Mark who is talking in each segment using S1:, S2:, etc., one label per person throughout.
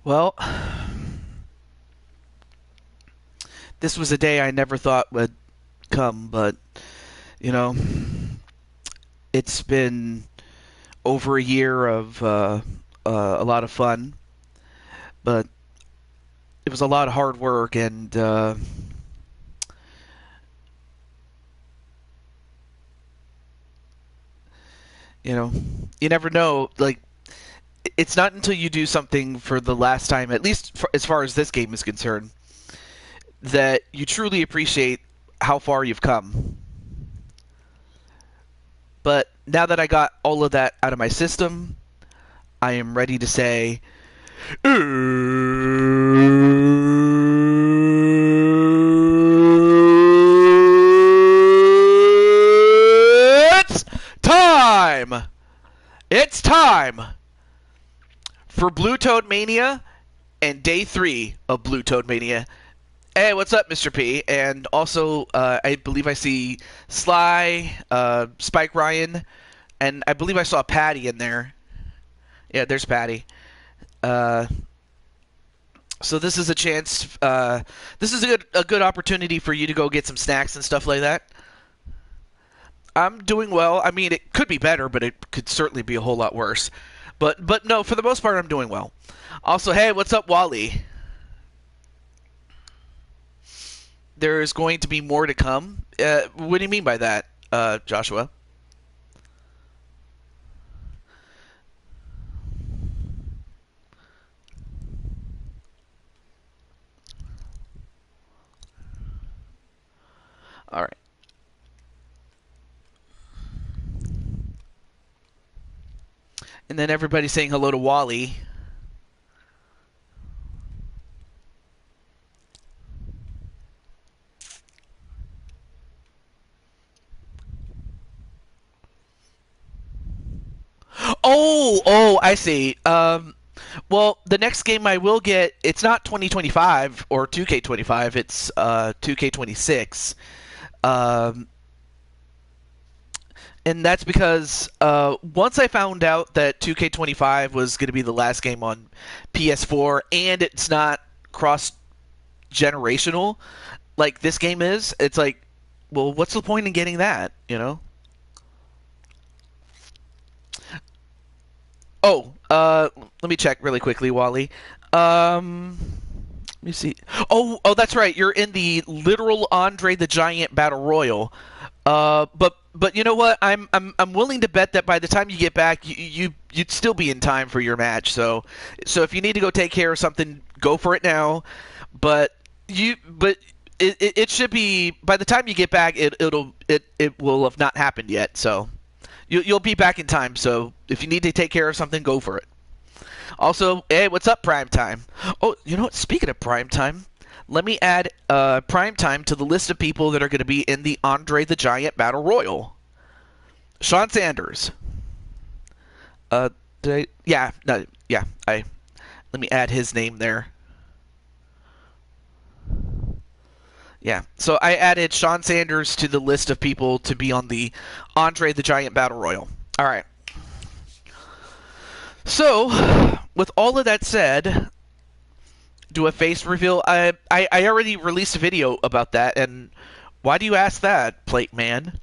S1: Well, this was a day I never thought would come, but, you know, it's been over a year of a lot of fun, but it was a lot of hard work, and, you know, you never know. Like, it's not until you do something for the last time, at least as far as this game is concerned, that you truly appreciate how far you've come. But now that I got all of that out of my system, I am ready to say, it's time! It's time for Blue Toad Mania and day 3 of Blue Toad Mania. Hey, what's up, Mr. P? And also, I believe I see Sly, Spike Ryan, and I believe I saw Patty in there. Yeah, there's Patty. Uh, so this is a chance. This is a good opportunity for you to go get some snacks and stuff like that. I'm doing well. I mean, it could be better, but it could certainly be a whole lot worse. But no, for the most part, I'm doing well. Also, hey, what's up, Wally? There is going to be more to come. What do you mean by that, Joshua? All right. And then everybody saying hello to Wally. I see. Well, the next game I will get, it's not 2025 or 2K25, it's 2K26. Um, and that's because once I found out that 2K25 was going to be the last game on PS4 and it's not cross generational like this game is, it's like, well, what's the point in getting that, you know? Let me check really quickly, Wally. Let me see. That's right. You're in the literal Andre the Giant Battle Royal. But you know what? I'm willing to bet that by the time you get back, you'd still be in time for your match. So if you need to go take care of something, go for it now. But it should be by the time you get back, it will have not happened yet. So you'll be back in time. So if you need to take care of something, go for it. Also, hey, what's up, Prime Time? Oh, you know what? Speaking of Prime Time, let me add Prime Time to the list of people that are going to be in the Andre the Giant Battle Royal. Sean Sanders. Did I? Yeah, no, yeah. Let me add his name there. Yeah. So I added Sean Sanders to the list of people to be on the Andre the Giant Battle Royal. All right. So, with all of that said, do a face reveal. I already released a video about that, and why do you ask that, Plate Man?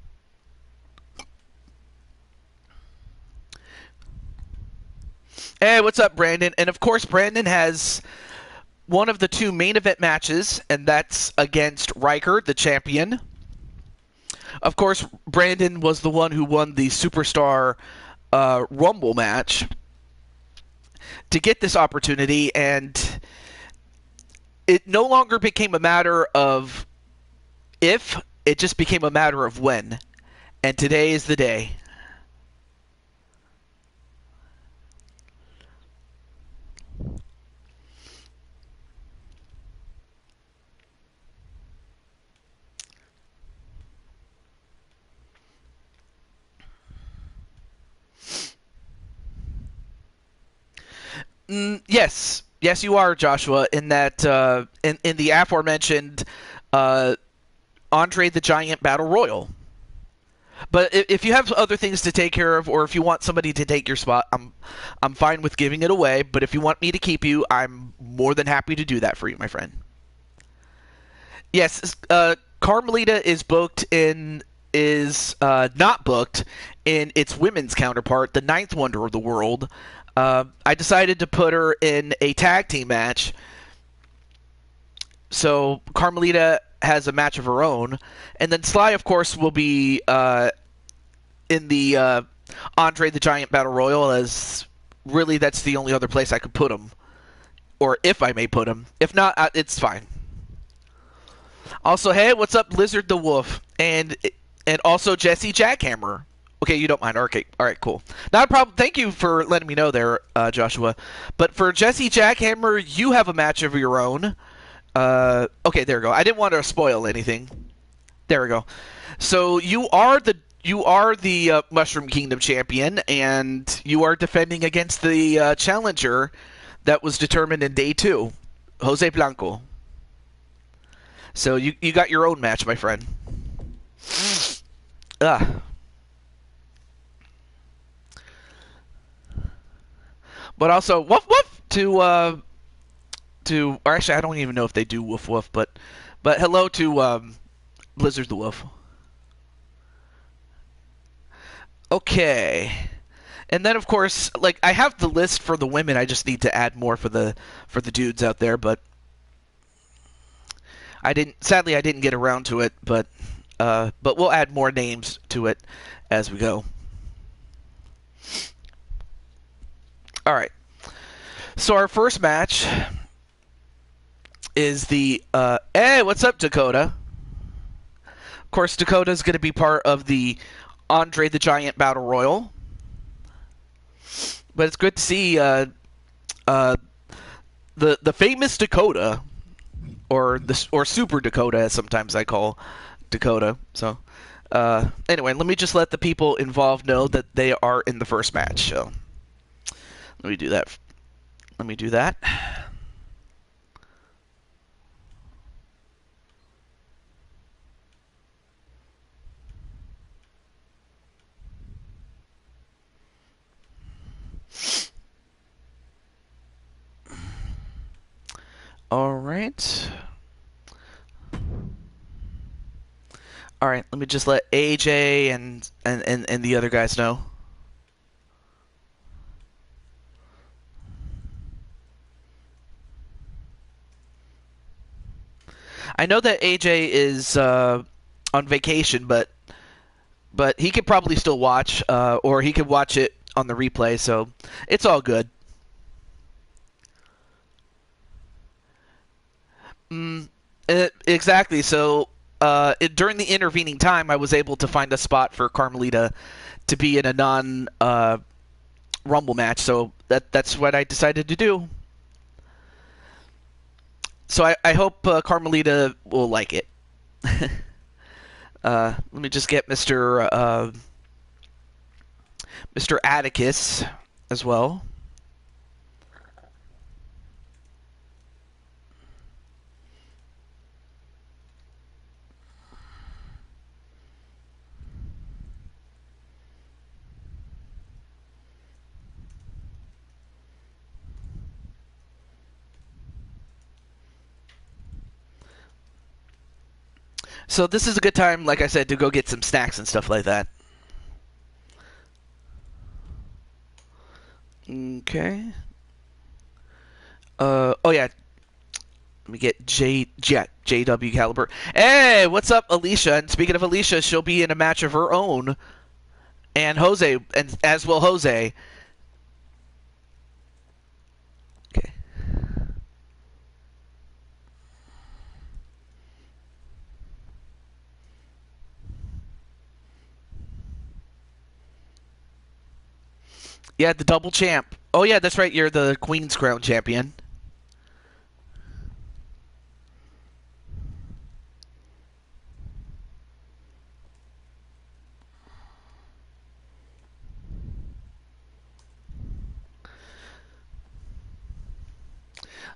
S1: Hey, what's up, Brandon? And of course, Brandon has one of the two main event matches, and that's against Riker, the champion. Of course, Brandon was the one who won the Superstar Rumble match to get this opportunity, and it no longer became a matter of if, it just became a matter of when. And today is the day. Yes. Yes, you are, Joshua, in that in the aforementioned uh, Andre the Giant Battle Royal. But if you have other things to take care of, or if you want somebody to take your spot, I'm fine with giving it away. But if you want me to keep you, I'm more than happy to do that for you, my friend. Yes, Carmelita is not booked in its women's counterpart, the ninth wonder of the world. I decided to put her in a tag team match, so Carmelita has a match of her own, and then Sly, of course, will be in the Andre the Giant Battle Royal, as really that's the only other place I could put him, or if I may put him. If not, it's fine. Also, hey, what's up, Lizard the Wolf, and also Jesse Jackhammer. Okay, you don't mind. Okay, all right, cool. Not a problem. Thank you for letting me know there, Joshua. But for Jesse Jackhammer, you have a match of your own. Okay, there we go. I didn't want to spoil anything. There we go. So you are the Mushroom Kingdom champion, and you are defending against the challenger that was determined in day 2, Jose Blanco. So you got your own match, my friend. But also, woof woof to or actually, I don't even know if they do woof woof, but hello to Blizzard the Wolf. Okay. And then, of course, like, I have the list for the women. I just need to add more for the dudes out there, but sadly I didn't get around to it, but we'll add more names to it as we go. All right. So our first match is the hey, what's up, Dakota? Of course, Dakota is going to be part of the Andre the Giant Battle Royal. But it's good to see the famous Dakota, or Super Dakota, as sometimes I call Dakota. So anyway, let me just let the people involved know that they are in the first match. So let me do that. All right. All right, let me just let AJ and the other guys know. I know that AJ is on vacation, but he could probably still watch, or he could watch it on the replay, so it's all good. Exactly. So during the intervening time, I was able to find a spot for Carmelita to be in a non-Rumble match, so that's what I decided to do. So I hope Carmelita will like it. Let me just get Mr. Atticus as well. So this is a good time, like I said, to go get some snacks and stuff like that. Okay. Oh yeah. Let me get JW Caliber. Hey, what's up, Alicia? And speaking of Alicia, she'll be in a match of her own, and Jose, and as will Jose. Okay. Yeah, the double champ. Oh yeah, that's right. You're the Queen's Crown champion.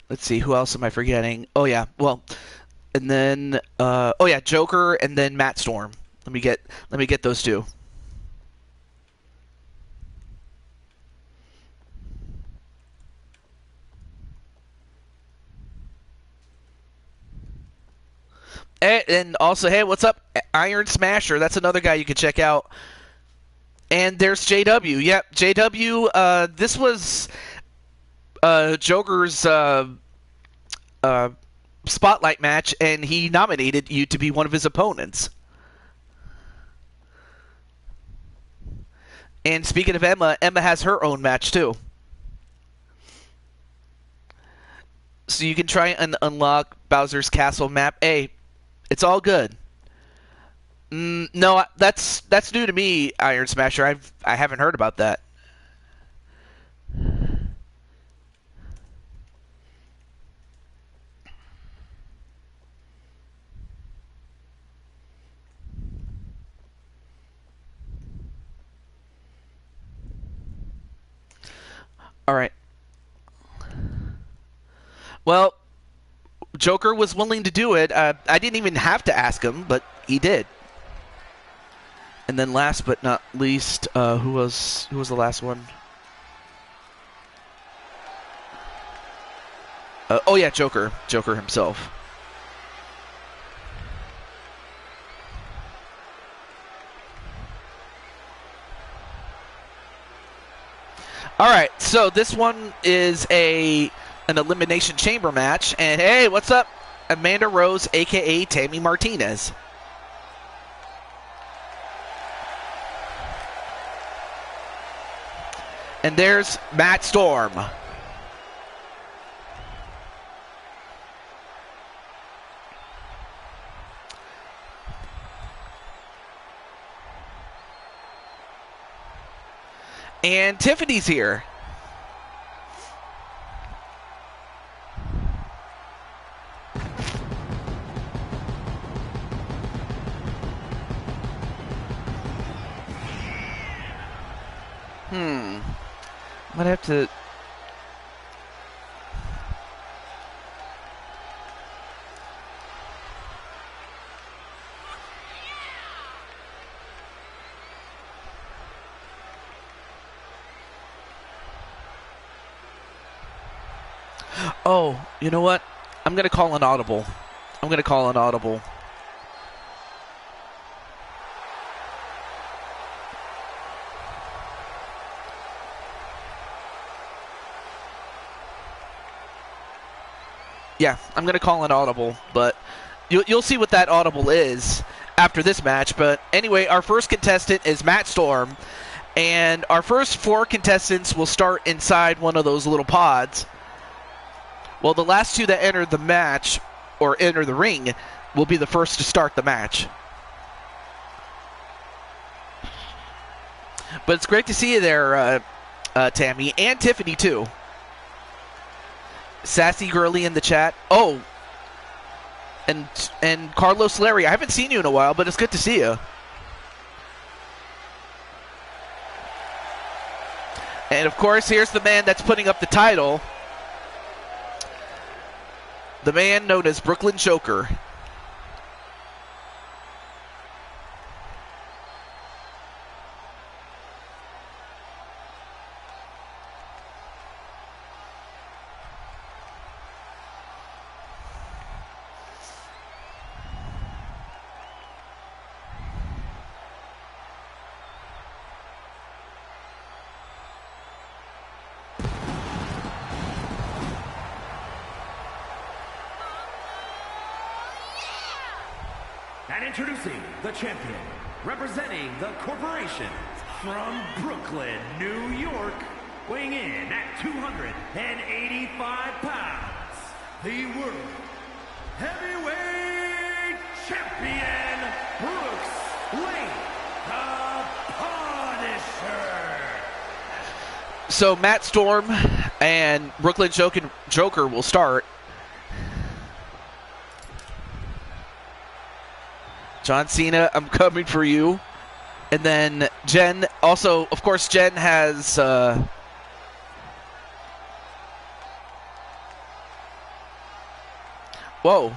S1: Let's see, who else am I forgetting? Oh yeah, well, and then oh yeah, Joker, and then Matt Storm. Let me get those two. And also, hey, what's up, Iron Smasher? That's another guy you can check out. And there's JW. Yep, JW. This was Joker's spotlight match, and he nominated you to be one of his opponents. And speaking of Emma, Emma has her own match too. So you can try and unlock Bowser's Castle map. Hey, it's all good. No, that's new to me, Iron Smasher. I haven't heard about that. All right. Well, Joker was willing to do it. I didn't even have to ask him, but he did. And then last but not least, who was the last one? Oh yeah, Joker himself. All right, so this one is an elimination chamber match, and hey, what's up, Amanda Rose, aka Tammy Martinez. And there's Matt Storm. And Tiffany's here. Might have to... Oh, you know what? I'm going to call an audible. Yeah, I'm going to call an audible, but you'll see what that audible is after this match. But anyway, our first contestant is Matt Storm, and our first 4 contestants will start inside one of those little pods. Well, the last 2 that enter the match, or enter the ring, will be the first to start the match. But it's great to see you there, Tammy, and Tiffany, too. Sassy Girly in the chat. Oh, and Carlos Larry. I haven't seen you in a while, but it's good to see you. And, of course, here's the man that's putting up the title. The man known as Brooklyn Joker.
S2: And introducing the champion, representing the corporation from Brooklyn, New York, weighing in at 285 pounds, the World Heavyweight Champion, Brooks Lee, the Punisher.
S1: So Matt Storm and Brooklyn Joker will start. John Cena, I'm coming for you. And then Jen, also, of course, Jen has... Whoa.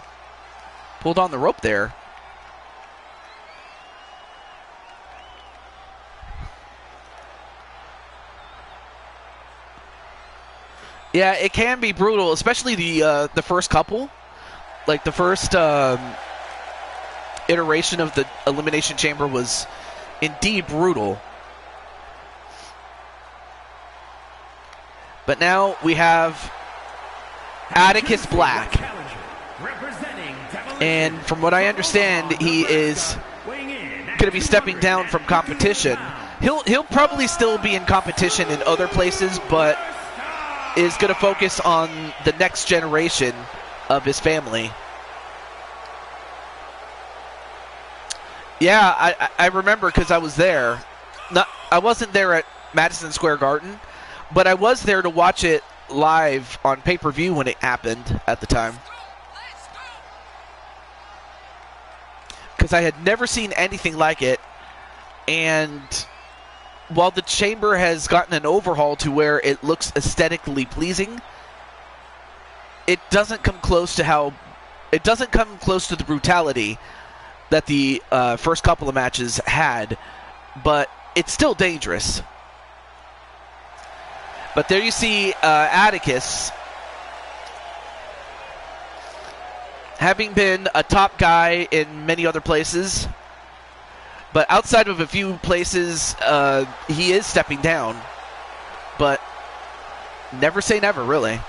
S1: Pulled on the rope there. Yeah, it can be brutal, especially the first couple. Like the first... iteration of the Elimination Chamber was indeed brutal. But now we have Atticus Black. And from what I understand, he is going to be stepping down from competition. He'll probably still be in competition in other places, but is going to focus on the next generation of his family. Yeah, I remember because I was there. I wasn't there at Madison Square Garden, but I was there to watch it live on pay-per-view when it happened at the time. Because I had never seen anything like it, and while the chamber has gotten an overhaul to where it looks aesthetically pleasing, it doesn't come close to the brutality that the first couple of matches had, but it's still dangerous. But there you see Atticus, having been a top guy in many other places, but outside of a few places, he is stepping down. But never say never, really.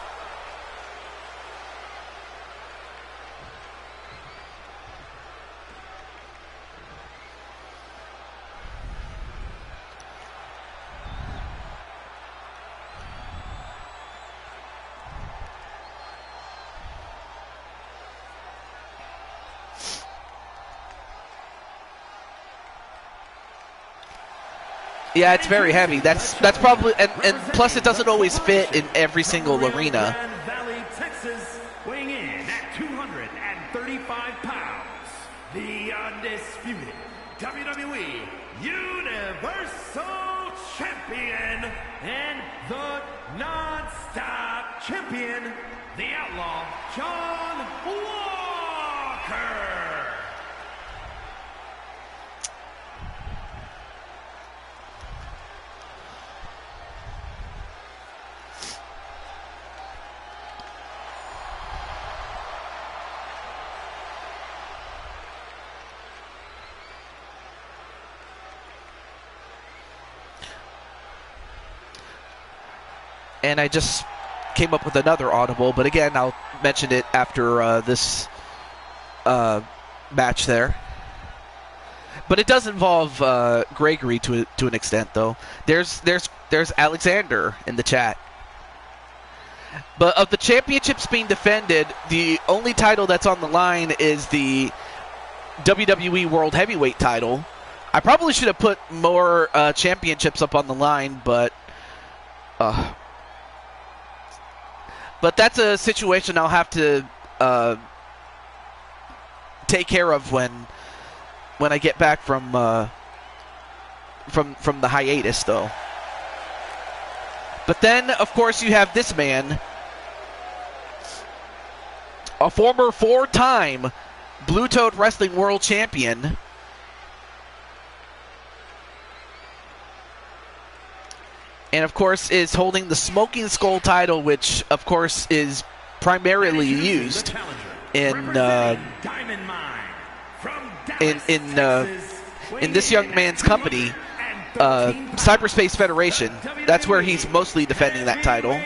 S1: Yeah, it's very heavy. That's probably, and plus it doesn't always fit in every single arena.
S2: Valley, Texas, weighing in at 235 pounds, the undisputed WWE Universal Champion and the non-stop champion, the Outlaw John Walker.
S1: And I just came up with another audible, but again, I'll mention it after this match there. But it does involve Gregory to an extent, though. There's Alexander in the chat. But of the championships being defended, the only title that's on the line is the WWE World Heavyweight title. I probably should have put more championships up on the line, but that's a situation I'll have to take care of when I get back from the hiatus, though. But then, of course, you have this man, a former 4-time Blue Toad Wrestling World Champion, and of course is holding the Smoking Skull title, which of course is primarily used in this young man's company, Cyberspace Federation. That's where he's mostly defending that title.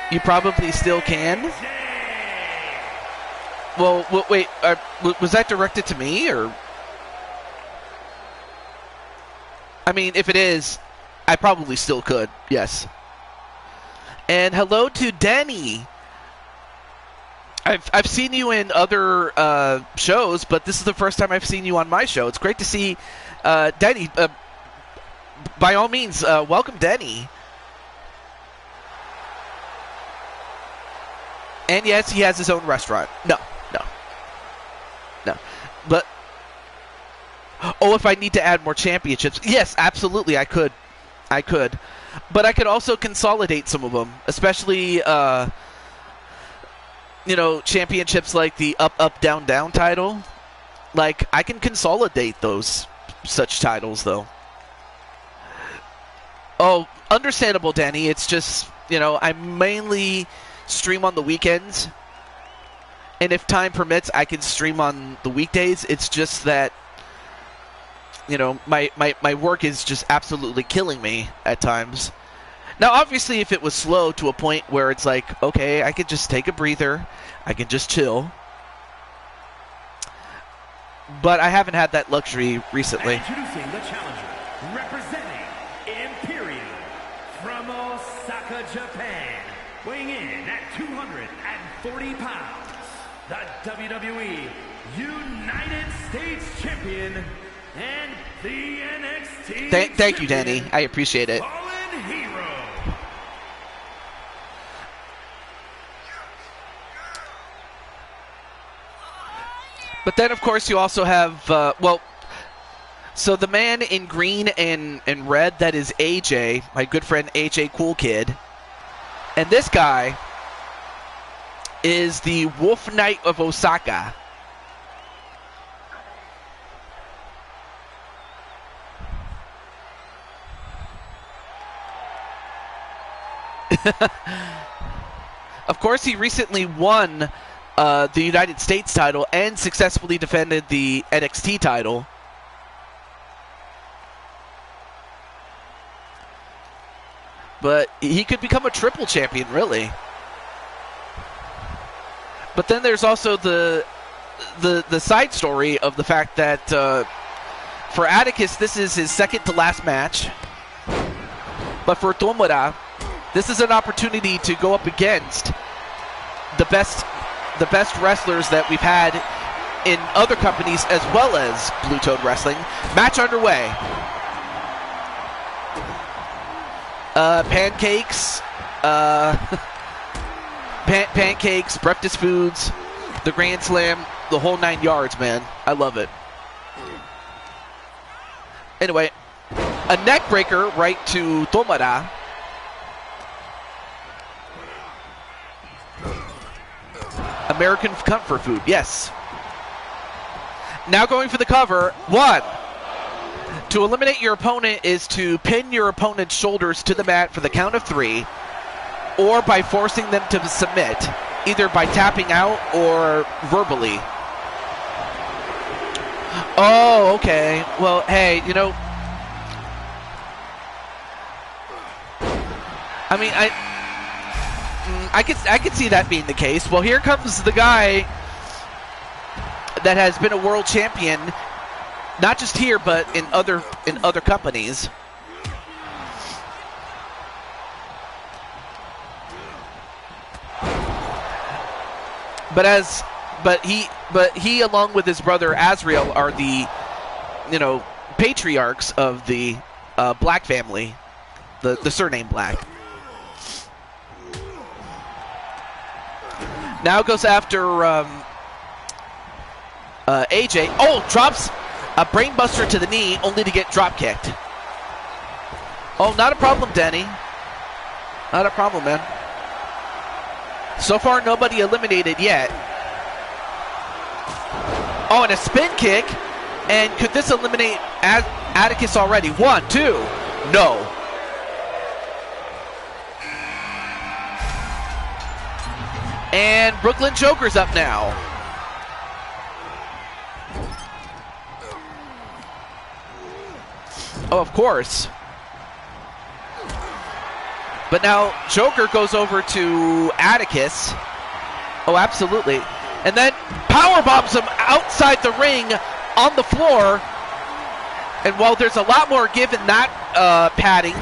S1: You probably still can. Well, wait, was that directed to me, or? I mean, if it is, I probably still could, yes. And hello to Denny. I've seen you in other shows, but this is the first time I've seen you on my show. It's great to see Denny. By all means, welcome, Denny. And yes, he has his own restaurant. No. But, if I need to add more championships, yes, absolutely, I could. But I could also consolidate some of them, especially, championships like the up, down, down title. Like, I can consolidate such titles, though. Oh, understandable, Danny. It's just, I mainly stream on the weekends, And if time permits, I can stream on the weekdays. It's just that, you know, my work is just absolutely killing me at times. Now, obviously, if it was slow to a point where it's like, okay, I could just take a breather, I can just chill. But I haven't had that luxury recently.
S2: Introducing the challenger, representing Imperium from Osaka, Japan, weighing in at 240 pounds, the WWE United States Champion and the NXT
S1: Thank you, Danny. I appreciate it.
S2: Fallen Hero.
S1: But then, of course, you also have, so the man in green and red, that is AJ, my good friend AJ Cool Kid. And this guy is the Wolf Knight of Osaka. Of course, he recently won the United States title and successfully defended the NXT title. But he could become a triple champion, really. But then there's also the side story of the fact that for Atticus, this is his second to last match. But for Tomura, this is an opportunity to go up against the best wrestlers that we've had in other companies as well as Blue Toad Wrestling. Match underway. Pancakes, pancakes, breakfast foods, the Grand Slam, the whole 9 yards, man. I love it. Anyway, a neck breaker right to Tomura. American comfort food, yes. Now going for the cover. 1. To eliminate your opponent is to pin your opponent's shoulders to the mat for the count of 3, or by forcing them to submit, either by tapping out or verbally. Oh, okay. Well, hey, you know, I mean, I could see that being the case. Well, here comes the guy that has been a world champion, not just here but in other companies. But he along with his brother Azrael are the, you know, patriarchs of the Black family, the surname Black. Now goes after AJ. Oh, drops a brainbuster to the knee, only to get drop kicked. Oh, not a problem, Denny. Not a problem, man. So far, nobody eliminated yet. Oh, and a spin kick. And could this eliminate Atticus already? 1, 2. No. And Brooklyn Joker's up now. Oh, of course. But now Joker goes over to Atticus. Oh, absolutely. And then power bombs him outside the ring on the floor. And while there's a lot more give in that padding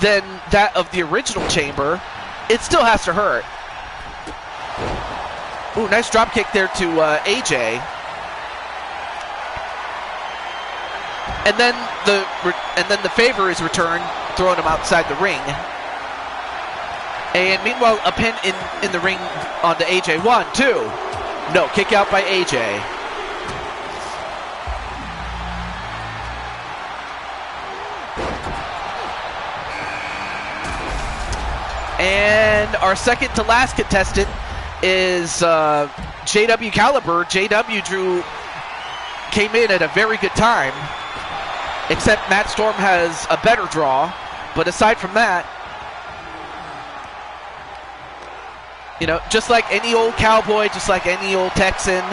S1: than that of the original chamber, it still has to hurt. Ooh, nice drop kick there to AJ. And then the favor is returned, throwing him outside the ring. And meanwhile, a pin in the ring onto AJ. 1, 2. No, kick out by AJ. And our second to last contestant is JW Caliber. JW came in at a very good time, except Matt Storm has a better draw. But aside from that, You know, just like any old cowboy, just like any old Texan,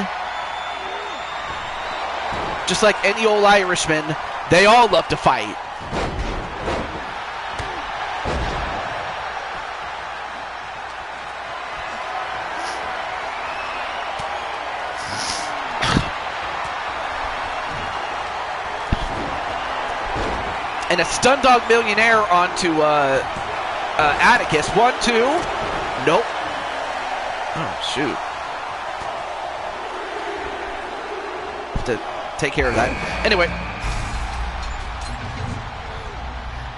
S1: just like any old Irishman, they all love to fight. And a stun dog millionaire onto Atticus. 1, 2. Nope. Oh, shoot. Have to take care of that. Anyway.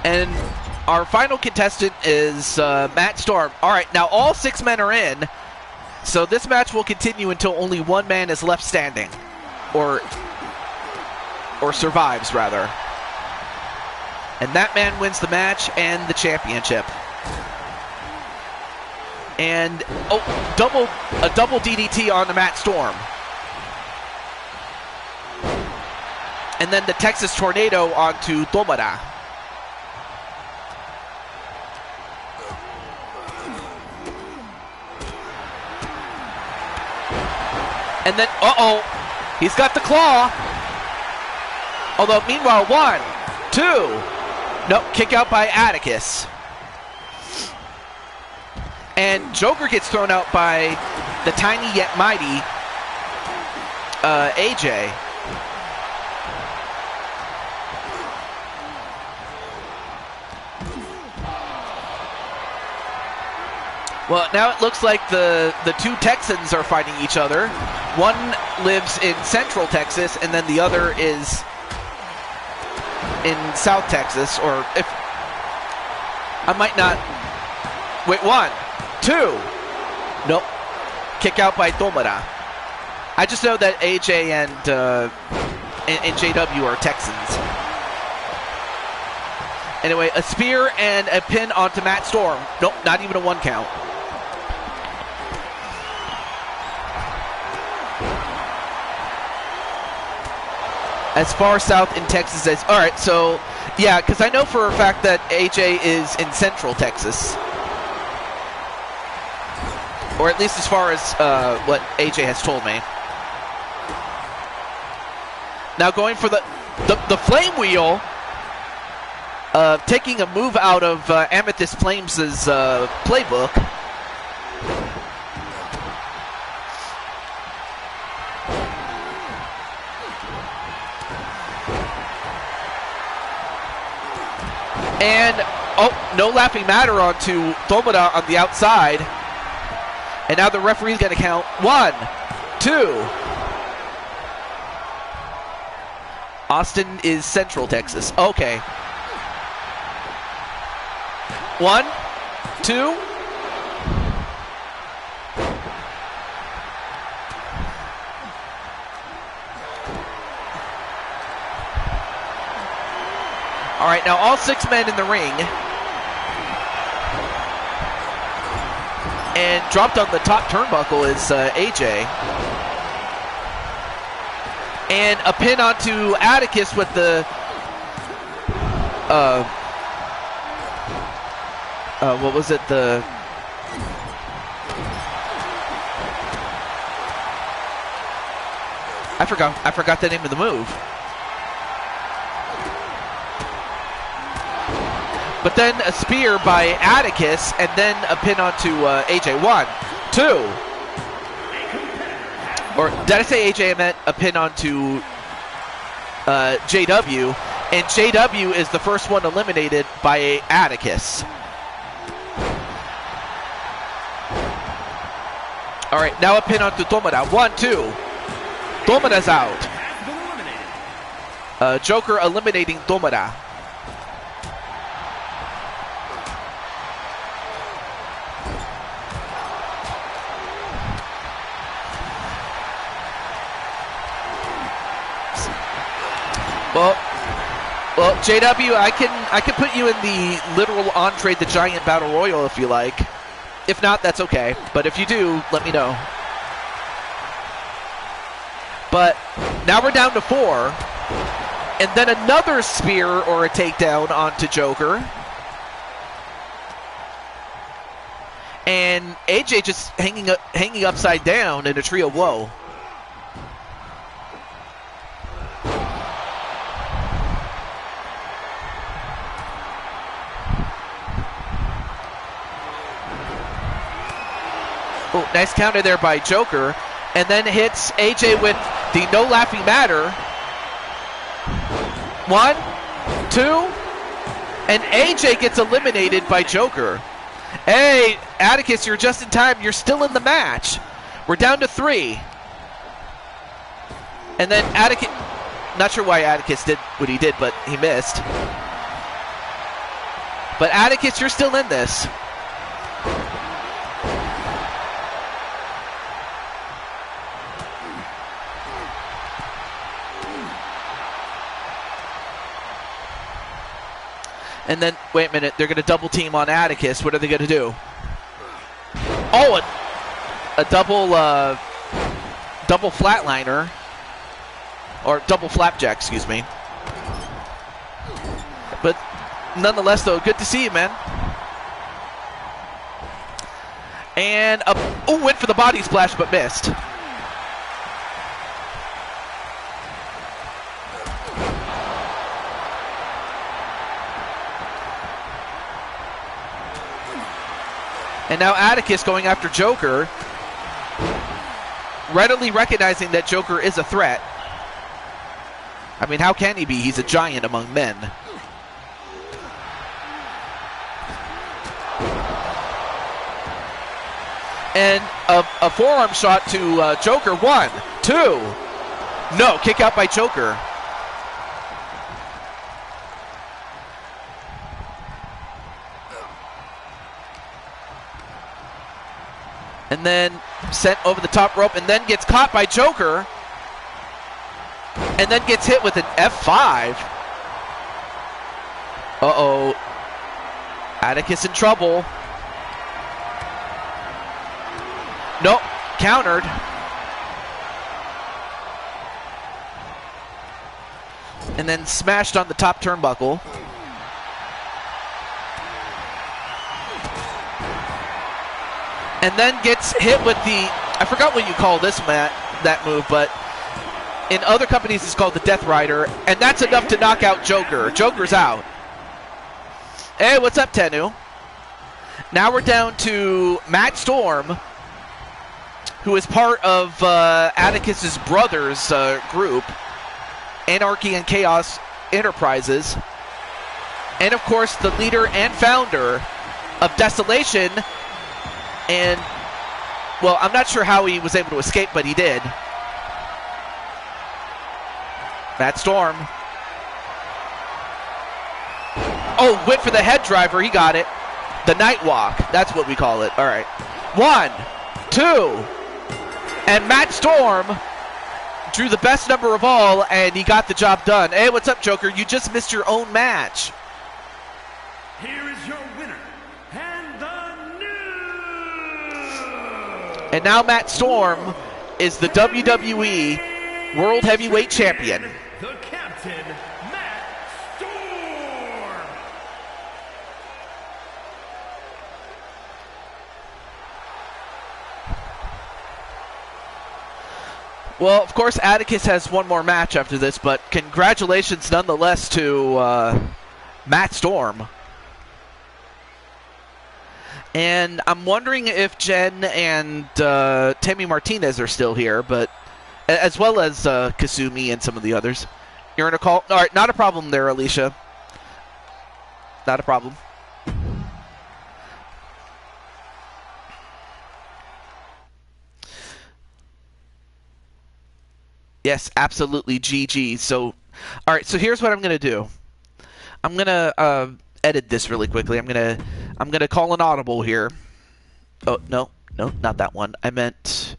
S1: And our final contestant is Matt Storm. All right, now all 6 men are in. So this match will continue until only 1 man is left standing. Or survives, rather. And that man wins the match and the championship. And, a double DDT on the Matt Storm. And then the Texas Tornado onto Tomara. And then, he's got the claw. Although, meanwhile, 1, 2... Nope, kick out by Atticus. And Joker gets thrown out by the tiny yet mighty AJ. Well, now it looks like the 2 Texans are fighting each other. One lives in Central Texas, and then the other is in South Texas, or if I might not. Wait, 1, 2. Nope. Kick out by Tomara. I just know that AJ and JW are Texans. Anyway, a spear and a pin onto Matt Storm. Nope, not even a 1 count. As far south in Texas as... Alright, so... Yeah, because I know for a fact that AJ is in Central Texas. Or at least as far as what AJ has told me. Now going for the Flame Wheel. Taking a move out of Amethyst Flames' playbook. And, no laughing matter onto Tomara on the outside. And now the referee's going to count 1, 2. Austin is Central Texas. Okay. 1, 2. All right, now all 6 men in the ring. And dropped on the top turnbuckle is AJ. And a pin onto Atticus with the... what was it? I forgot the name of the move. But then a spear by Atticus, and then a pin onto AJ. 1, 2. Or did I say AJ? I meant a pin onto JW. And JW is the first one eliminated by Atticus. All right, now a pin onto Tomara. 1, 2. Tomara's out. Joker eliminating Tomara. Well, JW, I can put you in the literal Andre the Giant Battle Royal if you like. If not, that's okay. But if you do, let me know. But now we're down to 4. And then another spear or a takedown onto Joker. and AJ just hanging upside down in a tree of woe. Oh, nice counter there by Joker, and then hits AJ with the no laughing matter. 1, 2, and AJ gets eliminated by Joker. Hey, Atticus, you're just in time. You're still in the match. We're down to 3. And then Atticus, not sure why Atticus did what he did, but he missed. But Atticus, you're still in this. And then, wait a minute, they're going to double team on Atticus. What are they going to do? Oh, a double flatliner. Or double flapjack, excuse me. But nonetheless, though, good to see you, man. And, went for the body splash, but missed. And now Atticus going after Joker, readily recognizing that Joker is a threat. I mean, how can he be? He's a giant among men. And a forearm shot to Joker. 1, 2. No, kick out by Joker. And then sent over the top rope, and then gets caught by Joker. And then gets hit with an F5. Uh-oh. Atticus in trouble. Nope, countered. And then smashed on the top turnbuckle. And then gets hit with the, I forgot what you call this, that move, but in other companies it's called the Death Rider, and that's enough to knock out Joker. Joker's out. Hey, what's up, Tenu? Now we're down to Matt Storm, who is part of Atticus's brother's group, Anarchy and Chaos Enterprises, and of course the leader and founder of Desolation. And, well, I'm not sure how he was able to escape, but he did. Matt Storm. Oh, went for the head driver. He got it. The night walk. That's what we call it. All right. 1, 2. And Matt Storm drew the best number of all, and he got the job done. Hey, what's up, Joker? You just missed your own match.
S2: Here is your winner, and the new.
S1: And now Matt Storm is the WWE World Heavyweight Champion.
S2: The Captain, Matt Storm.
S1: Well, of course, Atticus has one more match after this, but congratulations nonetheless to Matt Storm. And I'm wondering if Jen and Tammy Martinez are still here, but as well as Kasumi and some of the others. You're in a call? All right, not a problem there, Alicia. Not a problem. Yes, absolutely, GG. So, all right, so here's what I'm going to do. I'm going to edit this really quickly. I'm gonna call an audible here. Oh, no, not that one. I meant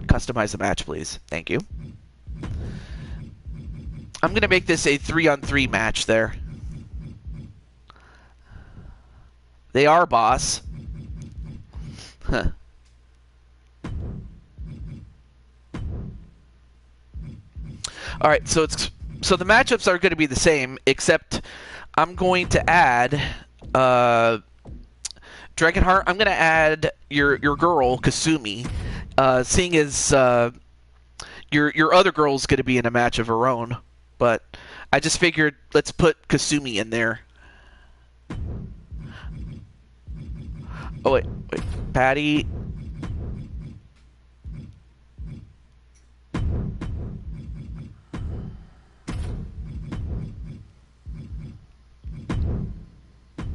S1: customize the match, please. Thank you. I'm gonna make this a 3-on-3 match there. They are, boss. Huh. All right, so the matchups are going to be the same, except I'm going to add Dragonheart, I'm gonna add your girl Kasumi, seeing as your other girl's gonna be in a match of her own. But I just figured let's put Kasumi in there. Oh wait, Patty.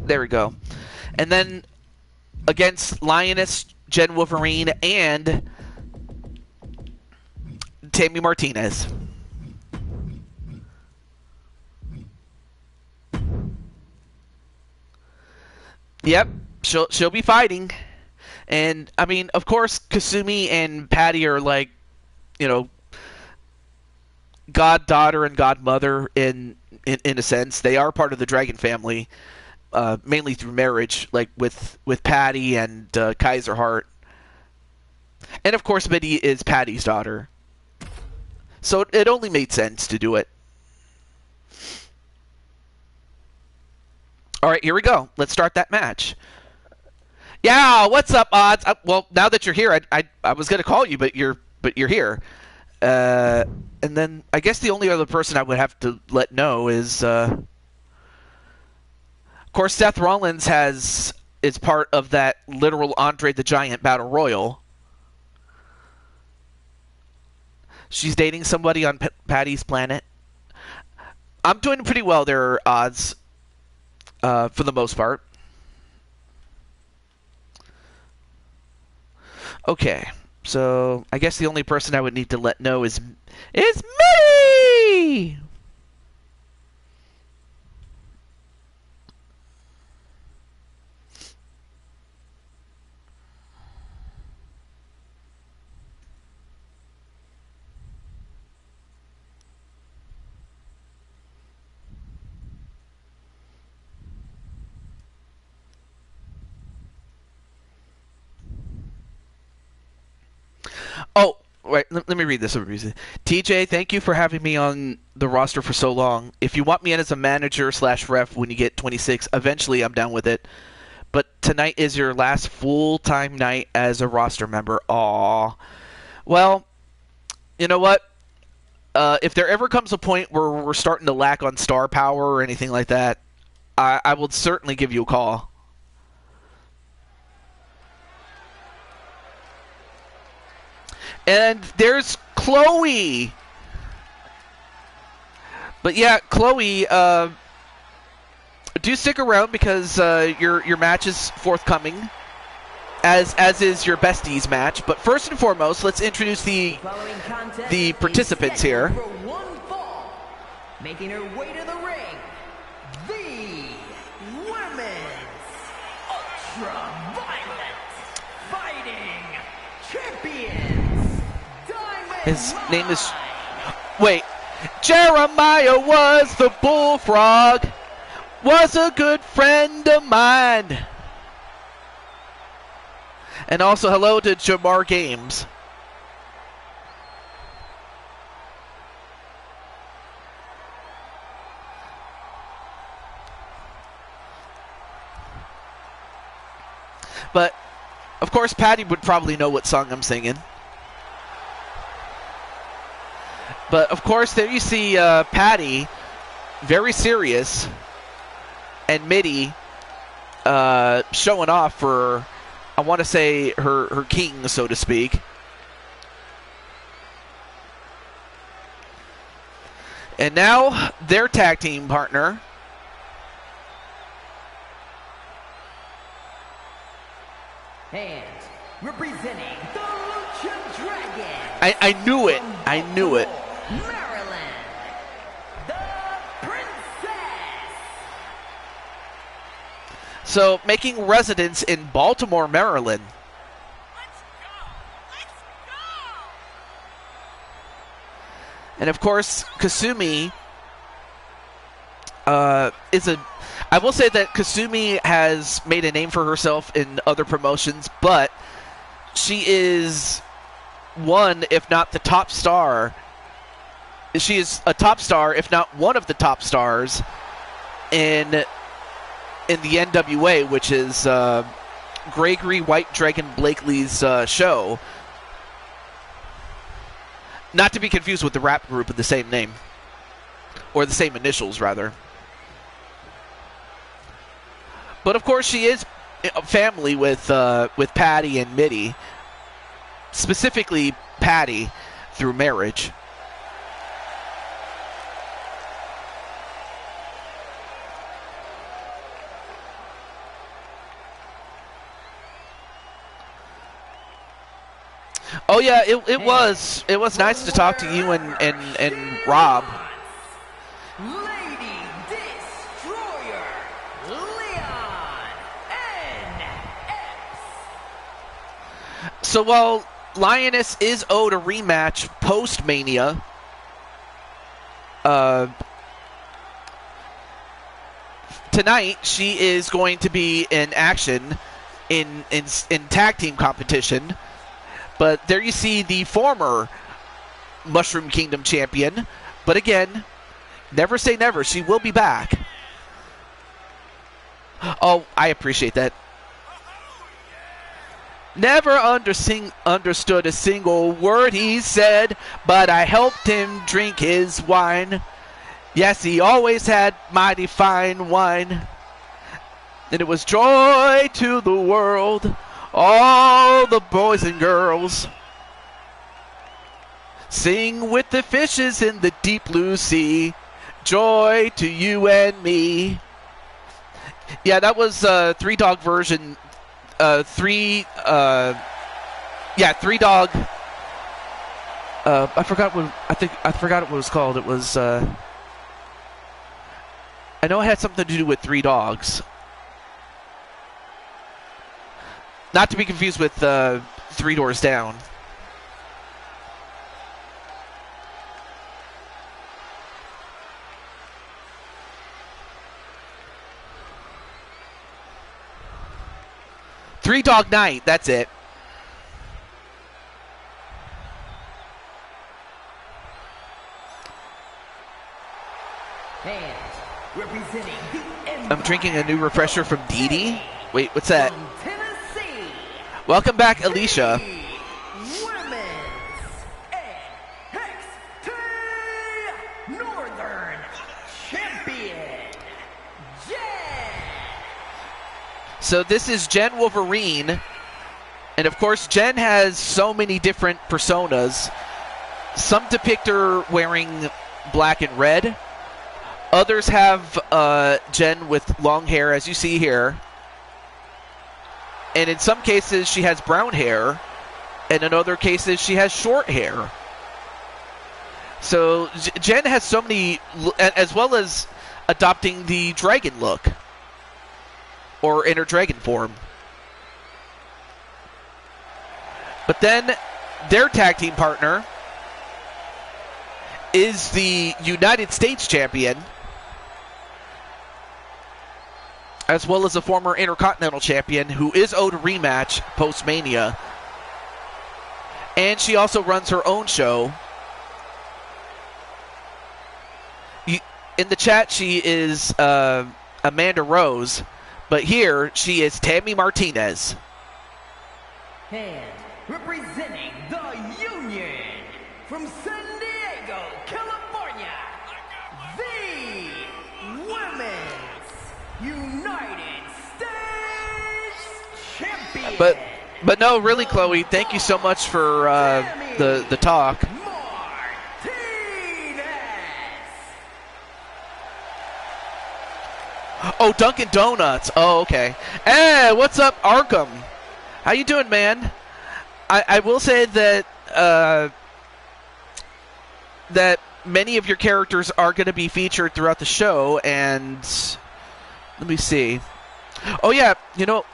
S1: There we go. And then against Lioness, Jen Wolverine, and Tammy Martinez. Yep, she'll be fighting. And I mean, of course, Kasumi and Patty are like, you know, goddaughter and godmother in a sense. They are part of the Dragon family. Mainly through marriage, like with Patty and Kaiser Hart. And of course, Mitty is Patty's daughter. So it only made sense to do it. Alright, here we go. Let's start that match. Yeah, what's up, Odds? Well, now that you're here, I was going to call you, but you're here. And then I guess the only other person I would have to let know is... Of course, Seth Rollins is part of that literal Andre the Giant Battle Royal. She's dating somebody on Patty's planet. I'm doing pretty well there, Odds, for the most part. Okay, so I guess the only person I would need to let know is me! Oh, wait, let me read this. TJ, thank you for having me on the roster for so long. If you want me in as a manager/ref when you get 26, eventually I'm down with it. But tonight is your last full-time night as a roster member. Aww. Well, you know what? If there ever comes a point where we're starting to lack on star power or anything like that, I will certainly give you a call. And there's Chloe. But yeah, Chloe, do stick around because your match is forthcoming, as is your besties match. But first and foremost, let's introduce the participants here.
S3: Making her way to the ring, the Women's Ultra-Violent Fighting Champions.
S1: His name is... Wait. Jeremiah was the bullfrog. Was a good friend of mine. And also hello to Jamar Games. But, of course, Patty would probably know what song I'm singing. But, of course, there you see Patty, very serious, and Mitty showing off for, I want to say, her king, so to speak. And now, their tag team partner.
S3: And representing the Lucha Dragon.
S1: I knew it. I knew it.
S3: Maryland, the Princess.
S1: So, making residence in Baltimore, Maryland.
S4: Let's go! Let's go!
S1: And of course, Kasumi is a... I will say that Kasumi has made a name for herself in other promotions, but she is one, if not the top star. She is a top star, if not one of the top stars in the NWA, which is Gregory White Dragon Blakely's show. Not to be confused with the rap group with the same name. Or the same initials, rather. But of course, she is family with Patty and Mitty. Specifically, Patty through marriage. Oh yeah, it was nice to talk to you and Rob.
S3: Lady Destroyer, Leon NX.
S1: So while Lioness is owed a rematch post-Mania, tonight she is going to be in action in tag team competition. But there you see the former Mushroom Kingdom champion. But again, never say never. She will be back. Oh, I appreciate that. Never understood a single word he said, but I helped him drink his wine. Yes, he always had mighty fine wine. And it was joy to the world. All the boys and girls sing with the fishes in the deep blue sea. Joy to you and me. Yeah, that was Three Dog version. Three Dog. I forgot what it was called. It was. I know it had something to do with Three Dogs. Not to be confused with Three Doors Down. Three Dog Night, that's it.
S3: And representing the
S1: I'm drinking a new refresher from Dee Dee. Wait, what's that?
S3: from Tennessee,
S1: Welcome back, Alicia.
S3: Women's NXT Northern Champion, Jen.
S1: So this is Jen Wolverine. And of course, Jen has so many different personas. Some depict her wearing black and red. Others have Jen with long hair, as you see here. And in some cases, she has brown hair. And in other cases, she has short hair. So Jen has so many, as well as adopting the dragon look. Or in her dragon form. But then, their tag team partner is the United States champion, as well as a former Intercontinental champion who is owed a rematch post-Mania. And she also runs her own show. In the chat, she is Amanda Rose, but here she is Tammy Martinez.
S3: And representing the Union from San Diego, California, the Women's United States Champion.
S1: But no, really, Chloe, thank you so much for the talk.
S3: Martinez.
S1: Oh, Dunkin' Donuts. Oh, okay. Hey, what's up, Arkham? How you doing, man? I will say that that many of your characters are going to be featured throughout the show, and let me see. Oh yeah, you know.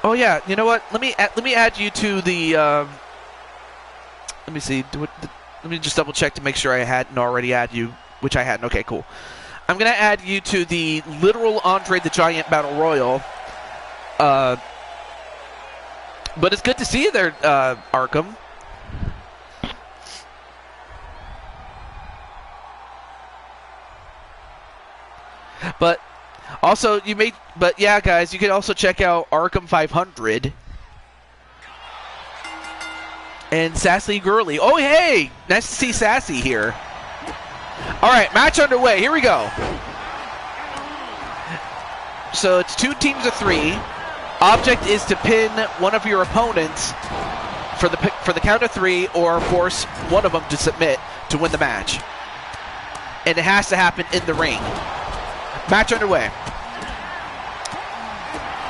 S1: Oh yeah, you know what? Let me add you to the. Let me see. Let me just double check to make sure I hadn't already add you, which I hadn't. Okay, cool. I'm gonna add you to the literal Andre the Giant Battle Royal. But it's good to see you there, Arkham. But Also, but yeah, guys, you can also check out Arkham 500 and Sassy Girly. Oh, hey, nice to see Sassy here. All right, match underway. Here we go. So it's 2 teams of 3. Object is to pin one of your opponents for the count of 3, or force one of them to submit to win the match. And it has to happen in the ring. Match underway.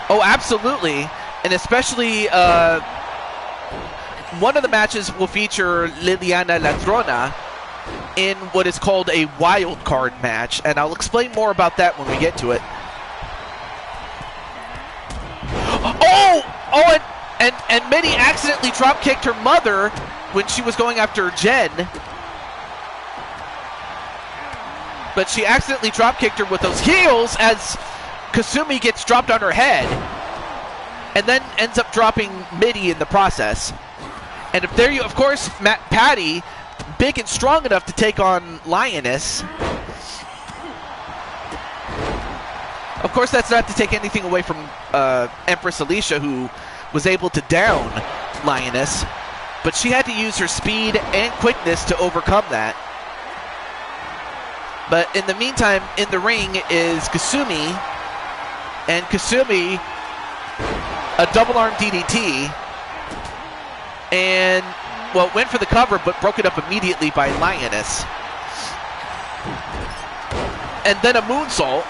S1: Oh, absolutely. And especially, one of the matches will feature Liliana Ladrona in what is called a wild card match. And I'll explain more about that when we get to it. Oh, and Minnie accidentally drop-kicked her mother when she was going after Jen. But she accidentally drop-kicked her with those heels as Kasumi gets dropped on her head. And then ends up dropping Mitty in the process. And if there you, of course, Patty, big and strong enough to take on Lioness. Of course, that's not to take anything away from Empress Alicia, who was able to down Lioness, but she had to use her speed and quickness to overcome that. But in the meantime, in the ring is Kasumi, and Kasumi, a double arm DDT, and, well, went for the cover, but broke it up immediately by Lioness. And then a moonsault.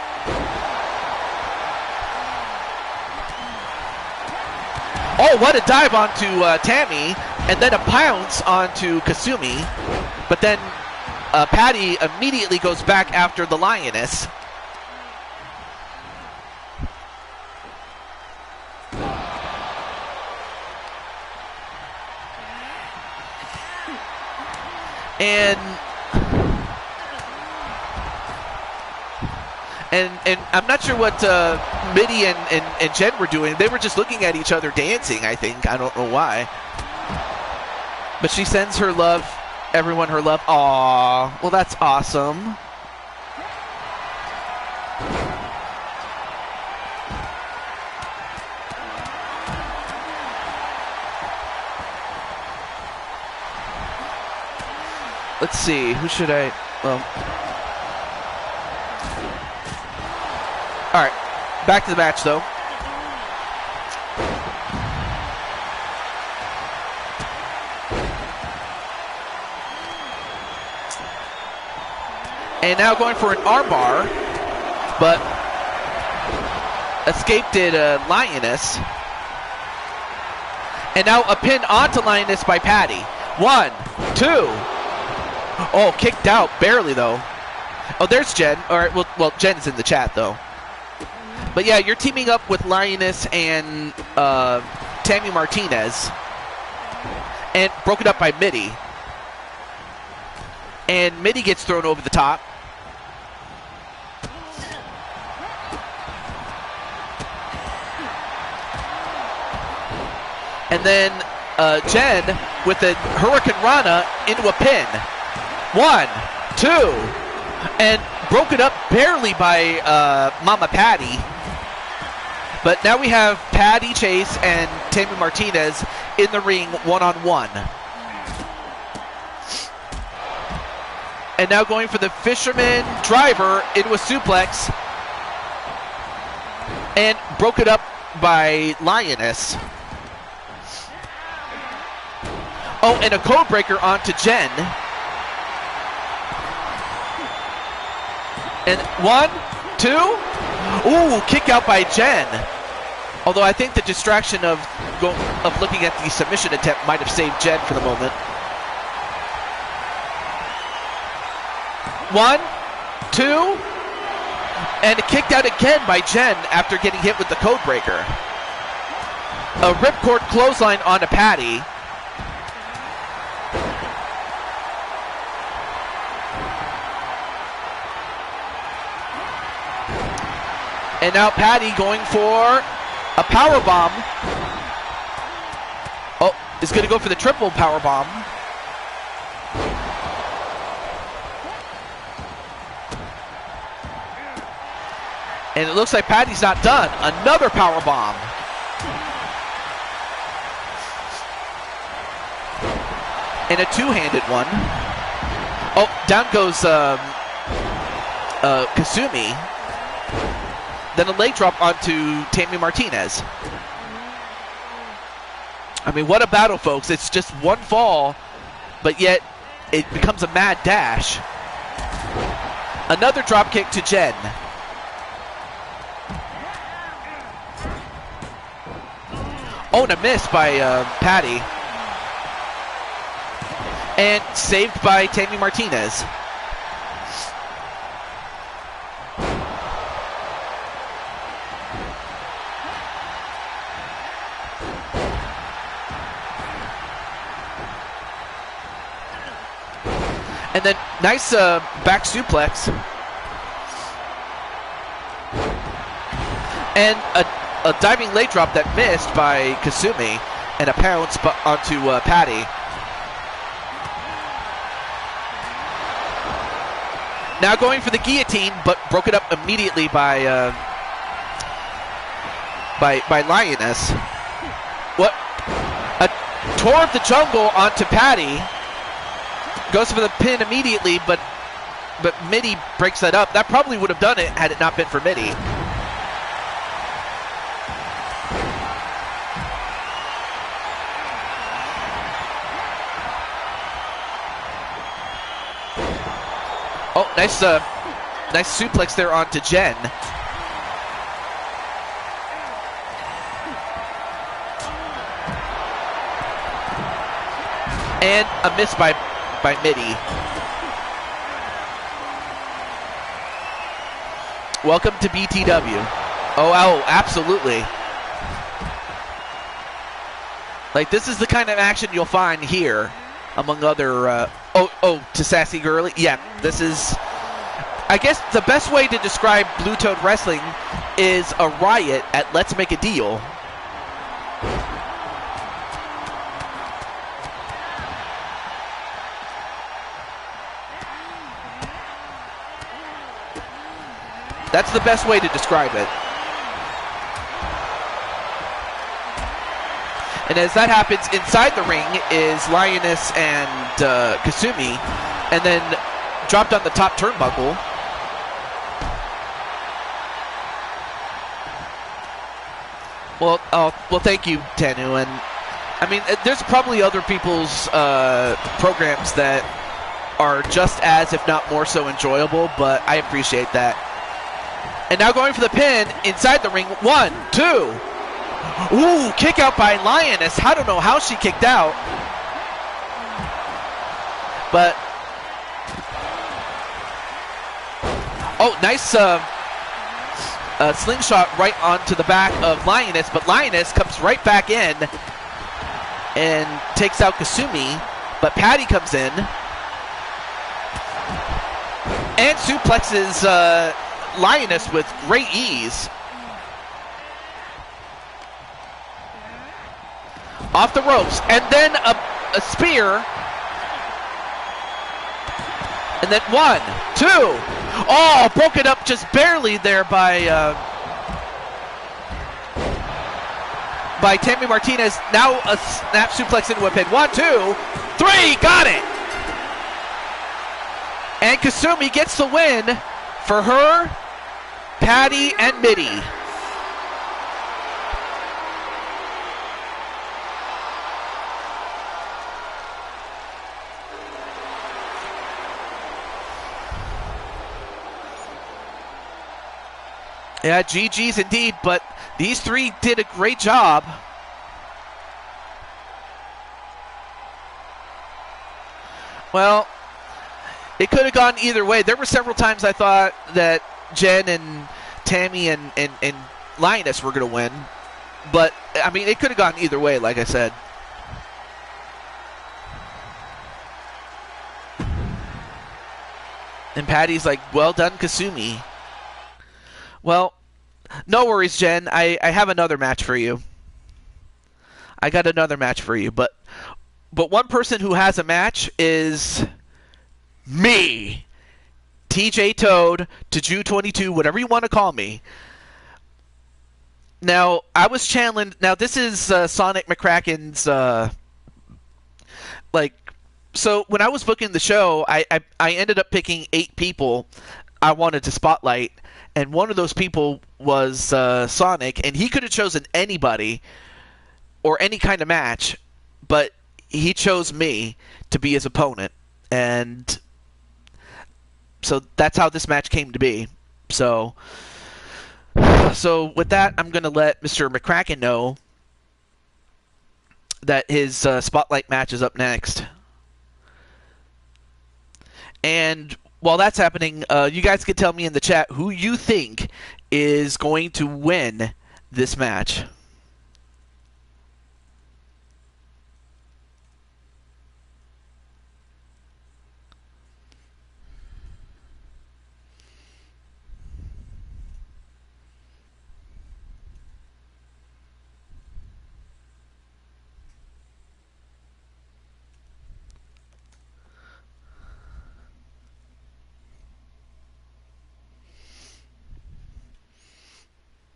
S1: Oh, what a dive onto Tammy, and then a pounce onto Kasumi. But then Patty immediately goes back after the Lioness. And I'm not sure what Mitty and Jen were doing. They were just looking at each other dancing, I think. I don't know why. But she sends her love, everyone her love. Aww, well, that's awesome. Let's see, who should I, well. All right, back to the match, though. And now going for an armbar, but escaped it, Lioness. And now a pin onto Lioness by Patty. 1, 2. Oh, kicked out, barely, though. Oh, there's Jen. All right, well, Jen's in the chat, though. But yeah, you're teaming up with Lioness and Tammy Martinez. And broken up by Mitty. And Mitty gets thrown over the top. And then Jen with a Hurricane Rana into a pin. 1, 2. And broken up barely by Mama Patty. But now we have Patty Chase and Tammy Martinez in the ring one-on-one. And now going for the Fisherman Driver into a suplex. And broke it up by Lioness. Oh, and a code breaker onto Jen. And 1, 2. Ooh, kick out by Jen. Although I think the distraction of looking at the submission attempt might have saved Jen for the moment. 1, 2. And kicked out again by Jen after getting hit with the code breaker. A ripcord clothesline onto Patty. And now Patty going for a power bomb. Oh, is going to go for the triple power bomb. And it looks like Patty's not done. Another power bomb. And a two-handed one. Oh, down goes Kasumi. Then a leg drop onto Tammy Martinez. I mean, what a battle, folks. It's just one fall, but yet it becomes a mad dash. Another drop kick to Jen. Oh, and a miss by Patty. And saved by Tammy Martinez. And then nice back suplex. And a diving leg drop that missed by Kasumi. And a pounce onto Patty. Now going for the guillotine, but broke it up immediately by Lioness. What? A tour of the jungle onto Patty. Goes for the pin immediately, but Mitty breaks that up. That probably would have done it had it not been for Mitty. Oh, nice suplex there onto Jen. And a miss by Mitty. Welcome to BTW. Oh, absolutely. Like, this is the kind of action you'll find here, among other, to Sassy Girly. Yeah, this is, I guess the best way to describe Blue Toad Wrestling is a riot at Let's Make a Deal. That's the best way to describe it. And as that happens, inside the ring is Lioness and Kasumi, and then dropped on the top turnbuckle. Well, thank you, Tanu. And I mean, there's probably other people's programs that are just as, if not more so, enjoyable, but I appreciate that. And now going for the pin inside the ring. 1, 2. Ooh, kick out by Lioness. I don't know how she kicked out. But, oh, nice slingshot right onto the back of Lioness. But Lioness comes right back in and takes out Kasumi. But Patty comes in and suplexes Lioness with great ease. Off the ropes, and then a spear. And then 1, 2. Oh, broke it up just barely there by Tammy Martinez. Now a snap suplex into a pin. 1, 2, 3, got it. And Kasumi gets the win for her, Patty, and Mitty. Yeah, GG's indeed, but these three did a great job. Well, it could have gone either way. There were several times I thought that Jen and Tammy and Lioness were going to win. But, I mean, it could have gone either way, like I said. And Patty's like, well done, Kasumi. Well, no worries, Jen. I have another match for you. I got another match for you. But one person who has a match is me. TJ Toad to Jew 22, whatever you want to call me. Now, I was challenged. Now, this is Sonic McCracken's, like, so when I was booking the show, I ended up picking 8 people I wanted to spotlight, and one of those people was Sonic, and he could have chosen anybody or any kind of match, but he chose me to be his opponent, and so that's how this match came to be. So with that, I'm going to let Mr. McCracken know that his spotlight match is up next. And while that's happening, you guys can tell me in the chat who you think is going to win this match.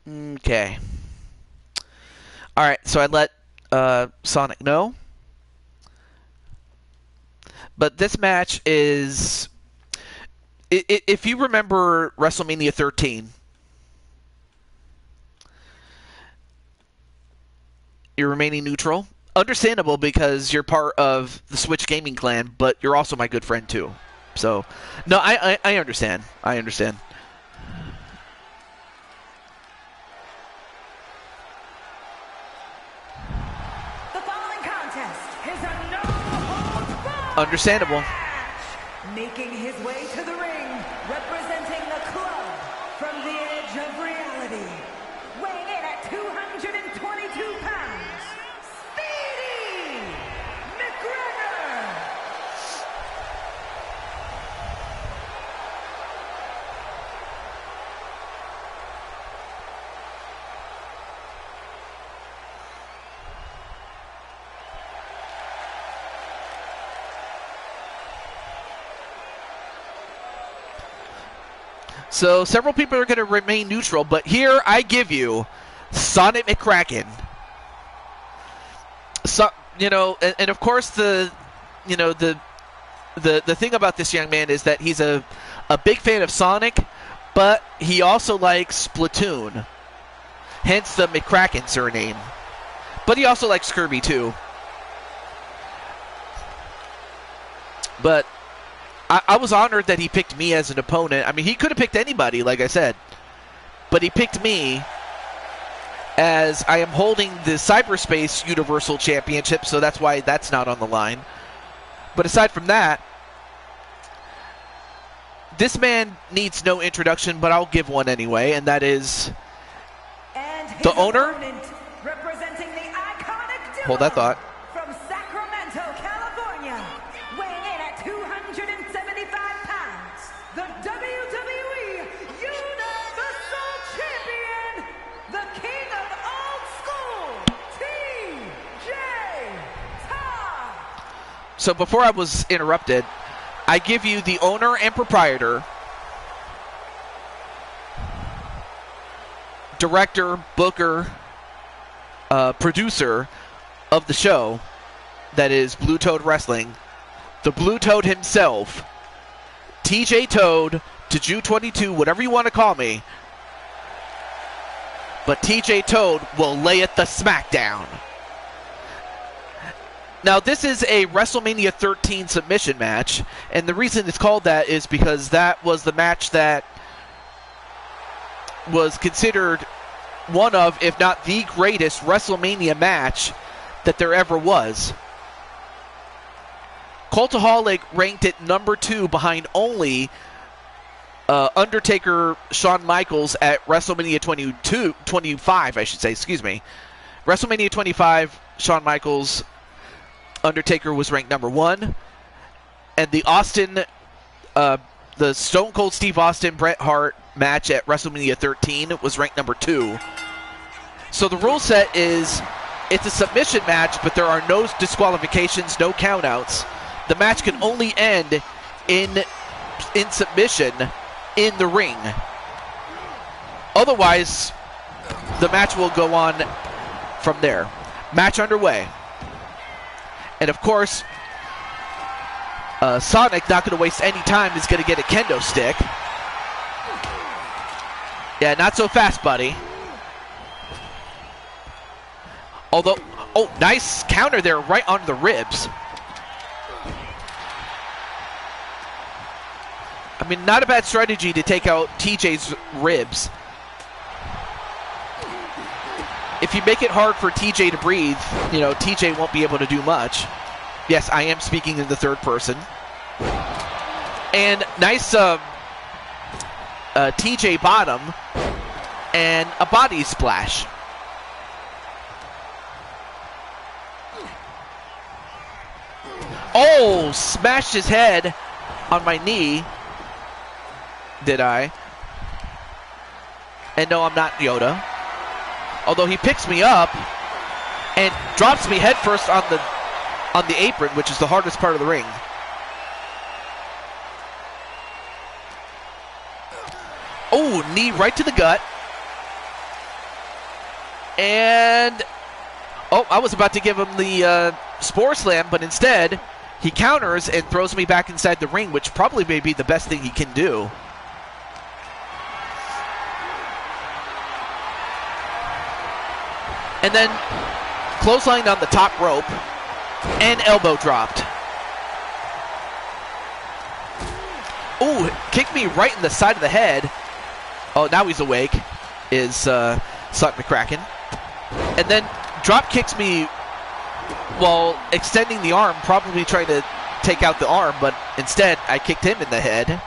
S1: Okay. Alright, so I let Sonic know. But this match is... if you remember WrestleMania 13, you're remaining neutral. Understandable because you're part of the Switch Gaming clan, but you're also my good friend too. So, no, I understand. I understand. Understandable.
S3: Making his way to the ring, representing the club from the edge of reality, weighing in at 222 pounds, Speedy McGregor.
S1: So several people are going to remain neutral, but here I give you Sonic McCracken. So, you know, and of course the thing about this young man is that he's a big fan of Sonic, but he also likes Splatoon, hence the McCracken surname. But he also likes Kirby too. But I was honored that he picked me as an opponent. I mean, he could have picked anybody, like I said. But he picked me as I am holding the Cyberspace Universal Championship, so that's why that's not on the line. But aside from that, this man needs no introduction, but I'll give one anyway, and that is the owner.
S3: Representing the iconic duo
S1: Hold that thought.
S3: from Sacramento, California, weighing in at 275 pounds, the WWE Universal Champion, the King of Old School, TJ Todd.
S1: So before I was interrupted, I give you the owner and proprietor, director, booker, producer of the show, that is Blue Toad Wrestling, the Blue Toad himself, TJ Toad, to Jew 22, whatever you want to call me, but TJ Toad will lay it the smackdown. Now, this is a WrestleMania 13 submission match, and the reason it's called that is because that was the match that was considered one of, if not the greatest WrestleMania match that there ever was. Cultaholic ranked it number 2 behind only Undertaker Shawn Michaels at WrestleMania 25, I should say, excuse me. WrestleMania 25, Shawn Michaels, Undertaker was ranked number 1, and the Stone Cold Steve Austin Bret Hart match at WrestleMania 13 was ranked number 2. So the rule set is it's a submission match, but there are no disqualifications, no countouts. The match can only end in submission in the ring. Otherwise, the match will go on from there. Match underway. And of course, Sonic, not going to waste any time, is going to get a kendo stick. Yeah, not so fast, buddy. Although, oh, nice counter there right on the ribs. I mean, not a bad strategy to take out TJ's ribs. If you make it hard for TJ to breathe, you know, TJ won't be able to do much. Yes, I am speaking in the third person. And nice TJ bottom and a body splash. Oh, smashed his head on my knee. Did I? And no, I'm not Yoda. Although he picks me up and drops me headfirst on the apron, which is the hardest part of the ring. Oh, knee right to the gut. And oh, I was about to give him the Spore Slam, but instead he counters and throws me back inside the ring, which probably may be the best thing he can do. And then clothesline on the top rope and elbow dropped. Ooh, kicked me right in the side of the head. Oh, now he's awake, is Sonic McCracken. And then drop kicks me while extending the arm, probably trying to take out the arm, but instead I kicked him in the head.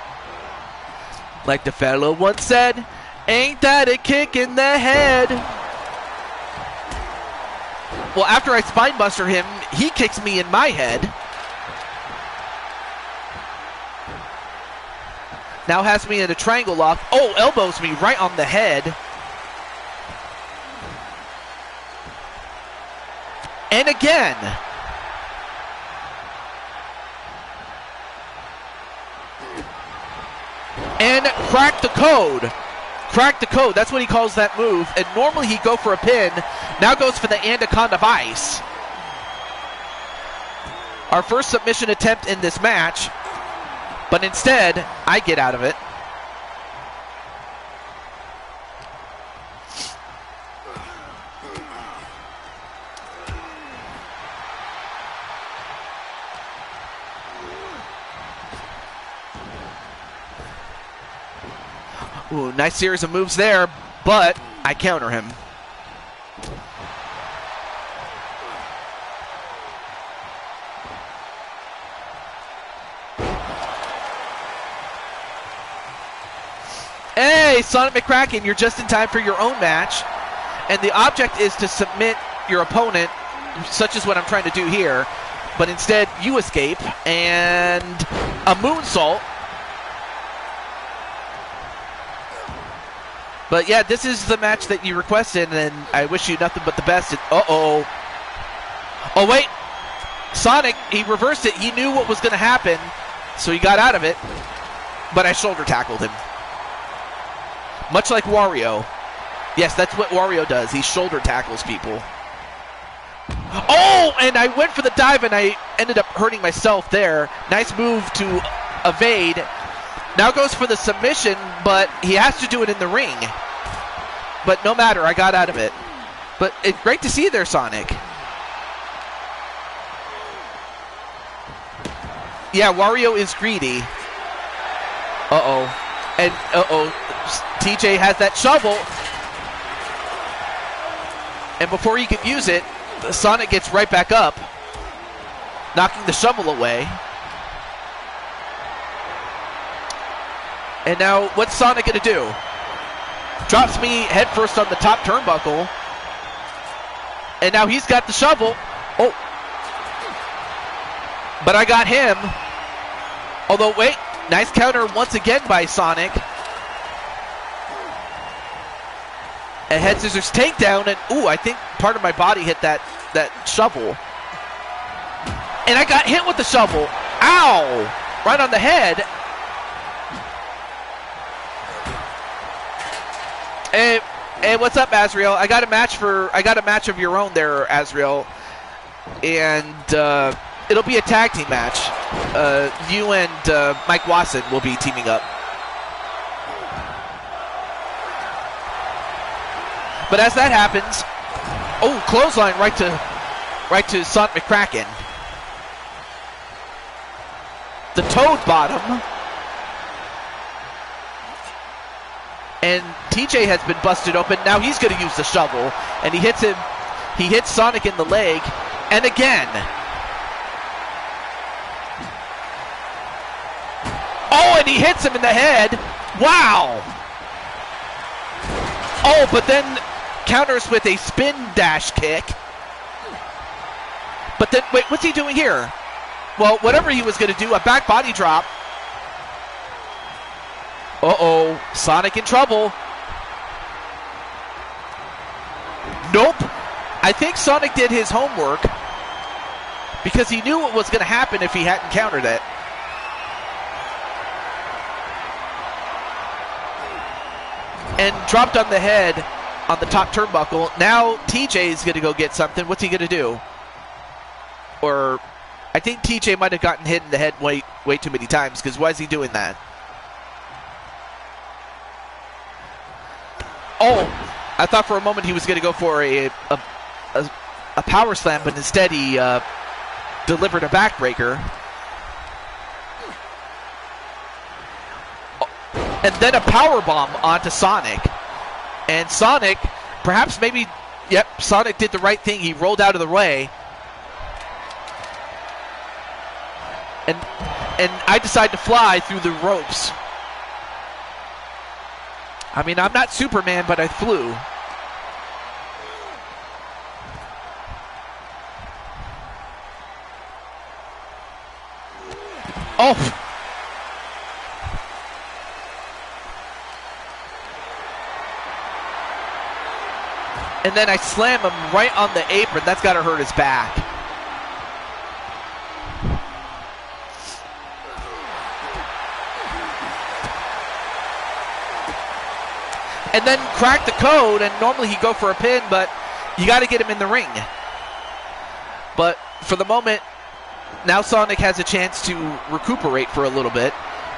S1: Like the fellow once said, ain't that a kick in the head? Well, after I spinebuster him, he kicks me in my head. Now has me in a triangle lock. Oh, elbows me right on the head. And again. And crack the code. Crack the code. That's what he calls that move. And normally he'd go for a pin. Now goes for the Anaconda Vice. Our first submission attempt in this match. But instead, I get out of it. Ooh, nice series of moves there, but I counter him. Hey, Sonic McCracken, you're just in time for your own match. And the object is to submit your opponent, such as what I'm trying to do here. But instead, you escape, and a moonsault. But yeah, this is the match that you requested, and I wish you nothing but the best. Uh-oh. Oh, wait. Sonic, he reversed it. He knew what was going to happen, so he got out of it. But I shoulder tackled him. Much like Wario. Yes, that's what Wario does. He shoulder tackles people. Oh, and I went for the dive, and I ended up hurting myself there. Nice move to evade. Now goes for the submission, but he has to do it in the ring. But no matter, I got out of it. But it's great to see you there, Sonic. Yeah, Wario is greedy. Uh-oh. And, uh-oh, TJ has that shovel. And before he can use it, Sonic gets right back up, knocking the shovel away. And now, what's Sonic going to do? Drops me headfirst on the top turnbuckle. And now he's got the shovel. Oh. But I got him. Although, wait. Nice counter once again by Sonic. A head scissors takedown. And, ooh, I think part of my body hit that shovel. And I got hit with the shovel. Ow! Right on the head. And Hey, what's up, Azrael? I got a match of your own there, Azrael, and it'll be a tag team match. You and Mike Watson will be teaming up. But as that happens, clothesline right to Sonic McCracken. The Toad bottom. And TJ has been busted open. Now he's going to use the shovel. And he hits him. He hits Sonic in the leg. And again. Oh, and he hits him in the head. Wow. Oh, but then counters with a spin dash kick. But then, wait, what's he doing here? Well, whatever he was going to do, a back body drop. Uh-oh, Sonic in trouble. Nope. I think Sonic did his homework because he knew what was going to happen if he hadn't countered it. And dropped on the head on the top turnbuckle. Now TJ is going to go get something. What's he going to do? Or I think TJ might have gotten hit in the head way too many times, because why is he doing that? Oh, I thought for a moment he was going to go for a power slam, but instead he delivered a backbreaker. And then a power bomb onto Sonic. And Sonic, perhaps maybe, yep, Sonic did the right thing. He rolled out of the way. And I decided to fly through the ropes. I mean, I'm not Superman, but I flew. Oh! And then I slam him right on the apron. That's got to hurt his back. And then crack the code, and normally he'd go for a pin, but you got to get him in the ring. But for the moment, now Sonic has a chance to recuperate for a little bit.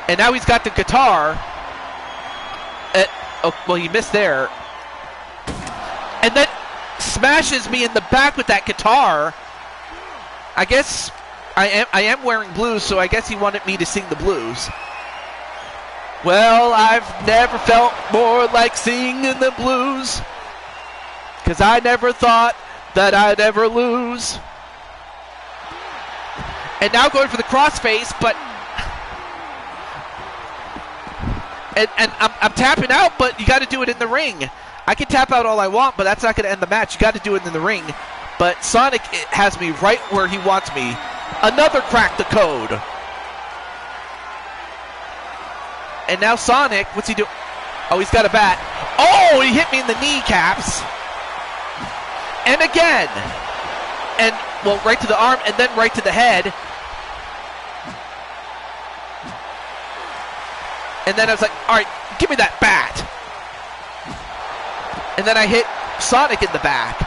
S1: And now he's got the guitar. Well, he missed there. And then smashes me in the back with that guitar. I guess I am wearing blues, so I guess he wanted me to sing the blues. Well, I've never felt more like singing the blues, 'cause I never thought that I'd ever lose. And now going for the crossface, but and I'm tapping out, but you got to do it in the ring. I can tap out all I want, but that's not going to end the match. You got to do it in the ring. But Sonic has me right where he wants me. Another crack the code. And now Sonic, what's he doing? Oh, he's got a bat. Oh, he hit me in the kneecaps. And again. And, well, right to the arm and then right to the head. And then I was like, all right, give me that bat. And then I hit Sonic in the back.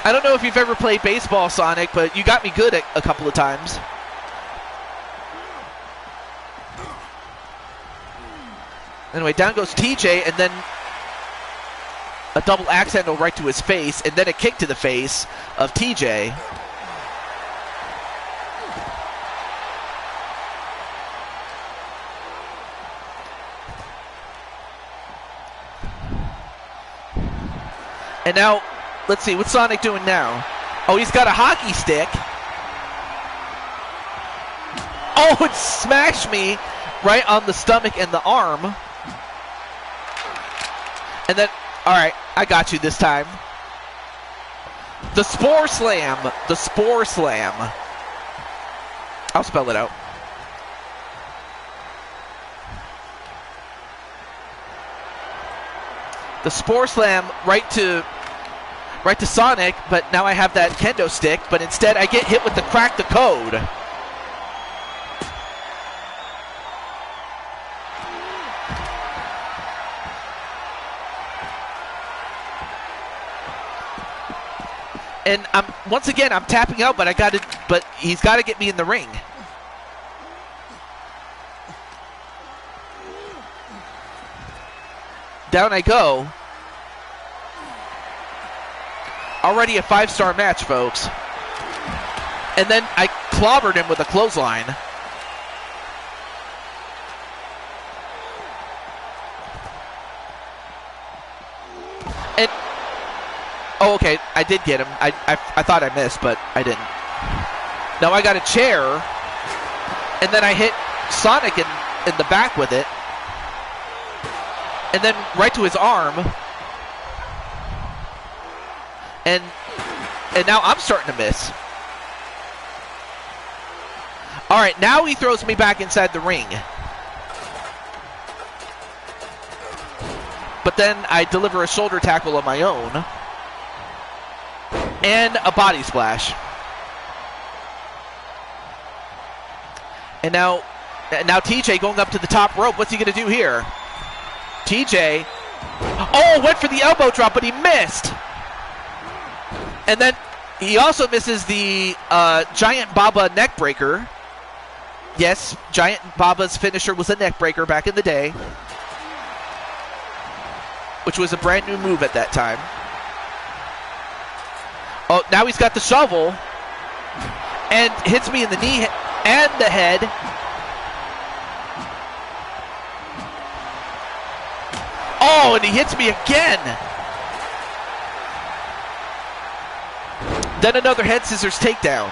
S1: I don't know if you've ever played baseball, Sonic, but you got me good a couple of times. Anyway, down goes TJ, and then a double axe handle right to his face, and then a kick to the face of TJ. And now, let's see, what's Sonic doing now? Oh, he's got a hockey stick. Oh, it smashed me right on the stomach and the arm. And then, all right, I got you this time. The Spore Slam. The Spore Slam. I'll spell it out. The Spore Slam right to Sonic, but now I have that kendo stick, but instead I get hit with the crack the code. And once again I'm tapping out, but he's got to get me in the ring. Down I go. Already a 5-star match, folks. And then I clobbered him with a clothesline. And oh, okay, I did get him. I thought I missed, but I didn't. Now I got a chair, and then I hit Sonic in the back with it, and then right to his arm, and now I'm starting to miss. All right, now he throws me back inside the ring. But then I deliver a shoulder tackle of my own. And a body splash. And now TJ going up to the top rope. What's he going to do here? TJ. Oh, went for the elbow drop, but he missed. And then he also misses the Giant Baba neck breaker. Yes, Giant Baba's finisher was a neck breaker back in the day, which was a brand new move at that time. Oh, now he's got the shovel and hits me in the knee and the head. Oh, and he hits me again. Then another head scissors takedown.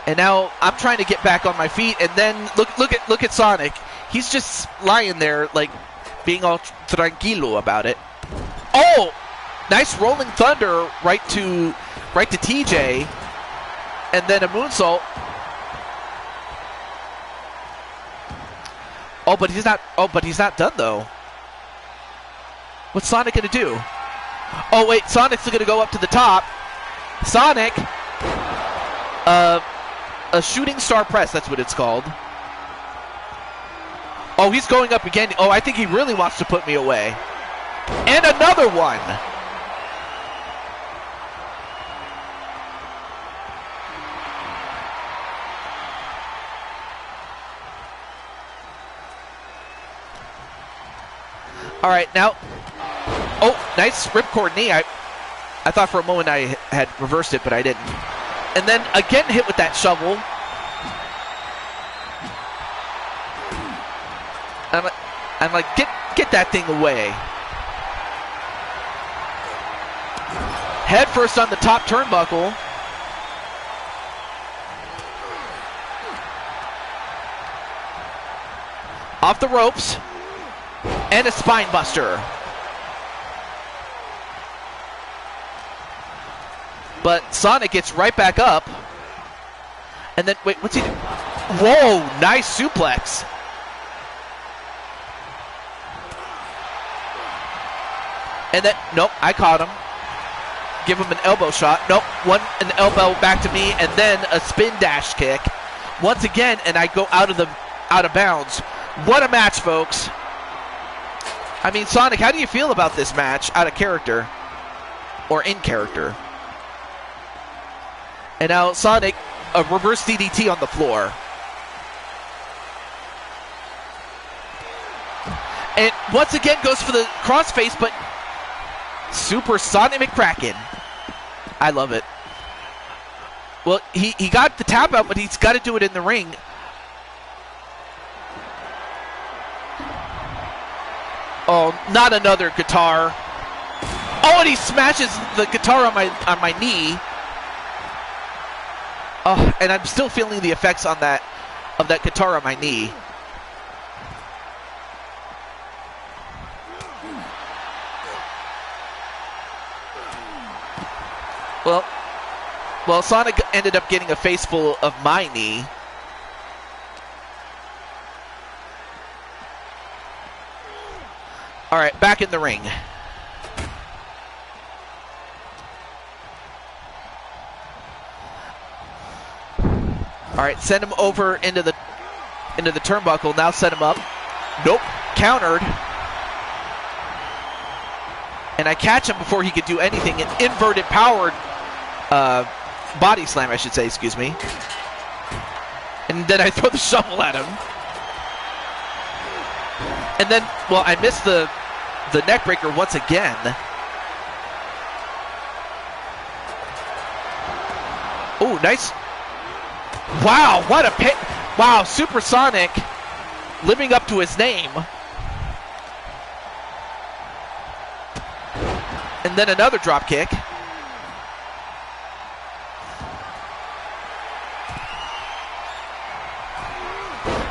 S1: And now I'm trying to get back on my feet, and then look at Sonic. He's just lying there, like being all tranquilo about it. Oh, nice rolling thunder right to TJ, and then a moonsault. Oh, but he's not. Oh, but he's not done though. What's Sonic gonna do? Oh wait, Sonic's gonna go up to the top. Sonic. A shooting star press, that's what it's called. Oh, he's going up again. Oh, I think he really wants to put me away. And another one. All right, now. Oh, nice ripcord knee. I thought for a moment I had reversed it, but I didn't. And then again hit with that shovel. I'm like, get that thing away. Head first on the top turnbuckle. Off the ropes. And a spine buster. But Sonic gets right back up. And then, wait, what's he doing? Whoa, nice suplex. And then, nope, I caught him. Give him an elbow shot. Nope, an elbow back to me, and then a spin dash kick. Once again, and I go out of bounds. What a match, folks. I mean, Sonic, how do you feel about this match out of character? Or in character? And now Sonic, a reverse DDT on the floor. And once again goes for the crossface, but Super Sonic McCracken. I love it. Well, he got the tap out, but he's got to do it in the ring. Oh, not another guitar. Oh, and he smashes the guitar on my knee. Oh, and I'm still feeling the effects of that guitar on my knee. Well, Sonic ended up getting a face full of my knee. All right, back in the ring. All right, send him over into the turnbuckle. Now set him up. Nope, countered. And I catch him before he could do anything. An inverted powered body slam, I should say, excuse me. And then I throw the shovel at him. And then, well, I missed the neck breaker once again. Oh, nice. Wow, what a pit. Wow, Supersonic living up to his name. And then another drop kick.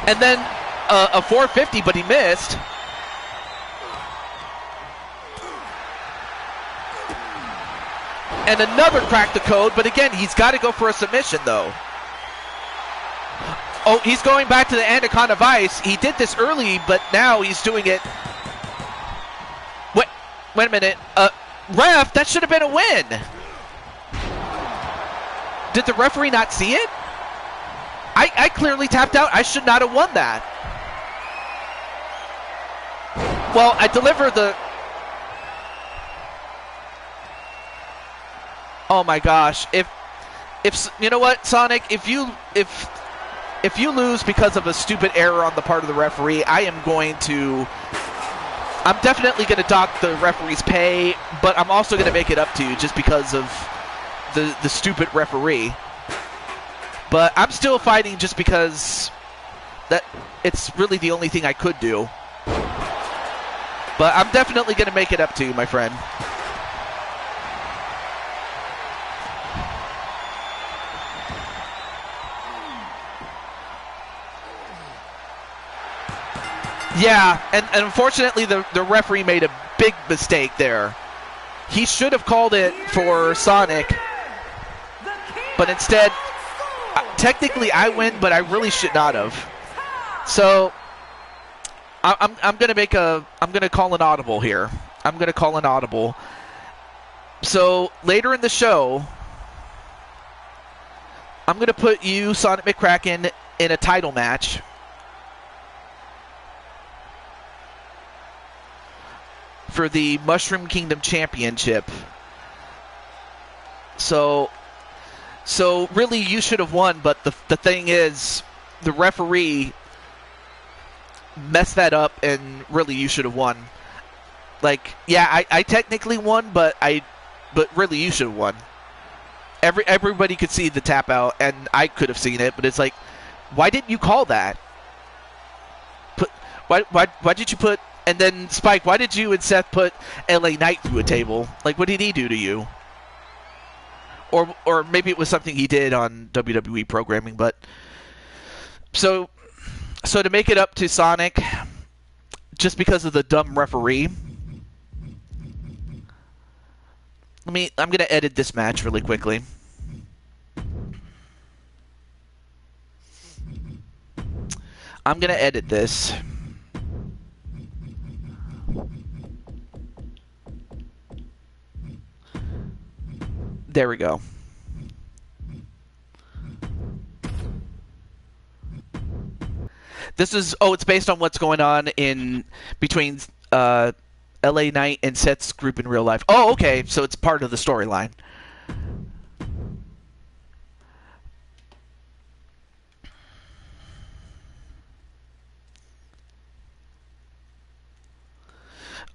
S1: And then a 450, but he missed. And another crack the code, but again, he's got to go for a submission, though. Oh, he's going back to the Anaconda Vice. He did this early, but now he's doing it. Wait a minute. Ref, that should have been a win. Did the referee not see it? I clearly tapped out. I should not have won that. Well, I delivered the... Oh my gosh. If you know what, Sonic, if you lose because of a stupid error on the part of the referee, I'm definitely going to dock the referee's pay, but I'm also going to make it up to you just because of the stupid referee. But I'm still fighting just because that it's really the only thing I could do. But I'm definitely going to make it up to you, my friend. Yeah, and unfortunately the referee made a big mistake there. He should have called it for Sonic, but instead, technically I win, but I really should not have. So I'm gonna call an audible here. I'm gonna call an audible. So later in the show, I'm gonna put you, Sonic McCracken, in a title match. For the Mushroom Kingdom Championship. So really you should have won, but the thing is, the referee messed that up, and really you should have won. Like, yeah, I technically won, but really you should have won. Everybody could see the tap out, and I could have seen it, but it's like, why didn't you call that? Why did you put... And then, Spike, why did you and Seth put LA Knight through a table? Like, what did he do to you? Or maybe it was something he did on WWE programming, but... So to make it up to Sonic, just because of the dumb referee, I'm going to edit this match really quickly. I'm going to edit this. There we go. This is... Oh, it's based on what's going on in between LA Knight and Seth's group in real life. Oh, okay. So it's part of the storyline.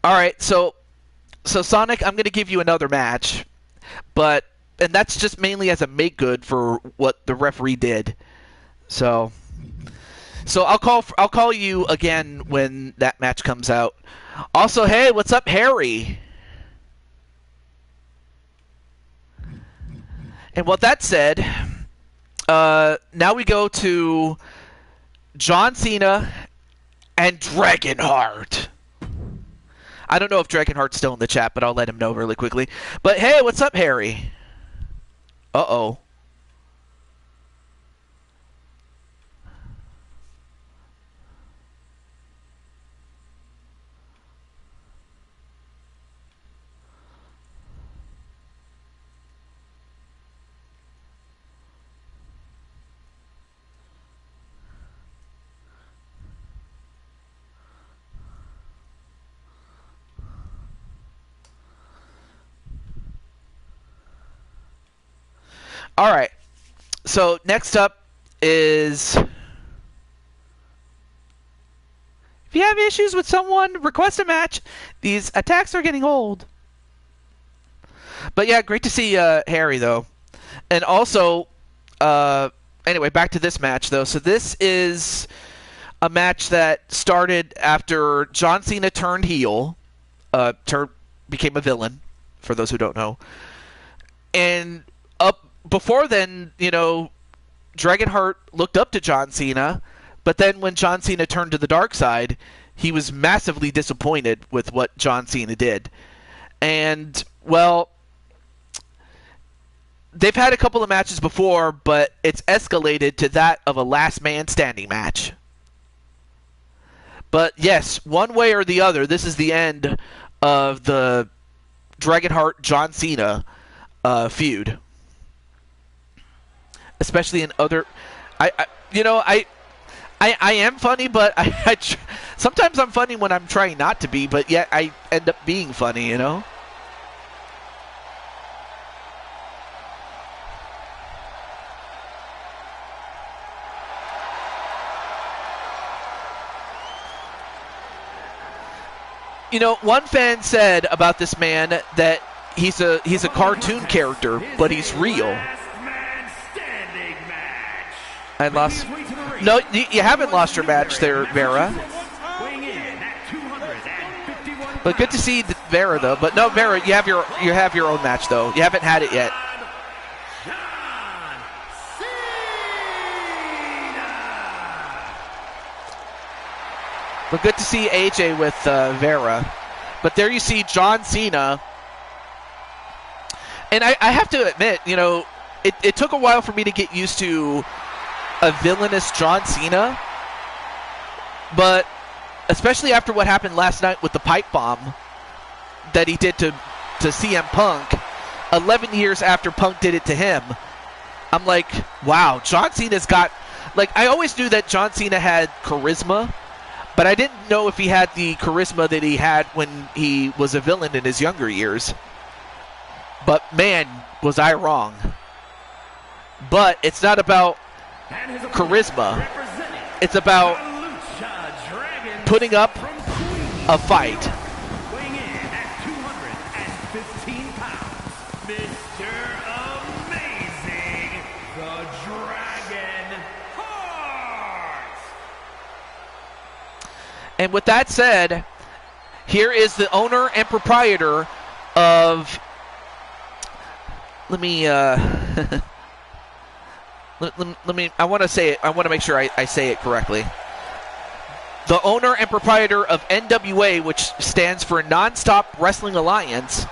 S1: Alright, so Sonic, I'm going to give you another match. And that's just mainly as a make good for what the referee did. So I'll call you again when that match comes out. Also, hey, what's up, Harry? And with that said, now we go to John Cena and Dragonheart. I don't know if Dragonheart's still in the chat, but I'll let him know really quickly. But hey, what's up, Harry? Uh-oh. All right. So next up is, if you have issues with someone, request a match. These attacks are getting old. But yeah, great to see Harry though. And also, anyway, back to this match though. So this is a match that started after John Cena turned heel, became a villain, for those who don't know. And up before then, you know, Dragonheart looked up to John Cena, but then when John Cena turned to the dark side, he was massively disappointed with what John Cena did. And, well, they've had a couple of matches before, but it's escalated to that of a last man standing match. But yes, one way or the other, this is the end of the Dragonheart John Cena feud. Especially in other, I am funny, but sometimes I'm funny when I'm trying not to be, but yet I end up being funny, you know. You know, one fan said about this man that he's a cartoon character, but he's real. I lost. No, you haven't lost your match there, Vera. But good to see Vera though. But no, Vera, you have your own match though. You haven't had it yet. But good to see AJ with Vera. But there you see John Cena. And I have to admit, you know, it took a while for me to get used to a villainous John Cena. But especially after what happened last night with the pipe bomb that he did to CM Punk, 11 years after Punk did it to him, I'm like, wow, John Cena's got... Like, I always knew that John Cena had charisma, but I didn't know if he had the charisma that he had when he was a villain in his younger years. But, man, was I wrong. But it's not about charisma. It's about putting up a fight.
S2: Weighing in at 215 pounds, Mr. Amazing, the Dragon Heart.
S1: And with that said, here is the owner and proprietor of... Let me I want to say it. I want to make sure I say it correctly. The owner and proprietor of NWA, which stands for Non-Stop Wrestling Alliance,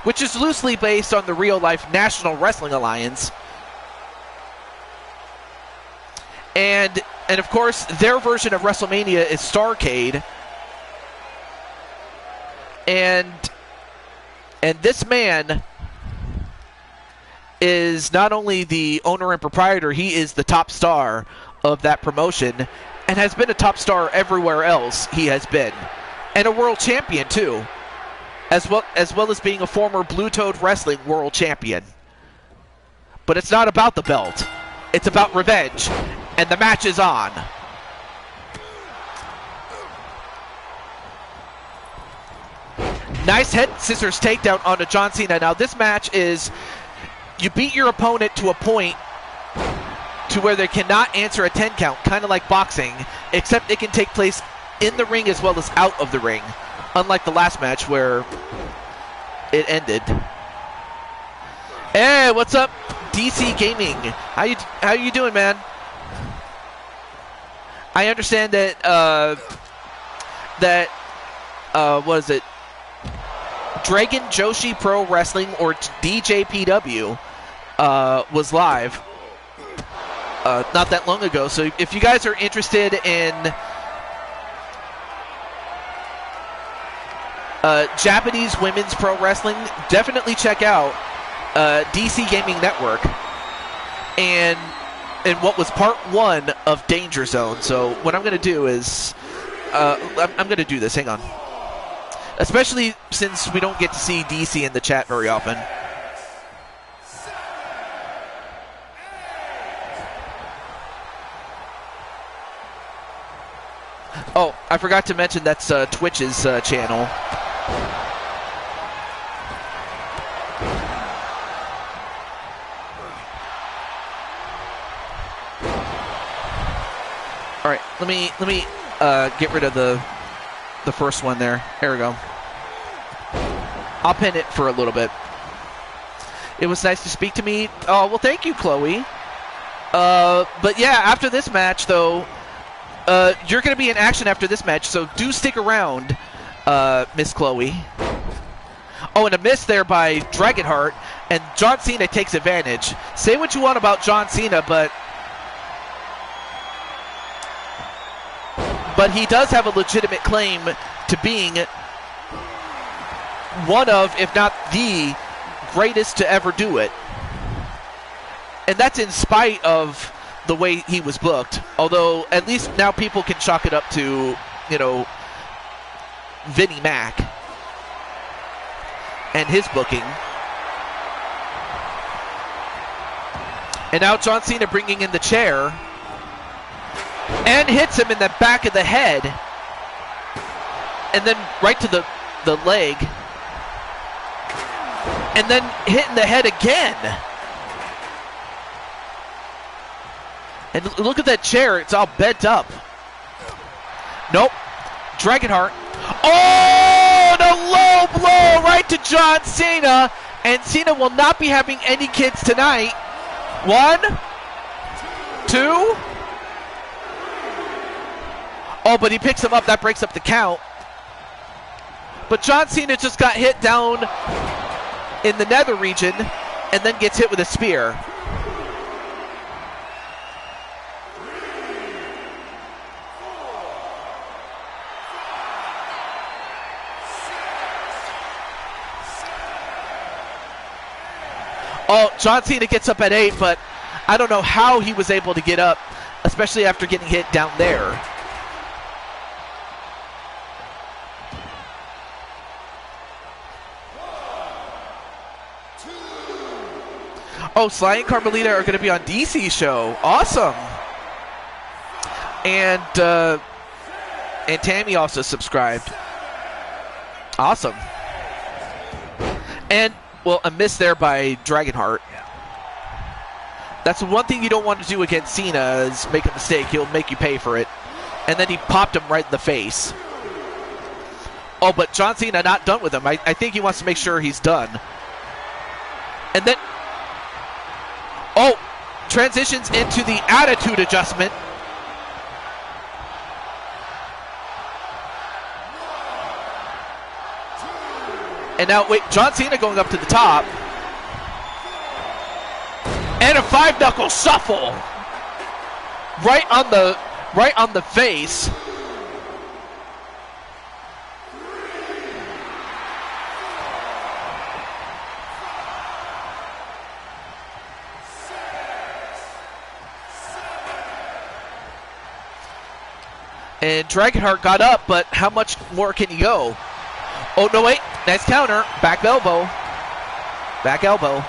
S1: which is loosely based on the real-life National Wrestling Alliance. And of course, their version of WrestleMania is Starrcade. And this man is not only the owner and proprietor, he is the top star of that promotion and has been a top star everywhere else he has been. And a world champion too, as well as being a former Blue Toad Wrestling world champion. But it's not about the belt. It's about revenge. And the match is on. Nice head scissors takedown onto John Cena. Now this match is... You beat your opponent to a point to where they cannot answer a 10 count, kind of like boxing, except it can take place in the ring as well as out of the ring, unlike the last match where it ended. Hey, what's up, DC Gaming? How you doing, man? I understand that what is it? Dragon Joshi Pro Wrestling, or DJPW, was live not that long ago. So if you guys are interested in Japanese women's pro wrestling, definitely check out DC Gaming Network and what was part 1 of Danger Zone. So what I'm going to do is I'm going to do this. Hang on. Especially since we don't get to see DC in the chat very often. Oh, I forgot to mention that's Twitch's channel. All right, let me get rid of the first one there. There we go. I'll pin it for a little bit. It was nice to speak to me. Oh, well, thank you, Chloe. But yeah, after this match, though, you're going to be in action after this match, so do stick around, Miss Chloe. Oh, and a miss there by Dragonheart, and John Cena takes advantage. Say what you want about John Cena, but he does have a legitimate claim to being one of, if not the greatest to ever do it. And that's in spite of the way he was booked. Although, at least now people can chalk it up to, you know, Vinnie Mac and his booking. And now John Cena bringing in the chair and hits him in the back of the head. And then right to the leg. And then hitting the head again. And look at that chair. It's all bent up. Nope. Dragonheart. Oh, the low blow right to John Cena. And Cena will not be having any kids tonight. 1, 2. Oh, but he picks him up. That breaks up the count. But John Cena just got hit down in the nether region and then gets hit with a spear. Oh, John Cena gets up at 8, but I don't know how he was able to get up, especially after getting hit down there. Oh, Sly and Carmelita are going to be on DC's show. Awesome. And Tammy also subscribed. Awesome. And, well, a miss there by Dragonheart. That's one thing you don't want to do against Cena is make a mistake. He'll make you pay for it. And then he popped him right in the face. Oh, but John Cena not done with him. I think he wants to make sure he's done. And then... Oh, transitions into the attitude adjustment. And now, wait, John Cena going up to the top. And a 5-knuckle shuffle. Right on the face. And Dragonheart got up, but how much more can he go? Oh, no, wait. Nice counter. Back elbow. Back elbow.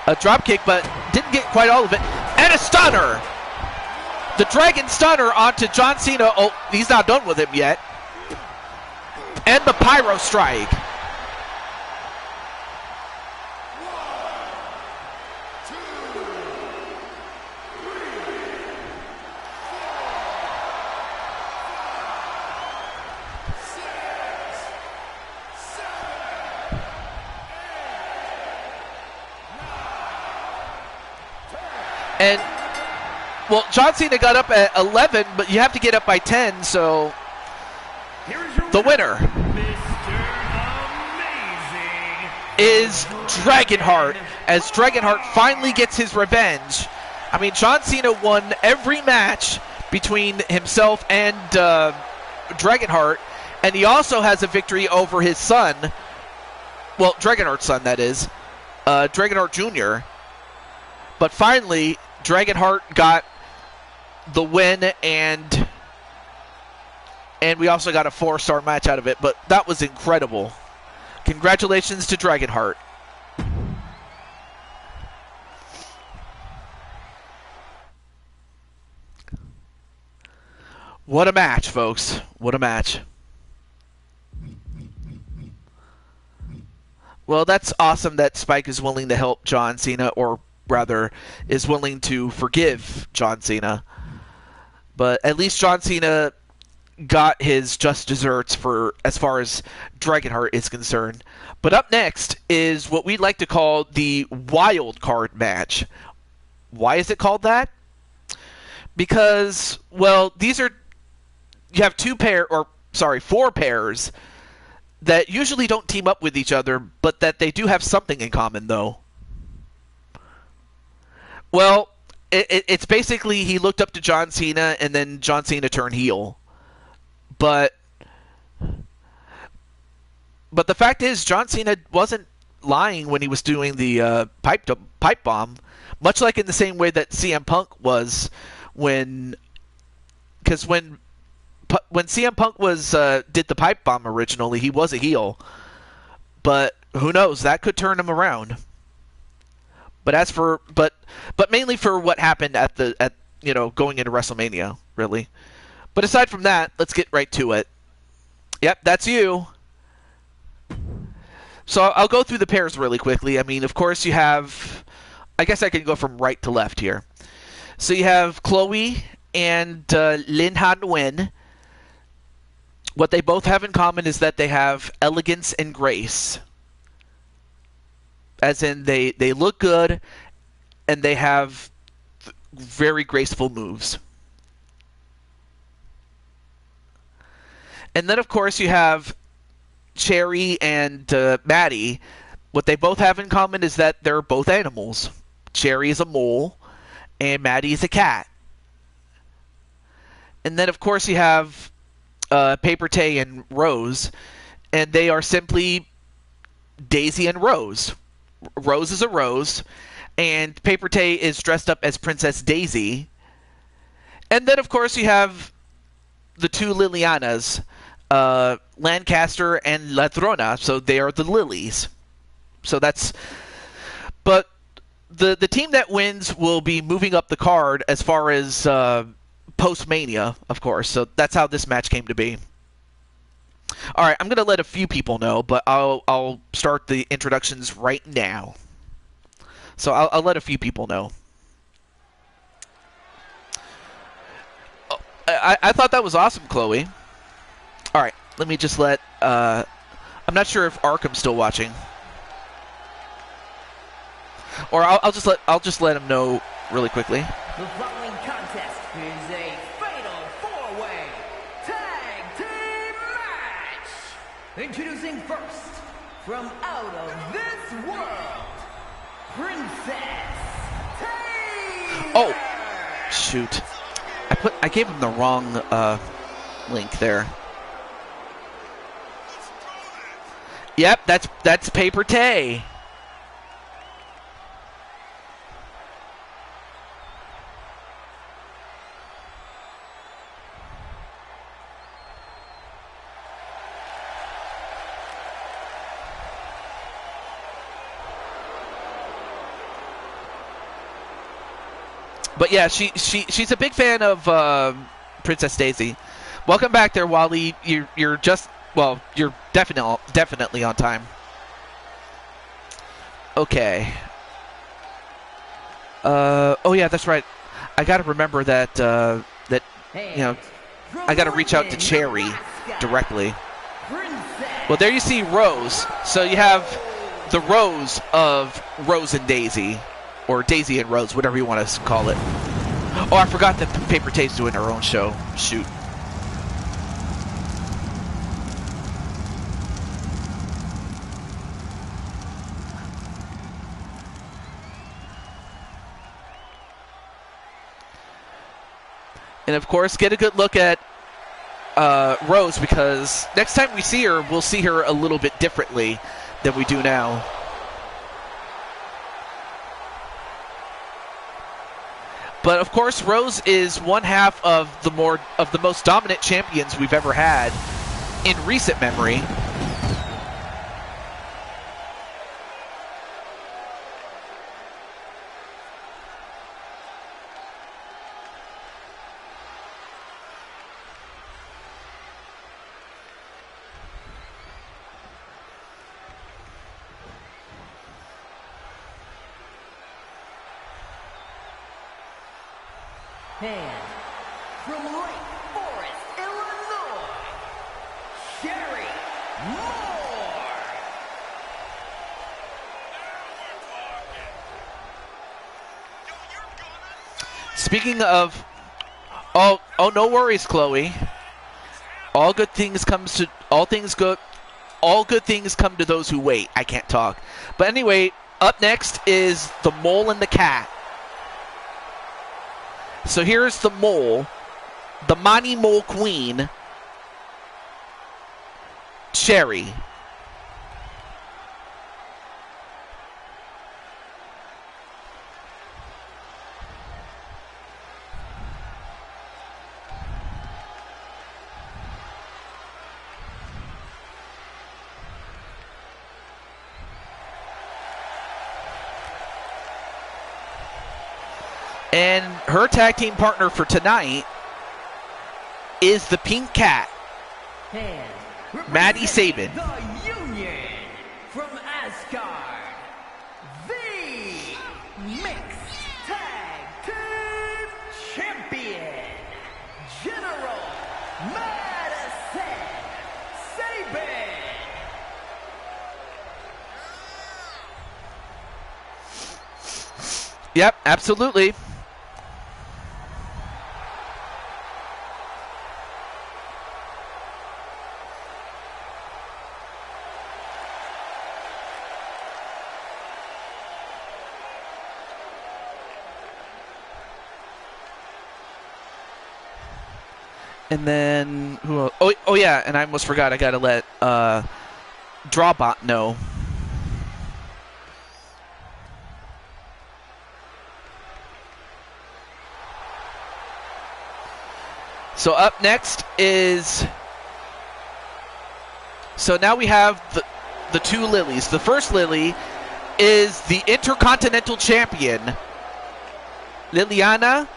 S1: A drop kick, but didn't get quite all of it. And a stunner. The Dragon Stunner onto John Cena. Oh, he's not done with him yet. And the Pyro Strike. And, well, John Cena got up at 11, but you have to get up by 10, so the winner is Dragonheart, as Dragonheart finally gets his revenge. I mean, John Cena won every match between himself and Dragonheart, and he also has a victory over his son, well, Dragonheart's son, that is, Dragonheart Jr., but finally, Dragonheart got the win, and we also got a 4-star match out of it, but that was incredible. Congratulations to Dragonheart. What a match, folks. What a match. Well, that's awesome that Spike is willing to help John Cena, or rather, is willing to forgive John Cena. But at least John Cena got his just desserts for as far as Dragonheart is concerned. But up next is what we like to call the wild card match. Why is it called that? Because, well, you have four pairs that usually don't team up with each other, but that they do have something in common, though. Well, it's basically he looked up to John Cena, and then John Cena turned heel. But the fact is, John Cena wasn't lying when he was doing the pipe bomb, much like in the same way that CM Punk was because when CM Punk did the pipe bomb originally, he was a heel. But who knows? That could turn him around. But mainly for what happened at going into WrestleMania, really. But aside from that, let's get right to it. Yep, that's you. So I'll go through the pairs really quickly. I mean, of course, you have... I guess I can go from right to left here. So you have Chloe and Lin Han Wen. What they both have in common is that they have elegance and grace. As in, they look good, and they have very graceful moves. And then, of course, you have Cherry and Maddie. What they both have in common is that they're both animals. Cherry is a mole, and Maddie is a cat. And then, of course, you have Paper Tay and Rose, and they are simply Daisy and Rose. Rose is a rose, and Paper Tay is dressed up as Princess Daisy. And then, of course, you have the two Lilianas, Lancaster and Ladrona, so they are the lilies. So that's... But the team that wins will be moving up the card as far as post-Mania, of course. So that's how this match came to be. All right, I'm going to let a few people know, but I'll start the introductions right now. So I'll let a few people know. Oh, I thought that was awesome, Chloe. All right, let me just let... I'm not sure if Arkham's still watching. Or I'll just let him know really quickly.
S3: The following contest is a fatal four-way tag team match. Introducing first, from out of this world, Princess Taylor.
S1: Oh, shoot! I gave him the wrong link there. Yep, that's Paper Tay. But yeah, she's a big fan of Princess Daisy. Welcome back there, Wally. You're definitely on time. Okay. Oh yeah, that's right. I got to remember that I got to reach out to Cherry directly. Well, there you see Rose. So you have the Rose of Rose and Daisy. Or Daisy and Rose, whatever you want to call it. Oh, I forgot that Paper Tay's doing her own show. Shoot. And of course, get a good look at Rose, because next time we see her, we'll see her a little bit differently than we do now. But of course, Rose is one half of the most dominant champions we've ever had in recent memory.
S3: And from Lake Forest, Illinois, Sherry Moore.
S1: Speaking of, oh, no worries, Chloe. All good things come to those who wait. I can't talk. But anyway, up next is the mole and the cat. So here's the mole, the Mani Mole Queen, Sherry. And her tag team partner for tonight is the Pink Cat,
S3: And
S1: Maddie Sabin.
S3: the Union from Asgard, the Mixed Tag Team Champion, General Madison Sabin.
S1: Yep, absolutely. And then who else? Oh yeah, and I almost forgot. I gotta let Drawbot know. So up next is. So now we have the two Lilies. The first Lily is the Intercontinental Champion, Liliana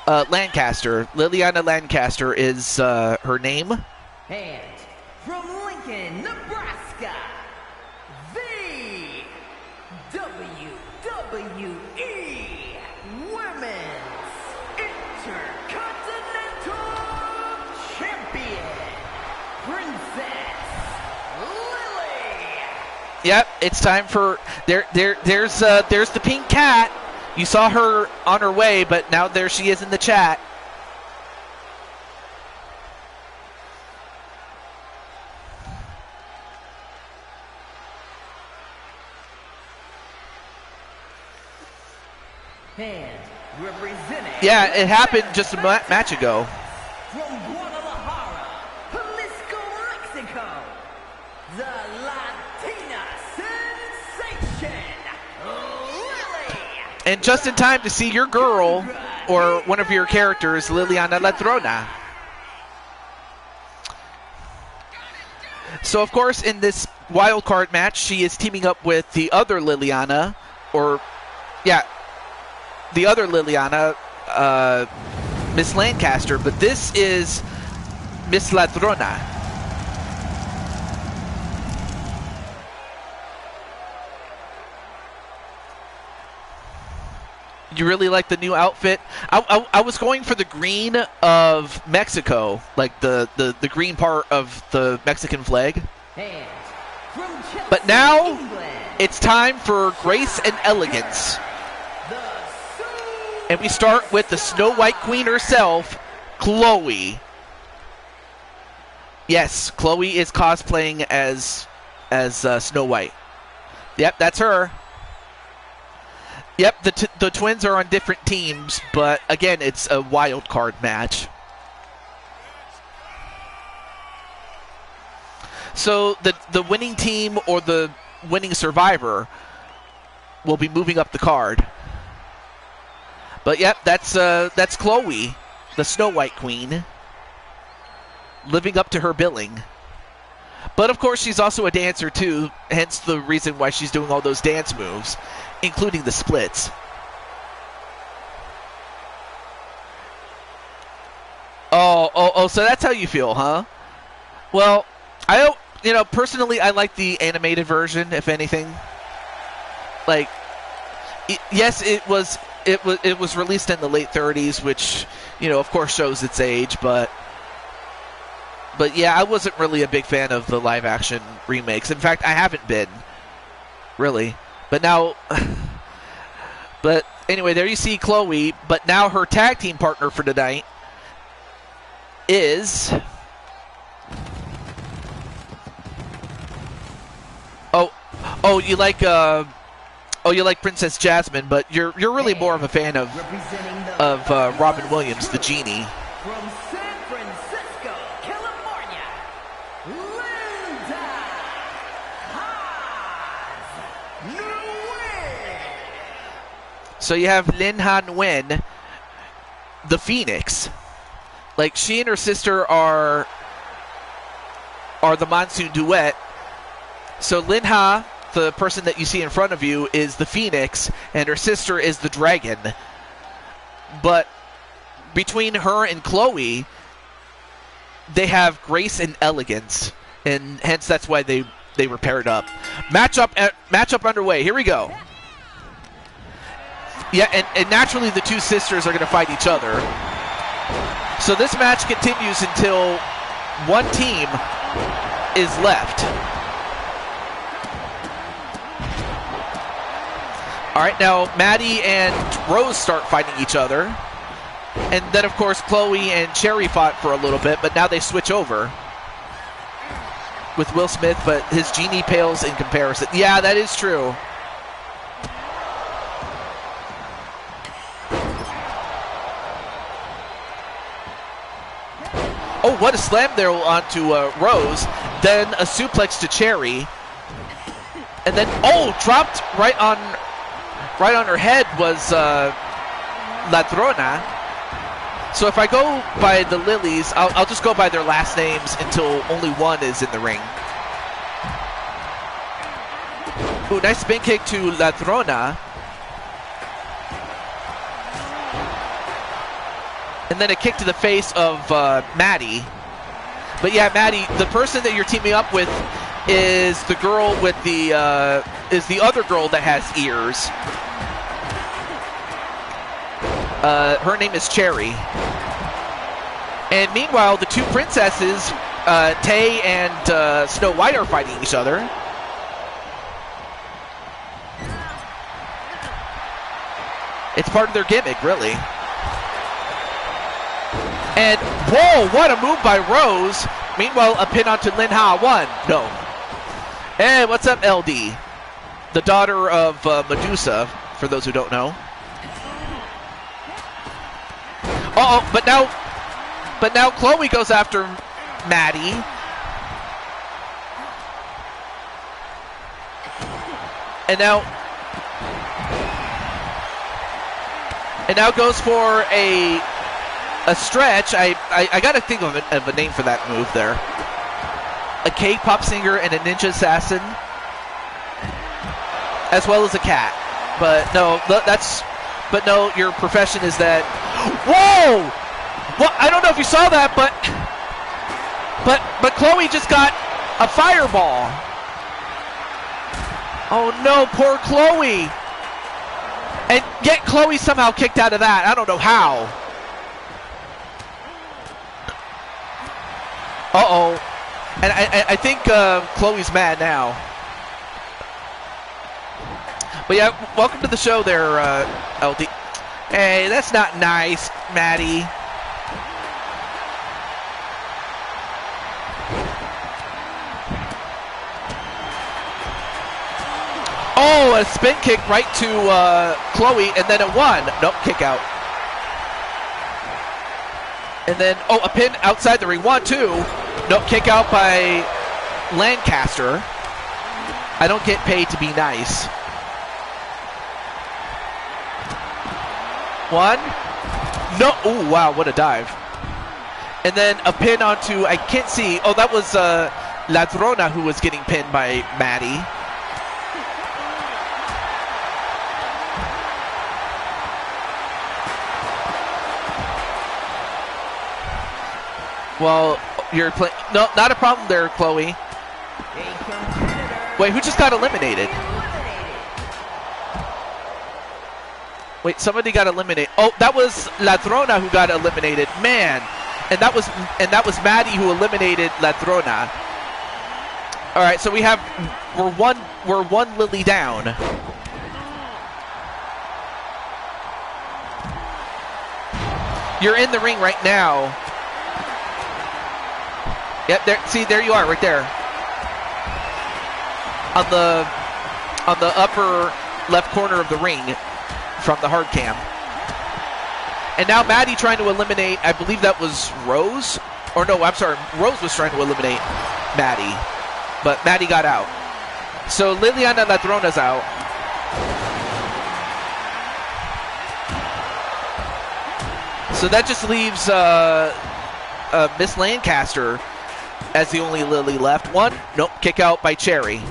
S1: Lancaster. Liliana Lancaster is her name.
S3: And from Lincoln, Nebraska, the WWE Women's Intercontinental Champion, Princess Lily.
S1: Yep, it's time for there's the Pink Cat. You saw her on her way, but now there she is in the chat.
S3: And representing.
S1: Yeah, it happened just a match ago.
S3: From Guadalajara, Jalisco, Mexico, the Latina sensation, Lily.
S1: And just in time to see your girl, or one of your characters, Liliana Ladrona. So, of course, in this wild card match, she is teaming up with the other Liliana, the other Liliana, Miss Lancaster, but this is Miss Ladrona. You really like the new outfit? I was going for the green of Mexico, like the green part of the Mexican flag.
S3: And from Chelsea,
S1: But now
S3: England,
S1: it's time for grace and elegance.
S3: the
S1: And we start with the Snow White Queen herself, Chloe. Yes, Chloe is cosplaying as Snow White. Yep, that's her. Yep, the twins are on different teams, but again, it's a wild card match. So the winning team or the winning survivor will be moving up the card. But yep, that's Chloe, the Snow White Queen, living up to her billing. But of course, she's also a dancer too, hence the reason why she's doing all those dance moves, including the splits. Oh, so that's how you feel, huh? Well, personally, I like the animated version, if anything. Like, yes, it was it was released in the late 30s, which, you know, of course shows its age, but yeah, I wasn't really a big fan of the live action remakes. In fact, I haven't been, really. But now, but anyway, there you see Chloe, but now her tag team partner for tonight is, you like Princess Jasmine, but you're really more of a fan of Robin Williams, the genie.
S3: From San Francisco, California, Linda Haas Nguyen.
S1: So you have Lin Ha Nguyen, the Phoenix. Like, she and her sister are the Monsoon Duet. So Lin Ha, the person that you see in front of you, is the Phoenix, and her sister is the Dragon. But between her and Chloe, they have grace and elegance, and hence that's why they were paired up. Matchup underway. Here we go. Yeah, and naturally the two sisters are going to fight each other. So this match continues until one team is left. All right, now Maddie and Rose start fighting each other. And then, of course, Chloe and Cherry fought for a little bit, but now they switch over with Will Smith, but his genie pales in comparison. Yeah, that is true. Oh, what a slam there onto Rose. Then a suplex to Cherry. And then, dropped right on her head was Ladrona. So if I go by the Lilies, I'll just go by their last names until only one is in the ring. Ooh, nice spin kick to Ladrona. And then a kick to the face of Maddie. But yeah, Maddie, the person that you're teaming up with is the girl with the other girl that has ears. Her name is Cherry. And meanwhile, the two princesses, Tay and Snow White, are fighting each other. It's part of their gimmick, really. And, whoa, what a move by Rose. Meanwhile, a pin onto Lin Ha. One. No. Hey, what's up, LD? The daughter of Medusa, for those who don't know. But now Chloe goes after Maddie. And now goes for a stretch. I gotta think of a name for that move there. A K-pop singer and a ninja assassin, as well as a cat. But no, your profession is that. Whoa! Well, I don't know if you saw that, but Chloe just got a fireball. Oh no, poor Chloe! And yet Chloe somehow kicked out of that. I don't know how. Uh-oh. And I think Chloe's mad now. But yeah, welcome to the show there, LD. Hey, that's not nice, Maddie. Oh, a spin kick right to Chloe, and then a one. Nope, kick out. And then, a pin outside the ring. 1, 2. Nope, kick out by Lancaster. I don't get paid to be nice. 1. No. Oh, wow, what a dive. And then a pin onto, I can't see. Oh, that was Ladrona who was getting pinned by Maddie. Well, you're playing. No, not a problem there, Chloe. Wait, who just got eliminated? Wait, somebody got eliminated. Oh, that was Ladrona who got eliminated. Man, and that was Maddie who eliminated Ladrona. All right, so we're one Lily down. You're in the ring right now. Yep, there. See, there you are, right there. On the upper left corner of the ring from the hard cam. And now Maddie trying to eliminate, I believe that was Rose? Or no, I'm sorry, Rose was trying to eliminate Maddie. But Maddie got out. So Liliana Ladrona's out. So that just leaves Miss Lancaster as the only Lily left. One, nope, kick out by Cherry.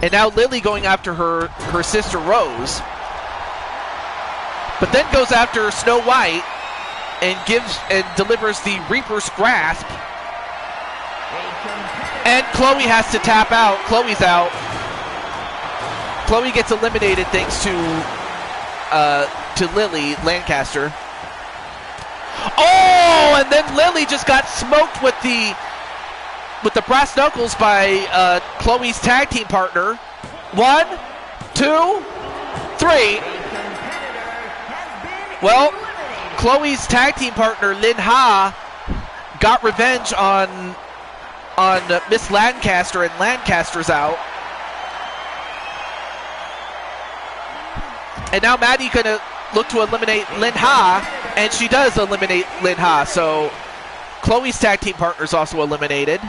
S1: And now Lily going after her sister Rose. But then goes after Snow White and delivers the Reaper's Grasp. And Chloe has to tap out. Chloe's out. Chloe gets eliminated thanks to Lily Lancaster. Oh, and then Lily just got smoked with the brass knuckles by Chloe's tag team partner. 1, 2, 3. Well, Chloe's tag team partner, Lin Ha, got revenge on Miss Lancaster, and Lancaster's out. And now Maddie gonna look to eliminate Lin Ha, and she does eliminate Lin Ha. So Chloe's tag team partner is also eliminated.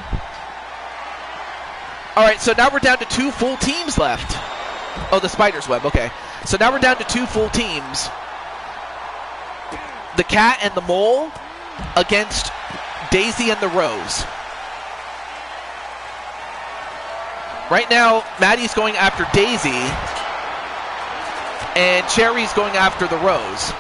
S1: All right, so now we're down to 2 full teams left. Oh, the Spider's Web, okay. So now we're down to 2 full teams. The Cat and the Mole against Daisy and the Rose. Right now, Maddie's going after Daisy, and Cherry's going after the Rose.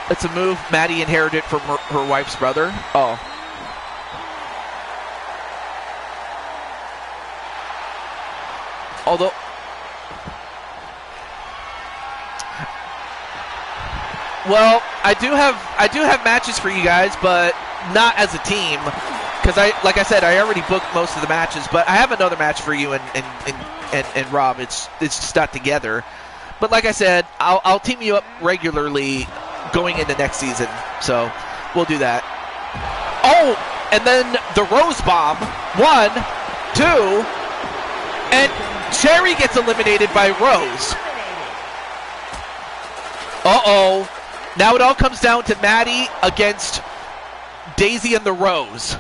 S1: It's a move Maddie inherited from her wife's brother. Oh. Although, well, I do have matches for you guys, but not as a team, because like I said, I already booked most of the matches. But I have another match for you and Rob. It's just not together. But like I said, I'll team you up regularly going into next season, so we'll do that. Oh, and then the Rose Bomb. 1, 2, and Cherry gets eliminated by Rose. Uh-oh. Now it all comes down to Maddie against Daisy and the Rose.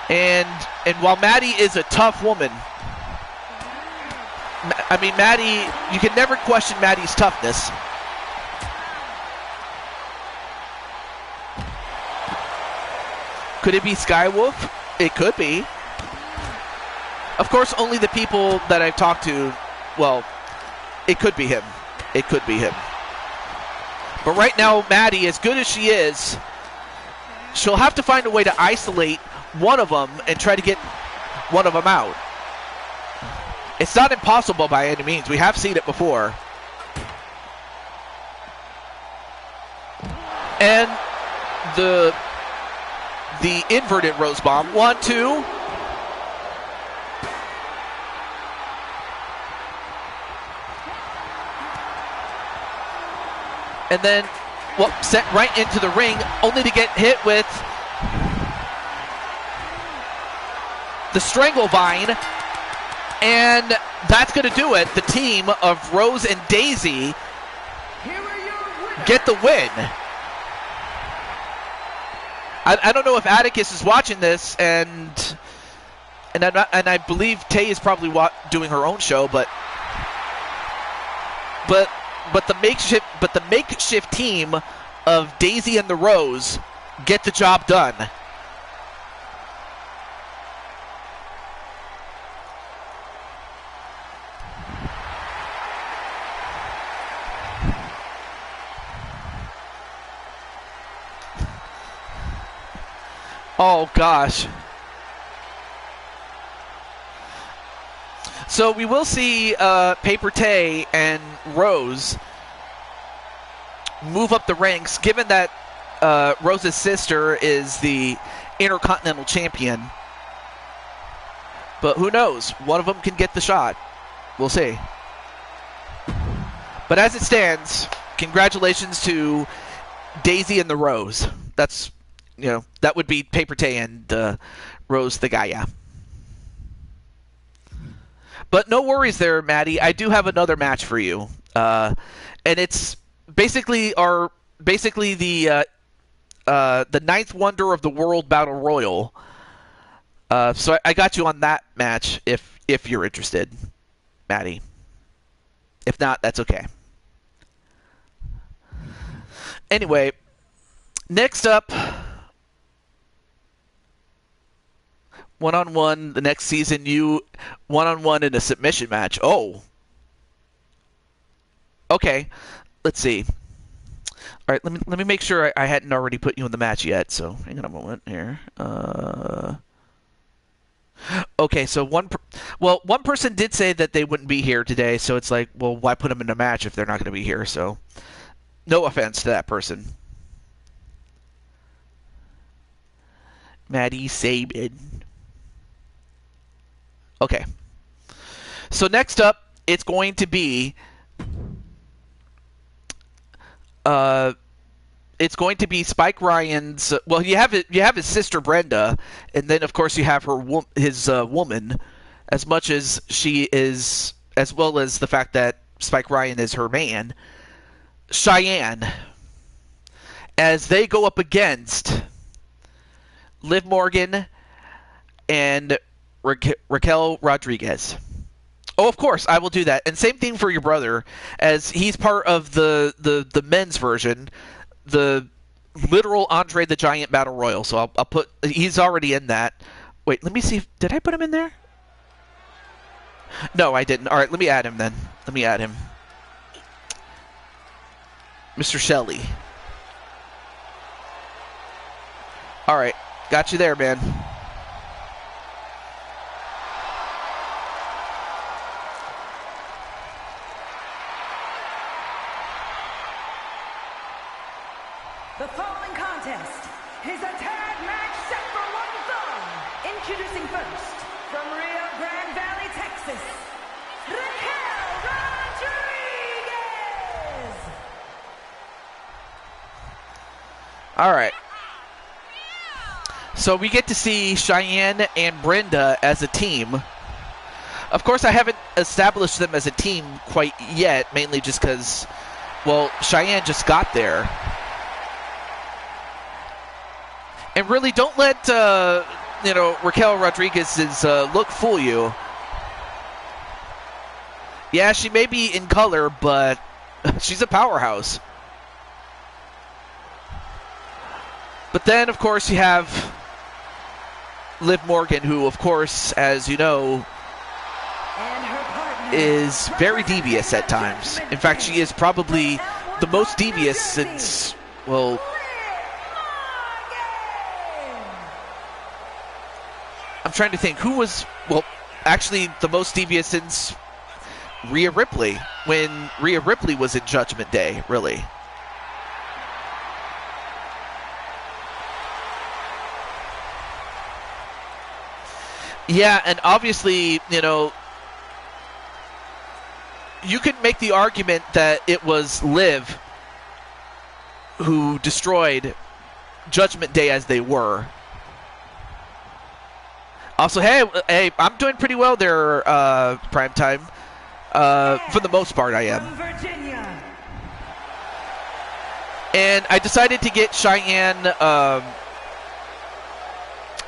S1: And while Maddie is a tough woman, I mean, Maddie, you can never question Maddie's toughness. Could it be Skywolf? It could be. Of course, only the people that I've talked to, well, it could be him. It could be him. But right now, Maddie, as good as she is, she'll have to find a way to isolate one of them and try to get one of them out. It's not impossible by any means. We have seen it before. And the inverted Rose Bomb. 1, 2. And then, well, sent right into the ring, only to get hit with the Strangle Vine. And that's going to do it. The team of Rose and Daisy get the win. I don't know if Atticus is watching this, and I believe Tay is probably doing her own show, but the makeshift team of Daisy and the Rose get the job done. Oh, gosh. So we will see Paper Tay and Rose move up the ranks, given that Rose's sister is the Intercontinental Champion. But who knows? One of them can get the shot. We'll see. But as it stands, congratulations to Daisy and the Rose. That's, that would be Paper Tay and Rose the Gaia. But no worries there, Maddie. I do have another match for you, and it's basically the ninth wonder of the world battle royal. So I got you on that match if you're interested, Maddie. If not, that's okay. Anyway, next up, one-on-one the next season, you one-on-one in a submission match. Oh. Okay. Let's see. All right, let me make sure I hadn't already put you in the match yet, so hang on a moment here. Okay, so one person did say that they wouldn't be here today, so it's like, well, why put them in a match if they're not going to be here? So no offense to that person. Maddie Sabin. Okay. So next up, it's going to be Spike Ryan's. Well, you have his sister Brenda, and then of course you have his woman, as much as she is, as well as the fact that Spike Ryan is her man, Cheyenne, as they go up against Liv Morgan and Raquel Rodriguez. Oh, of course, I will do that. And same thing for your brother, as he's part of the men's version, the literal Andre the Giant Battle Royal. So I'll put, he's already in that. Wait, let me see. Did I put him in there? No, I didn't. All right, let me add him then. Let me add him. Mr. Shelley. All right, got you there, man.
S3: The following contest is a tag match set for one fall. Introducing first, from Rio Grande Valley, Texas, Raquel Rodriguez.
S1: All right. So we get to see Cheyenne and Brenda as a team. Of course, I haven't established them as a team quite yet, mainly just because, well, Cheyenne just got there. And really, don't let Raquel Rodriguez's look fool you. Yeah, she may be in color, but she's a powerhouse. But then, of course, you have Liv Morgan, who, of course, as you know, is very devious at times. In fact, she is probably the most devious since, well, I'm trying to think who was, well, actually the most devious since Rhea Ripley, when Rhea Ripley was in Judgment Day, really. Yeah, and obviously, you could make the argument that it was Liv who destroyed Judgment Day as they were. Also, hey, I'm doing pretty well there, Primetime. For the most part, I am. And I decided to get Cheyenne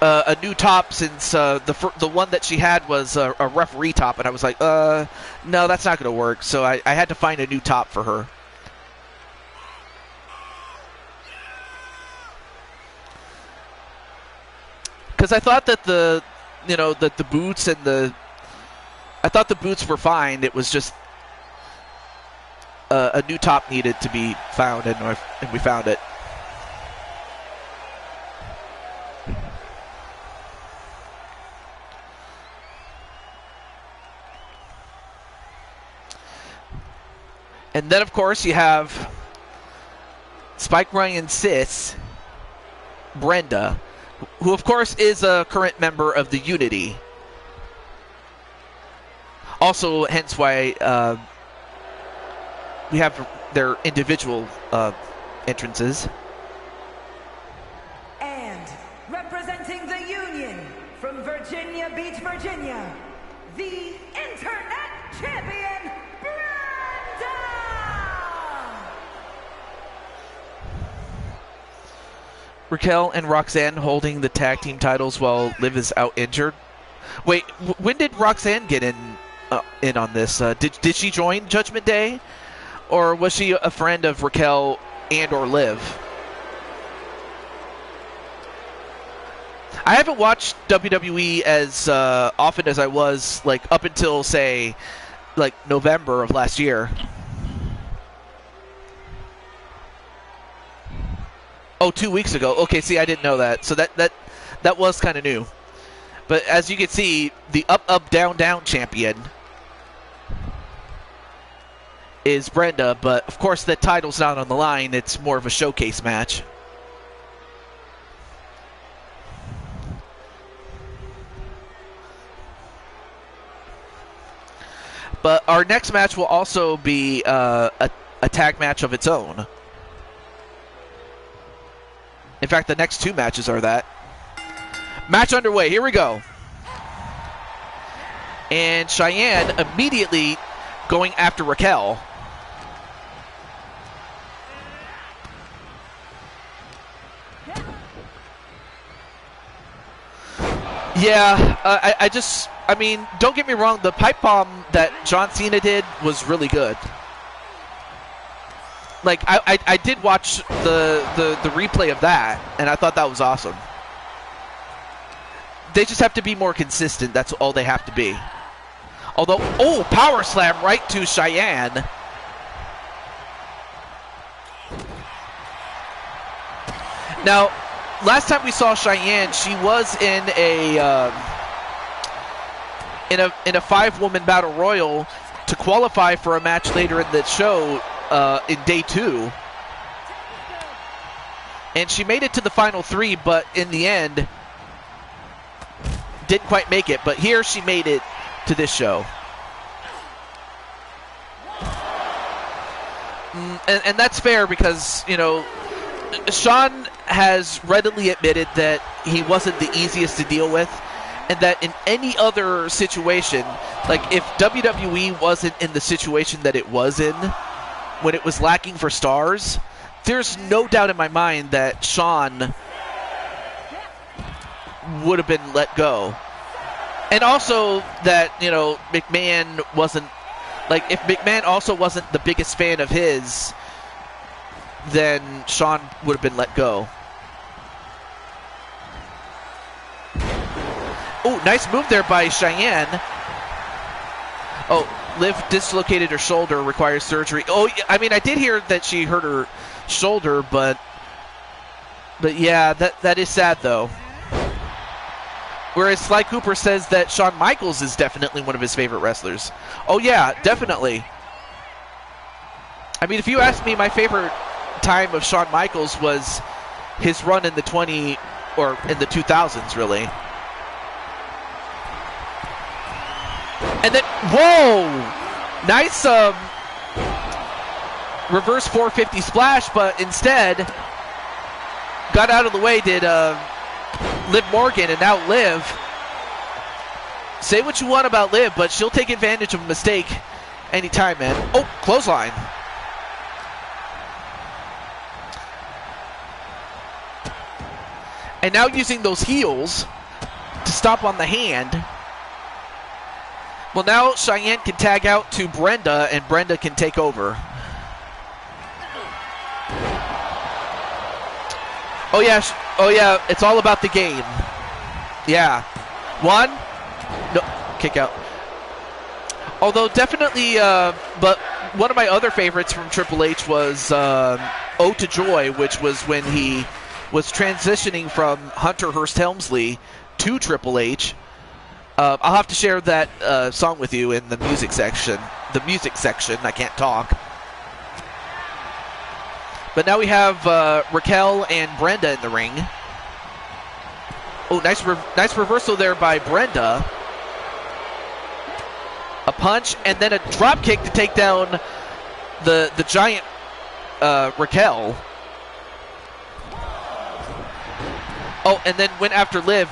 S1: a new top, since the one that she had was a referee top, and I was like, no, that's not going to work. So I had to find a new top for her. Because I thought that the boots and I thought the boots were fine. It was just a new top needed to be found, and we found it. And then, of course, you have Spike Ryan's sis, Brenda, who, of course, is a current member of the Unity. Also, hence why we have their individual entrances.
S3: And representing the Union from Virginia Beach, Virginia, the Internet Champion, Brenda!
S1: Raquel and Roxanne holding the tag team titles while Liv is out injured. Wait, when did Roxanne get in on this? Did she join Judgment Day? Or was she a friend of Raquel and or Liv? I haven't watched WWE as often as I was, like, up until, say, like, November of last year. Oh, 2 weeks ago. Okay, see, I didn't know that. So that was kind of new. But as you can see, the up, down, down champion is Brenda, but of course the title's not on the line. It's more of a showcase match. But our next match will also be a tag match of its own. In fact, the next two matches are that. Match underway. Here we go. And Cheyenne immediately going after Raquel. Yeah, I mean, don't get me wrong, the pipe bomb that John Cena did was really good. Like, I did watch the replay of that, and I thought that was awesome. They just have to be more consistent. That's all they have to be. Although, oh, power slam right to Cheyenne. Now, last time we saw Cheyenne, she was in a 5-woman battle royal to qualify for a match later in the show in day 2. And she made it to the final 3, but in the end, didn't quite make it. But here she made it to this show. And that's fair because, you know, Sean has readily admitted that he wasn't the easiest to deal with, and that in any other situation, like if WWE wasn't in the situation that it was in when it was lacking for stars, there's no doubt in my mind that Sean would have been let go. And also that, you know, McMahon wasn't, like, if McMahon also wasn't the biggest fan of his, then Sean would have been let go. Oh, nice move there by Cheyenne. Oh, Liv dislocated her shoulder, requires surgery. Oh, I mean, I did hear that she hurt her shoulder, but yeah, that is sad, though. Whereas Sly Cooper says that Shawn Michaels is definitely one of his favorite wrestlers. Oh, yeah, definitely. I mean, if you ask me, my favorite time of Shawn Michaels was his run in the 2000s, really. And then, whoa! Nice reverse 450 splash, but instead got out of the way, did Liv Morgan, and now Liv. Say what you want about Liv, but she'll take advantage of a mistake anytime, man. Oh, clothesline. And now using those heels to stop on the hand. Well, now Cheyenne can tag out to Brenda, and Brenda can take over. Oh yeah, it's all about the game. Yeah. 1. No, kick out. Although definitely, but one of my other favorites from Triple H was Ode to Joy, which was when he was transitioning from Hunter Hearst Helmsley to Triple H. I'll have to share that song with you in the music section. I can't talk. But now we have Raquel and Brenda in the ring. Oh, nice reversal there by Brenda. A punch and then a drop kick to take down the giant Raquel. Oh, and then went after Liv.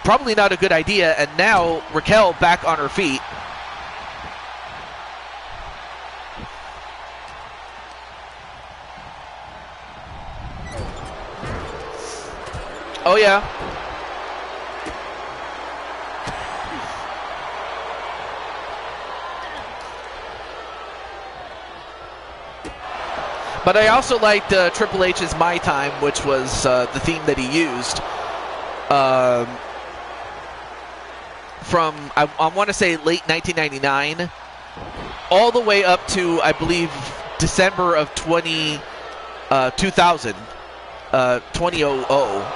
S1: Probably not a good idea. And now Raquel back on her feet. Oh, yeah. But I also liked Triple H's My Time, which was the theme that he used. From, I want to say, late 1999, all the way up to, I believe, December of 2000. 2000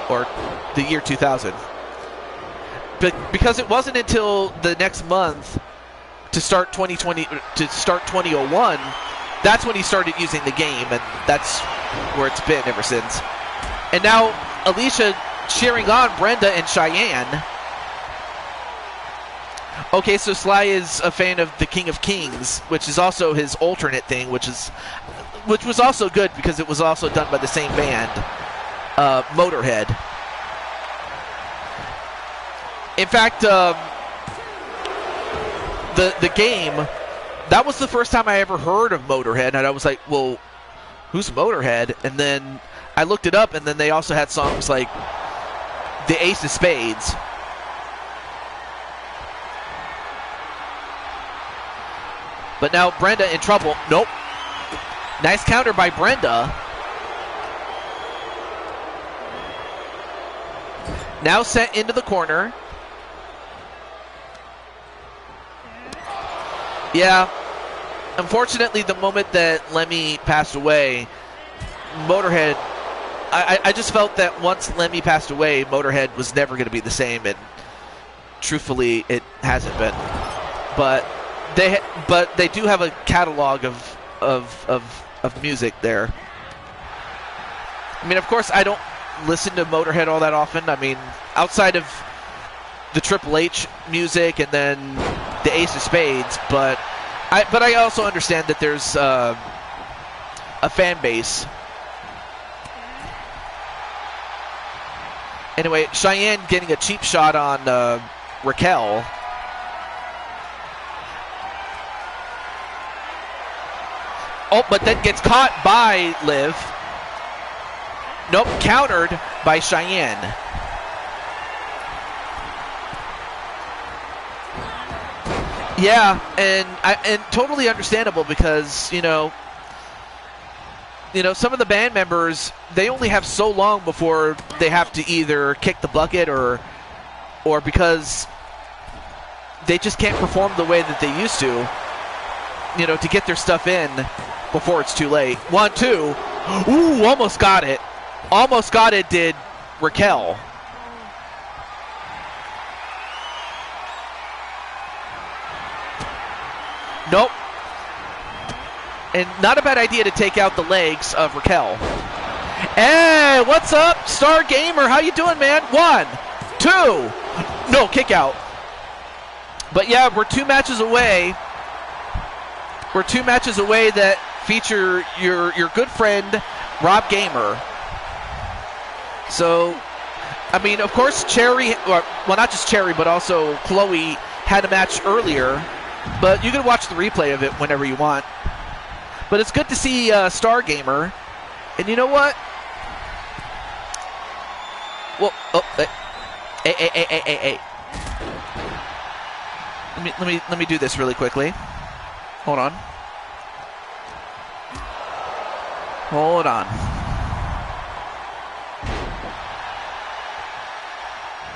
S1: or the year 2000, but because it wasn't until the next month to start 2001, that's when he started using the game, and that's where it's been ever since. And now Alicia cheering on Brenda and Cheyenne. Okay, so Sly is a fan of the King of Kings, which is also his alternate thing, which was also good because it was also done by the same band, Motorhead. In fact, the game, that was the first time I ever heard of Motorhead, and I was like, well, who's Motorhead? And then I looked it up, and then they also had songs like The Ace of Spades. But now Brenda in trouble. Nope. Nice counter by Brenda. Now sent into the corner. Yeah. Unfortunately, the moment that Lemmy passed away, Motorhead, I just felt that once Lemmy passed away, Motorhead was never going to be the same, and truthfully, it hasn't been. But they do have a catalog of music there. I mean, of course, I don't listen to Motorhead all that often. I mean, outside of the Triple H music and then the Ace of Spades, but I also understand that there's a fan base. Anyway, Cheyenne getting a cheap shot on Raquel. Oh, but then gets caught by Liv. Nope, countered by Cheyenne. Yeah, and totally understandable because, you know, some of the band members, they only have so long before they have to either kick the bucket or because they just can't perform the way that they used to, to get their stuff in before it's too late. 1, 2. Ooh, almost got it. Almost got it, did Raquel. Nope. And not a bad idea to take out the legs of Raquel. Hey, what's up, Star Gamer? How you doing, man? 1, 2. No, kick out. But yeah, we're 2 matches away. We're 2 matches away that feature your good friend, Rob Gamer. So, I mean, of course, Cherry, well, not just Cherry, but also Chloe had a match earlier. But you can watch the replay of it whenever you want. But it's good to see Star Gamer. And you know what? Well, oh, hey. Let me do this really quickly. Hold on. Hold on.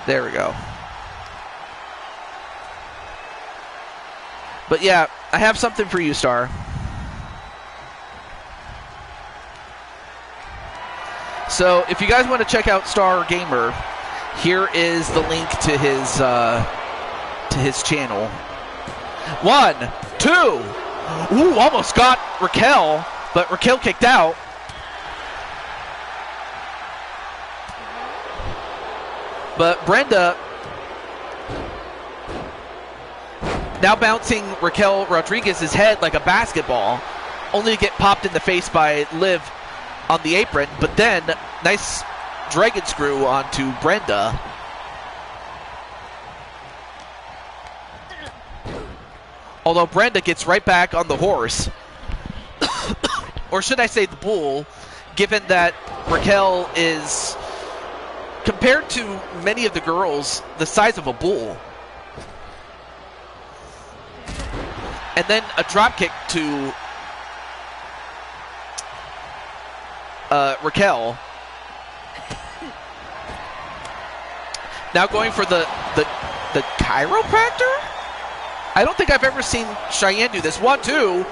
S1: There we go. But yeah, I have something for you, Star. So if you guys want to check out Star Gamer, here is the link to his channel. 1, 2. Ooh, almost got Raquel, but Raquel kicked out. But Brenda now bouncing Raquel Rodriguez's head like a basketball, only to get popped in the face by Liv on the apron. But then, nice dragon screw onto Brenda. Although Brenda gets right back on the horse. Or should I say the bull, given that Raquel is, compared to many of the girls, the size of a bull. And then a drop kick to Raquel. Now going for the chiropractor? I don't think I've ever seen Cheyenne do this. 1-2.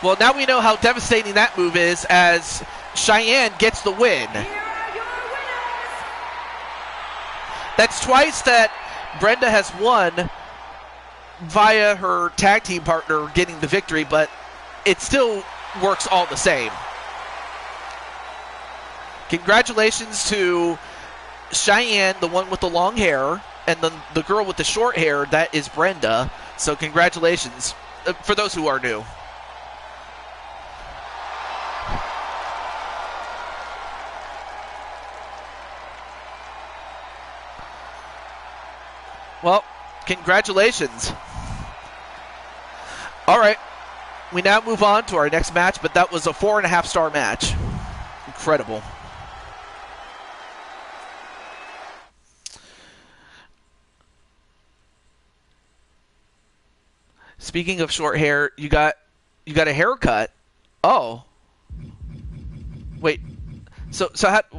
S1: Well, now we know how devastating that move is, as Cheyenne gets the win. That's twice that Brenda has won via her tag team partner getting the victory, but it still works all the same. Congratulations to Cheyenne, the one with the long hair, and then the girl with the short hair, that is Brenda. So congratulations for those who are new. Well, congratulations. All right, we now move on to our next match, but that was a 4.5-star match. Incredible. Speaking of short hair, you got a haircut. Oh, wait. So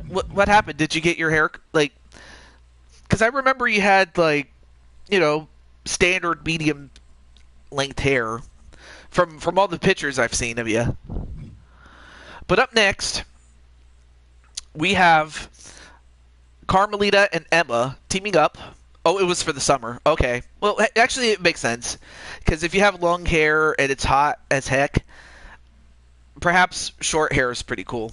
S1: what happened? Did you get your hair like? Because I remember you had like, standard medium length hair from all the pictures I've seen of you. But up next, we have Carmelita and Emma teaming up. Oh, it was for the summer. Okay. Well, actually, it makes sense. Because if you have long hair and it's hot as heck, perhaps short hair is pretty cool.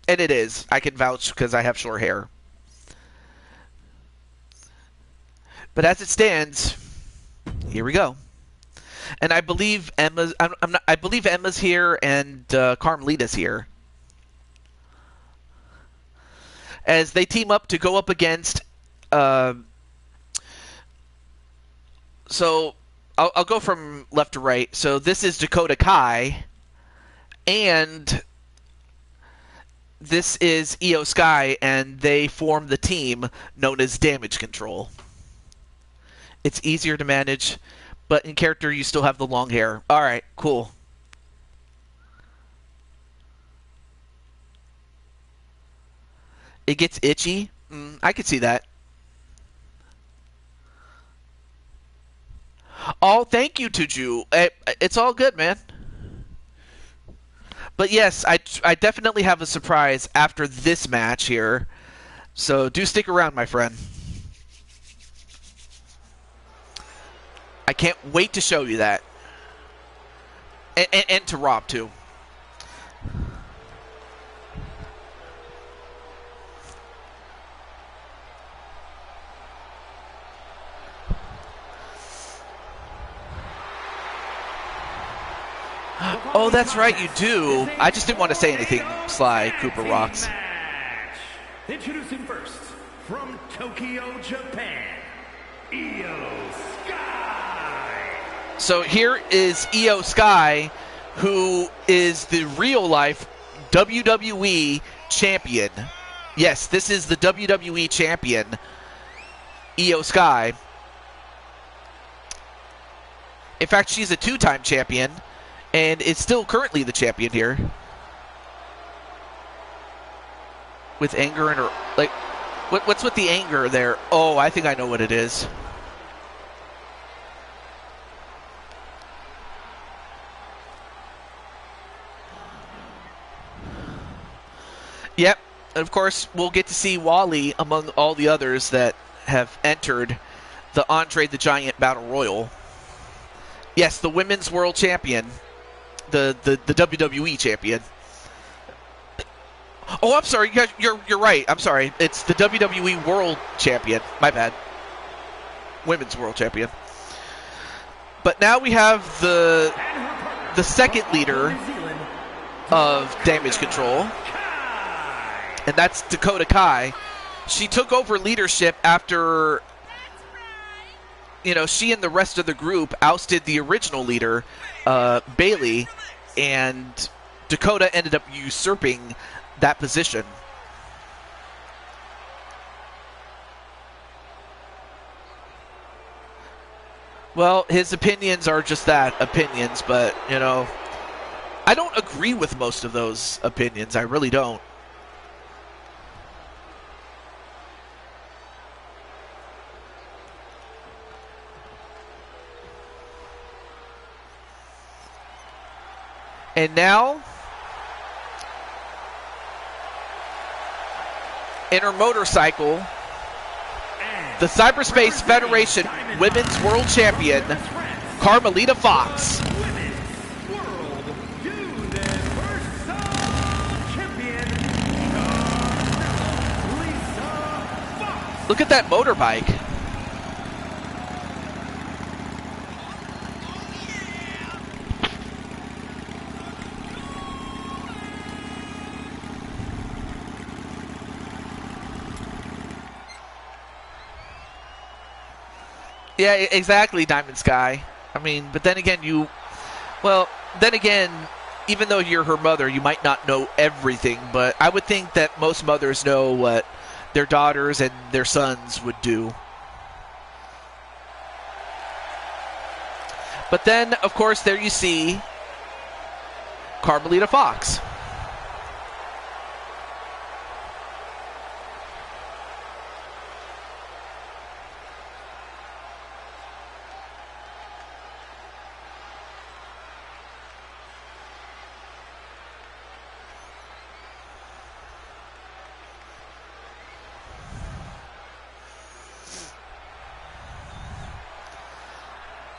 S1: And it is. I can vouch because I have short hair. But as it stands, here we go. And I believe Emma's here and Carmelita's here. As they team up to go up against so I'll go from left to right. So this is Dakota Kai, and this is Io Sky, and they form the team known as Damage Control. It's easier to manage, but in character you still have the long hair. All right, cool. It gets itchy. I could see that. Oh, thank you, Tuju. It's all good, man. But yes, I definitely have a surprise after this match here. So do stick around, my friend. I can't wait to show you that. And to Rob, too. Oh, that's right, you do. I just didn't want to say anything, Sly Cooper Rocks.
S2: Introducing first, from Tokyo, Japan, Io Sky.
S1: So here is Io Sky, who is the real-life WWE champion. Yes, this is the WWE champion, Io Sky. In fact, she's a two-time champion, and is still currently the champion here. With anger in her... Like, what's with the anger there? Oh, I think I know what it is. Yep. And of course, we'll get to see Wally among all the others that have entered the Andre the Giant Battle Royal. Yes, the Women's World Champion. The WWE Champion. Oh, I'm sorry. You're right. I'm sorry. It's the WWE World Champion. My bad. Women's World Champion. But now we have the second leader of Damage Control, and that's Dakota Kai. She took over leadership after, you know, she and the rest of the group ousted the original leader, Bailey, and Dakota ended up usurping that position. Well, his opinions are just that, opinions, but, you know, I don't agree with most of those opinions. I really don't. And now, in her motorcycle, the Cyberspace Federation Women's World Champion, Carmelita Fox. Look at that motorbike. Yeah, exactly, Diamond Sky. I mean, but then again, even though you're her mother, you might not know everything, but I would think that most mothers know what their daughters and their sons would do. But then, of course, there you see Carmelita Fox.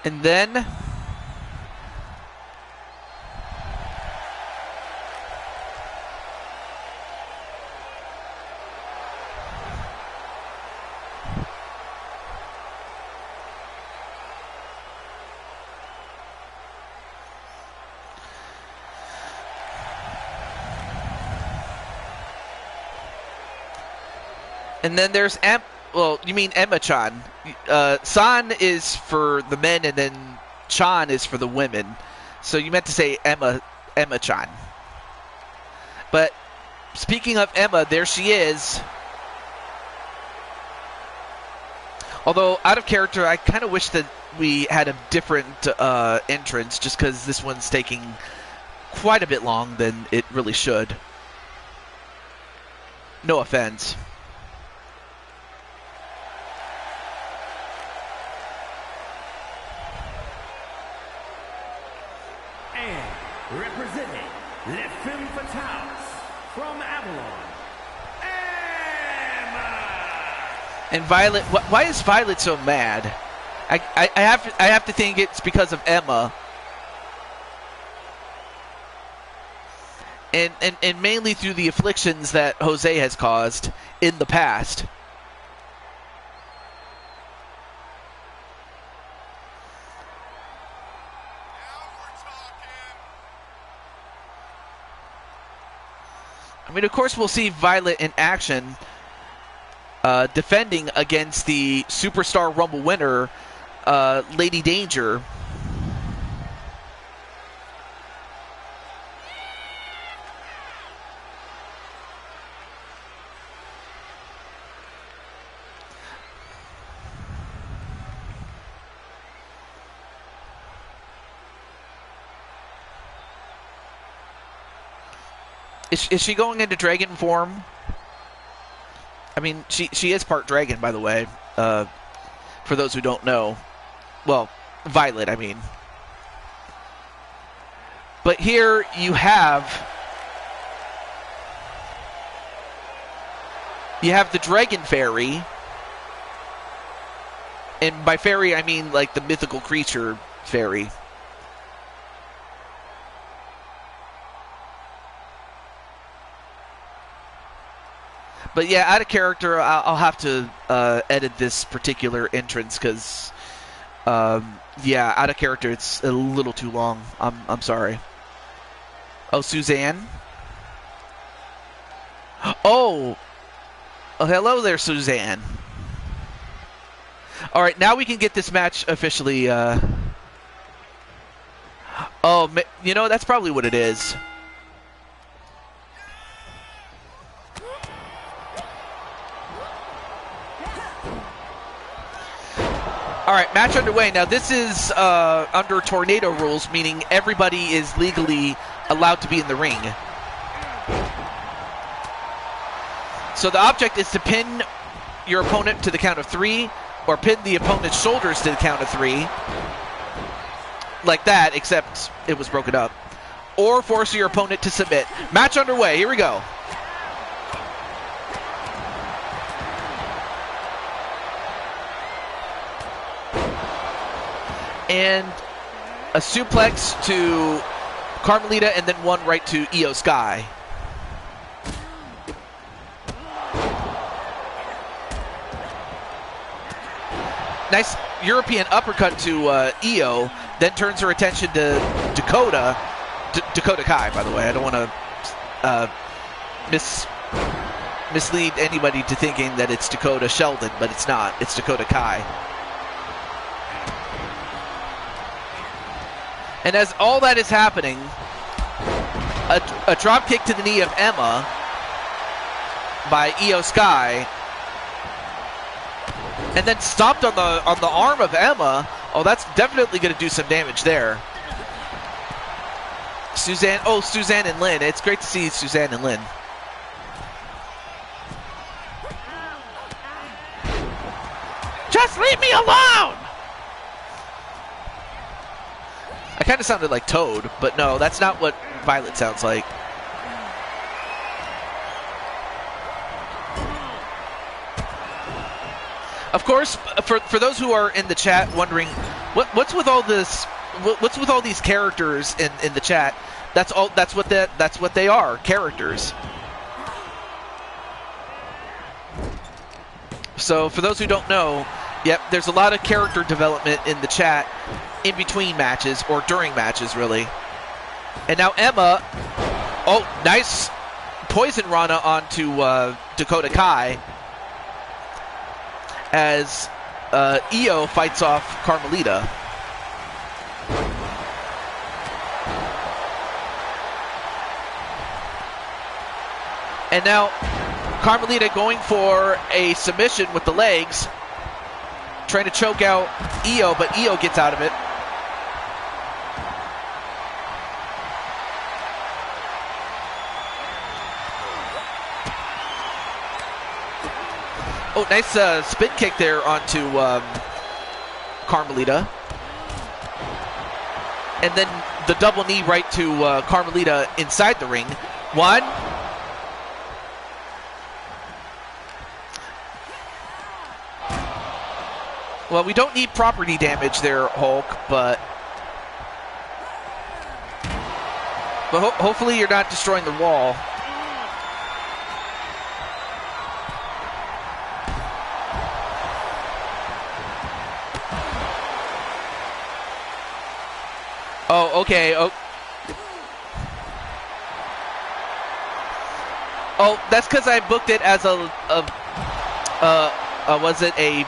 S1: And then there's you mean Emma-chan. San is for the men, and then Chan is for the women. So you meant to say Emma-chan. But speaking of Emma, there she is. Although, out of character, I kind of wish that we had a different entrance, just because this one's taking quite a bit long than it really should. No offense.
S2: Representing Les Femme Fatales from Avalon, Emma!
S1: And Violet, why is Violet so mad? I have to think it's because of Emma. And mainly through the afflictions that Jose has caused in the past. I mean, of course, we'll see Violet in action, defending against the Superstar Rumble winner, Lady Danger. Is she going into dragon form? I mean, she is part dragon, by the way. For those who don't know. Well, Violet, I mean. But here you have the Dragon Fairy. And by fairy, I mean like the mythical creature fairy. But yeah, out of character, I'll have to edit this particular entrance because, yeah, out of character, it's a little too long. I'm sorry. Oh, Suzanne. Oh, hello there, Suzanne. All right, now we can get this match officially. Oh, you know, that's probably what it is. All right, match underway. Now, this is under tornado rules, meaning everybody is legally allowed to be in the ring. So the object is to pin your opponent to the count of 3, or pin the opponent's shoulders to the count of 3. Like that, except it was broken up. Or force your opponent to submit. Match underway. Here we go. And a suplex to Carmelita, and then one right to Io Sky. Nice European uppercut to Io, then turns her attention to Dakota. Dakota Kai, by the way. I don't want to mislead anybody to thinking that it's Dakota Sheldon, but it's not. It's Dakota Kai. And as all that is happening, a drop kick to the knee of Emma by Io Sky, and then stopped on the arm of Emma. Oh, that's definitely going to do some damage there. Suzanne and Lynn. It's great to see Suzanne and Lynn. Just leave me alone! I kind of sounded like Toad, but no, that's not what Violet sounds like. Of course, for those who are in the chat wondering what's with all this, what's with all these characters in the chat? That's what they are, characters. So for those who don't know, yep, there's a lot of character development in the chat in between matches, or during matches, really. And now Emma, oh, nice poison Rana onto Dakota Kai as Io fights off Carmelita. And now Carmelita going for a submission with the legs, trying to choke out Io, but Io gets out of it. Oh, nice spin kick there onto Carmelita. And then the double knee right to Carmelita inside the ring. One. Well, we don't need property damage there, Hulk, but hopefully you're not destroying the wall. Oh, okay. Oh, that's because I booked it as was it a...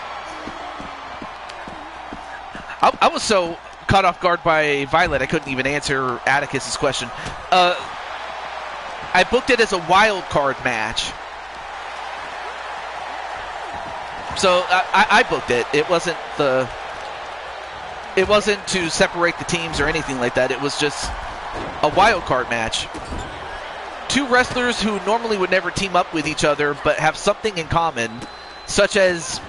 S1: I was so caught off guard by Violet, I couldn't even answer Atticus's question. I booked it as a wild card match. So I booked it. It wasn't to separate the teams or anything like that. It was just a wild card match. Two wrestlers who normally would never team up with each other, but have something in common, such as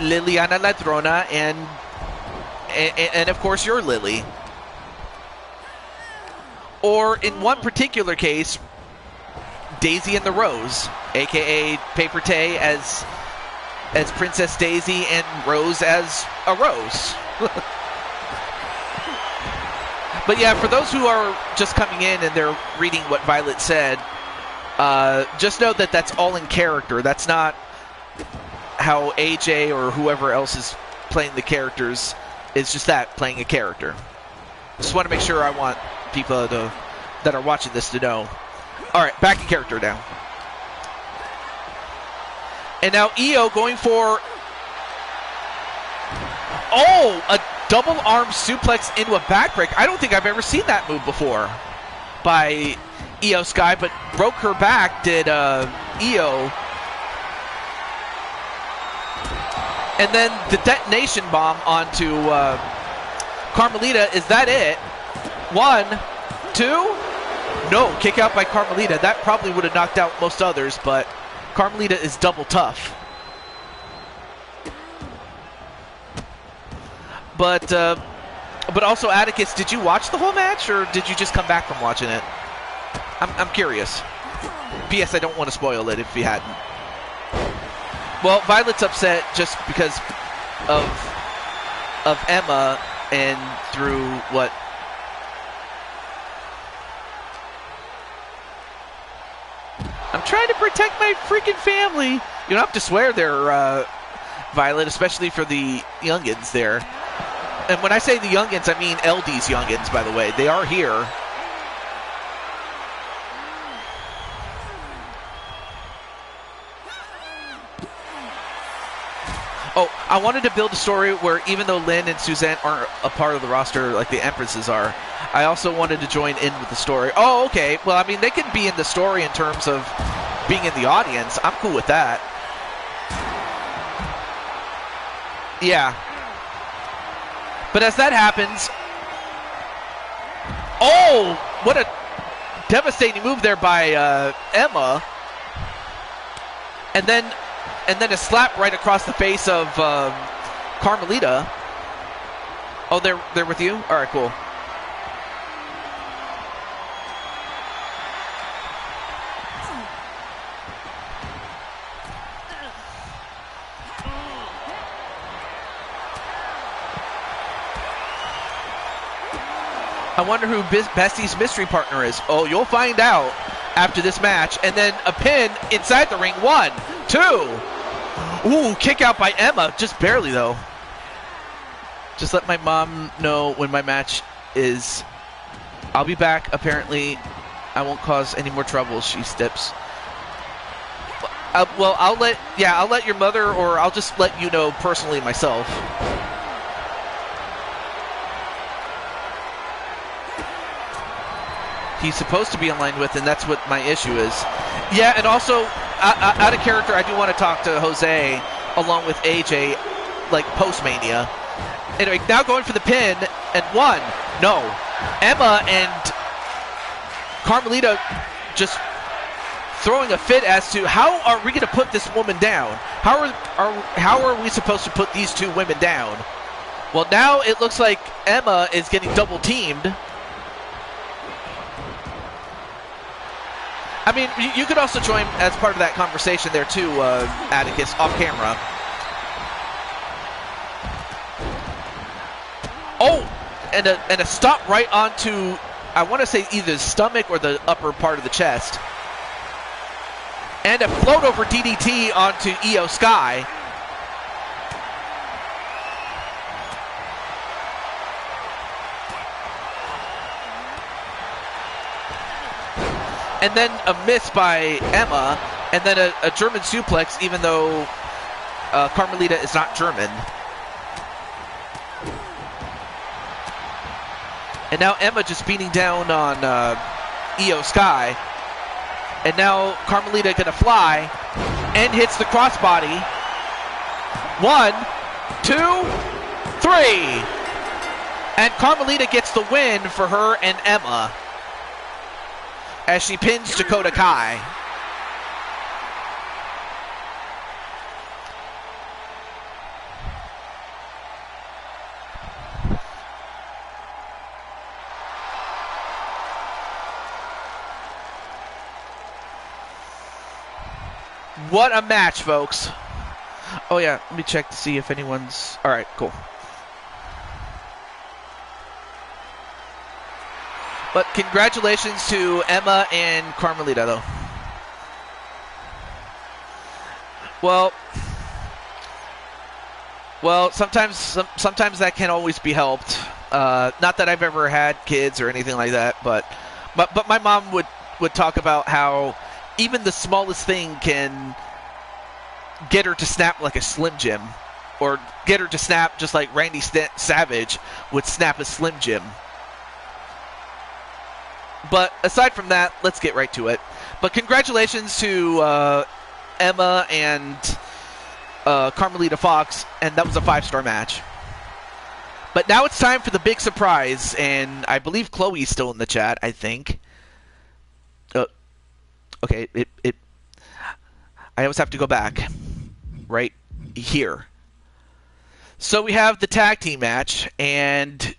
S1: Liliana Ladrona and of course your Lily. Or in one particular case, Daisy and the Rose, aka Paper Tay as Princess Daisy and Rose as a Rose. But yeah, for those who are just coming in and they're reading what Violet said, Just know that that's all in character. That's not how AJ or whoever else is playing the characters. It's just that, playing a character. Just want to make sure I want people that are watching this to know. All right, back in character now. And now Io going for, a double arm suplex into a backbreak. I don't think I've ever seen that move before by Io Sky, but broke her back, did Io. And then the detonation bomb onto Carmelita. Is that it? 1, 2. No, kick out by Carmelita. That probably would have knocked out most others, but Carmelita is double tough. But also, Atticus, did you watch the whole match, or did you just come back from watching it? I'm curious. P.S. I don't want to spoil it if you hadn't. Well, Violet's upset just because of Emma and through what. I'm trying to protect my freaking family. You don't have to swear there, Violet, especially for the youngins there. And when I say the youngins, I mean LD's youngins, by the way. They are here. Oh, I wanted to build a story where even though Lynn and Suzanne aren't a part of the roster like the Empresses are, I also wanted to join in with the story. Oh, okay. Well, I mean, they can be in the story in terms of being in the audience. I'm cool with that. Yeah. But as that happens... Oh! What a devastating move there by Emma. And then a slap right across the face of Carmelita. Oh, they're with you? All right, cool. I wonder who Bestie's mystery partner is. Oh, you'll find out after this match. And then a pin inside the ring. 1, 2. Ooh, kick out by Emma. Just barely, though. Just let my mom know when my match is. I'll be back. Apparently, I won't cause any more trouble, she steps. Well, I'll let your mother, or I'll just let you know personally myself. He's supposed to be aligned with, and that's what my issue is. Yeah, and also, out of character, I do want to talk to Jose along with AJ, like, post-Mania. Anyway, now going for the pin, and 1. No. Emma and Carmelita just throwing a fit as to how are we going to put this woman down? How are we supposed to put these two women down? Well, now it looks like Emma is getting double-teamed. I mean, you could also join as part of that conversation there too, Atticus, off camera. Oh, and a stop right onto, I want to say either the stomach or the upper part of the chest. And a float over DDT onto Io Sky. And then a miss by Emma, and then a German suplex, even though Carmelita is not German. And now Emma just beating down on Io Sky. And now Carmelita gonna fly and hits the crossbody. 1, 2, 3. And Carmelita gets the win for her and Emma, as she pins Dakota Kai. What a match, folks. Oh yeah, let me check to see if anyone's... Alright, cool. But congratulations to Emma and Carmelita, though. Well, sometimes that can always be helped. Not that I've ever had kids or anything like that, but my mom would talk about how even the smallest thing can get her to snap like a Slim Jim, or get her to snap just like Randy Savage would snap a Slim Jim. But aside from that, let's get right to it. But congratulations to Emma and Carmelita Fox, and that was a 5-star match. But now it's time for the big surprise, and I believe Chloe's still in the chat, I think. Okay, I always have to go back. Right here. So we have the tag team match, and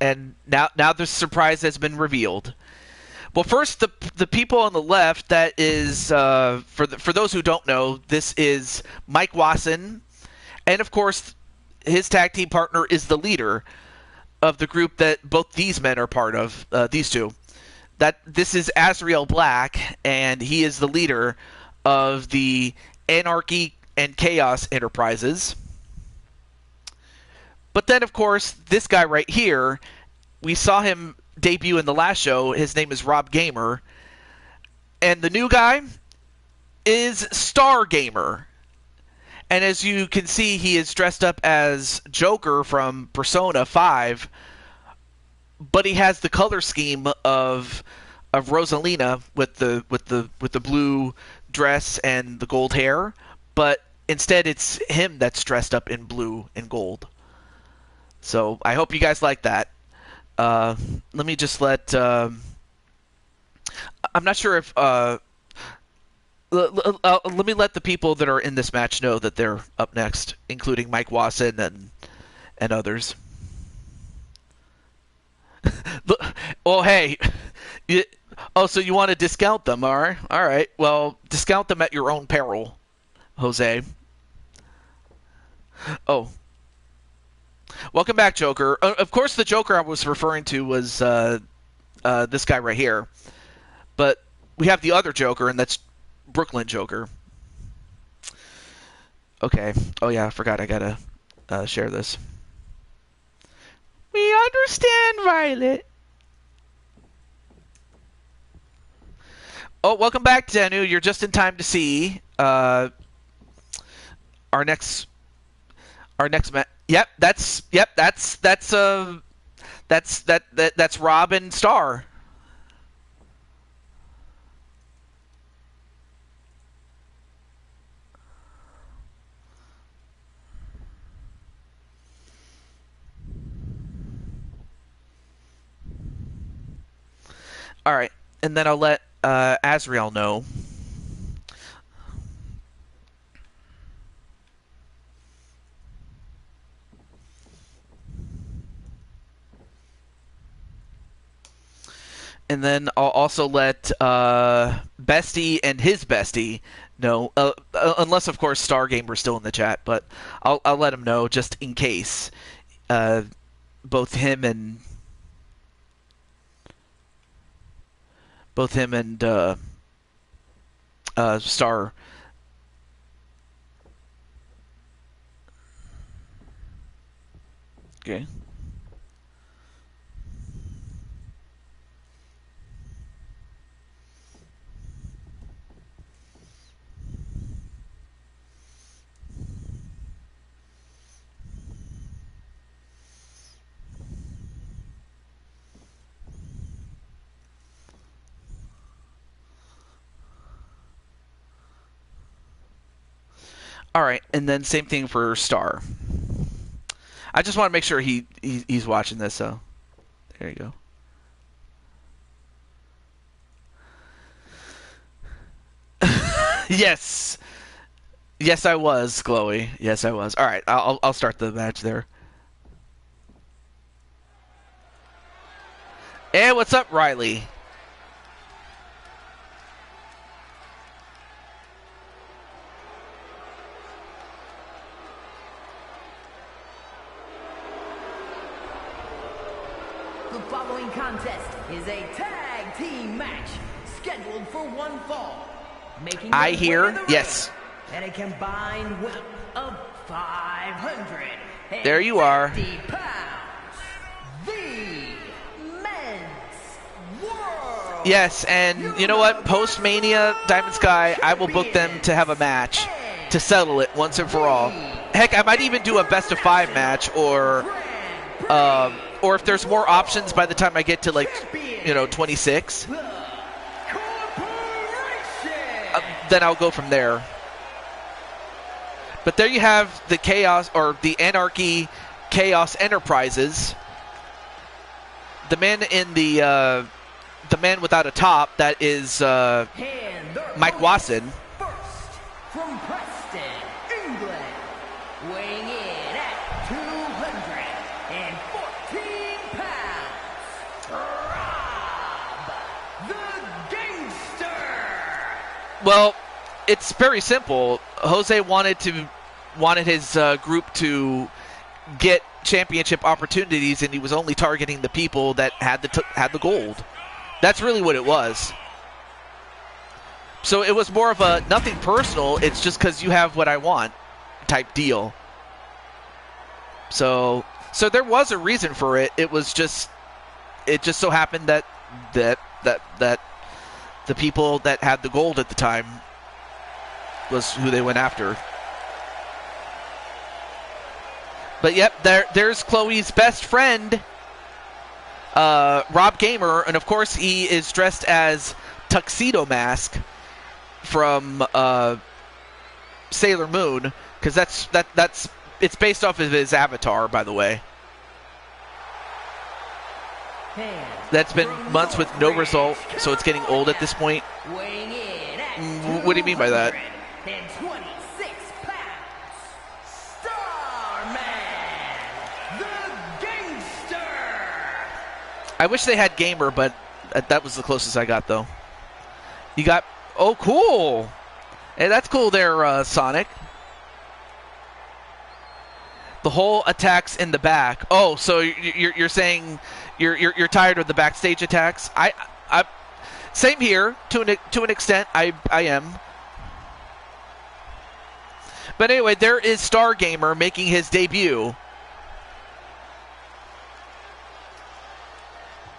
S1: now the surprise has been revealed. Well, first, the people on the left, that is, for those who don't know, this is Mike Wasson, and of course, his tag team partner is the leader of the group that both these men are part of, these two. This is Azrael Black, and he is the leader of the Anarchy and Chaos Enterprises. But then, of course, this guy right here, we saw him debut in the last show. His name is Rob Gamer. And the new guy is Star Gamer. And as you can see, he is dressed up as Joker from Persona 5, but he has the color scheme of Rosalina with the blue dress and the gold hair, but instead it's him that's dressed up in blue and gold. So I hope you guys like that. Let me just I'm not sure if let me let the people that are in this match know that they're up next, including Mike Wasson and others. Oh, hey. So you want to discount them, all right. Well, discount them at your own peril, Jose. Oh. Welcome back, Joker. Of course, the Joker I was referring to was this guy right here. But we have the other Joker, and that's Brooklyn Joker. Okay. Oh, yeah, I forgot. I gotta share this. We understand, Violet. Oh, welcome back, Danu. You're just in time to see our next match. Yep, that's Rob and Star. All right, and then I'll let Azrael know. And then I'll also let Bestie and his bestie know, unless of course Stargamer's still in the chat, but I'll let him know just in case. Both him and Star. Okay. All right, and then same thing for Star. I just want to make sure he's watching this, so there you go. Yes, I was, Chloe. Yes, I was. All right, I'll start the match there. Hey, what's up, Riley?
S3: The following contest is a tag team match scheduled for one fall. making
S1: I
S3: their
S1: hear,
S3: way to the ring
S1: yes.
S3: at a combined weight of 500.
S1: There you are.
S3: Pounds, the men's world.
S1: Yes, and you know what? Post-Mania, Diamond Sky, I will book them to have a match to settle it once and for all. Heck, I might even do a best-of-5 match, or if there's more options by the time I get to, like, 26, then I'll go from there. But there you have the Chaos, or the Anarchy Chaos Enterprises. The man in the man without a top, that is Mike Wasson.
S3: First, from Preston, England, weighing in at 214 pounds, Rob, the Gangster.
S1: Well, it's very simple. Jose wanted his group to get championship opportunities, and he was only targeting the people that had the gold. That's really what it was. So it was more of a nothing personal. It's just because you have what I want type deal. So there was a reason for it. It just so happened that the people that had the gold at the time was who they went after. But yep, there's Chloe's best friend, Rob Gamer, and of course he is dressed as Tuxedo Mask from Sailor Moon, because it's based off of his avatar, by the way. That's been months with no result, so it's getting old at this point. What do you mean by that?
S3: 26 pounds, Starman, the Gangster.
S1: I wish they had Gamer, but that was the closest I got, though. You got... Oh, cool! Hey, that's cool there, Sonic. The whole attacks in the back. Oh, so you're saying you're tired of the backstage attacks? I same here to an extent. I am. But anyway, there is Stargamer making his debut.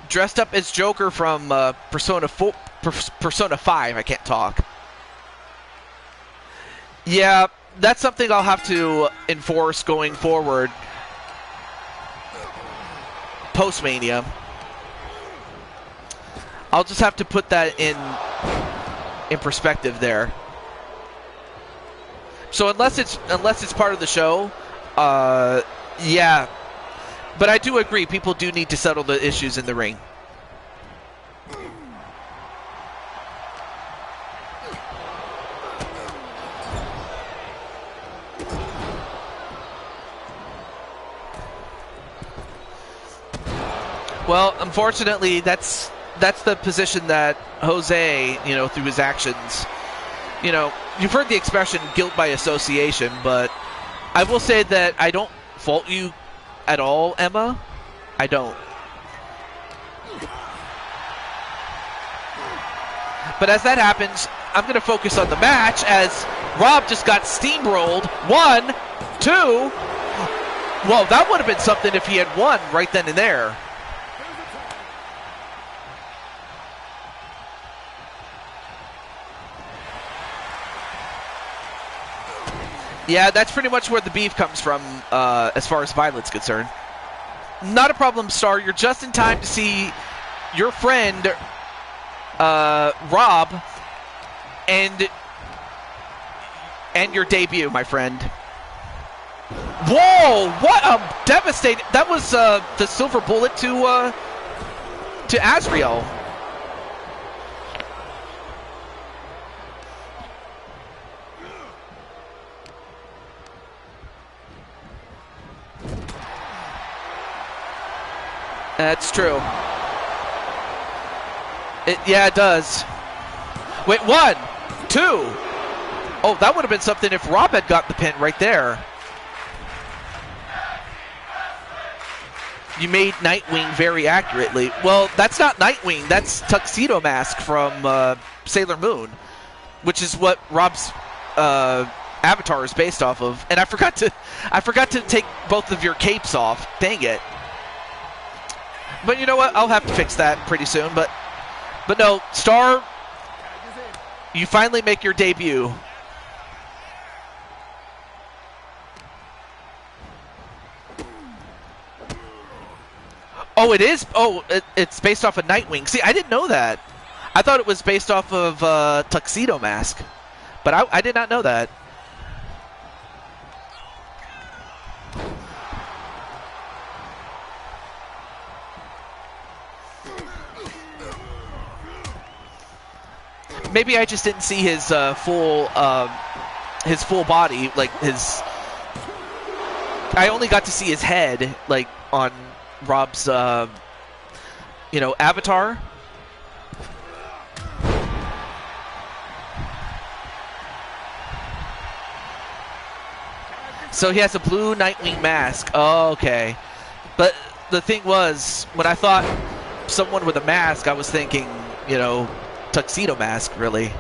S1: Dressed up as Joker from Persona 5. I can't talk. Yeah, that's something I'll have to enforce going forward. Post-Mania. I'll just have to put that in perspective there. So unless it's part of the show, yeah. But I do agree, people do need to settle the issues in the ring. Well, unfortunately, that's the position that Jose, through his actions, you've heard the expression guilt by association, but I will say that I don't fault you at all, Emma. I don't. But as that happens, I'm going to focus on the match as Rob just got steamrolled. 1, 2. Well, that would have been something if he had won right then and there. Yeah, that's pretty much where the beef comes from, as far as Violet's concerned. Not a problem, Star. You're just in time to see your friend, Rob, and your debut, my friend. Whoa! What a devastating... That was the silver bullet to Azrael. That's true. Yeah, it does. Wait, 1, 2. Oh, that would have been something if Rob had got the pin right there. You made Nightwing very accurately. Well, that's not Nightwing. That's Tuxedo Mask from Sailor Moon. which is what Rob's avatar is based off of. And I forgot to take both of your capes off. Dang it. But you know what? I'll have to fix that pretty soon. But no, Star, you finally make your debut. Oh, it is? Oh, it's based off of Nightwing. See, I didn't know that. I thought it was based off of Tuxedo Mask. But I did not know that. Maybe I just didn't see his full body, like his. I only got to see his head, like on Rob's, avatar. So he has a blue Nightwing mask. Oh, okay. But the thing was, when I thought someone with a mask, I was thinking, Tuxedo Mask, really.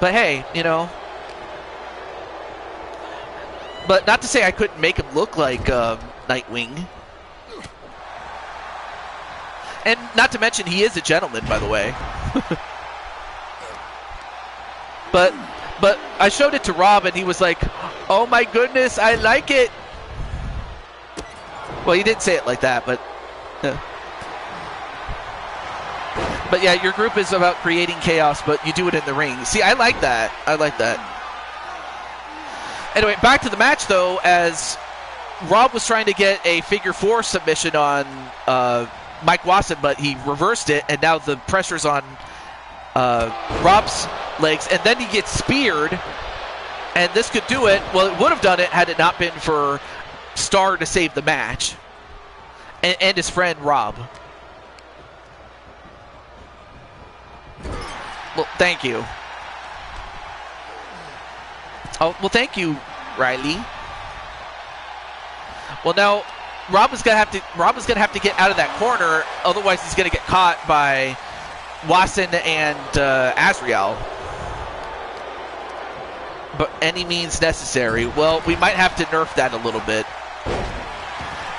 S1: But hey, But not to say I couldn't make him look like Nightwing. And not to mention, he is a gentleman, by the way. But I showed it to Rob, and he was like, "Oh my goodness, I like it." Well, he didn't say it like that, but. But yeah, your group is about creating chaos, but you do it in the ring. See, I like that. I like that. Anyway, back to the match, though, as Rob was trying to get a figure 4 submission on Mike Watson, but he reversed it, and now the pressure's on Rob's legs, and then he gets speared, and this could do it. Well, it would have done it had it not been for Star to save the match, and his friend Rob. Well, thank you. Oh, well, thank you, Riley. Well, now Rob is gonna have to get out of that corner, otherwise he's gonna get caught by Watson and Azrael. But any means necessary. Well, we might have to nerf that a little bit.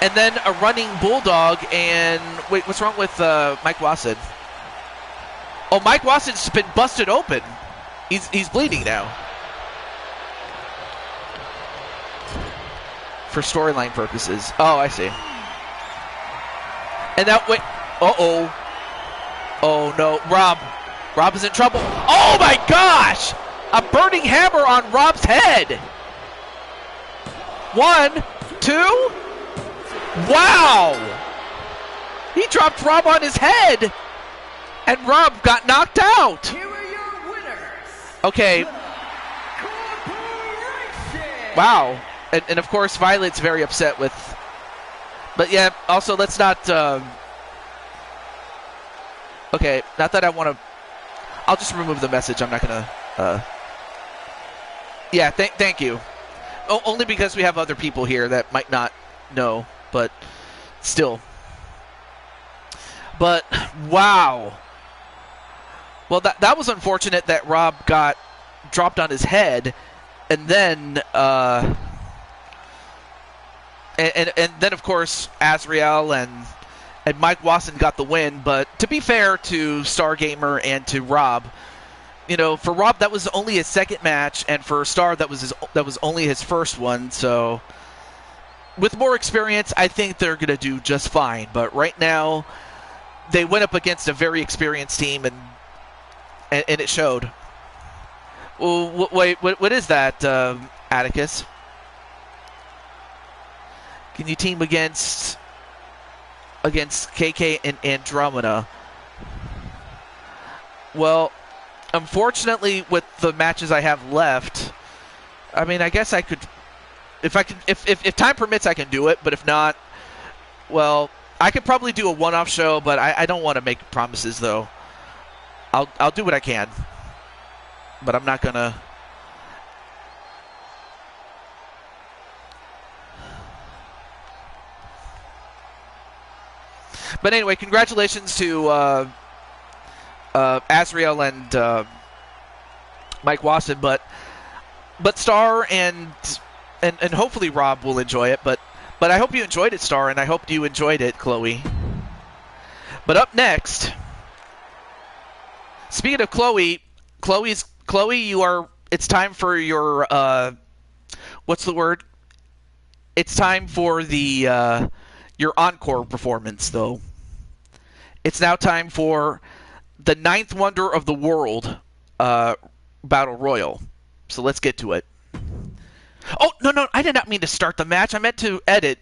S1: And then a running bulldog, and wait, what's wrong with Mike Watson? Oh, Mike Watson's been busted open. He's bleeding now. For storyline purposes. Oh, I see. And now, wait. Uh-oh. Oh, no. Rob is in trouble. Oh, my gosh! A burning hammer on Rob's head. 1, 2. Wow! He dropped Rob on his head. And Rob got knocked out.
S3: Here are your winners.
S1: Okay. Wow. And of course, Violet's very upset with. But yeah, also let's not. Okay, not that I want to. I'll just remove the message. I'm not gonna. Yeah, thank you. Only because we have other people here that might not know, but still. But wow. Well, that was unfortunate that Rob got dropped on his head, and then and then of course Azrael and Mike Watson got the win. But to be fair to Stargamer and to Rob, for Rob that was only his second match, and for Star that was only his first one. So with more experience, I think they're gonna do just fine. But right now, they went up against a very experienced team, and it showed. Well, wait, what is that, Atticus? Can you team against KK and Andromeda? Well, unfortunately, with the matches I have left, I mean, I guess I could, if time permits, I can do it. But if not, well, I could probably do a one-off show. But I don't want to make promises, though. I'll do what I can, but I'm not gonna. But anyway, congratulations to Azrael and Mike Wasson, but Star and hopefully Rob will enjoy it. But I hope you enjoyed it, Star, and I hope you enjoyed it, Chloe. But up next, speaking of Chloe, you are. It's time for your what's the word? It's time for the your encore performance, though. It's now time for the 9th wonder of the world battle royal. So let's get to it. Oh, no, I did not mean to start the match. I meant to edit.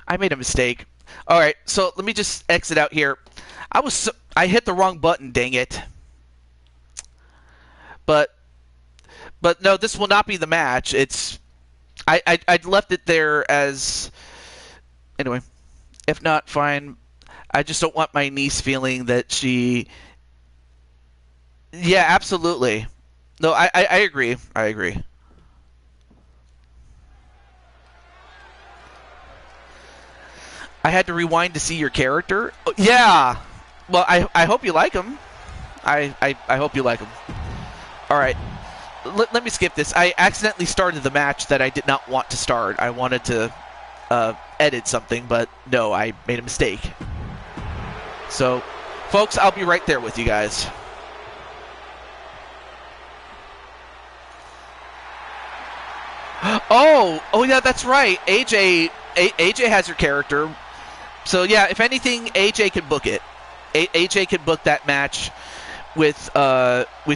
S1: I made a mistake. All right, so let me just exit out here. I hit the wrong button, dang it. But no, this will not be the match. I left it there as anyway. If not, fine. I just don't want my niece feeling that she. Yeah, absolutely. No, I agree. I agree. I had to rewind to see your character. Yeah. Well, I hope you like him. I hope you like him. All right. Let me skip this. I accidentally started the match that I did not want to start. I wanted to edit something, but no, I made a mistake. So, folks, I'll be right there with you guys. Oh yeah, that's right. AJ has your character. So yeah, if anything, AJ can book it. AJ can book that match with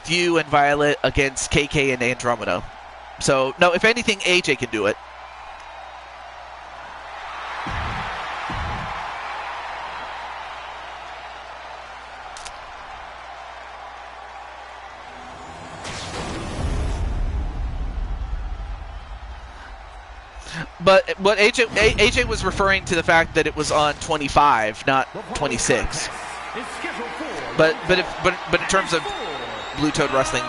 S1: you and Violet against KK and Andromeda. So no, if anything, AJ can do it. But AJ was referring to the fact that it was on 25, not 26. But in terms of Blue Toad Wrestling,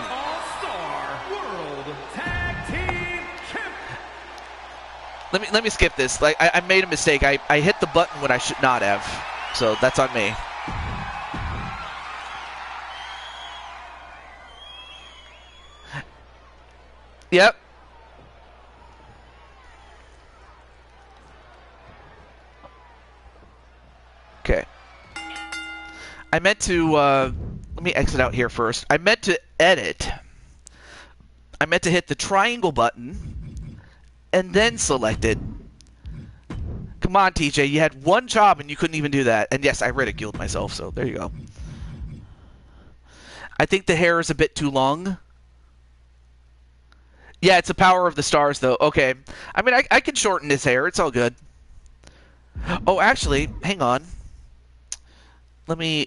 S1: let me skip this. Like I made a mistake. I hit the button when I should not have. So that's on me. Yep. Okay. I meant to, let me exit out here first. I meant to edit. I meant to hit the triangle button and then select it. Come on, TJ. You had one job and you couldn't even do that. And yes, I ridiculed myself, so there you go. I think the hair is a bit too long. Yeah, it's the power of the stars, though. Okay. I mean, I can shorten his hair. It's all good. Oh, actually, hang on. In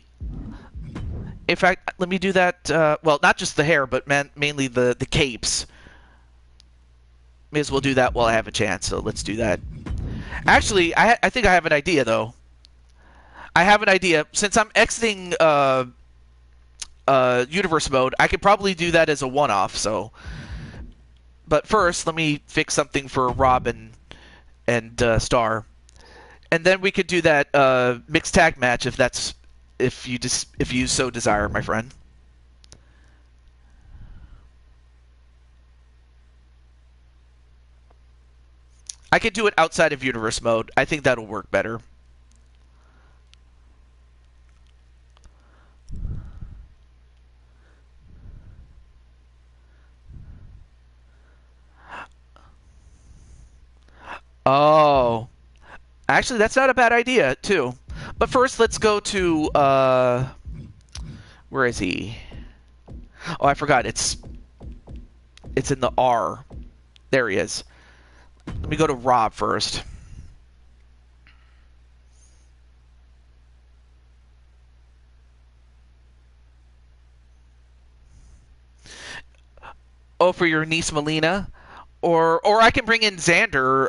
S1: fact, let me do that. Well, not just the hair, but mainly the capes. May as well do that while I have a chance, so let's do that. Actually, I think I have an idea, though. I have an idea. Since I'm exiting universe mode, I could probably do that as a one-off, so... But first, let me fix something for Rob and Star. And then we could do that mixed tag match if you so desire, my friend. I could do it outside of universe mode. I think that'll work better. Oh. Actually, that's not a bad idea, too. But first, let's go to, where is he? Oh, I forgot. It's in the R. There he is. Let me go to Rob first. Oh, for your niece Melina? Or I can bring in Xander,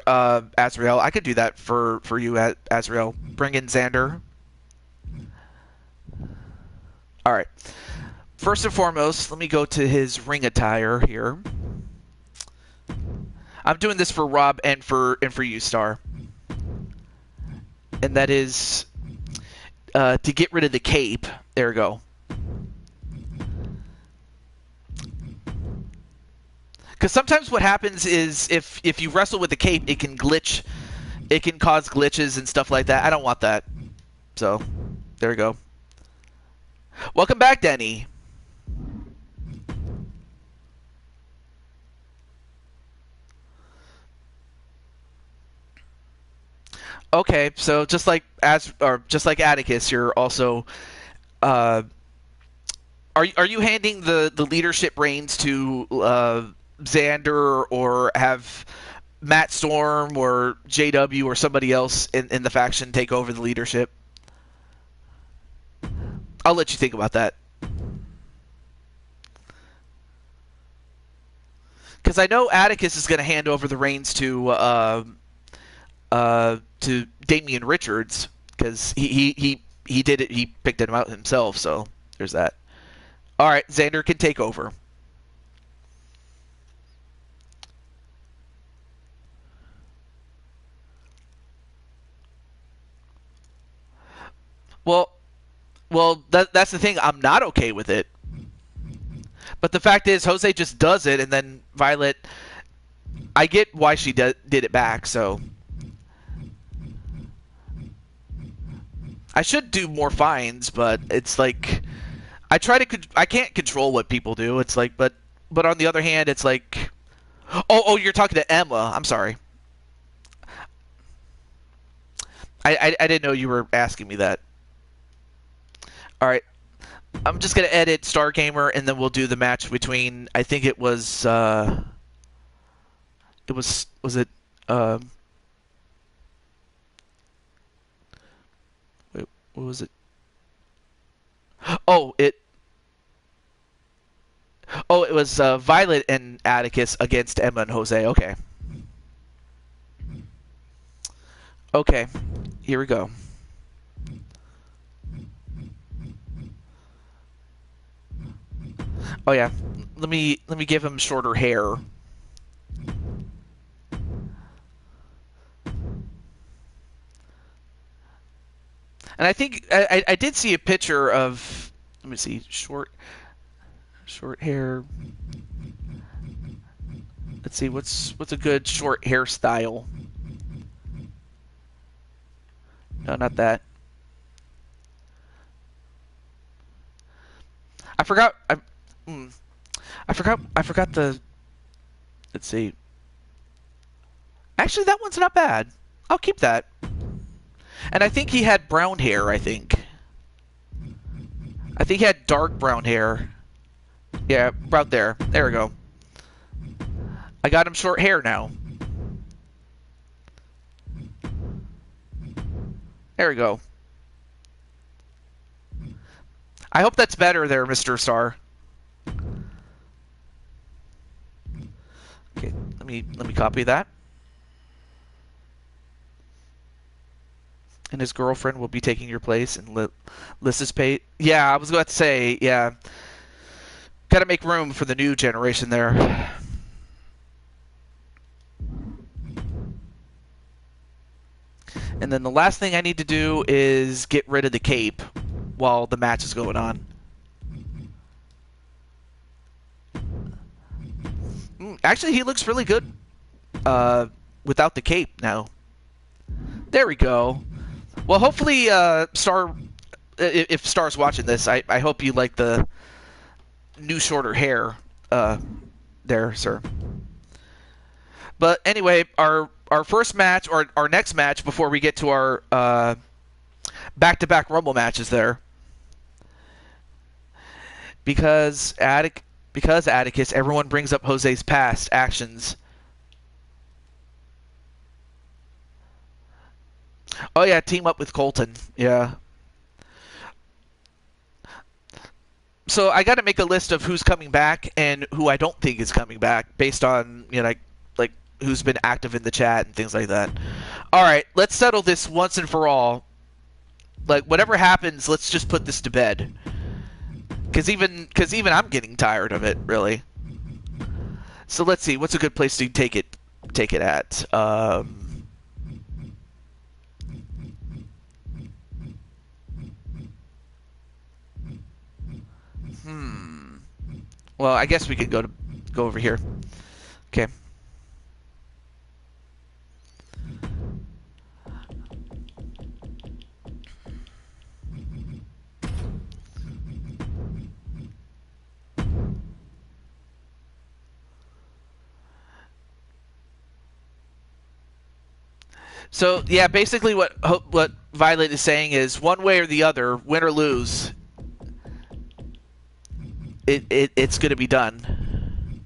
S1: Azrael. I could do that for you, Azrael. Bring in Xander. All right. First and foremost, let me go to his ring attire here. I'm doing this for Rob and for you, Star. And that is to get rid of the cape. There we go. Because sometimes what happens is if you wrestle with the cape, it can glitch. It can cause glitches and stuff like that. I don't want that. So, there we go. Welcome back, Denny. Okay, so just like Atticus, you're also are you handing the leadership reins to Xander, or have Matt Storm or JW or somebody else in the faction take over the leadership? I'll let you think about that. Because I know Atticus is going to hand over the reins to Damian Richards, because he did it. He picked him out himself. So there's that. All right, Xander can take over. Well, that's the thing. I'm not okay with it. But the fact is, Jose just does it, and then Violet. I get why she did it back. So I should do more fines, but it's like I can't control what people do. It's like, but on the other hand, it's like, oh, you're talking to Emma. I'm sorry. I didn't know you were asking me that. All right, I'm just gonna edit Stargamer, and then we'll do the match between. I think it was. Was it? Wait, what was it? Oh, it was Violet and Atticus against Emma and Jose. Okay. Okay, here we go. Oh yeah, let me give him shorter hair. And I think I did see a picture of, let me see, short hair. Let's see, what's a good short hairstyle? No, not that. I forgot the. Let's see. Actually, that one's not bad. I'll keep that. And I think he had brown hair, I think he had dark brown hair. Yeah, about there. There we go. I got him short hair now. There we go. I hope that's better there, Mr. Star. Okay, let me copy that. And his girlfriend will be taking your place, and Lys's pay. Yeah, I was about to say, yeah. Got to make room for the new generation there. And then the last thing I need to do is get rid of the cape while the match is going on. Actually, he looks really good without the cape now. There we go. Well, hopefully, Star, if Star's watching this, I hope you like the new shorter hair there, sir. But anyway, our first match, or our next match before we get to our back-to-back Rumble matches there. Because Atticus, everyone brings up Jose's past actions. Oh yeah, team up with Colton. Yeah. So I got to make a list of who's coming back and who I don't think is coming back, based on, you know, like who's been active in the chat and things like that. All right, let's settle this once and for all. Like, whatever happens, let's just put this to bed. Because even I'm getting tired of it, really. So let's see, what's a good place to take it at? Well, I guess we could go over here. Okay. So yeah, basically what Violet is saying is one way or the other, win or lose, it's going to be done.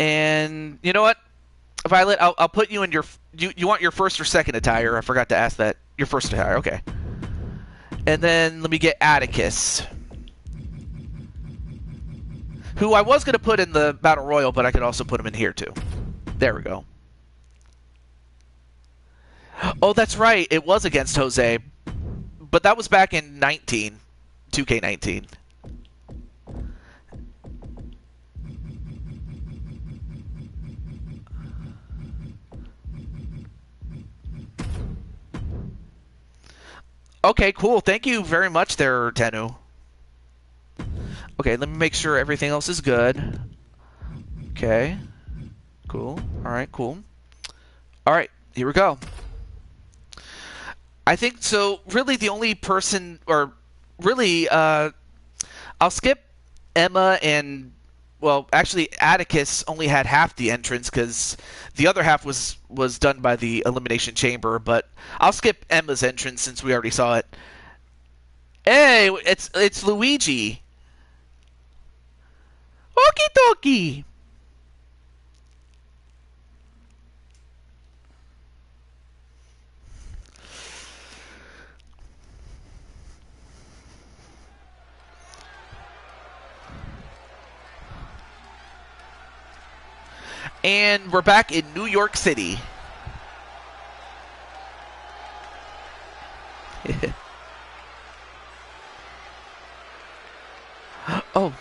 S1: And you know what, Violet, I'll put you in your you want your first or second attire? I forgot to ask that. Your first attire, okay. And then let me get Atticus, who I was going to put in the Battle Royal, but I could also put him in here too. There we go. Oh, that's right. It was against Jose, but that was back in 2K19. Okay, cool. Thank you very much there, Tenu. Okay, let me make sure everything else is good. Okay. Cool. Alright, cool. Alright, here we go. I think, so really the only person, or really, I'll skip Emma and, well, actually Atticus only had half the entrance because the other half was done by the Elimination Chamber, but I'll skip Emma's entrance since we already saw it. Hey, it's Luigi. Okie dokie. And we're back in New York City. Oh.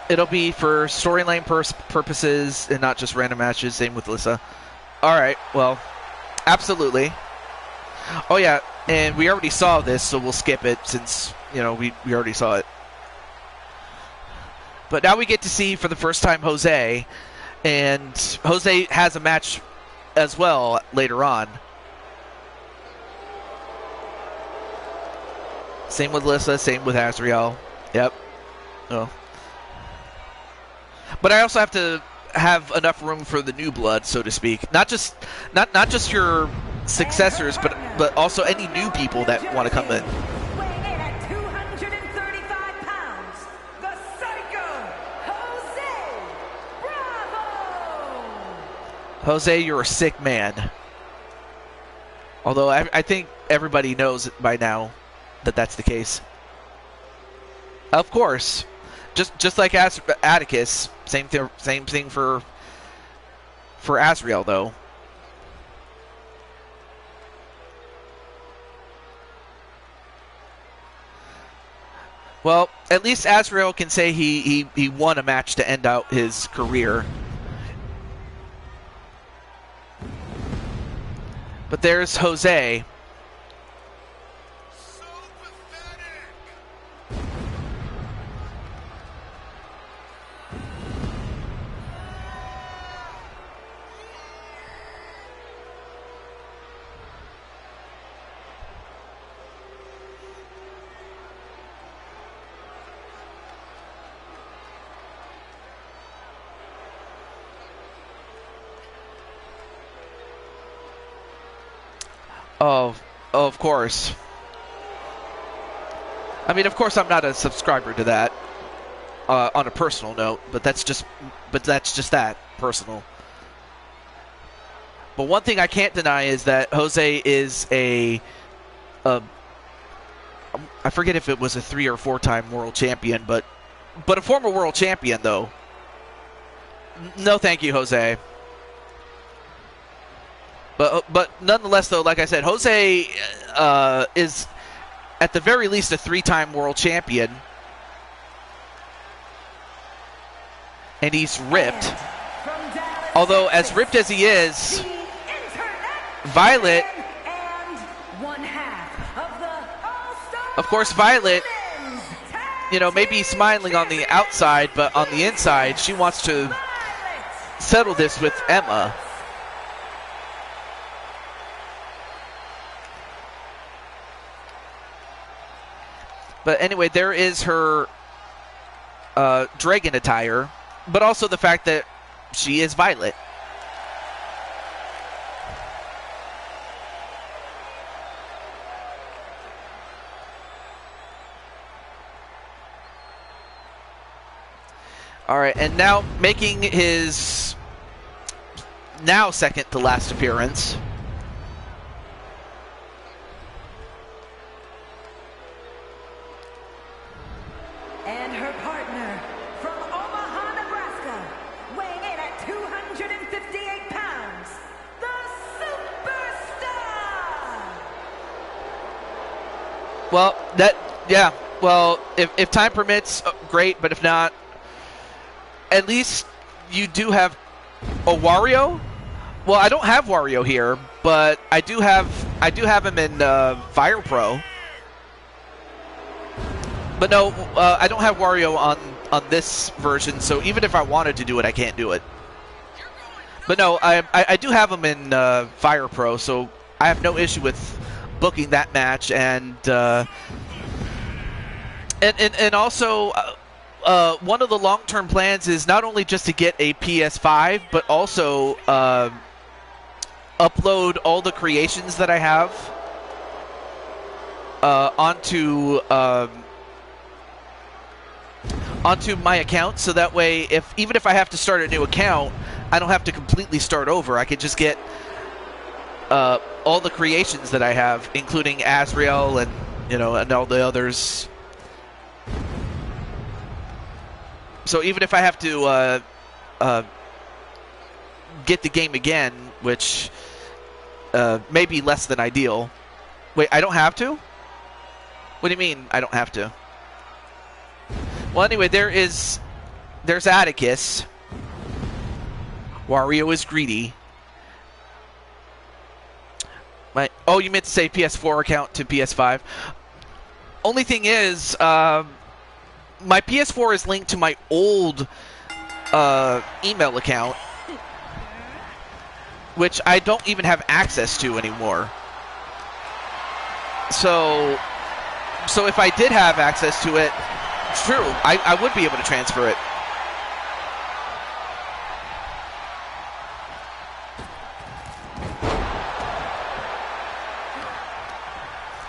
S1: It'll be for storyline purposes and not just random matches. Same with Lissa. All right, well, absolutely. Oh, yeah, and we already saw this, so we'll skip it since, you know, we already saw it. But now we get to see for the first time Jose, and Jose has a match as well later on. Same with Lissa, same with Azriel. Yep. Oh. But I also have to have enough room for the new blood, so to speak. Not just your successors, but also any new people that want to come in.
S3: Weighing in at 235 pounds, the Psycho, Jose Bravo!
S1: Jose, you're a sick man. Although I think everybody knows by now that that's the case. Of course. Just like Atticus, same thing for Azriel, though. Well, at least Azriel can say he won a match to end out his career. But there's Jose. Oh, of course. I mean, of course, I'm not a subscriber to that on a personal note, but that's just that personal. But one thing I can't deny is that Jose is I forget if it was a 3 or 4-time world champion, but a former world champion though. No, thank you, Jose. But nonetheless, though, like I said, Jose is at the very least a 3-time world champion, and he's ripped. Although, as ripped as he is, Violet,
S3: And one half of the All-Star
S1: of course, Violet,
S3: Women's Tag
S1: you know, maybe
S3: Team
S1: smiling on the outside, but on the inside, she wants to
S3: Violet.
S1: settle this with Emma. But anyway, there is her dragon attire, but also the fact that she is Violet. All right, and now making his now second to last appearance.
S3: And her partner from Omaha, Nebraska, weighing in at 258 pounds, the Superstar!
S1: Well, well, if time permits, great, but if not, at least you do have a Wario. Well, I don't have Wario here, but I do have him in Fire Pro. But no, I don't have Wario on this version, so even if I wanted to do it, I can't do it. But no, I do have him in Fire Pro, so I have no issue with booking that match, and also one of the long-term plans is not only just to get a PS5, but also upload all the creations that I have onto my account, so that way, even if I have to start a new account, I don't have to completely start over. I could just get all the creations that I have, including Azrael and and all the others. So even if I have to get the game again, which may be less than ideal. Wait, I don't have to? What do you mean I don't have to? Well, anyway, there's Atticus. Wario is greedy. Oh, you meant to say PS4 account to PS5. Only thing is, my PS4 is linked to my old email account, which I don't even have access to anymore. So if I did have access to it, true, I would be able to transfer it.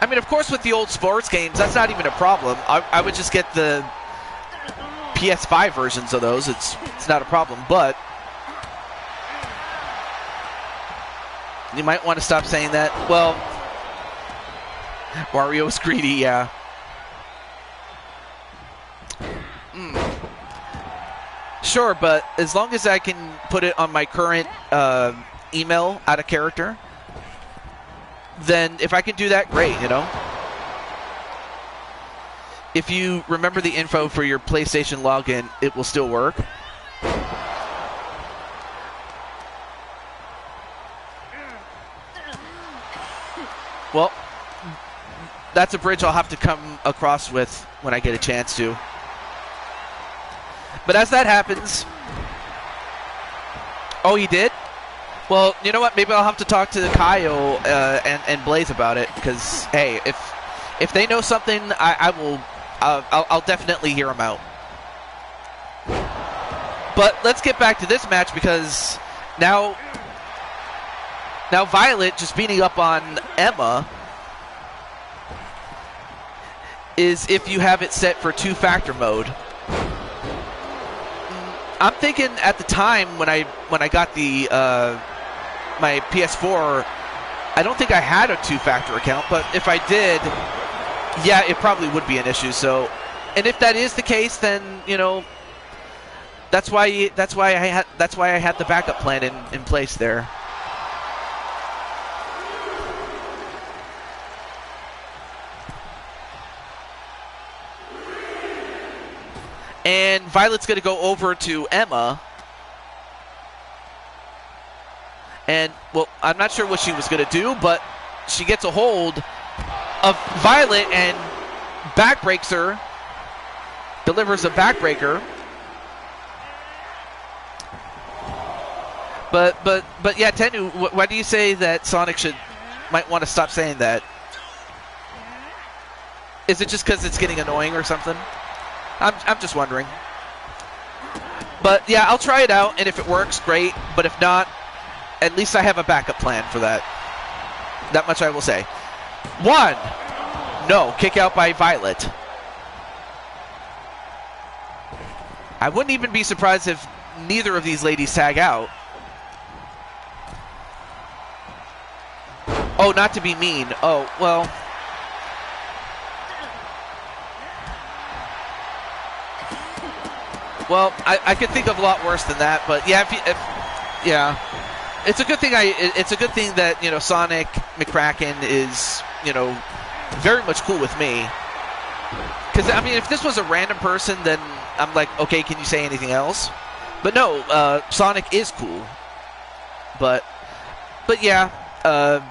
S1: I mean, of course, with the old sports games, that's not even a problem. I would just get the PS5 versions of those. It's not a problem, but you might want to stop saying that. Well, Wario's greedy, yeah. Sure, but as long as I can put it on my current email out of character, then if I can do that, great, If you remember the info for your PlayStation login, it will still work. Well, that's a bridge I'll have to come across with when I get a chance to. But as that happens... Oh, he did? Well, you know what? Maybe I'll have to talk to Kyle and Blaze about it, because, hey, if they know something, I'll definitely hear them out. But let's get back to this match, because now Violet just beating up on Emma is if you have it set for two-factor mode. I'm thinking at the time when I got the my PS4, I don't think I had a two-factor account, but if I did, yeah, it probably would be an issue. So, and if that is the case, then that's why I had the backup plan in place there. And Violet's going to go over to Emma. And, well, I'm not sure what she was going to do, but she gets a hold of Violet and backbreaks her, delivers a backbreaker. But yeah, Tennu, why do you say that Sonic might want to stop saying that? Is it just because it's getting annoying or something? I'm just wondering. But yeah, I'll try it out, and if it works, great. But if not, at least I have a backup plan for that. That much I will say. 1. No, kick out by Violet. I wouldn't even be surprised if neither of these ladies tag out. Oh, not to be mean. Oh, well. Well, I could think of a lot worse than that, but yeah, yeah, it's a good thing. It's a good thing that Sonic McCracken is very much cool with me. Because I mean, if this was a random person, then I'm like, okay, can you say anything else? But no, Sonic is cool. But yeah, I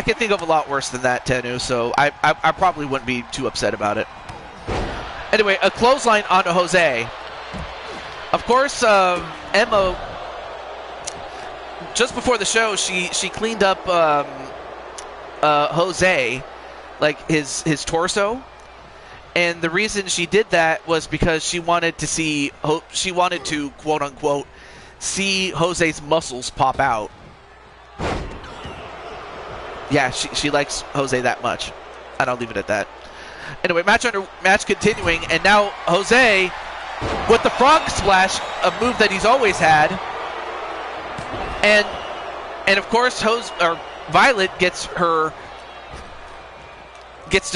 S1: can think of a lot worse than that, Tennu. So I probably wouldn't be too upset about it. Anyway, a clothesline onto Jose. Of course, Emma, just before the show, she cleaned up Jose, like his torso. And the reason she did that was because she wanted to, quote unquote, see Jose's muscles pop out. Yeah, she likes Jose that much. And I'll leave it at that. Anyway, match continuing, and now Jose with the frog splash, a move that he's always had, and of course Violet gets to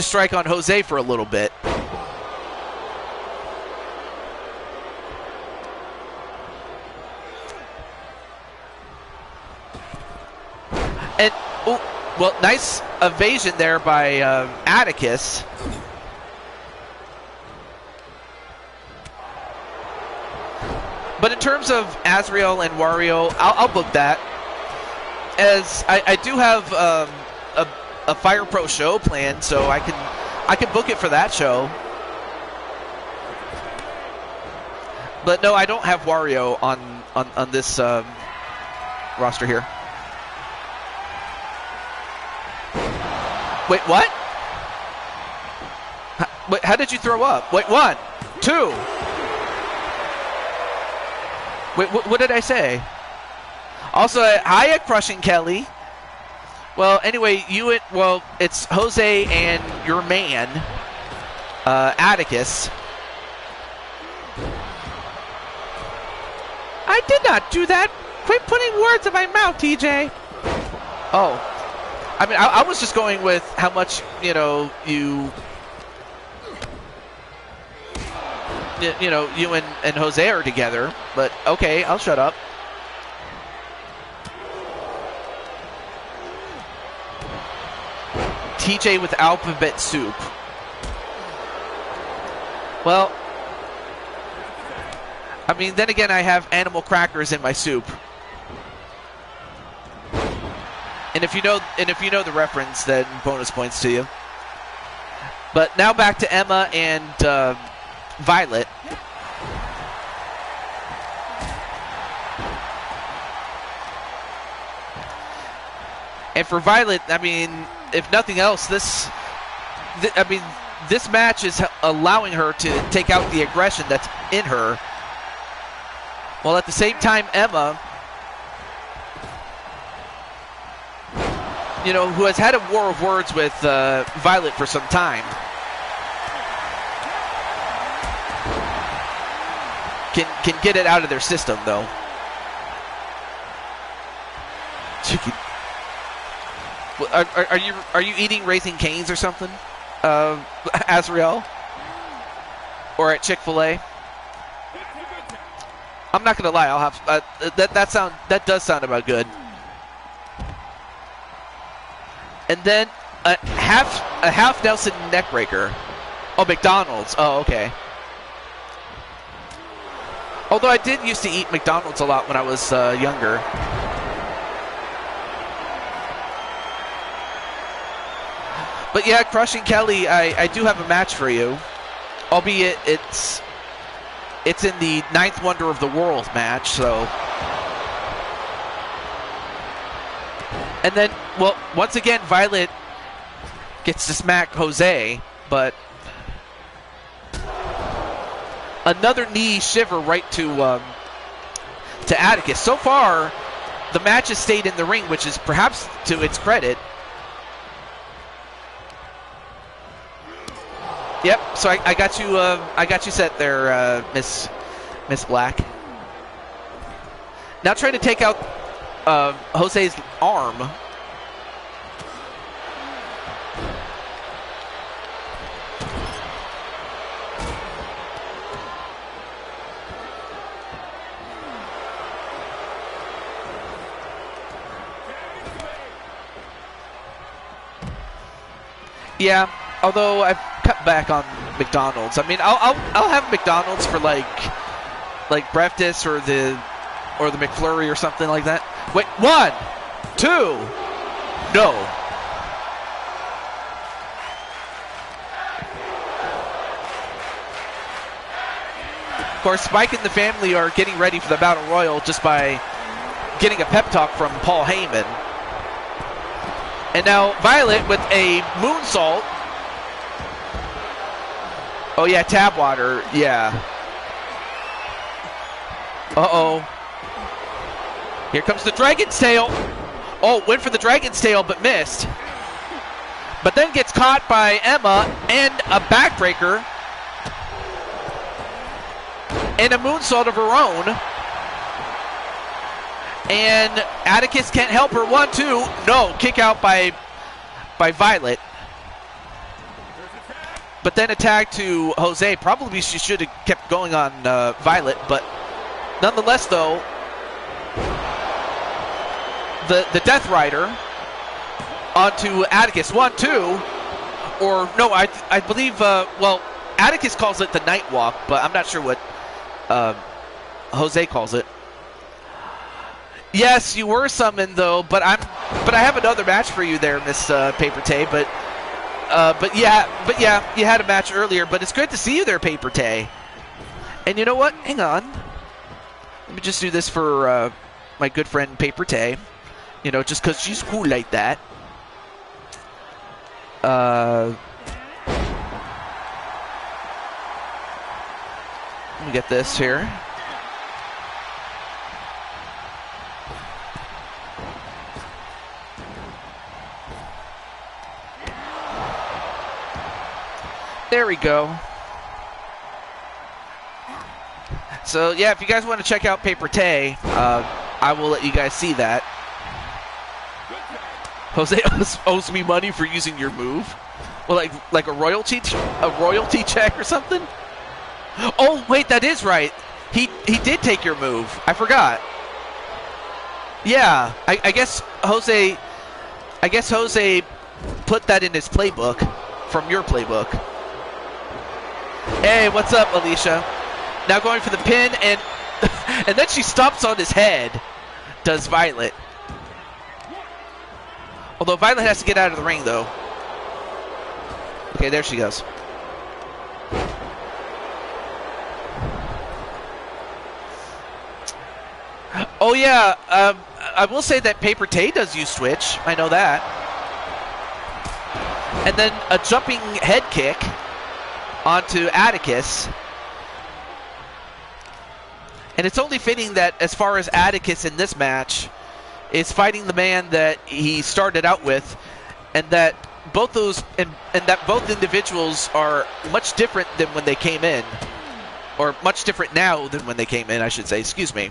S1: strike on Jose for a little bit. And well, nice evasion there by Atticus. But in terms of Azrael and Wario, I'll book that, as I do have a Fire Pro show planned, so I can book it for that show. But no, I don't have Wario on this roster here. Wait, what? Wait, how did you throw up? Wait, 1, 2. Wait, what did I say? Also, hiya, Crushing Kelly. Well, anyway, it's Jose and your man, Atticus. I did not do that. Quit putting words in my mouth, TJ. Oh. I mean, I was just going with how much, you and Jose are together, but okay, I'll shut up. TJ with alphabet soup. Well, I mean, then again, I have animal crackers in my soup. And if you know the reference, then bonus points to you. But now back to Emma and Violet. And for Violet, I mean, if nothing else, this match is allowing her to take out the aggression that's in her. While at the same time, Emma, who has had a war of words with Violet for some time, can get it out of their system, though. Are you eating Raising Cane's or something, Azrael? Or at Chick-fil-A? I'm not gonna lie. I'll have that does sound about good. And then a half Nelson neckbreaker. Oh, McDonald's. Oh, okay. Although I did used to eat McDonald's a lot when I was younger. But yeah, Crushing Kelly, I do have a match for you. Albeit it's in the 9th Wonder of the World match, so. And then, well, once again, Violet gets to smack Jose, but another knee shiver right to Atticus. So far, the match has stayed in the ring, which is perhaps to its credit. Yep. So I got you. I got you set there, Miss Black. Now trying to take out Jose's arm. Yeah, although I've cut back on McDonald's. I mean, I'll have McDonald's for like breakfast or the McFlurry or something like that. Wait, 1, 2, no. Of course, Spike and the family are getting ready for the Battle Royal just by getting a pep talk from Paul Heyman. And now Violet with a moonsault. Oh yeah, tap water, yeah. Uh-oh. Here comes the Dragon's Tail. Oh, went for the Dragon's Tail but missed. But then gets caught by Emma and a backbreaker. And a moonsault of her own. And Atticus can't help her. 1, 2. No, kick out by Violet. But then a tag to Jose. Probably she should have kept going on Violet. But nonetheless, though, the Death Rider onto Atticus. 1, 2. Or, no, I believe, well, Atticus calls it the Night Walk. But I'm not sure what Jose calls it. Yes, you were summoned though, but I have another match for you there, Miss Paper Tay. But yeah, you had a match earlier. But it's good to see you there, Paper Tay. And you know what? Hang on. Let me just do this for my good friend Paper Tay. You know, just because she's cool like that. Let me get this here. There we go. So yeah, if you guys want to check out Paper Tay, I will let you guys see that. Jose owes me money for using your move. Well, like a royalty check or something. Oh wait, that is right. He did take your move. I forgot. Yeah, I guess Jose put that in his playbook from your playbook. Hey, what's up, Alicia? Now going for the pin, and and then she stomps on his head. Does Violet? Although Violet has to get out of the ring, though. Okay, there she goes. Oh yeah, I will say that Paper Tay does use Switch. I know that. And then a jumping head kick onto Atticus. And it's only fitting that as far as Atticus in this match is fighting the man that he started out with, and that both individuals are much different than when they came in, or much different now than when they came in, I should say. Excuse me.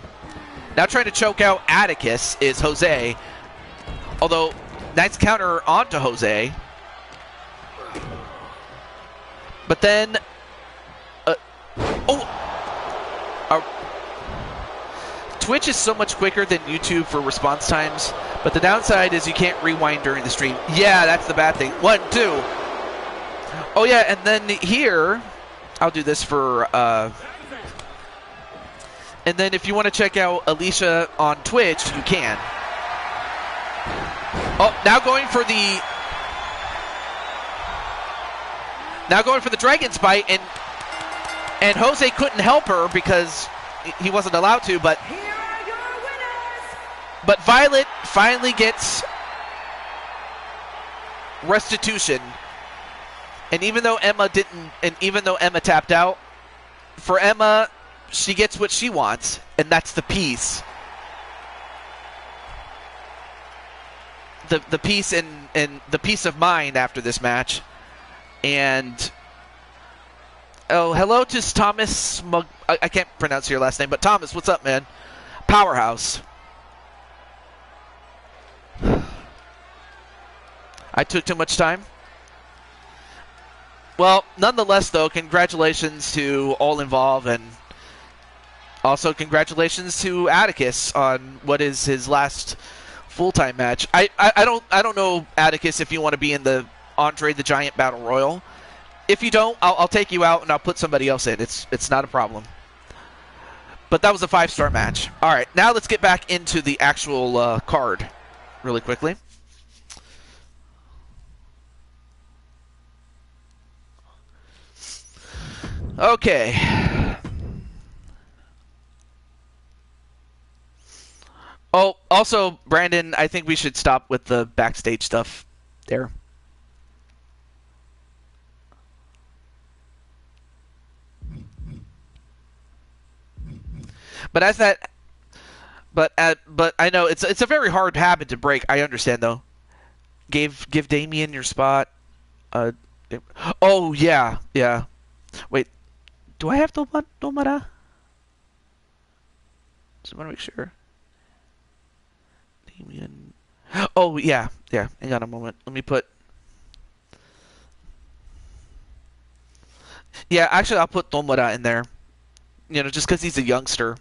S1: Now trying to choke out Atticus is Jose, although nice counter onto Jose. But then, Twitch is so much quicker than YouTube for response times, but the downside is you can't rewind during the stream. Yeah, that's the bad thing. 1, 2. Oh yeah, and then here, I'll do this for And then if you want to check out Alicia on Twitch, you can. Oh, now going for the Dragon's Bite, and Jose couldn't help her because he wasn't allowed to, but
S3: Here are your winners.
S1: but Violet finally gets restitution. And even though Emma tapped out, for Emma, she gets what she wants, and that's the peace. The peace and the peace of mind after this match. And oh, hello to Thomas. I can't pronounce your last name, but Thomas, what's up, man? Powerhouse. I took too much time. Well, nonetheless, though, congratulations to all involved, and also congratulations to Atticus on what is his last full-time match. I don't know, Atticus, if you want to be in the Andre the Giant Battle Royal. If you don't, I'll take you out and I'll put somebody else in. It's not a problem. But that was a 5-star match. All right, now let's get back into the actual card really quickly. Okay. Oh, also, Brandon, I think we should stop with the backstage stuff there. But I know it's a very hard habit to break. I understand though. Give Damien your spot. Oh yeah. Wait, do I have Domara? Just want to make sure. Damien. Oh yeah. Hang on a moment. Let me put. Yeah, actually, I'll put Tomura in there. You know, just because he's a youngster.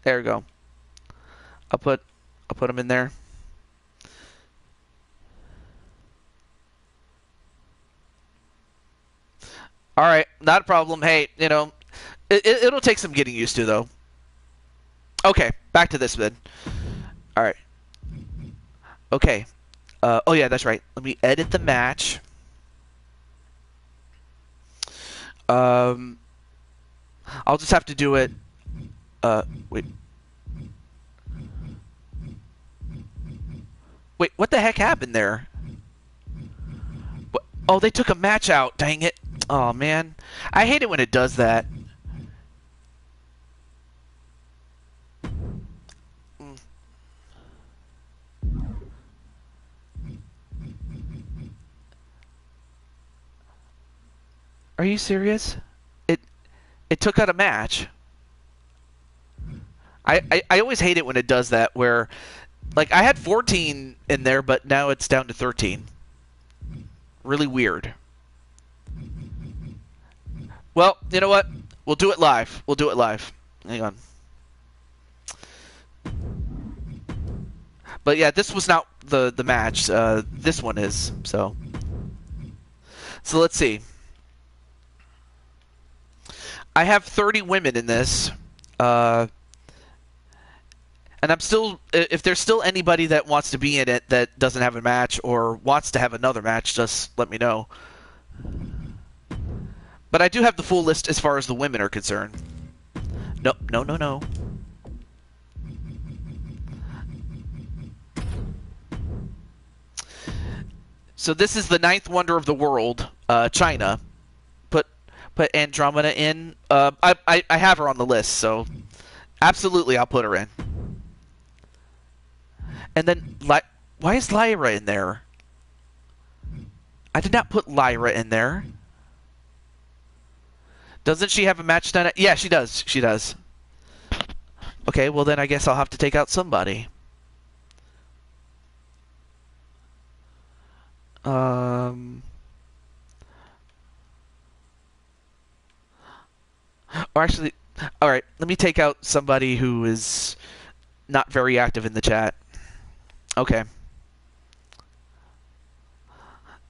S1: There we go. I'll put him in there. All right, not a problem. Hey, you know, it'll take some getting used to, though. Okay, back to this then. All right. Okay. Oh yeah, that's right. Let me edit the match. I'll just have to do it. Wait, what the heck happened there? What? Oh, they took a match out. Dang it. Oh, man. I hate it when it does that. Are you serious? It took out a match. I always hate it when it does that, where like I had 14 in there, but now it's down to 13. Really weird. Well, you know what? We'll do it live. Hang on. But yeah, this was not the match. This one is. So let's see. I have 30 women in this. And I'm still, if there's still anybody that wants to be in it that doesn't have a match or wants to have another match, just let me know. But I do have the full list as far as the women are concerned. No. So this is the 9th wonder of the world, China. Put Andromeda in. I have her on the list, so absolutely I'll put her in. And then, why is Lyra in there? I did not put Lyra in there. Doesn't she have a match done? Yeah, she does. She does. Okay, well then I guess I'll have to take out somebody. Or actually, alright, let me take out somebody who is not very active in the chat. Okay.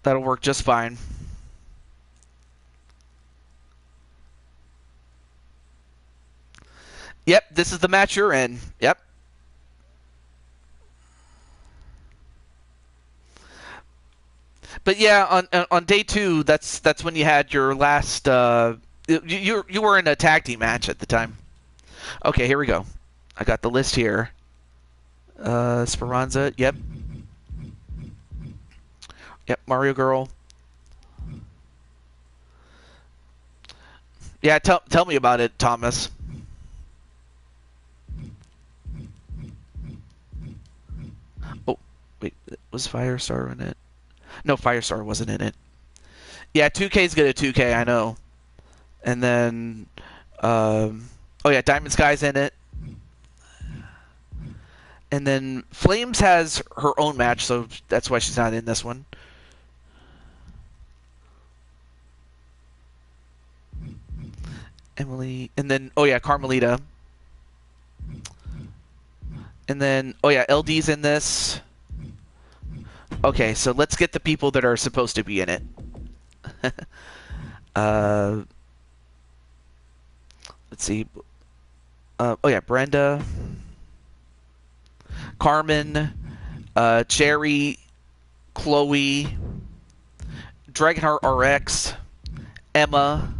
S1: That'll work just fine. Yep, this is the match you're in. Yep. But yeah, on day 2, that's when you had your last. You were in a tag team match at the time. Okay, here we go. I got the list here. Speranza. Yep. Yep. Mario Girl. Yeah, tell me about it, Thomas. Oh, wait, was Firestar in it? No, Firestar wasn't in it. Yeah, 2K's good at 2K, I know. And then, oh yeah, Diamond Sky's in it. And then Flames has her own match, so that's why she's not in this one. Emily, and then, oh yeah, Carmelita. And then, oh yeah, LD's in this. Okay, so let's get the people that are supposed to be in it. Let's see. Oh yeah, Brenda, Carmen, Cherry, Chloe, Dragonheart RX, Emma,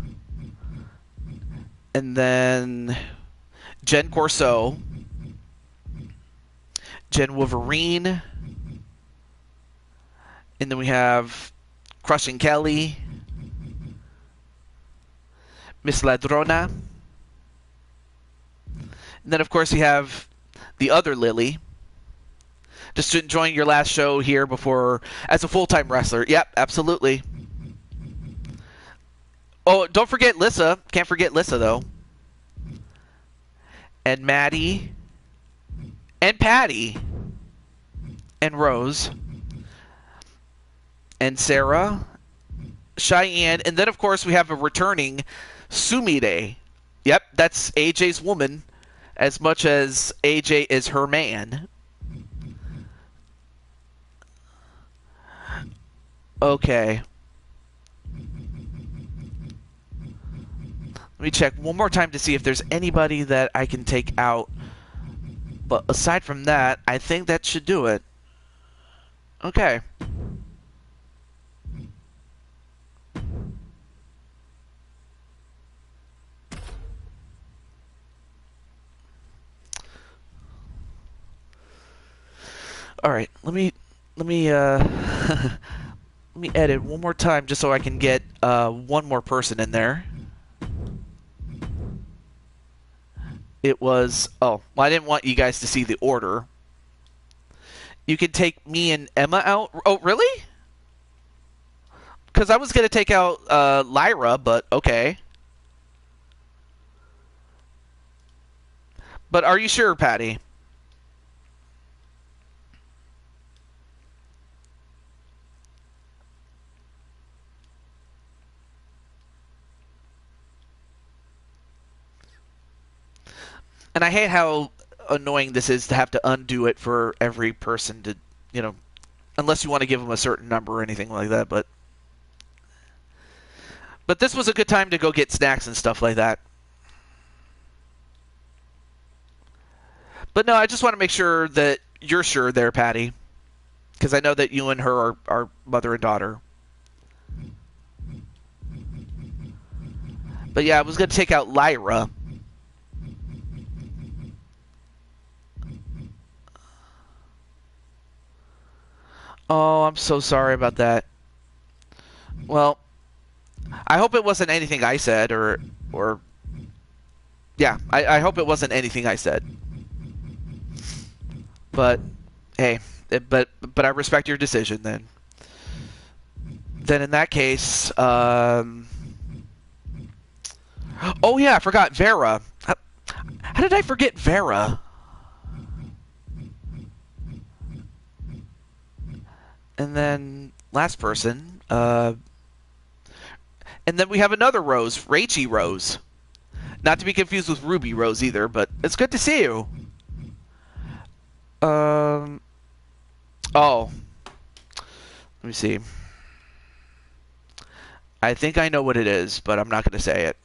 S1: and then Jen Corso, Jen Wolverine, and then we have Crushing Kelly, Miss Ladrona, and then of course you have the other Lily. Just enjoying your last show here before as a full-time wrestler. Yep, absolutely. Oh, don't forget Lissa. Can't forget Lissa though. And Maddie. And Patty. And Rose. And Sarah. Cheyenne. And then of course we have a returning Sumire. Yep, that's AJ's woman as much as AJ is her man. Okay. Let me check one more time to see if there's anybody that I can take out. But aside from that, I think that should do it. Okay. All right, let me let me edit one more time just so I can get one more person in there. It was... Oh, well, I didn't want you guys to see the order. You can take me and Emma out. Oh, really? Because I was going to take out Lyra, but okay. But are you sure, Patty? And I hate how annoying this is to have to undo it for every person to, you know, unless you want to give them a certain number or anything like that. But this was a good time to go get snacks and stuff like that. But no, I just want to make sure that you're sure there, Patty. Because I know that you and her are mother and daughter. But yeah, I was going to take out Lyra. Oh, I'm so sorry about that. Well, I hope it wasn't anything I said, or yeah, I hope it wasn't anything I said. But hey, but I respect your decision. Then in that case, oh yeah, I forgot Vera. How did I forget Vera? And then last person, and then we have another Rose, Rachie Rose. Not to be confused with Ruby Rose either, but it's good to see you. Oh. Let me see. I think I know what it is, but I'm not going to say it.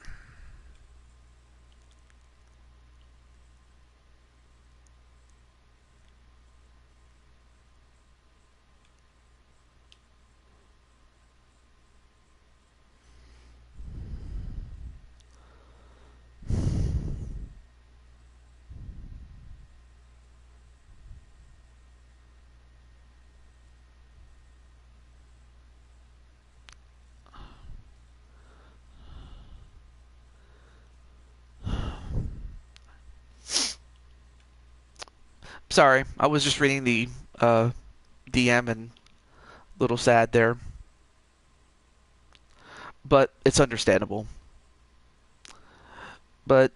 S1: Sorry, I was just reading the DM and a little sad there. But it's understandable. But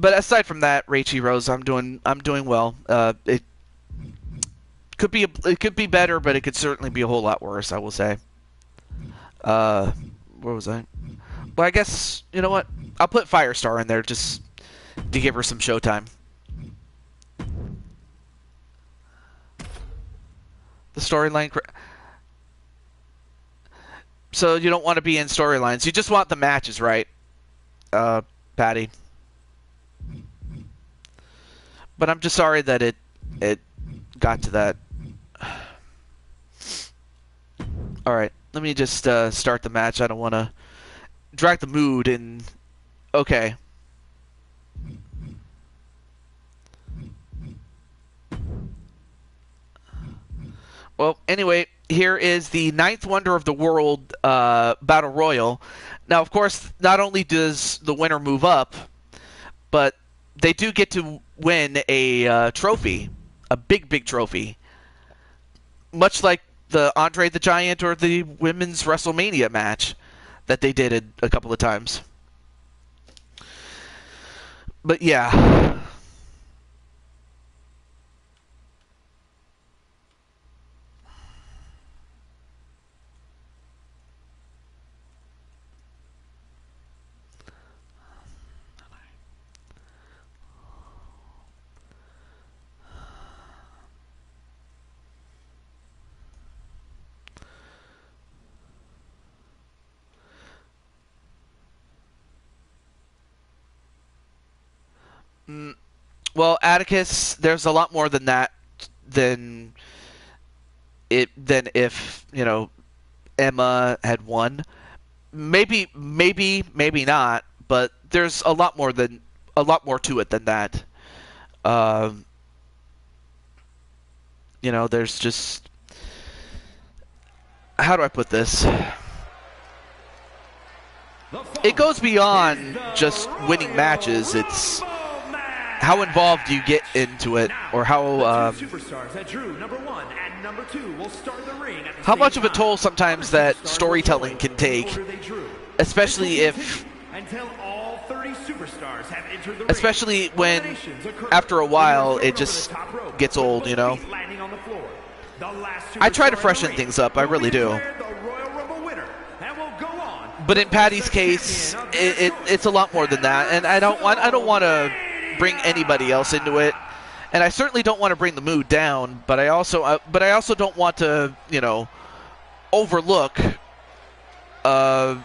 S1: aside from that, Rachie Rose, I'm doing well. It could be better, but it could certainly be a whole lot worse, I will say. Where was I? Well, I guess, you know what? I'll put Firestar in there just to give her some showtime. The storyline. So you don't want to be in storylines. You just want the matches, right? Patty. But I'm just sorry that it got to that. All right, let me just start the match. I don't want to drag the mood in. Okay. Well, anyway, here is the 9th Wonder of the World Battle Royal. Now, of course, not only does the winner move up, but they do get to win a trophy, a big trophy. Much like the Andre the Giant or the Women's WrestleMania match that they did a couple of times. But yeah. Well, Atticus, there's a lot more than that than if, you know, Emma had won. Maybe not, but there's a lot more to it than that. You know, there's just, how do I put this? It goes beyond just winning matches. It's how involved you get into it, or how much of a toll sometimes that storytelling can take, especially when after a while it just gets old, you know. I try to freshen things up, I really do. But in Patty's case, it's a lot more than that, and I don't want to bring anybody else into it, and I certainly don't want to bring the mood down. But I also don't want to, you know, overlook not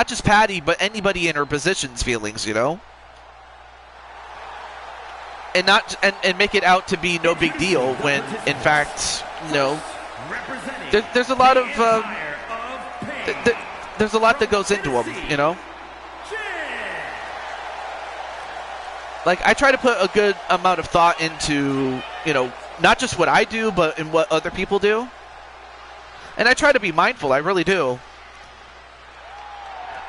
S1: just Patty, but anybody in her position's feelings, you know, and make it out to be no big deal when in fact, you know, there's a lot of there's a lot that goes into them, you know. Like, I try to put a good amount of thought into, you know, not just what I do, but in what other people do. And I try to be mindful, I really do.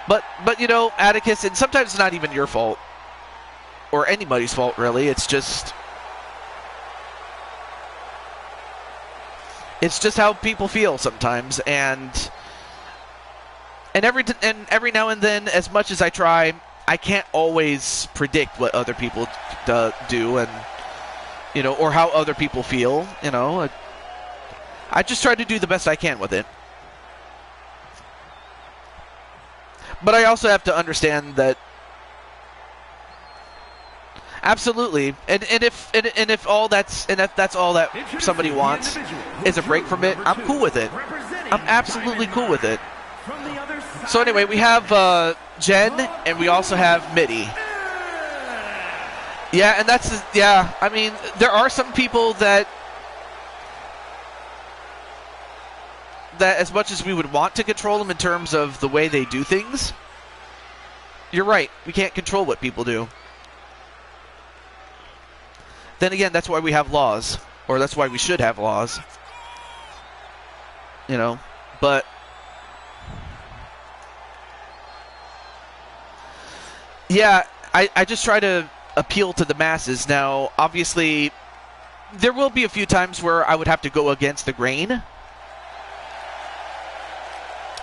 S1: But you know, Atticus, and sometimes it's not even your fault. Or anybody's fault, really. It's just how people feel sometimes. And every now and then, as much as I try, I can't always predict what other people do, and, you know, or how other people feel, you know. I just try to do the best I can with it. But I also have to understand that absolutely, and if that's all that somebody wants is a break from it, I'm cool with it. I'm absolutely cool with it. So anyway, we have Jen, and we also have Mitty. Yeah, and I mean, there are some people that as much as we would want to control them in terms of the way they do things, you're right, we can't control what people do. Then again, that's why we have laws, or that's why we should have laws. You know, but yeah, I just try to appeal to the masses. Now, obviously, there will be a few times where I would have to go against the grain.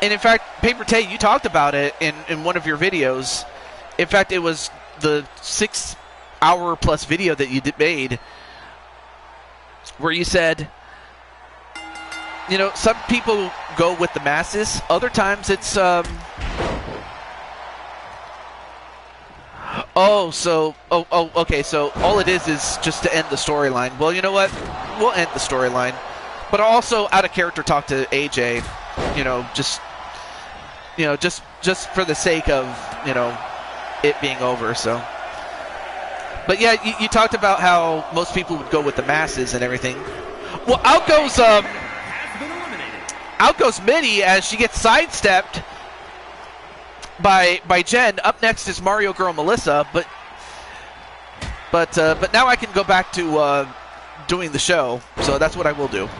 S1: And in fact, Paper Tay, you talked about it in one of your videos. In fact, it was the 6-hour-plus video that you made where you said, you know, some people go with the masses. Other times it's, okay, so all it is just to end the storyline. Well, you know what? We'll end the storyline. But also, out of character, talk to AJ, just for the sake of, it being over, so. But yeah, you talked about how most people would go with the masses and everything. Well, out goes Minnie as she gets sidestepped by Jen. Up next is Mario Girl Melissa, but now I can go back to doing the show, so that's what I will do.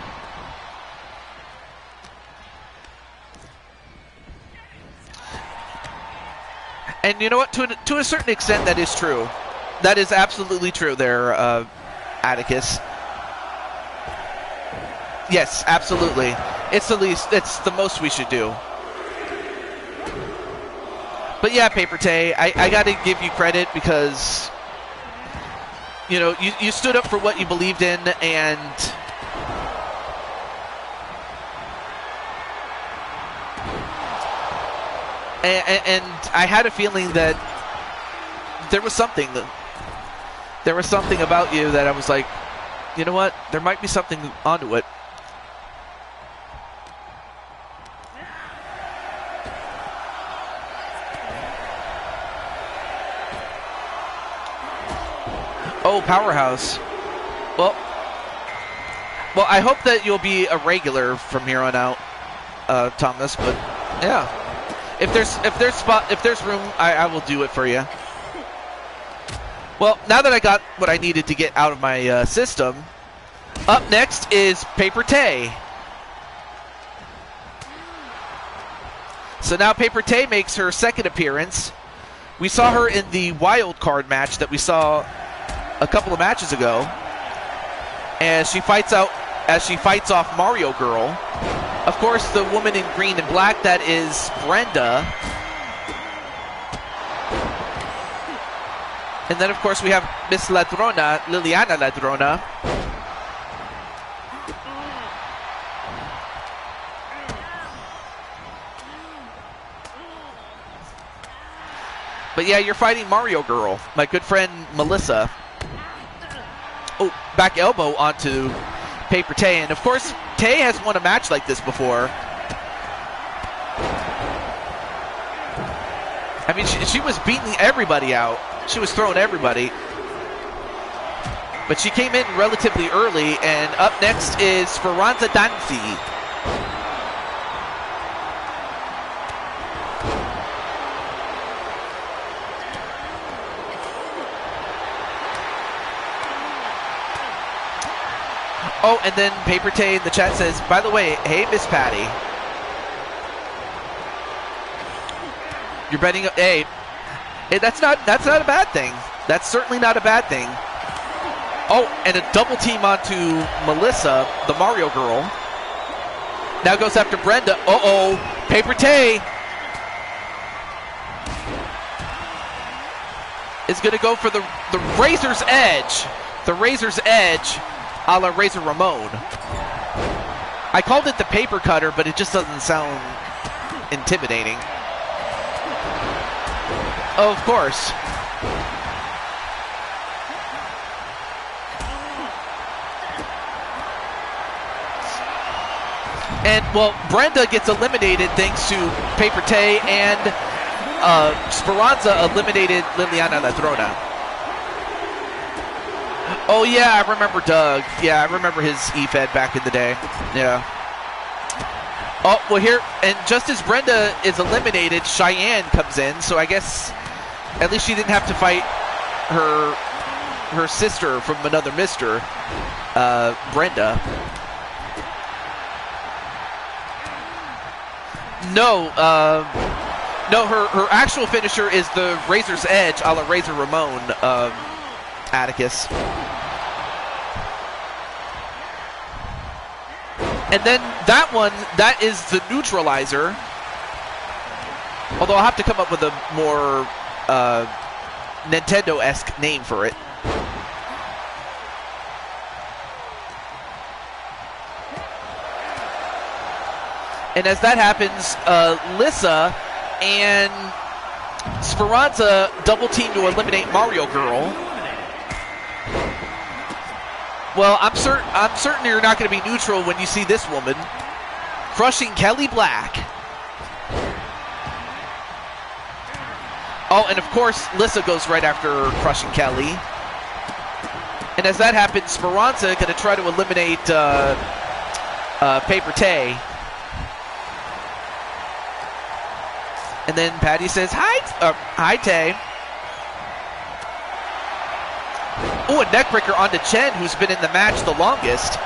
S1: And you know what? To a certain extent, that is true. That is absolutely true there, Atticus. Yes, absolutely. It's the most we should do. But yeah, Paper Tay, I got to give you credit because, you stood up for what you believed in, and I had a feeling that there was something about you that I was like, you know what? There might be something onto it. Oh, Powerhouse. Well, I hope that you'll be a regular from here on out, Thomas. But yeah, if there's room, I will do it for you. Well, now that I got what I needed to get out of my system, up next is Paper Tay. So now Paper Tay makes her second appearance. We saw her in the wild card match that we saw a couple of matches ago, as she fights off Mario Girl. Of course, the woman in green and black, that is Brenda. And then, of course, we have Miss Ladrona, Liliana Ladrona. But yeah, you're fighting Mario Girl, my good friend Melissa. Oh, back elbow onto Paper Tay. And of course, Tay has won a match like this before. I mean, she was beating everybody out. She was throwing everybody. But she came in relatively early, and up next is Speranza Danzi. Oh, and then Paper Tay in the chat says, by the way, hey, Miss Patty. You're betting, hey, that's not a bad thing. That's certainly not a bad thing. Oh, and a double team onto Melissa, the Mario Girl. Now goes after Brenda. Uh-oh, Paper Tay is going to go for the Razor's Edge. The Razor's Edge a la Razor Ramon. I called it the paper cutter, but it just doesn't sound intimidating. Oh, of course. And, well, Brenda gets eliminated thanks to Paper Tay, and Speranza eliminated Liliana Ladrona. Oh, yeah, I remember Doug. Yeah, I remember his E-Fed back in the day. Yeah. Oh, well, here, and just as Brenda is eliminated, Cheyenne comes in, so I guess at least she didn't have to fight her sister from another mister, Brenda. No, her actual finisher is the Razor's Edge a la Razor Ramon, Atticus. And then that one, that is the neutralizer. Although I'll have to come up with a more Nintendo-esque name for it. And as that happens, Lissa and Speranza double team to eliminate Mario Girl. Well, I'm certain you're not going to be neutral when you see this woman crushing Kelly Black. Oh, and of course, Lissa goes right after crushing Kelly. And as that happens, Speranza going to try to eliminate Paper Tay. And then Patty says, hi, Tay. Oh, a neckbreaker onto Chen, who's been in the match the longest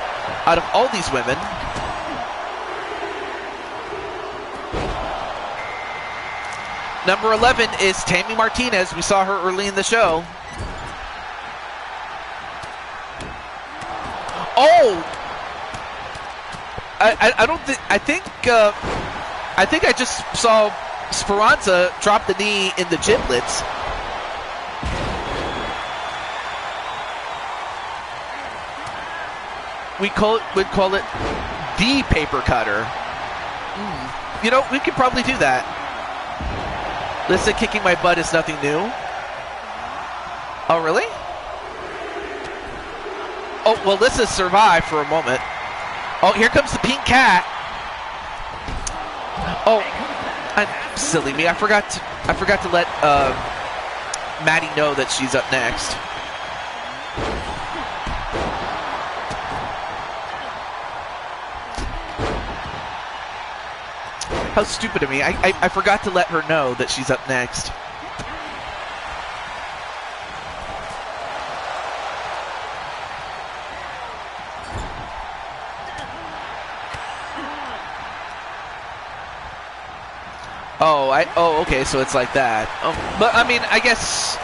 S1: out of all these women. Number 11 is Tammy Martinez. We saw her early in the show. Oh! I think I just saw Speranza drop the knee in the giblets. We'd call it the paper cutter. You know, we could probably do that. Lissa kicking my butt is nothing new. Oh, really? Oh, well, Lissa survived for a moment. Oh, here comes the pink cat. Oh, silly me. I forgot to let Maddie know that she's up next. How stupid of me. I forgot to let her know that she's up next. Oh, okay, so it's like that. But I mean, I guess.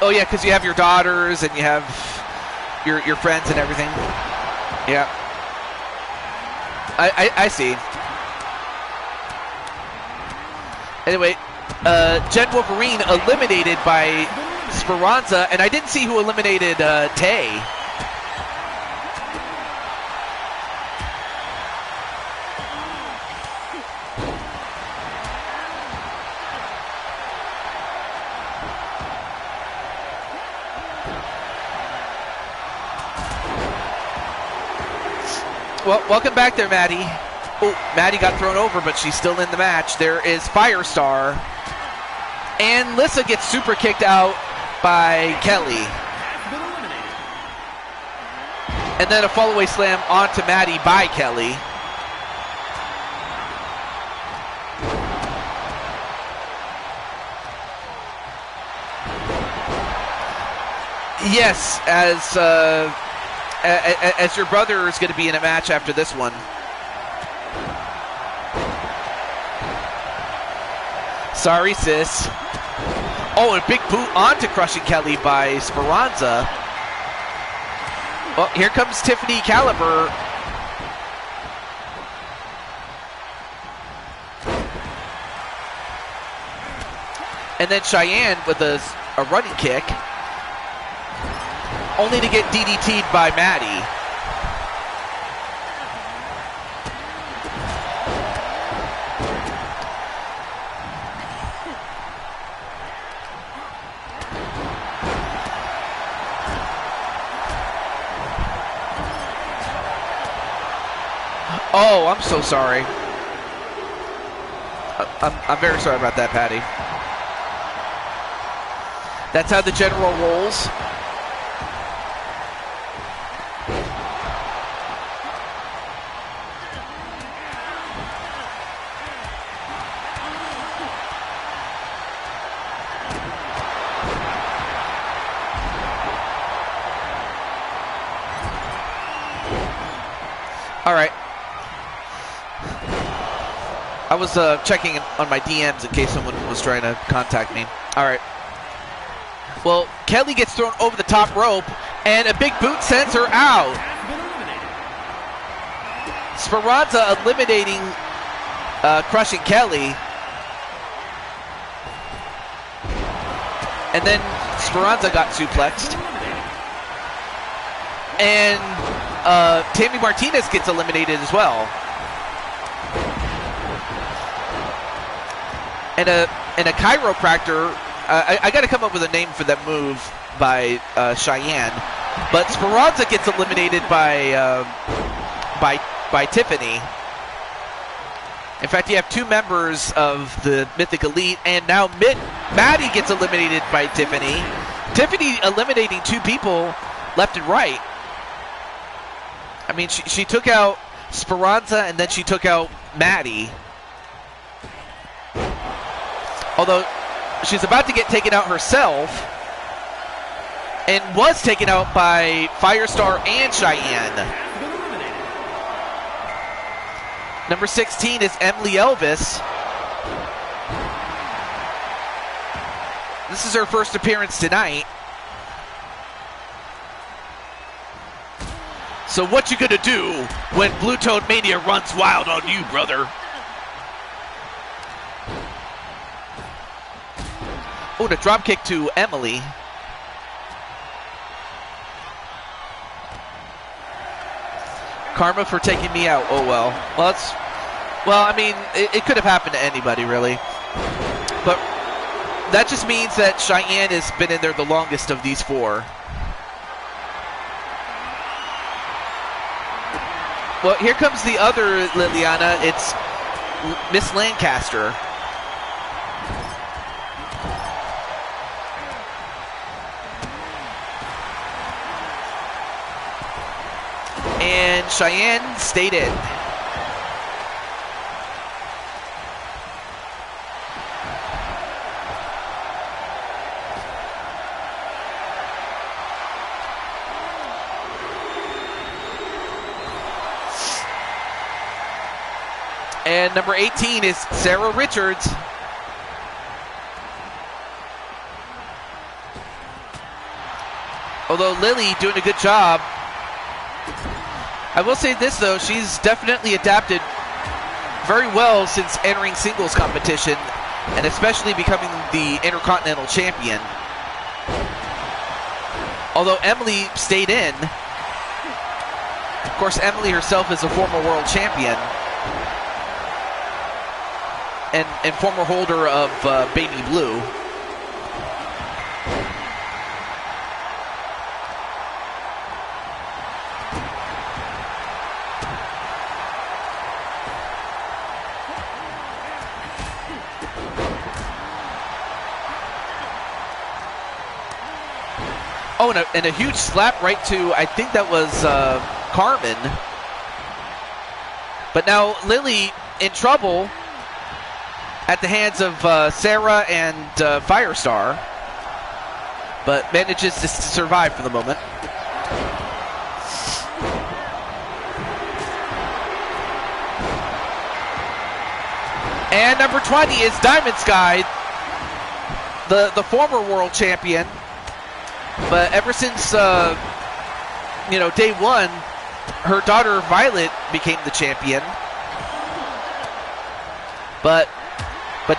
S1: Oh yeah, because you have your daughters and you have your friends and everything. Yeah. I see. Anyway, Jen Wolverine eliminated by Speranza, and I didn't see who eliminated Tay. Well, welcome back there, Maddie. Oh, Maddie got thrown over, but she's still in the match. There is Firestar. And Lissa gets super kicked out by Kelly. And then a fallaway slam onto Maddie by Kelly. Yes, as your brother is going to be in a match after this one. Sorry, sis. Oh, a big boot onto crushing Kelly by Speranza. Well, here comes Tiffany Caliber. And then Cheyenne with a running kick. Only to get DDT'd by Maddie. Oh, I'm so sorry. I'm very sorry about that, Patty. That's how the general rolls. All right. I was checking on my DMs in case someone was trying to contact me. All right. Well, Kelly gets thrown over the top rope, and a big boot sends her out. Speranza eliminating Crushing Kelly. And then Speranza got suplexed. And Tammy Martinez gets eliminated as well. And a chiropractor. I got to come up with a name for that move by Cheyenne. But Speranza gets eliminated by Tiffany. In fact, you have two members of the Mythic Elite, and now Maddie gets eliminated by Tiffany. Tiffany eliminating two people left and right. I mean, she took out Speranza, and then she took out Maddie. Although she's about to get taken out herself, and was taken out by Firestar and Cheyenne. Number 16 is Emily Elvis. This is her first appearance tonight. So what you gonna do when Blue Toad Mania runs wild on you, brother? Oh, the drop kick to Emily. Karma for taking me out. Oh, well. Well, I mean, it could have happened to anybody, really. But that just means that Cheyenne has been in there the longest of these four. Well, here comes the other Liliana. It's Miss Lancaster. And Cheyenne stayed in. And number 18 is Sarah Richards. Although Lily doing a good job. I will say this, though, she's definitely adapted very well since entering singles competition, and especially becoming the Intercontinental Champion. Although Emily stayed in. Of course, Emily herself is a former world champion and former holder of Baby Blue. Oh, and a huge slap right to, I think that was Carmen. But now Lily in trouble at the hands of Sarah and Firestar, but manages to survive for the moment. And number 20 is Diamond Sky, the former world champion. But ever since, day one, her daughter Violet became the champion. But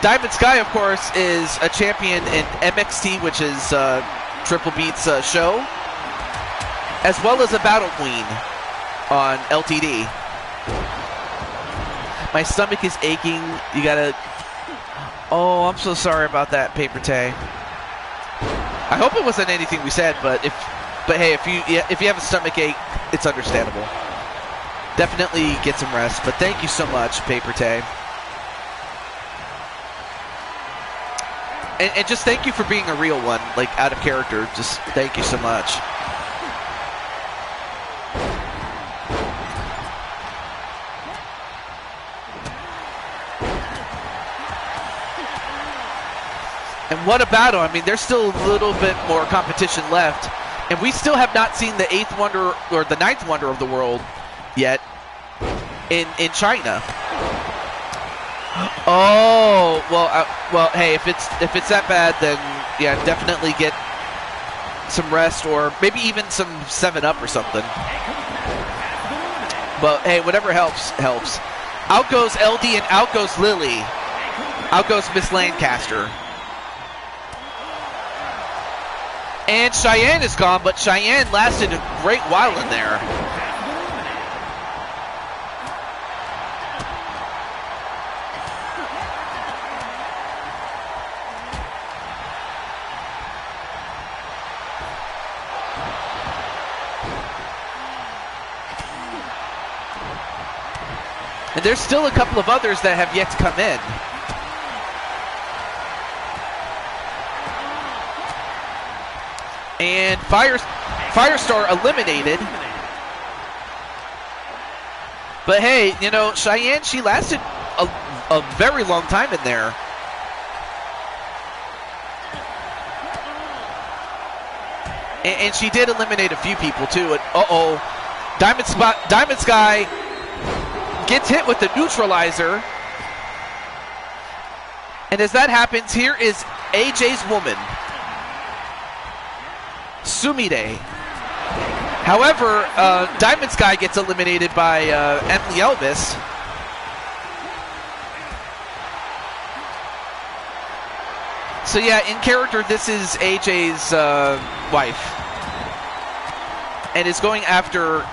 S1: Diamond Sky, of course, is a champion in MXT, which is Triple Beat's show, as well as a Battle Queen on LTD. My stomach is aching. You gotta... Oh, I'm so sorry about that, Paper Tay. I hope it wasn't anything we said, but hey, if you have a stomach ache, it's understandable. Definitely get some rest. But thank you so much, Paper Tay. And just thank you for being a real one, like out of character. Just thank you so much. And what a battle. I mean, there's still a little bit more competition left. And we still have not seen the 8th wonder or the 9th wonder of the world yet in China. Oh, well, hey, if it's that bad, then yeah, definitely get some rest or maybe even some 7-Up or something. But hey, whatever helps, helps. Out goes LD and out goes Lily. Out goes Miss Lancaster. And Cheyenne is gone, but Cheyenne lasted a great while in there. And there's still a couple of others that have yet to come in. And Firestar eliminated. But hey, you know, Cheyenne, she lasted a very long time in there. And she did eliminate a few people too. And uh-oh, Diamond Sky gets hit with the neutralizer. And as that happens, here is AJ's woman, Sumide. However, Diamond Sky gets eliminated by Emily Elvis. So yeah, in character, this is AJ's wife. And is going after...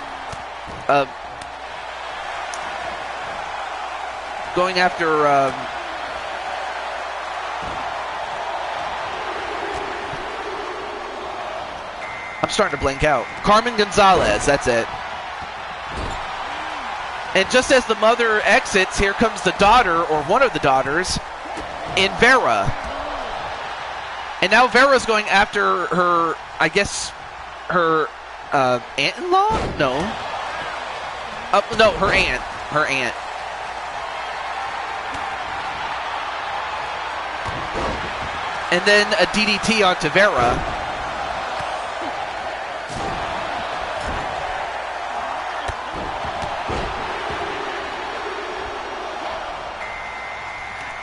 S1: I'm starting to blank out. Carmen Gonzalez, that's it. And just as the mother exits, here comes the daughter, or one of the daughters, in Vera. And now Vera's going after her, I guess, her aunt-in-law? No. No, her aunt. Her aunt. And then a DDT onto Vera.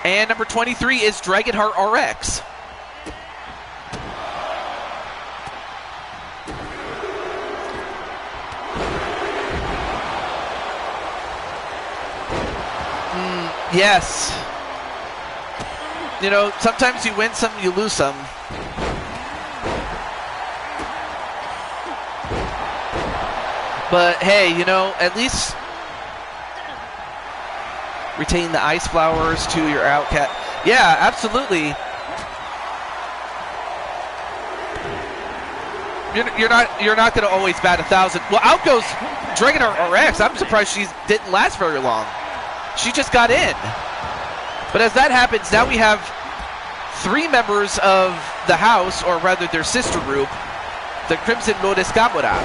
S1: And number 23 is Dragonheart RX. Yes. You know, sometimes you win some, you lose some. But hey, you know, at least retain the ice flowers to your outcast. Yeah, absolutely. You're not going to always bat 1,000. Well, out goes Dragonheart RX. I'm surprised she didn't last very long. She just got in. But as that happens, now we have 3 members of the house, or rather their sister group, the Crimson Lotus Gamora,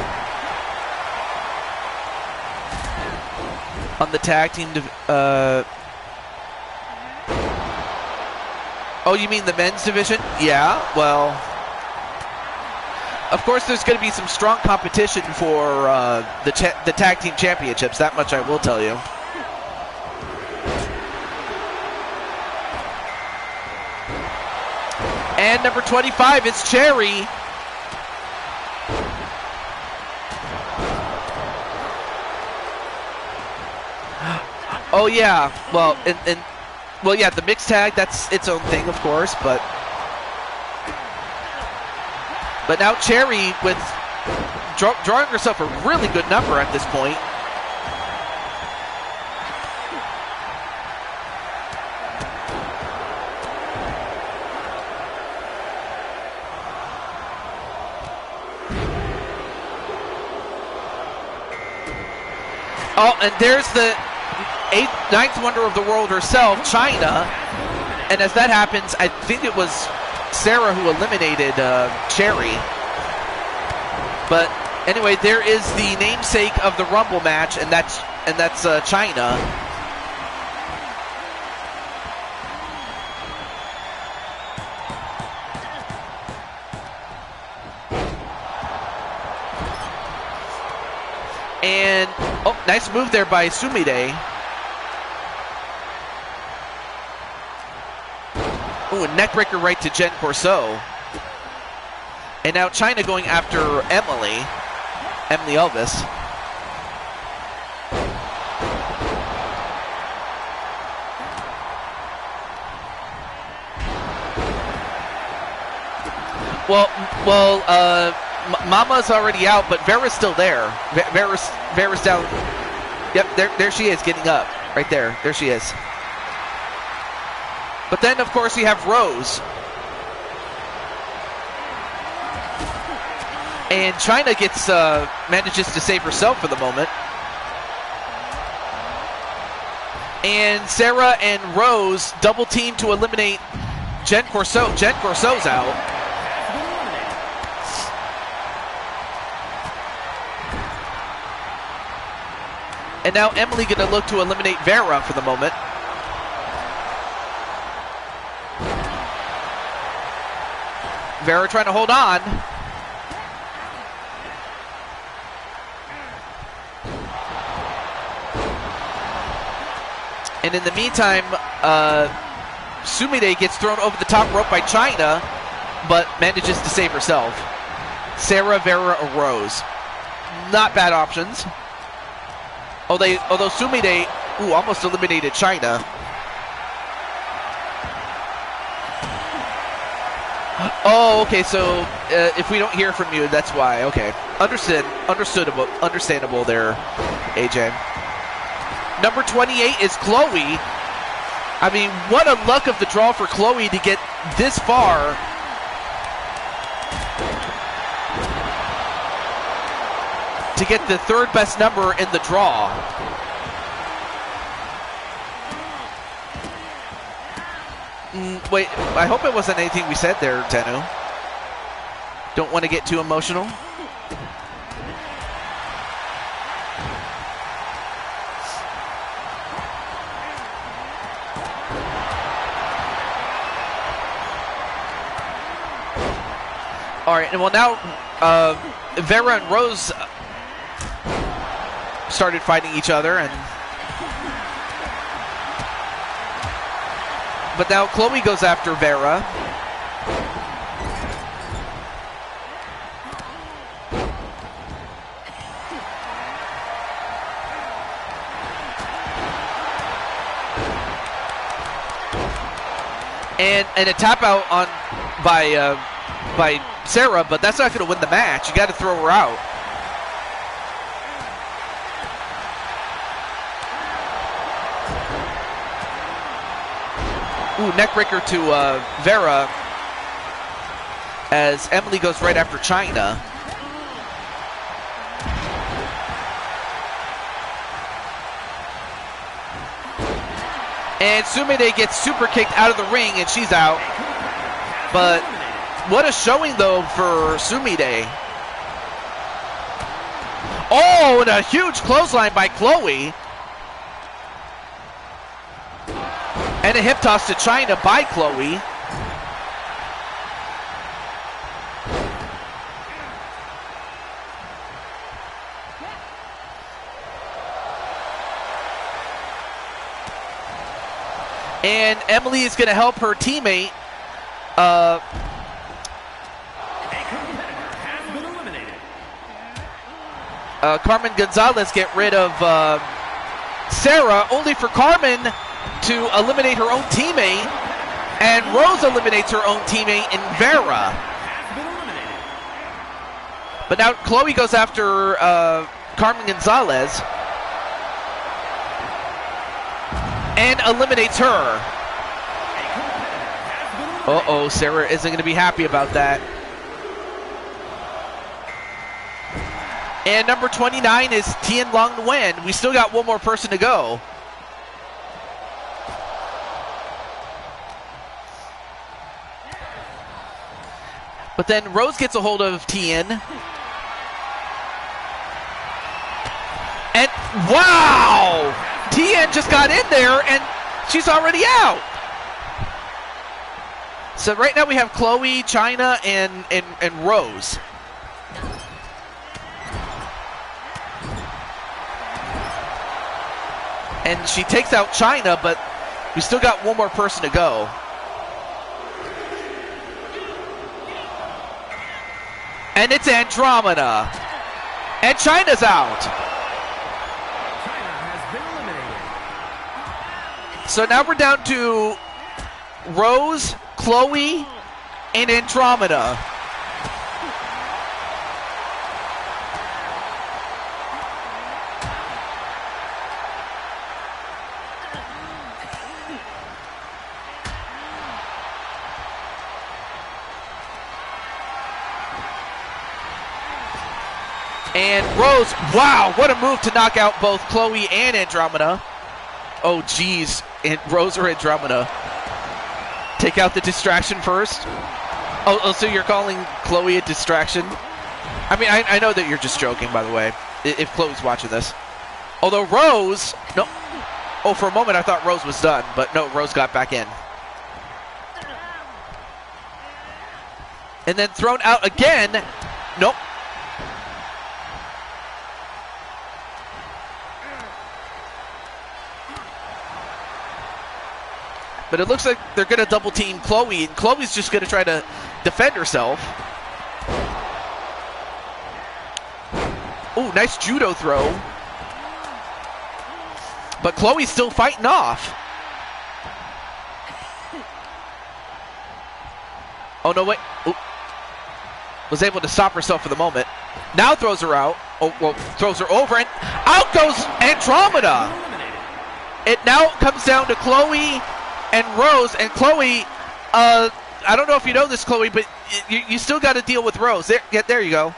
S1: on the tag team. Oh, you mean the men's division? Yeah, well, of course there's going to be some strong competition for the tag team championships. That much I will tell you. And number 25 is Cherry. Oh yeah, well, well, yeah, the mixed tag, that's its own thing, of course, but now Cherry with drawing herself a really good number at this point. Oh, and there's the ninth wonder of the world herself, Chyna. And as that happens, I think it was Sarah who eliminated Cherry. But anyway, there is the namesake of the Rumble match, and that's Chyna. And, oh, nice move there by Sumide. Ooh, a neckbreaker right to Jen Corso. And now Chyna going after Emily Elvis. Mama's already out, but Vera's still there. Vera's down. Yep, there she is, getting up. Right there. There she is. But then, of course, you have Rose. And Chyna manages to save herself for the moment. And Sarah and Rose double team to eliminate Jen Corso. Jen Corso's out. And now Emily going to look to eliminate Vera for the moment. Vera trying to hold on. And in the meantime, Sumire gets thrown over the top rope by Chyna, but manages to save herself. Sarah, Vera, or Rose. Not bad options. Although Sumire, almost eliminated Chyna. Oh, okay, so if we don't hear from you, that's why. Okay. Understandable there, AJ. Number 28 is Chloe. I mean, what a luck of the draw for Chloe to get this far. To get the third best number in the draw. Wait, I hope it wasn't anything we said there, Tenu. Don't want to get too emotional. All right, and well now, Vera and Rose started fighting each other, but now Chloe goes after Vera. And a tap out on by Sarah, but that's not going to win the match. You got to throw her out. Ooh, neckbreaker to Vera as Emily goes right after Chyna. And Sumire gets super kicked out of the ring and she's out. But what a showing though for Sumire. Oh, and a huge clothesline by Chloe. And a hip toss to Chyna by Chloe. And Emily is going to help her teammate.
S2: A competitor has been eliminated.
S1: Carmen Gonzalez get rid of Sarah, only for Carmen to eliminate her own teammate, and Rose eliminates her own teammate in Vera. But now Chloe goes after Carmen Gonzalez and eliminates her. Uh-oh, Sarah isn't going to be happy about that. And number 29 is Tien Long Nguyen. We still got one more person to go. But then Rose gets a hold of Tien. And wow! Tien just got in there and she's already out. So right now we have Chloe, Chyna, and Rose. And she takes out Chyna, but we still got one more person to go. And it's Andromeda. And Chyna's out.
S2: Chyna has been eliminated.
S1: So now we're down to Rose, Chloe, and Andromeda. And Rose, wow, what a move to knock out both Chloe and Andromeda. Oh, geez, and Rose or Andromeda. Take out the distraction first. Oh, so you're calling Chloe a distraction? I mean, I know that you're just joking, by the way, if Chloe's watching this. Although Rose, no. Oh, for a moment I thought Rose was done, but no, Rose got back in. And then thrown out again. Nope. But it looks like they're going to double team Chloe, and Chloe's just going to try to defend herself. Ooh, nice judo throw. But Chloe's still fighting off. Oh, no, wait. Ooh. Was able to stop herself for the moment. Now throws her out. Oh, well, throws her over, and out goes Andromeda. It now comes down to Chloe and Rose, and Chloe, I don't know if you know this, Chloe, but you still got to deal with Rose. There you go.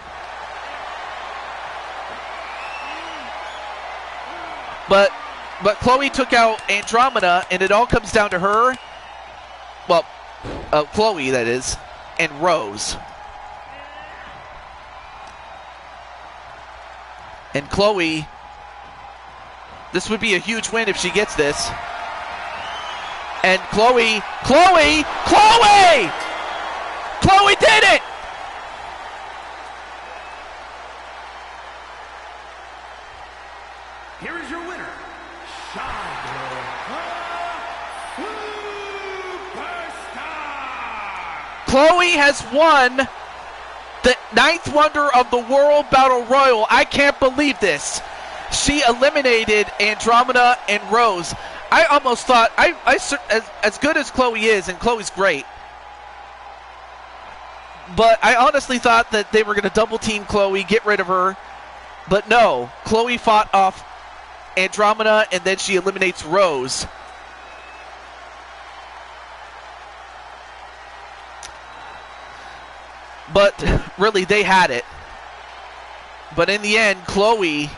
S1: But Chloe took out Andromeda, and it all comes down to her. Well, Chloe, that is, and Rose. And Chloe, this would be a huge win if she gets this. And Chloe did it!
S2: Here is your winner, Shine Superstar!
S1: Chloe has won the 9th Wonder of the World Battle Royal. I can't believe this. She eliminated Andromeda and Rose. I almost thought, as good as Chloe is, and Chloe's great, but I honestly thought that they were going to double team Chloe, get rid of her, but no. Chloe fought off Andromeda, and then she eliminates Rose. But really, they had it. But in the end, Chloe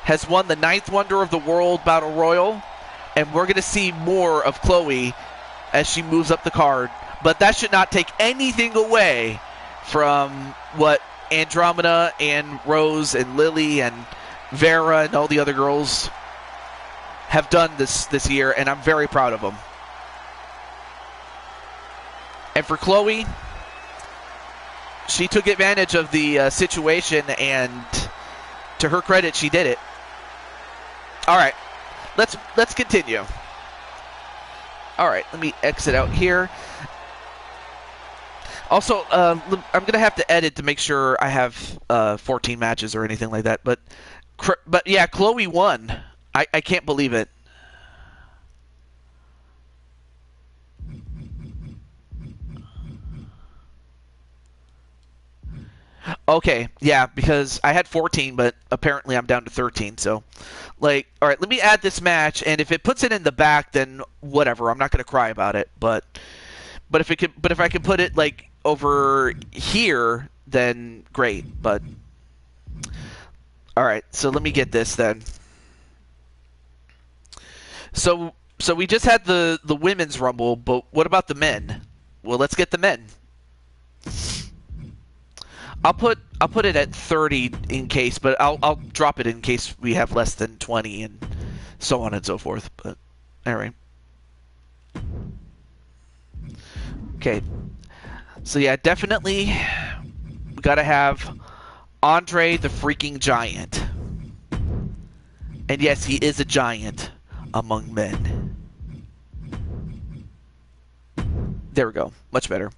S1: has won the 9th Wonder of the World Battle Royal, and we're going to see more of Chloe as she moves up the card. But that should not take anything away from what Andromeda and Rose and Lily and Vera and all the other girls have done this year, and I'm very proud of them. And for Chloe, she took advantage of the situation, and to her credit, she did it. All right, let's continue. All right, let me exit out here. Also, I'm gonna have to edit to make sure I have 14 matches or anything like that. But yeah, Chloe won. I can't believe it. Okay, yeah, because I had 14, but apparently I'm down to 13. So, like, all right, let me add this match, and if it puts it in the back, then whatever. I'm not gonna cry about it. But if I can put it like over here, then great. But all right, so let me get this then. So we just had the women's rumble, but what about the men? Well, let's get the men. I'll put it at 30 in case, but I'll drop it in case we have less than 20 and so on and so forth. But anyway. Okay. So yeah, definitely we gotta have Andre the freaking Giant. And yes, he is a giant among men. There we go. Much better.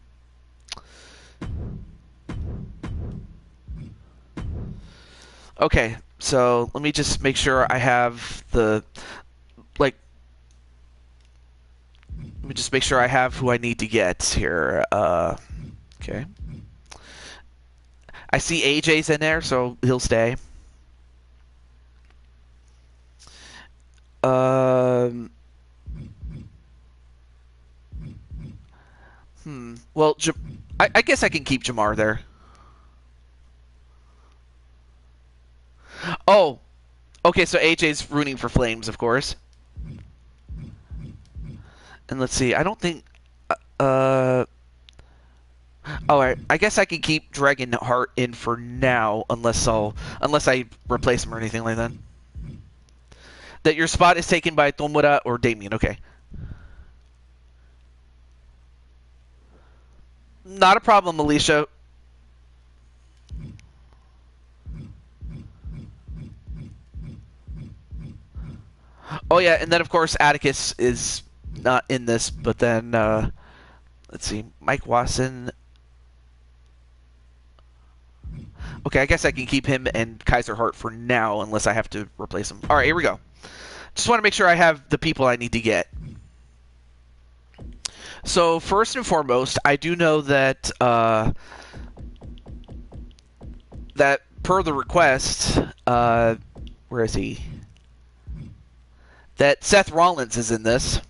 S1: Okay, so let me just make sure I have the, like, let me just make sure I have who I need to get here. Okay. I see AJ's in there, so he'll stay. Well, I guess I can keep Jamar there. Oh, okay, so AJ's rooting for Flames, of course. And let's see, I don't think... Alright, I guess I can keep Dragonheart in for now, unless I replace him or anything like that. That your spot is taken by Tomura or Damien, okay. Not a problem, Alicia. Oh yeah, and then of course Atticus is not in this, but then let's see, Mike Wasson. Okay, I guess I can keep him and Kaiser Hart for now, unless I have to replace him. All right, here we go. Just want to make sure I have the people I need to get. So first and foremost, I do know that that per the request, where is he? That Seth Rollins is in this.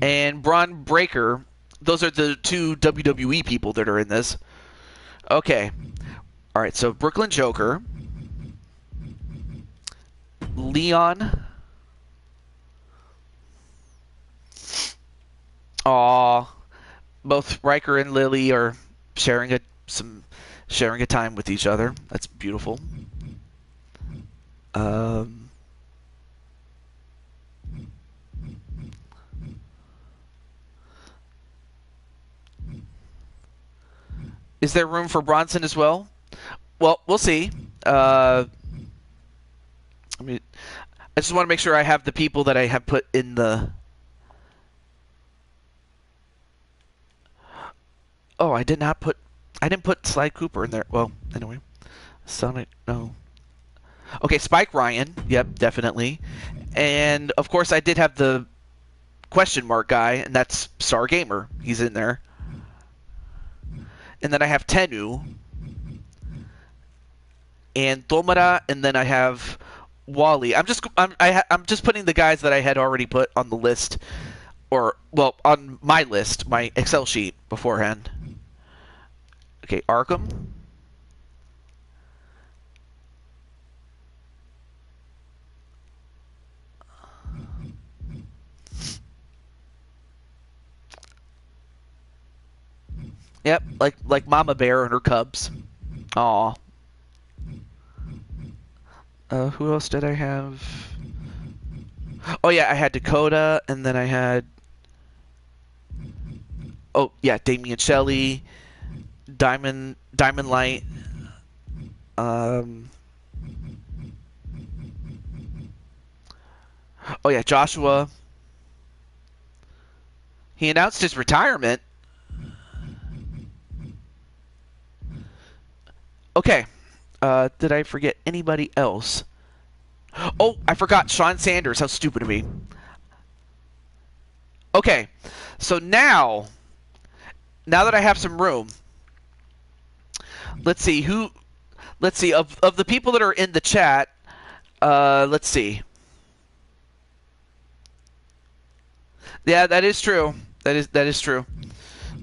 S1: And Braun Breaker. Those are the two WWE people that are in this. Okay. All right, so Brooklyn Joker. Leon. Aw. Both Riker and Lily are sharing a time with each other. That's beautiful. Is there room for Bronson as well? Well, we'll see. I just want to make sure I have the people that I have put in the... Oh, I didn't put Sly Cooper in there. Well, anyway. Sonic, no. Okay, Spike Ryan. Yep, definitely. And, of course, I did have the question mark guy, and that's Star Gamer. He's in there. And then I have Tenu. And Tomura, and then I have Wally. I'm just putting the guys that I had already put on the list, or, well, on my list, my Excel sheet beforehand. Okay, Arkham. Yep, like Mama Bear and her cubs. Aw. Who else did I have? Oh yeah, I had Dakota, and then I had... Oh yeah, Damian Shelley, Diamond Light. Oh yeah, Joshua. He announced his retirement. Okay. Did I forget anybody else? Oh, I forgot Sean Sanders. How stupid of me. Okay. So now that I have some room, let's see of the people that are in the chat, let's see. Yeah, that is true. That is true.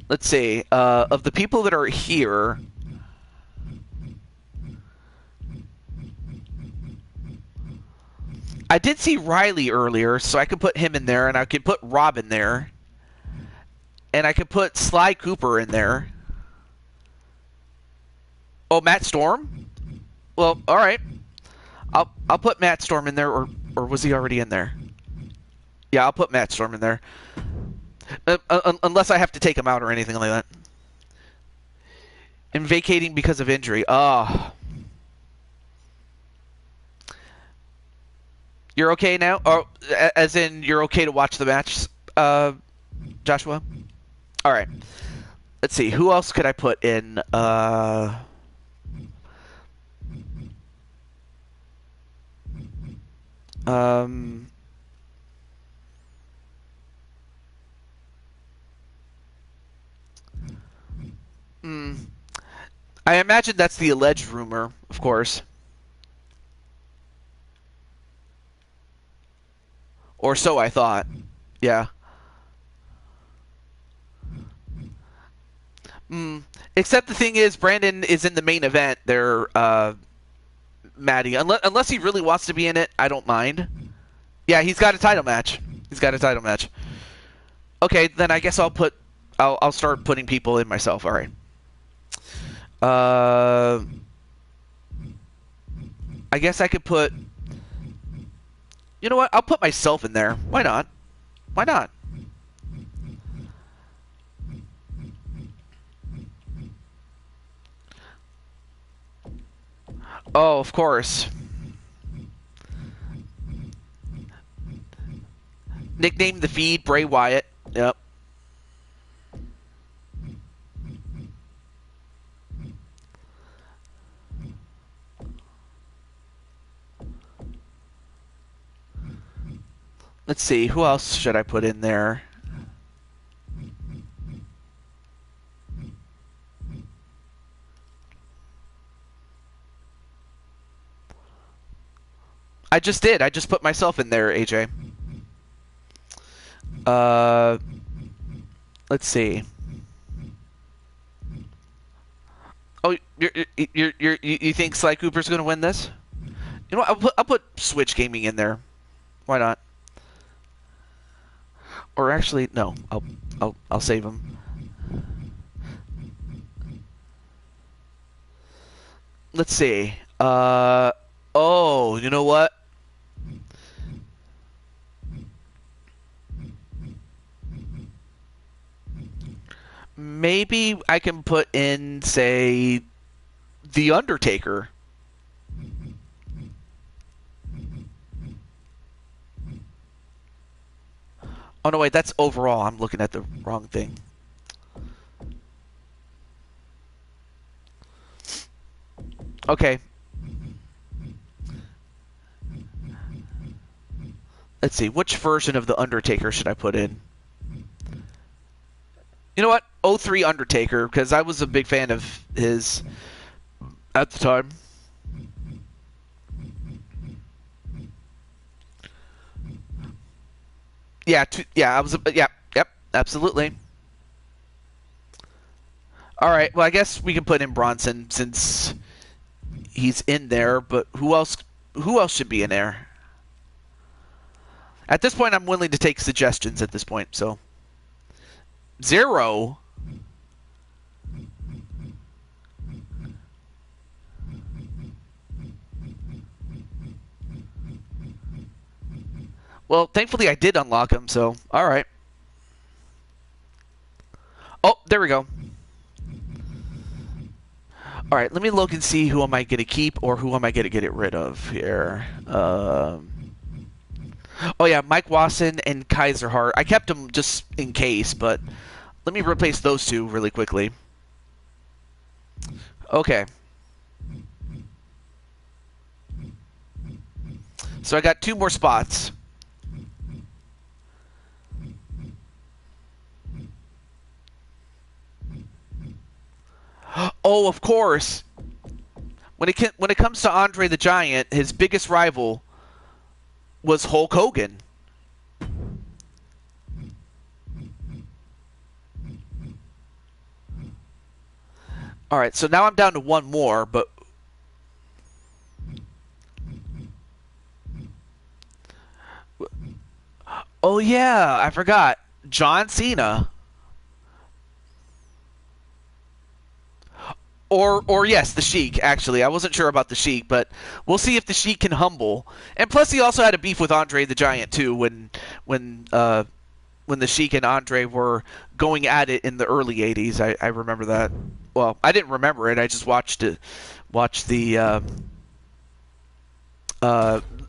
S1: Let's see. Of the people that are here, I did see Riley earlier, so I could put him in there, and I could put Rob in there, and I could put Sly Cooper in there. Oh, Matt Storm? Well, all right. I'll put Matt Storm in there, or was he already in there? Yeah, I'll put Matt Storm in there. Unless I have to take him out or anything like that. And vacating because of injury. Ah. You're okay now? Or, as in, you're okay to watch the match, Joshua? Alright. Let's see. Who else could I put in? I imagine that's the alleged rumor, of course. Or so I thought. Yeah. Except the thing is, Brandon is in the main event. They're Maddie. Unless he really wants to be in it, I don't mind. Yeah, he's got a title match. He's got a title match. Okay, then I guess I'll start putting people in myself. All right. I guess I could put. You know what? I'll put myself in there. Why not? Why not? Oh, of course. Nickname the feed Bray Wyatt. Yep. Let's see. Who else should I put in there? I just did. I just put myself in there, AJ. Let's see. Oh, you think Sly Cooper's going to win this? You know what? I'll put Switch Gaming in there. Why not? Or actually, no. I'll save him. Let's see. Oh, you know what? Maybe I can put in, say, The Undertaker. Oh, no, wait, that's overall. I'm looking at the wrong thing. Okay. Let's see. Which version of The Undertaker should I put in? You know what? 03 Undertaker, because I was a big fan of his at the time. Yeah, I was. Yeah, yep, absolutely. All right. Well, I guess we can put in Bronson since he's in there. But who else? Who else should be in there? At this point, I'm willing to take suggestions. At this point, so Zero. Well, thankfully I did unlock him, so all right. Oh, there we go. All right, let me look and see who am I going to keep or who am I going to get rid of here. Oh yeah, Mike Wasson and Kaiser Hart. I kept them just in case, but let me replace those two really quickly. Okay. So I got 2 more spots. Oh, of course. When it comes to Andre the Giant, his biggest rival was Hulk Hogan. All right, so now I'm down to 1 more, but oh yeah, I forgot. John Cena. Or yes, the Sheik. Actually, I wasn't sure about the Sheik, but we'll see if the Sheik can humble. And plus, he also had a beef with Andre the Giant too when the Sheik and Andre were going at it in the early '80s. I remember that. Well, I didn't remember it. I just watched the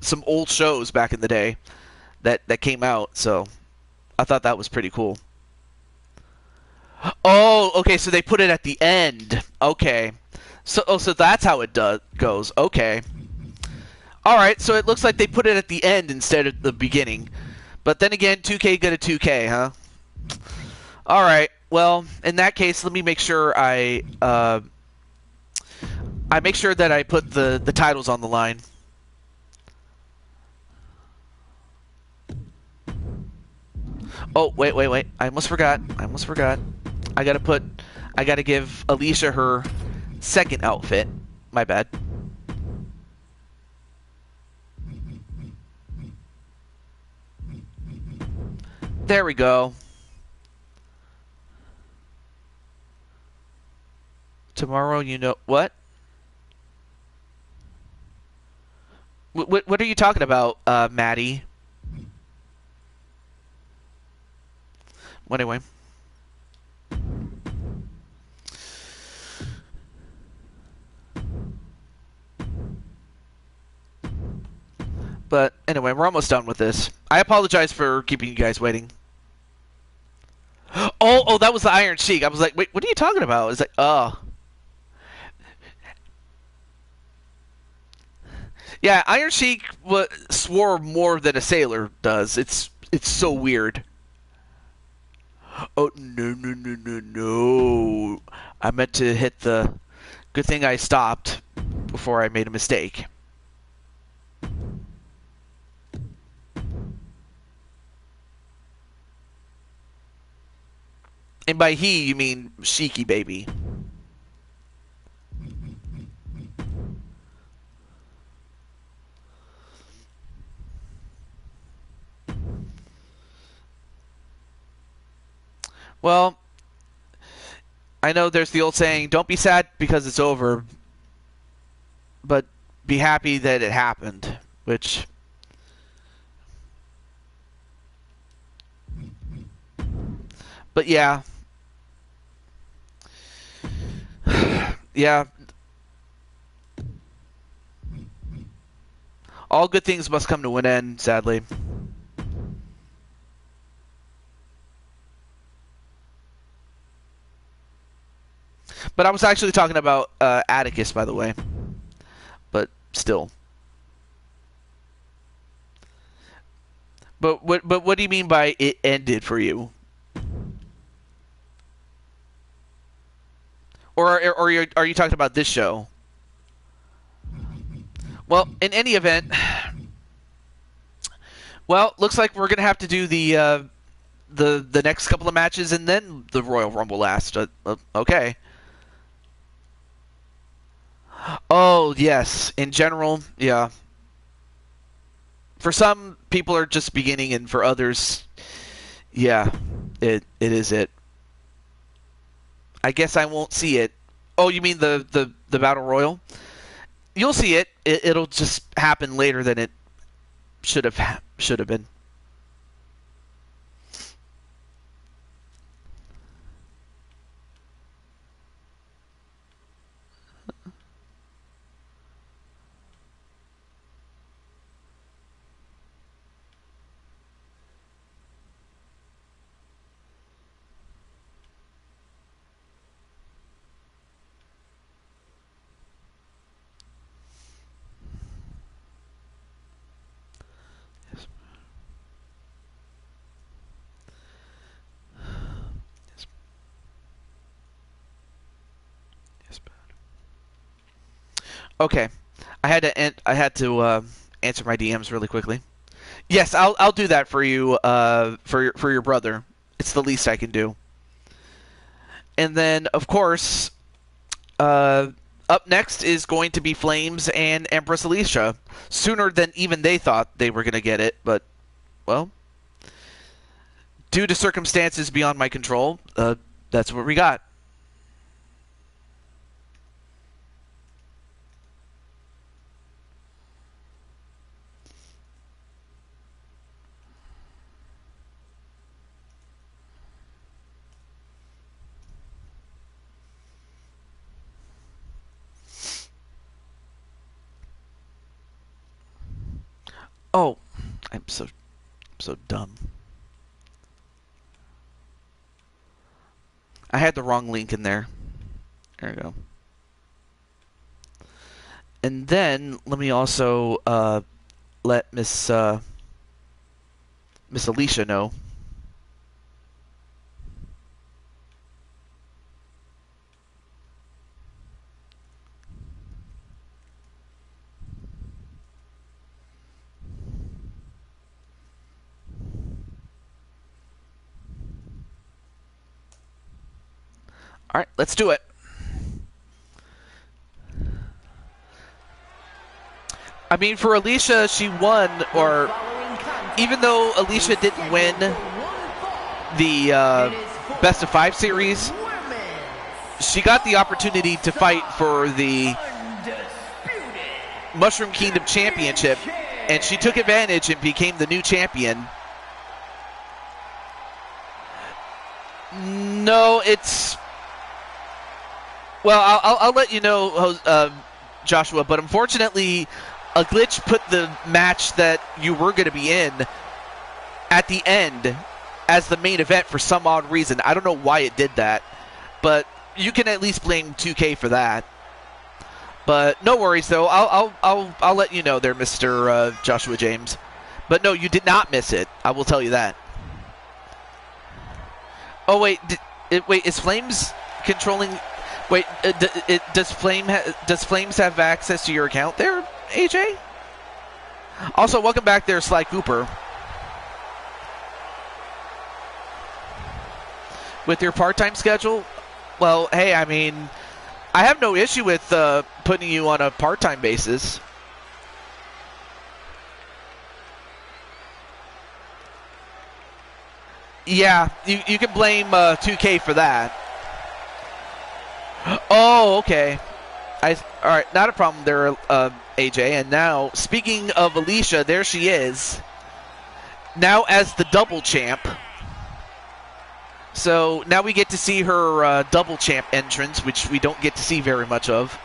S1: some old shows back in the day that came out. So I thought that was pretty cool. Oh, okay. So they put it at the end. Okay. So that's how it goes. Okay. All right. So it looks like they put it at the end instead of the beginning. But then again, 2K got a 2K, huh? All right. Well, in that case, let me make sure I make sure that I put the titles on the line. Oh, wait. I almost forgot. I gotta give Alicia her second outfit. My bad. There we go. Tomorrow, you know what? What are you talking about, Maddie? Well, anyway. But anyway, we're almost done with this. I apologize for keeping you guys waiting. Oh, that was the Iron Sheik. I was like, wait, what are you talking about? It's like, oh. Yeah, Iron Sheik swore more than a sailor does. It's so weird. Oh, no. I meant to hit the... Good thing I stopped before I made a mistake. And by he, you mean Sheiky baby. Well, I know there's the old saying, don't be sad because it's over, but be happy that it happened, which... But yeah. Yeah. All good things must come to an end, sadly. But I was actually talking about Atticus, by the way. But still. But what do you mean by it ended for you? Or are you talking about this show? Well, in any event, well, looks like we're gonna have to do the next couple of matches and then the Royal Rumble last. Okay. Oh yes, in general, yeah. For some people are just beginning, and for others, yeah, it is it. I guess I won't see it. Oh, you mean the Battle Royal? You'll see it. It'll just happen later than it should have been. Okay, I had to answer my DMs really quickly. Yes, I'll do that for you. For your brother, it's the least I can do. And then, of course, up next is going to be Flames and Empress Alicia. Sooner than even they thought they were going to get it, but well, due to circumstances beyond my control, that's what we got. Oh, I'm so dumb. I had the wrong link in there. There we go. And then let me also let Miss Alicia know. All right, let's do it. I mean, for Alicia, she won, or even though Alicia didn't win the Best of 5 series, she got the opportunity to fight for the Mushroom Kingdom Championship, and she took advantage and became the new champion. No, it's... Well, I'll let you know, Joshua, but unfortunately, a glitch put the match that you were going to be in at the end as the main event for some odd reason. I don't know why it did that, but you can at least blame 2K for that. But no worries, though. I'll let you know there, Mr. Joshua James. But no, you did not miss it. I will tell you that. Oh wait, wait, is Flames controlling? Wait, does Flames have access to your account there, AJ? Also, welcome back there, Sly Cooper. With your part-time schedule, well, hey, I mean, I have no issue with putting you on a part-time basis. Yeah, you can blame 2K for that. Oh, okay. All right, not a problem there, AJ. And now, speaking of Alicia, there she is. Now as the double champ. So now we get to see her double champ entrance, which we don't get to see very much of.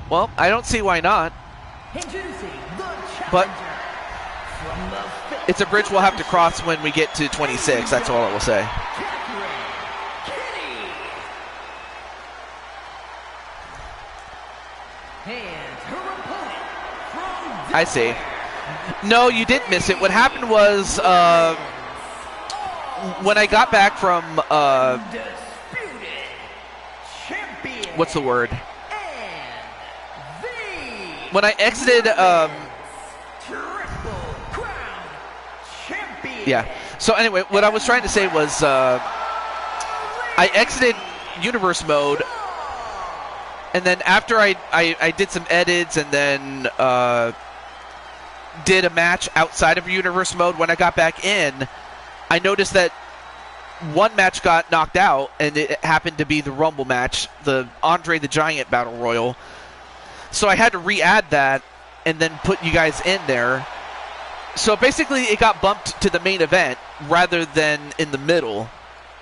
S1: Well, I don't see why not. But it's a bridge we'll have to cross when we get to 26. That's all I will say. I see. No, you didn't miss it. What happened was when I got back from what's the word? When I exited, yeah. So anyway, what I was trying to say was, I exited universe mode, and then after I did some edits, and then did a match outside of universe mode. When I got back in, I noticed that one match got knocked out, and it happened to be the Rumble match, the Andre the Giant Battle Royal. So I had to re-add that and then put you guys in there. So basically it got bumped to the main event rather than in the middle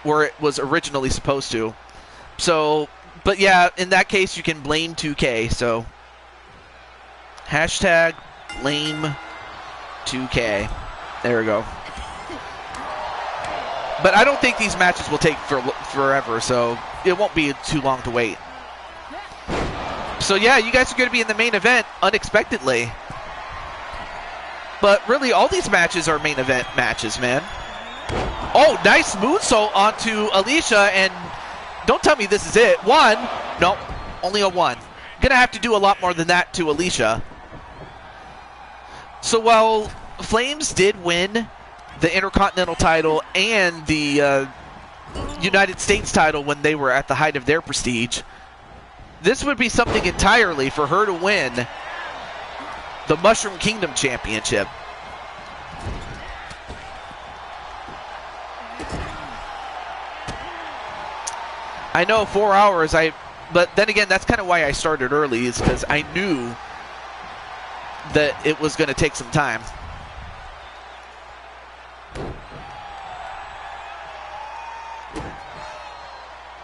S1: where it was originally supposed to. So, but yeah, in that case you can blame 2K. So hashtag blame 2K. There we go. But I don't think these matches will take forever, so it won't be too long to wait. So yeah, you guys are going to be in the main event unexpectedly. But really, all these matches are main event matches, man. Oh, nice moonsault onto Alicia, and don't tell me this is it. One. No, only a one. Going to have to do a lot more than that to Alicia. So while Flames did win the Intercontinental title and the United States title when they were at the height of their prestige, this would be something entirely for her to win the Mushroom Kingdom Championship. I know 4 hours, but then again, that's kind of why I started early, is because I knew that it was going to take some time.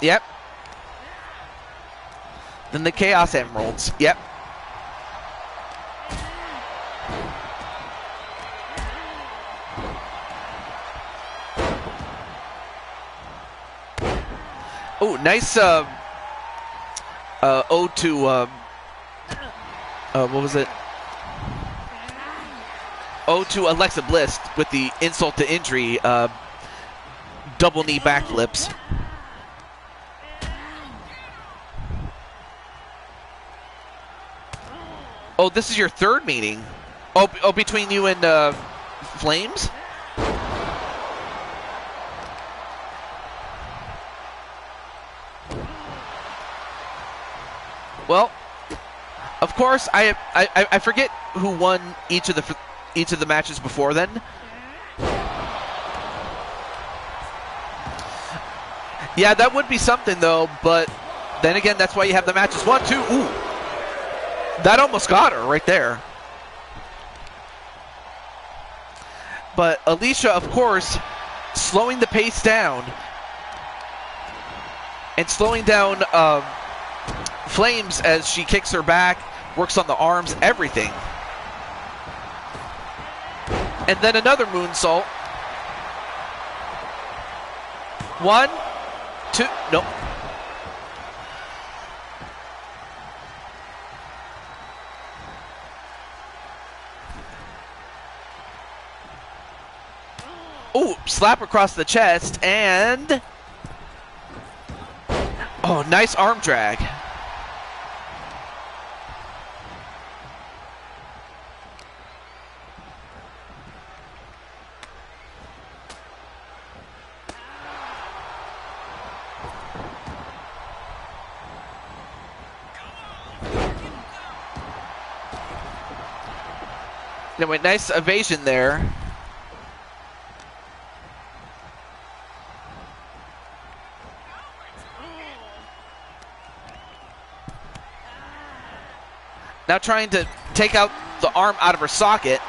S1: Yep. Then the Chaos Emeralds. Yep. Oh, nice ode to what was it? Ode to Alexa Bliss with the insult to injury double knee backflips. Oh, this is your third meeting. Oh, between you and Flames? Well, of course, I forget who won each of the matches before then. Yeah, that would be something though, but then again, that's why you have the matches. 1, 2, ooh. That almost got her right there. But Alicia, of course, slowing the pace down and slowing down Flames as she kicks her back, works on the arms, everything. And then another moonsault. 1, 2, nope. Ooh, slap across the chest and... Oh, nice arm drag. Anyway, nice evasion there. Now trying to take out the arm out of her socket.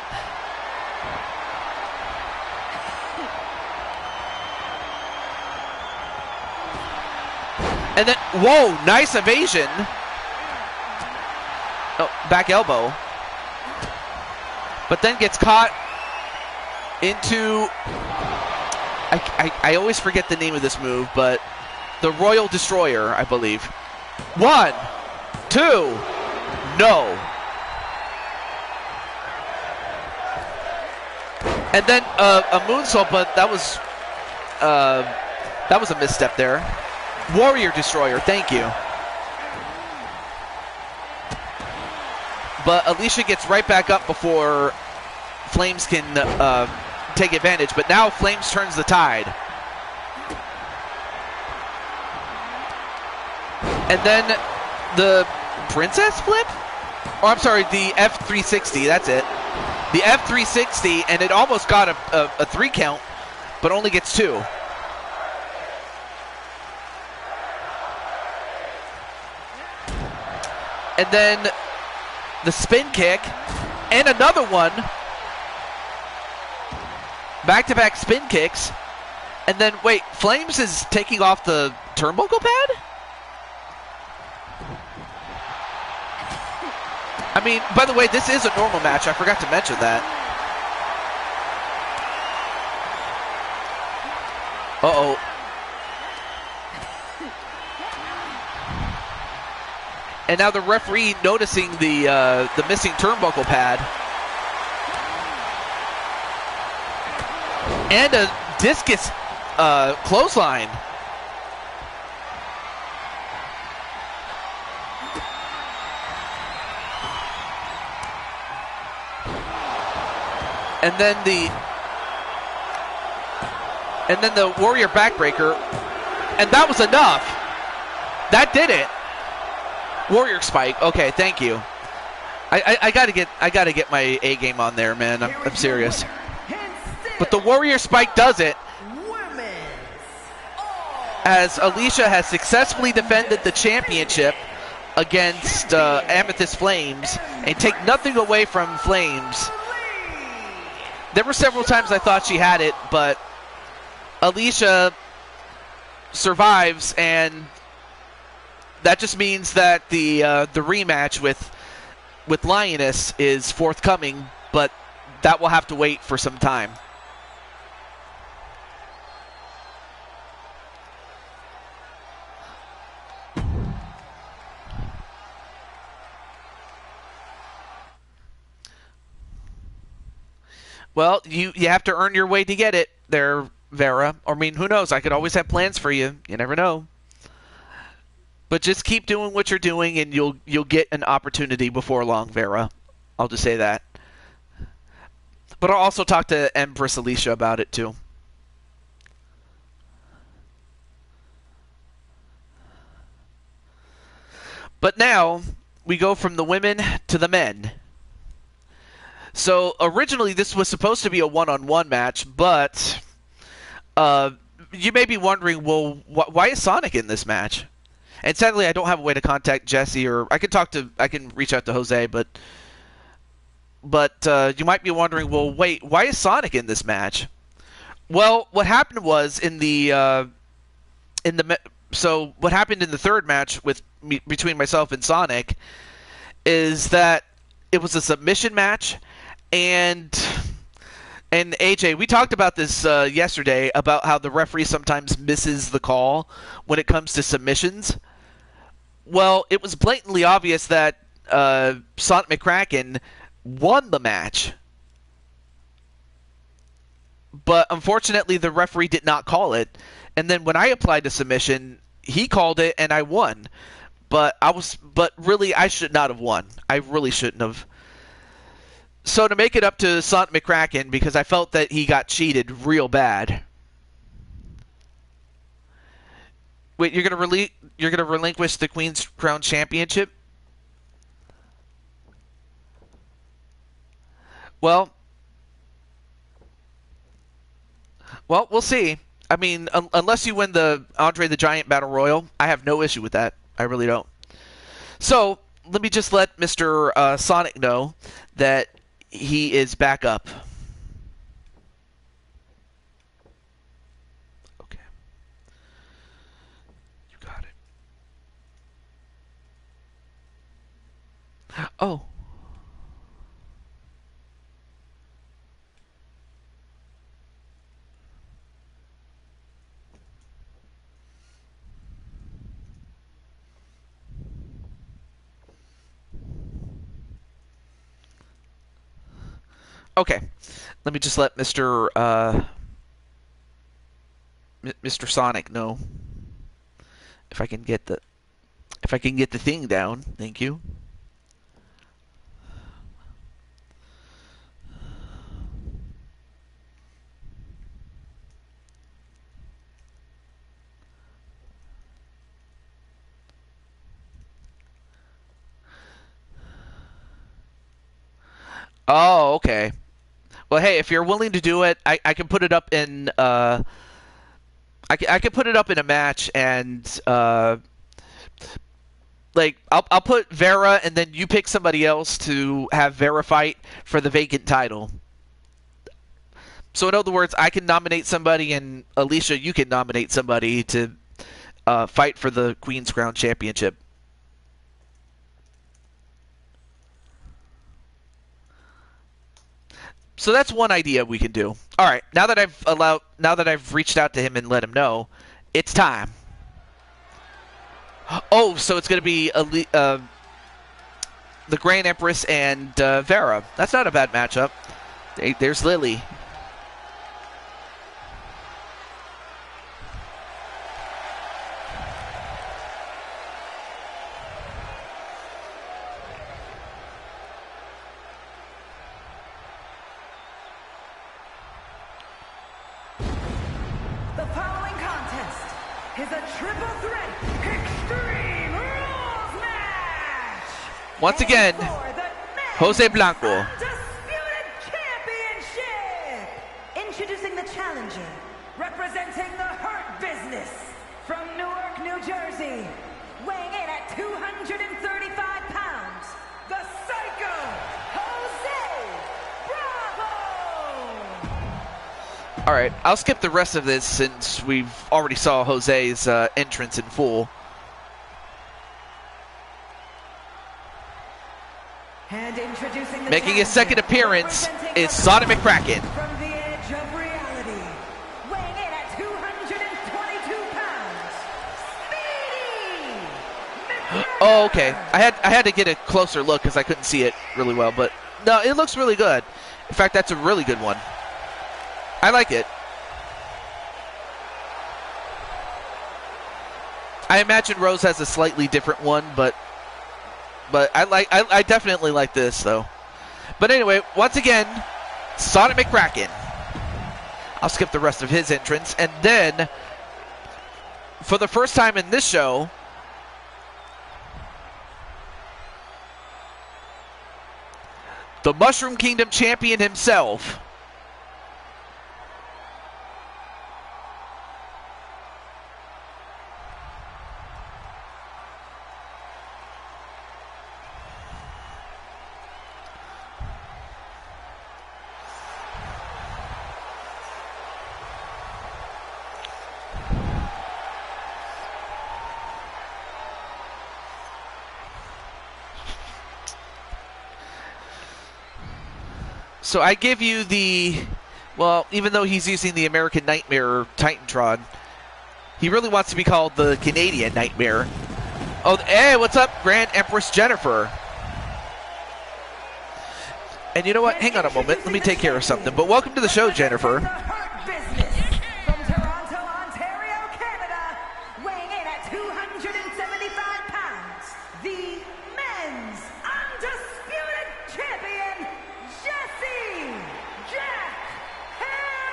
S1: And then, whoa, nice evasion. Oh, back elbow. But then gets caught into, I always forget the name of this move, but the Royal Destroyer, I believe. 1, 2, no. And then a moonsault, but that was a misstep there. Warrior Destroyer, thank you. But Alicia gets right back up before Flames can take advantage. But now Flames turns the tide. And then the Princess Flip? Oh, I'm sorry, the F360, that's it. The F360, and it almost got a 3 count, but only gets 2. And then the spin kick, and another one. Back-to-back spin kicks. And then, wait, Flames is taking off the turnbuckle pad? I mean, by the way, this is a normal match. I forgot to mention that. Uh-oh. And now the referee noticing the missing turnbuckle pad. And a discus clothesline. And then the Warrior backbreaker. And that was enough. That did it. Warrior spike. Okay, thank you. I gotta get my A game on there, man. I'm serious. But the Warrior spike does it. As Alicia has successfully defended the championship against Amethyst Flames and take nothing away from Flames. There were several times I thought she had it, but Alicia survives, and that just means that the rematch with Lioness is forthcoming, but that will have to wait for some time. Well, you have to earn your way to get it there, Vera. I mean, who knows? I could always have plans for you. You never know. But just keep doing what you're doing, and you'll get an opportunity before long, Vera. I'll just say that. But I'll also talk to Empress Alicia about it, too. But now, we go from the women to the men. So, originally, this was supposed to be a one-on-one match, but you may be wondering, well, why is Sonic in this match? And sadly, I don't have a way to contact Jesse, or I can reach out to Jose, but you might be wondering, well, wait, why is Sonic in this match? Well, what happened was so what happened in the third match between myself and Sonic is that it was a submission match, and AJ, we talked about this yesterday about how the referee sometimes misses the call when it comes to submissions. Well, it was blatantly obvious that Sonic McCracken won the match, but unfortunately the referee did not call it. And then when I applied to submission, he called it and I won. But really I should not have won. I really shouldn't have. So to make it up to Sonic McCracken, because I felt that he got cheated real bad. Wait, you're gonna relinquish the Queen's Crown Championship? Well, we'll see. I mean, unless you win the Andre the Giant Battle Royal, I have no issue with that. I really don't. So, let me just let Mr. Sonic know that he is back up. Okay. You got it. Oh. Okay, let me just let Mr. Sonic know if I can get the thing down. Thank you. Oh, okay. Well, hey, if you're willing to do it, I can put it up in I can put it up in a match, and like I'll put Vera, and then you pick somebody else to have Vera fight for the vacant title. So in other words, I can nominate somebody, and Alicia, you can nominate somebody to fight for the Queen's Crown Championship. So that's one idea we can do. All right, now that I've reached out to him and let him know, it's time. Oh, so it's going to be the Grand Empress and Vera. That's not a bad matchup. There's Lily.
S3: Is a triple threat Extreme Rules match.
S1: Once again, Jose Blanco.
S3: Undisputed Championship. Introducing the challenger, representing the Hurt Business from Newark, New Jersey, weighing in at 235 pounds, the Psycho, Jose Bravo.
S1: All right, I'll skip the rest of this since we've already saw Jose's entrance in full.
S3: And introducing the
S1: Making his second appearance is Sonic McCracken.
S3: From the edge of reality, weighing in at 222 pounds, Speedy.
S1: Oh, okay. I had to get a closer look because I couldn't see it really well, but no, it looks really good. In fact, that's a really good one. I like it. I imagine Rose has a slightly different one, but I definitely like this though. But anyway, once again, Sonic McCracken. I'll skip the rest of his entrance, and then for the first time in this show, the Mushroom Kingdom champion himself, so I give you the, well, even though he's using the American Nightmare Titantron, he really wants to be called the Canadian Nightmare. Oh, hey, what's up, Grand Empress Jennifer? And you know what? Hang on a moment. Let me take care of something. But welcome to the show, Jennifer.
S3: Hurt Business from Toronto, Ontario, Canada, weighing in at 275 pounds, the men's undisputed champion, Jesse Jack Hammer!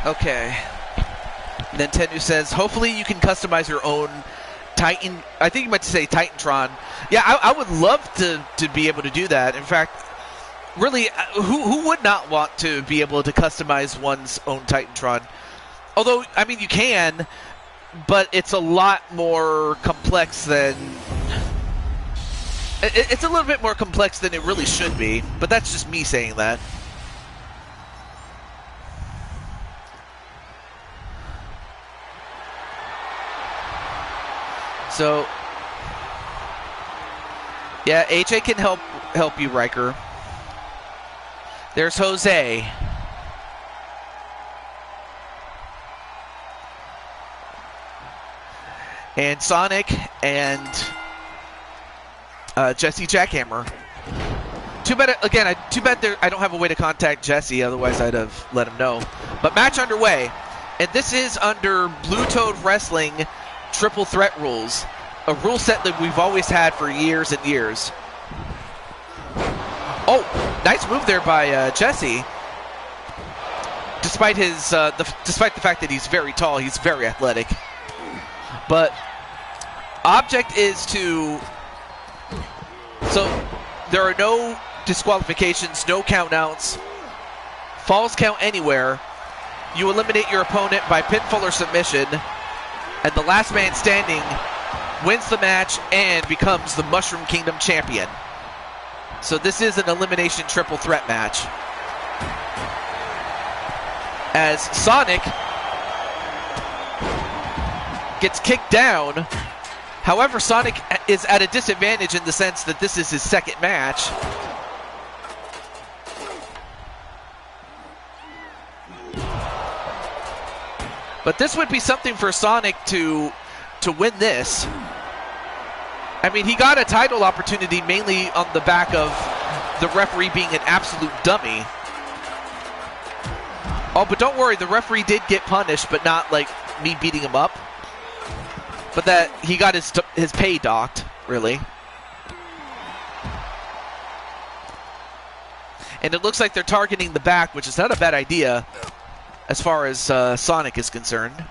S1: Okay. Nintendo says, hopefully you can customize your own Titan. I think you meant to say Titantron. Yeah, I would love to be able to do that. In fact, really, who would not want to be able to customize one's own Titantron? Although, I mean, you can, but it's a lot more complex than... It's a little bit more complex than it really should be, but that's just me saying that. So, yeah, AJ can help you, Riker. There's Jose. And Sonic and Jesse Jackhammer. Too bad, again, too bad I don't have a way to contact Jesse, otherwise I'd have let him know. But match underway, and this is under Blue Toad Wrestling Triple Threat rules, a rule set that we've always had for years and years. Oh, nice move there by Jesse. Despite his, despite the fact that he's very tall, he's very athletic. But object is to, so there are no disqualifications, no countouts, falls count anywhere. You eliminate your opponent by pinfall or submission, and the last man standing wins the match and becomes the Mushroom Kingdom champion. So this is an elimination triple threat match, as Sonic gets kicked down. However, Sonic is at a disadvantage in the sense that this is his second match. But this would be something for Sonic to win this. I mean, he got a title opportunity mainly on the back of the referee being an absolute dummy. Oh, but don't worry, the referee did get punished, but not like me beating him up. But that he got his pay docked, really. And it looks like they're targeting the back, which is not a bad idea as far as Sonic is concerned.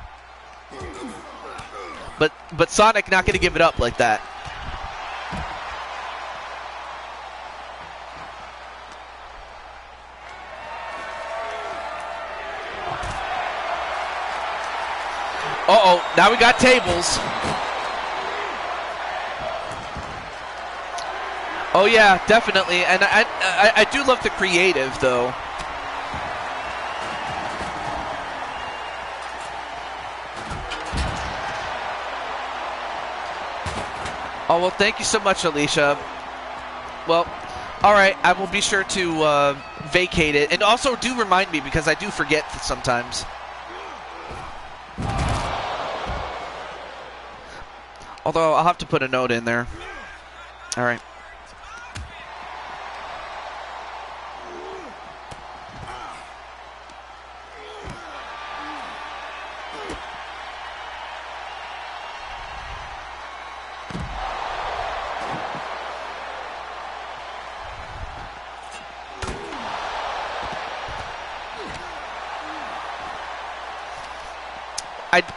S1: But Sonic not going to give it up like that. Uh-oh, now we got tables. Oh yeah, definitely. And I do love the creative, though. Oh, well, thank you so much, Alicia. Well, all right, I will be sure to vacate it. And also do remind me, because I do forget sometimes. Although I'll have to put a note in there. All right.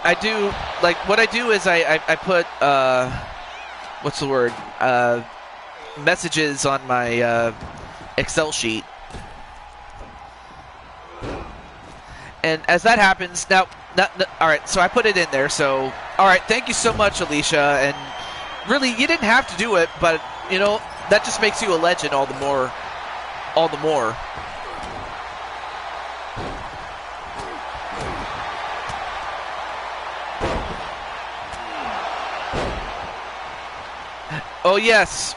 S1: I do, like, what I do is I put, what's the word, messages on my Excel sheet. And as that happens, now, all right, so I put it in there, so, all right, thank you so much, Alicia, and really, you didn't have to do it, but, you know, that just makes you a legend all the more. Oh yes,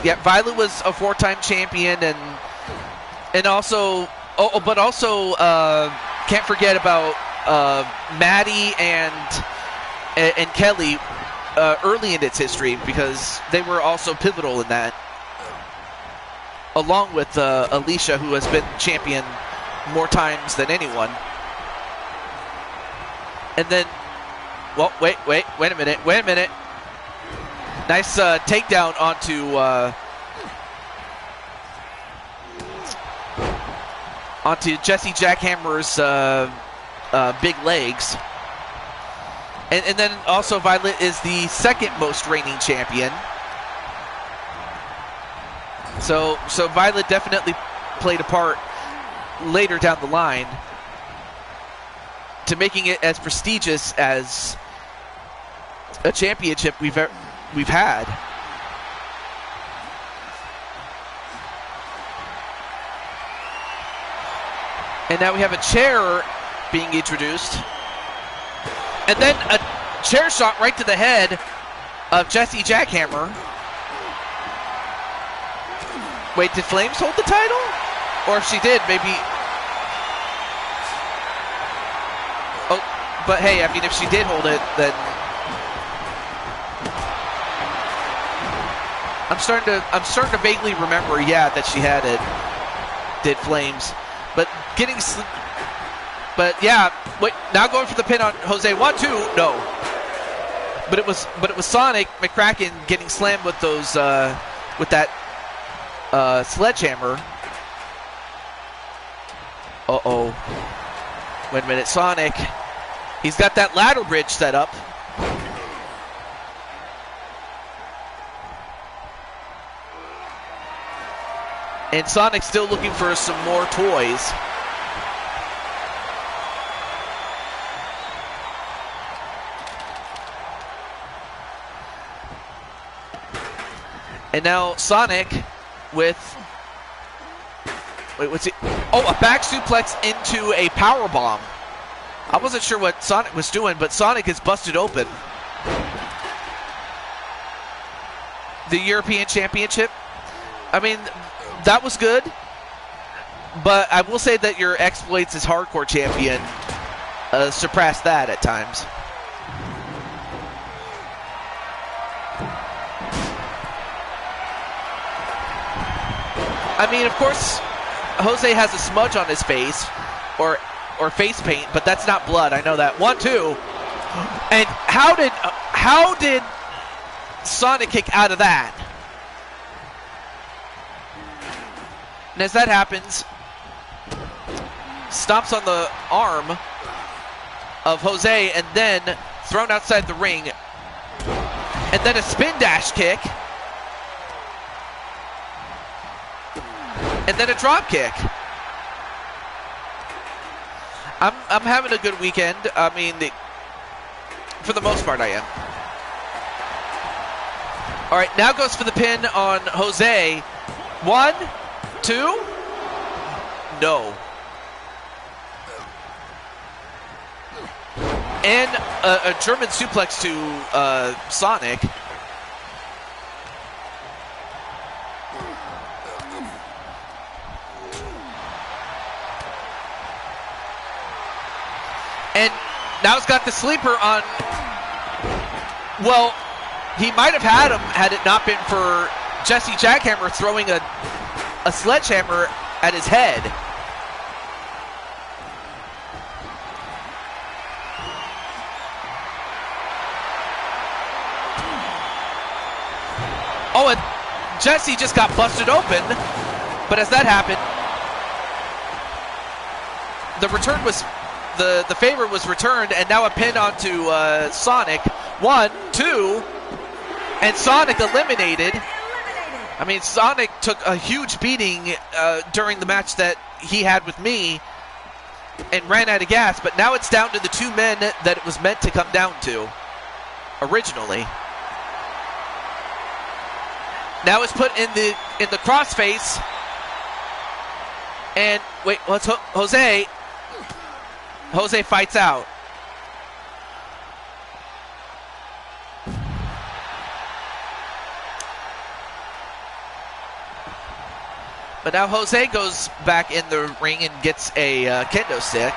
S1: yeah. Violet was a 4-time champion, and also, but also can't forget about Maddie and Kelly early in its history, because they were also pivotal in that, along with Alicia, who has been champion more times than anyone. And then, well, wait a minute. Nice takedown onto Jesse Jackhammer's big legs. And then also Violet is the second most reigning champion. So Violet definitely played a part later down the line to making it as prestigious as a championship we've had. And now we have a chair being introduced. And then a chair shot right to the head of Jesse Jackhammer. Wait, did Flames hold the title? Or if she did, maybe... Oh, but hey, I mean, if she did hold it, then... I'm starting to vaguely remember, yeah, that she had it. Did Flames. But getting... But yeah, wait, now going for the pin on Jose. 1-2, no. But it was Sonic McCracken getting slammed with those with that sledgehammer. Uh-oh. Wait a minute, Sonic. He's got that ladder bridge set up. And Sonic's still looking for some more toys. And now Sonic with... Wait, what's it? Oh, a back suplex into a power bomb. I wasn't sure what Sonic was doing, but Sonic is busted open. The European Championship. I mean, that was good. But I will say that your exploits as hardcore champion surpassed that at times. I mean, of course, Jose has a smudge on his face, or face paint, but that's not blood. I know that. 1-2, and how did Sonic kick out of that? And as that happens, stomps on the arm of Jose, and then thrown outside the ring, and then a spin dash kick. And then a drop kick. I'm having a good weekend. I mean, for the most part, I am. All right, now goes for the pin on Jose. 1, 2. No. And a German suplex to Sonic. And now he's got the sleeper on. Well, he might have had him had it not been for Jesse Jackhammer throwing a sledgehammer at his head. Oh, and Jesse just got busted open. But as that happened, the return was the favor was returned, and now a pin onto Sonic. 1, 2, and Sonic eliminated. I mean, Sonic took a huge beating during the match that he had with me and ran out of gas, but now it's down to the 2 men that it was meant to come down to originally. Now it's put in the crossface, and wait, what's Jose? Jose fights out. But now Jose goes back in the ring and gets a kendo stick.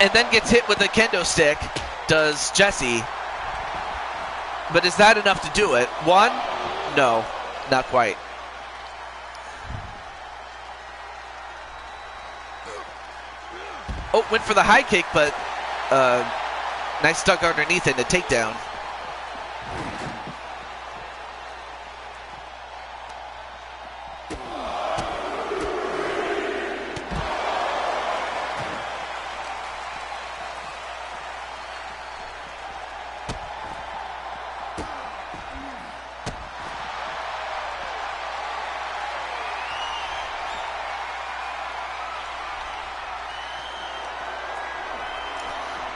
S1: And then gets hit with a kendo stick, does Jesse. But is that enough to do it? 1? No, not quite. Oh, went for the high kick, but nice duck underneath it, a takedown.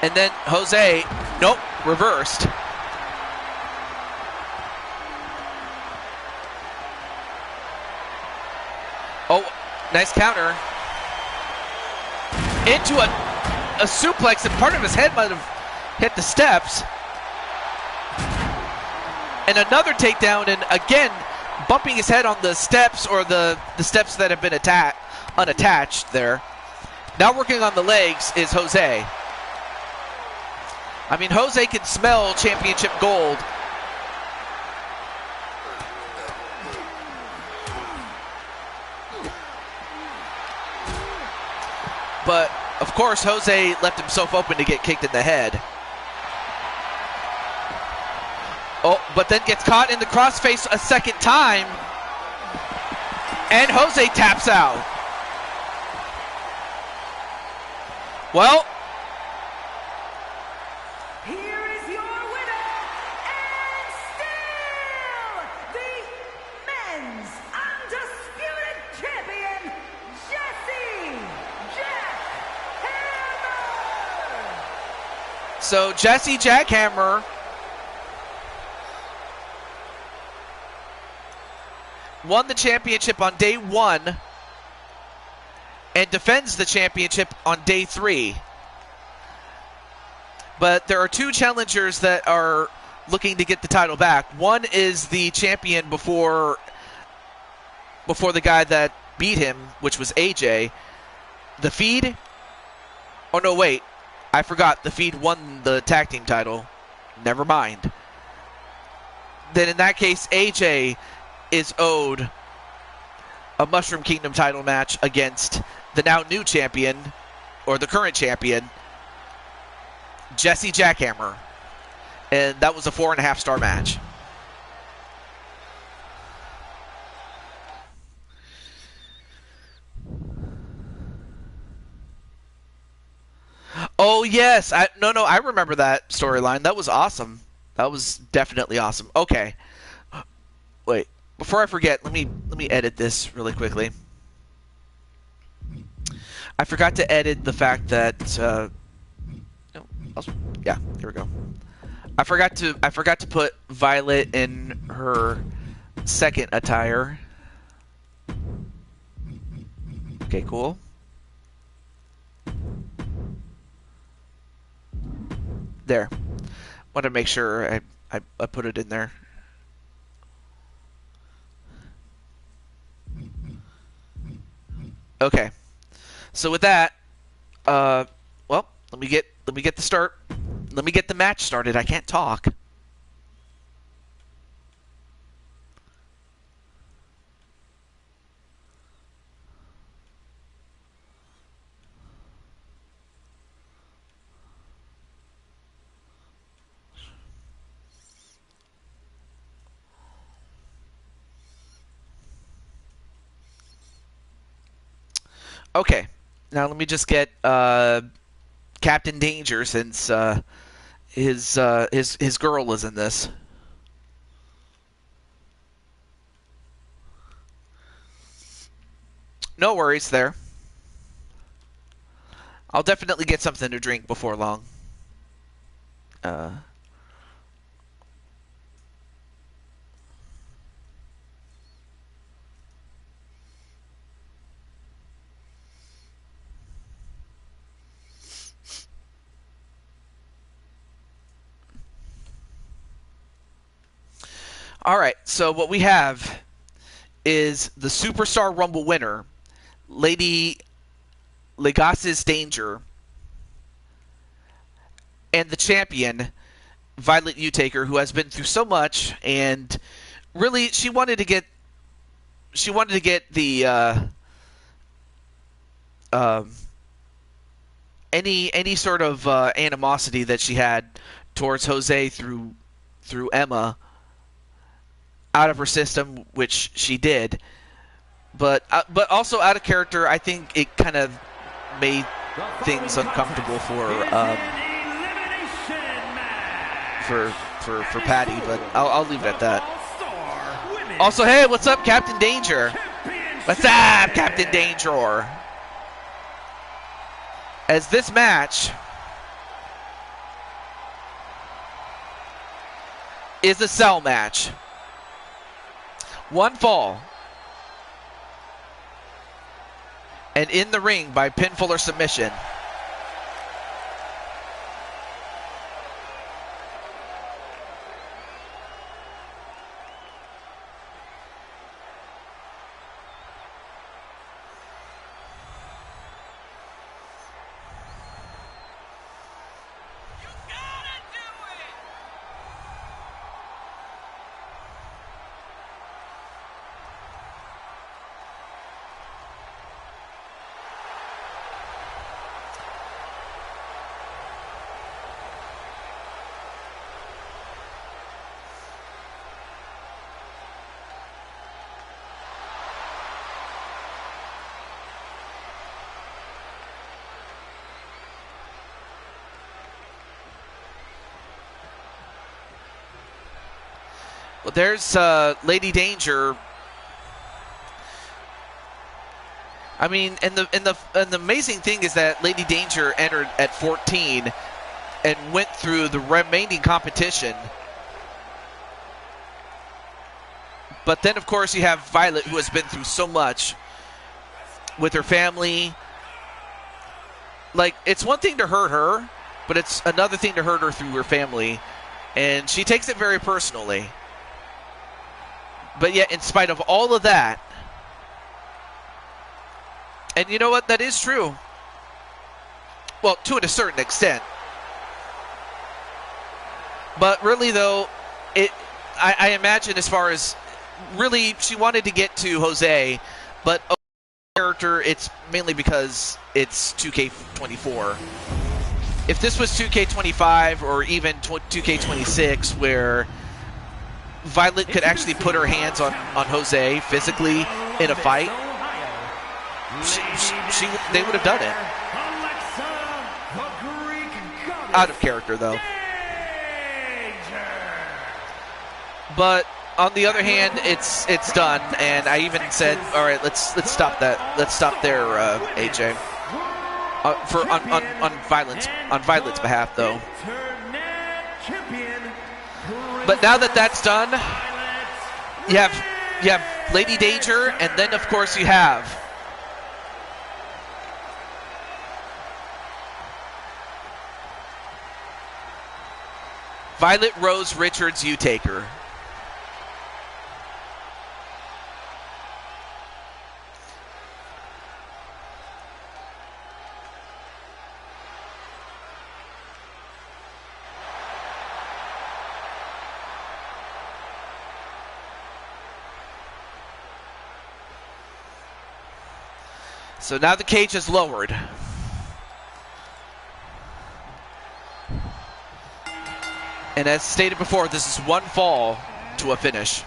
S1: And then Jose, nope, reversed. Oh, nice counter. Into a suplex, and part of his head might have hit the steps. And another takedown, and again, bumping his head on the steps, or the steps that have been unattached there. Now working on the legs is Jose. I mean, Jose can smell championship gold. But, of course, Jose left himself open to get kicked in the head. Oh, but then gets caught in the crossface a second time. And Jose taps out. Well, so Jesse Jackhammer won the championship on day 1 and defends the championship on day 3. But there are 2 challengers that are looking to get the title back. One is the champion before the guy that beat him, which was AJ. The Feed? Oh, no, wait. I forgot. The Feed won the tag team title. Never mind. Then in that case, AJ is owed a Mushroom Kingdom title match against the now new champion, or the current champion, Jesse Jackhammer. And that was a 4.5-star match. Oh, yes. I remember that storyline. That was awesome. That was definitely awesome. Okay. Wait. Before I forget, let me edit this really quickly. I forgot to edit the fact that yeah, here we go. I forgot to put Violet in her second attire. Okay, cool. There. Want to make sure I put it in there. Okay. So with that, well, let me get the start. Let me get the match started. I can't talk. Okay. Now let me just get Captain Danger, since his girl is in this. No worries there. I'll definitely get something to drink before long. All right, so what we have is the Superstar Rumble winner, Lady Legace's Danger, and the champion, Violet Utaker, who has been through so much, and really she wanted to get the any sort of animosity that she had towards Jose through Emma out of her system, which she did. But also out of character, I think it kind of made things uncomfortable for Patty. But I'll leave it at that. Also, hey, what's up, Captain Danger? What's up, Captain Danger? As this match is a cell match. One fall. And in the ring by pinfall or submission. Well, there's Lady Danger. I mean, and the amazing thing is that Lady Danger entered at 14 and went through the remaining competition. But then, of course, you have Violet, who has been through so much with her family. Like, it's one thing to hurt her, but it's another thing to hurt her through her family. And she takes it very personally. But yet, in spite of all of that, and you know what? That is true. Well, to a certain extent. But really, though, I imagine as far as really she wanted to get to Jose, but character, it's mainly because it's 2K24. If this was 2K25 or even 2K26, where Violet could actually put her hands on Jose physically in a fight, they would have done it. Out of character, though. But on the other hand, it's done, and I even said, all right, let's stop that. Let's stop there, AJ. On Violet's behalf, though. But now that that's done, you have Lady Danger, and then of course you have Violet Rose Richards Utaker. So now the cage is lowered. And as stated before, this is one fall to a finish.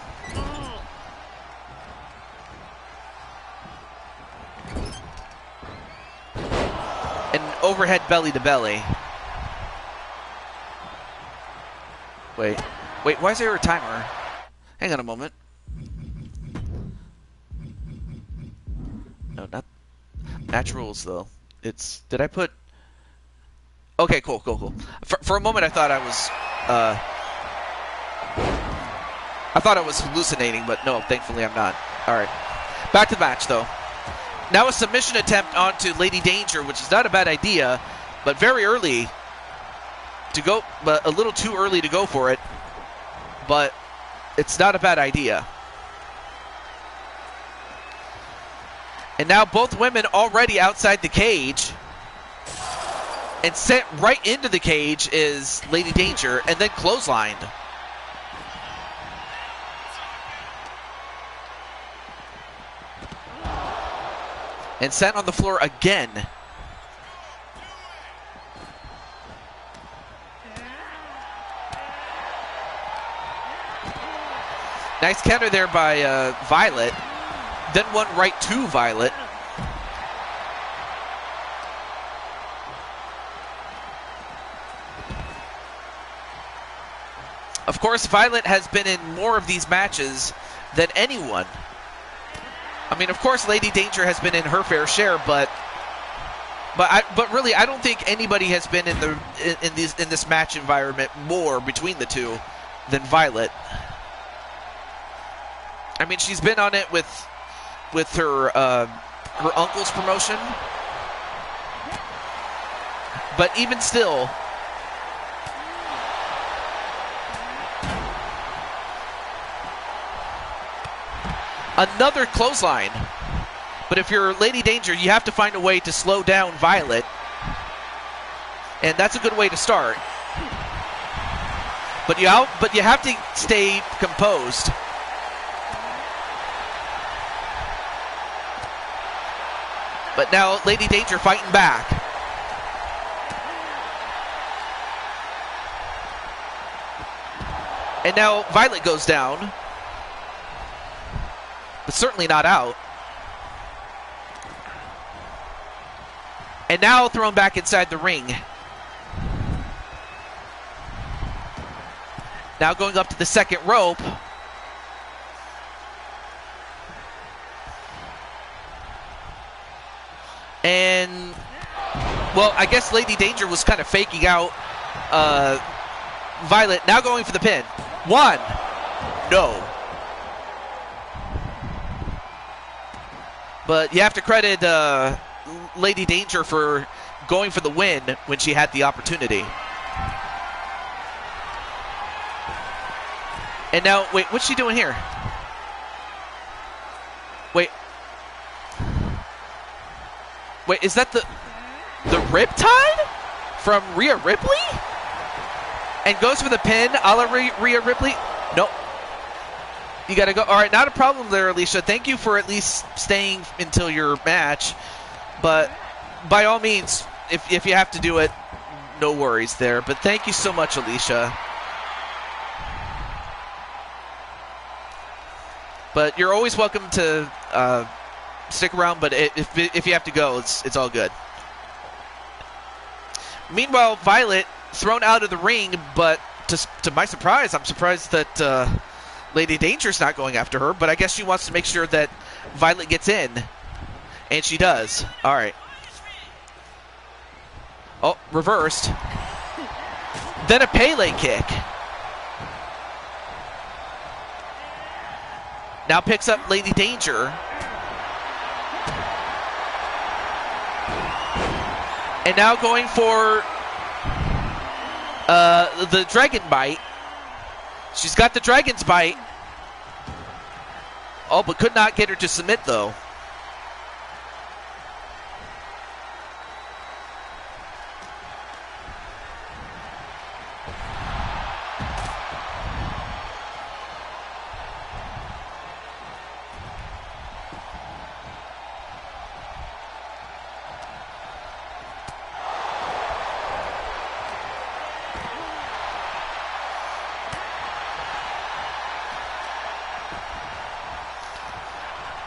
S1: An overhead belly to belly. Wait, why is there a timer? Hang on a moment. No, not match rules though. It's, did I put? Okay, cool. For a moment I thought I was hallucinating, but no, thankfully I'm not. All right, back to the match though. Now a submission attempt onto Lady Danger, which is not a bad idea, but very early to go, but a little too early to go for it. But it's not a bad idea. And now both women already outside the cage. And sent right into the cage is Lady Danger, and then clotheslined. And sent on the floor again. Nice counter there by Violet. Then one right to Violet. Of course, Violet has been in more of these matches than anyone. I mean, of course, Lady Danger has been in her fair share, but really, I don't think anybody has been in this match environment more between the two than Violet. I mean, she's been on it with her uncle's promotion, but even still. Another clothesline. But if you're Lady Danger, you have to find a way to slow down Violet. And that's a good way to start. But you have to stay composed. But now Lady Danger fighting back. And now Violet goes down. But certainly not out. And now thrown back inside the ring. Now going up to the second rope. And, well, I guess Lady Danger was kind of faking out Violet. Now going for the pin. One. No. But you have to credit Lady Danger for going for the win when she had the opportunity. And now, wait, what's she doing here? Wait, is that the Riptide from Rhea Ripley? And goes for the pin a la Rhea Ripley? Nope. You got to go. All right, not a problem there, Alicia. Thank you for at least staying until your match. But by all means, if you have to do it, no worries there. But thank you so much, Alicia. But you're always welcome to stick around. But if you have to go, it's all good. Meanwhile, Violet thrown out of the ring, but to my surprise, I'm surprised that Lady Danger's not going after her. But I guess she wants to make sure that Violet gets in, and she does. All right. Oh, reversed. Then a Pele kick. Now picks up Lady Danger. And now going for the Dragon Bite. She's got the Dragon's Bite. Oh, but could not get her to submit, though.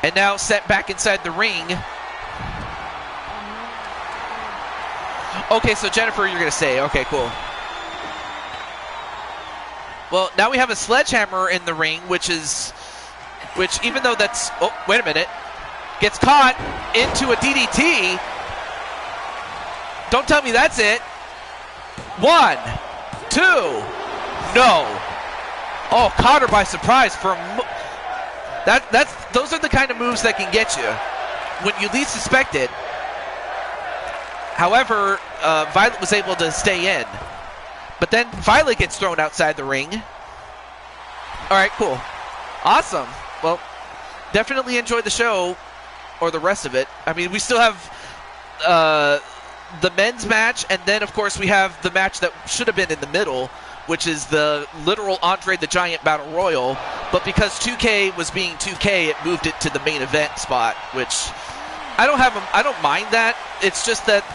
S1: And now sent back inside the ring. Okay, so Jennifer, you're going to say. Okay, cool. Well, now we have a sledgehammer in the ring, which even though that's... Oh, wait a minute. Gets caught into a DDT. Don't tell me that's it. 1, 2. No. Oh, caught her by surprise for those are the kind of moves that can get you when you least suspect it. However, Violet was able to stay in. But then Violet gets thrown outside the ring. All right, cool. Awesome. Well, definitely enjoyed the show, or the rest of it. I mean, we still have the men's match, and then, of course, we have the match that should have been in the middle, which is the literal Andre the Giant Battle Royal. But because 2K was being 2K, it moved it to the main event spot, which I don't mind that. It's just that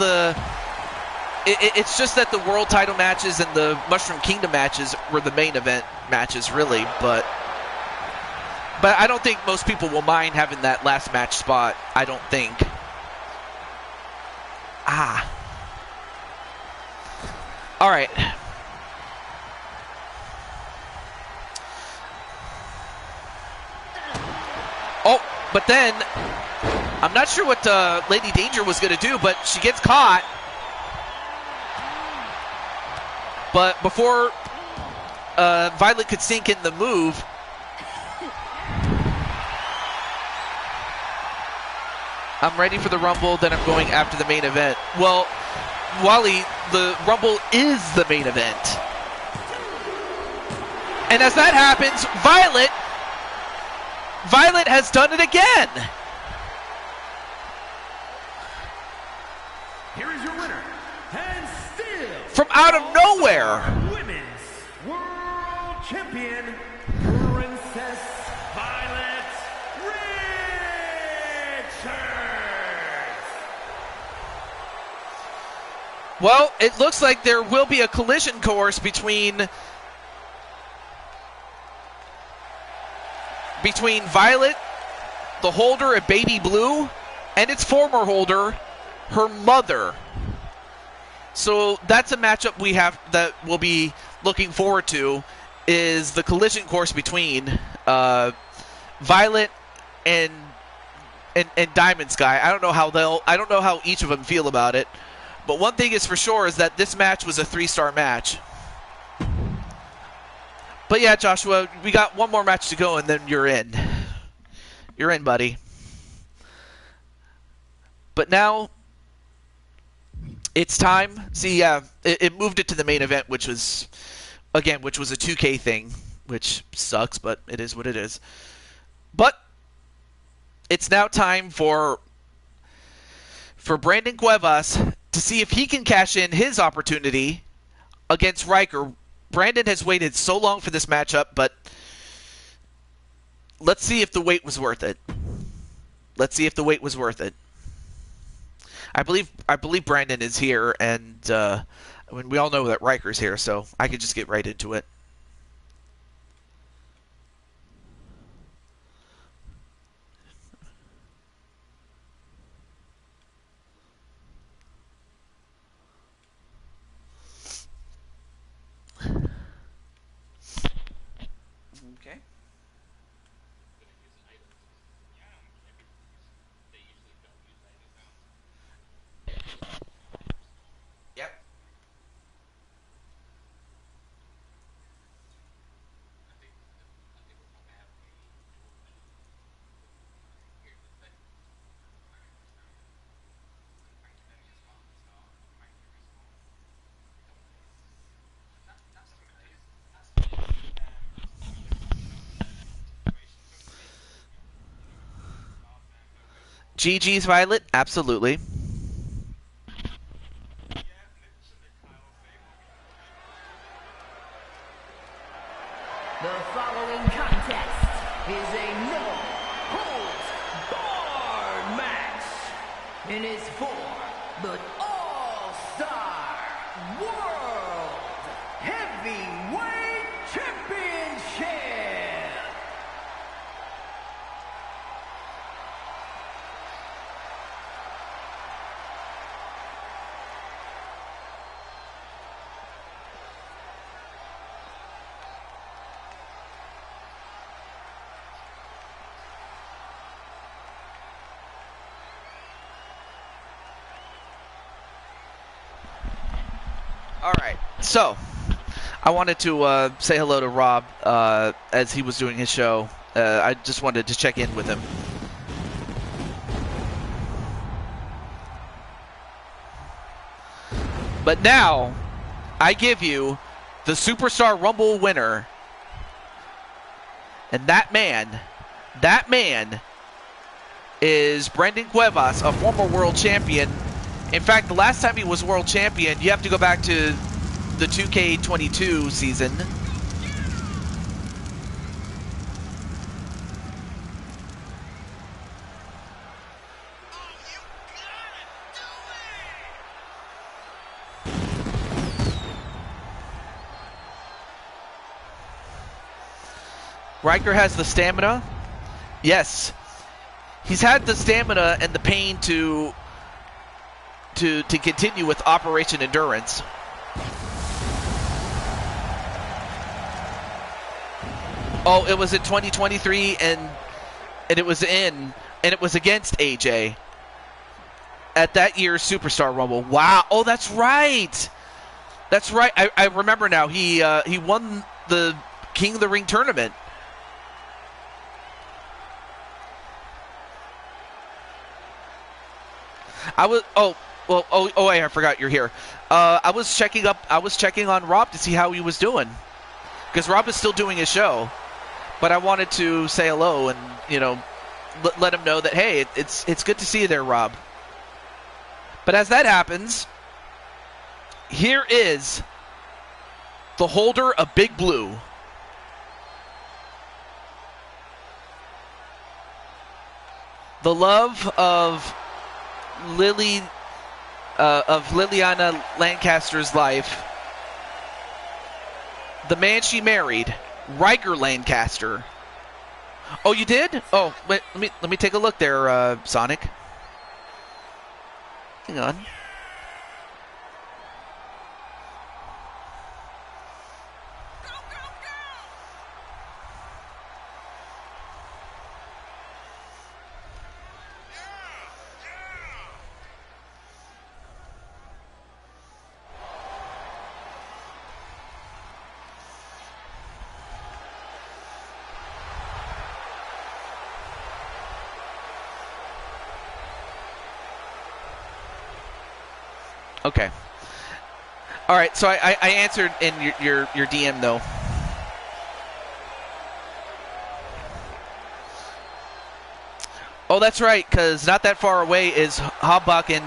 S1: the world title matches and the Mushroom Kingdom matches were the main event matches, really. But I don't think most people will mind having that last match spot. I don't think. All right. Oh, but then I'm not sure what Lady Danger was going to do, but she gets caught. But before Violet could sink in the move, I'm ready for the Rumble, then I'm going after the main event. Well, Wally, the Rumble is the main event. And as that happens, Violet has done it again.
S2: Here is your winner, and still
S1: from out of nowhere.
S2: Women's World Champion, Princess Violet Richards.
S1: Well, it looks like there will be a collision course between Violet, the holder of Baby Blue, and its former holder, her mother. So that's a matchup we have that we'll be looking forward to, is the collision course between Violet and Diamond Sky. I don't know how each of them feel about it, but one thing is for sure is that this match was a 3-star match. But yeah, Joshua, we got one more match to go, and then you're in. You're in, buddy. But now it's time. See, yeah, it moved it to the main event, which was a 2K thing, which sucks, but it is what it is. But it's now time for Brandon Cuevas to see if he can cash in his opportunity against Riker. Brandon has waited so long for this matchup, but let's see if the wait was worth it. Let's see if the wait was worth it. I believe Brandon is here, and we all know that Riker's here, so I could just get right into it. Okay. Yep. GG's Violet, absolutely.
S3: The following contest is a no holds barred match and is for the All-Star World Heavyweight Championship.
S1: All right, so I wanted to say hello to Rob as he was doing his show. I just wanted to check in with him. But now, I give you the Superstar Rumble winner. And that man is Brandon Cuevas, a former world champion. In fact, the last time he was world champion, you have to go back to the 2K22 season. Riker has the stamina. Yes. He's had the stamina and the pain to continue with Operation Endurance. Oh, it was in 2023 and it was against AJ at that year's Superstar Rumble. Wow. Oh, that's right. That's right. I remember now. He won the King of the Ring tournament. I forgot you're here. I was checking on Rob to see how he was doing, because Rob is still doing his show. But I wanted to say hello and let him know that, hey, it's good to see you there, Rob. But as that happens, here is the holder of Big Blue. The love of Liliana Lancaster's life. The man she married, Riker Lancaster. Oh, you did? Oh, wait, let me take a look there, Sonic. Hang on. Okay. All right. So I answered in your DM though. Oh, that's right. Because not that far away is Hoboken,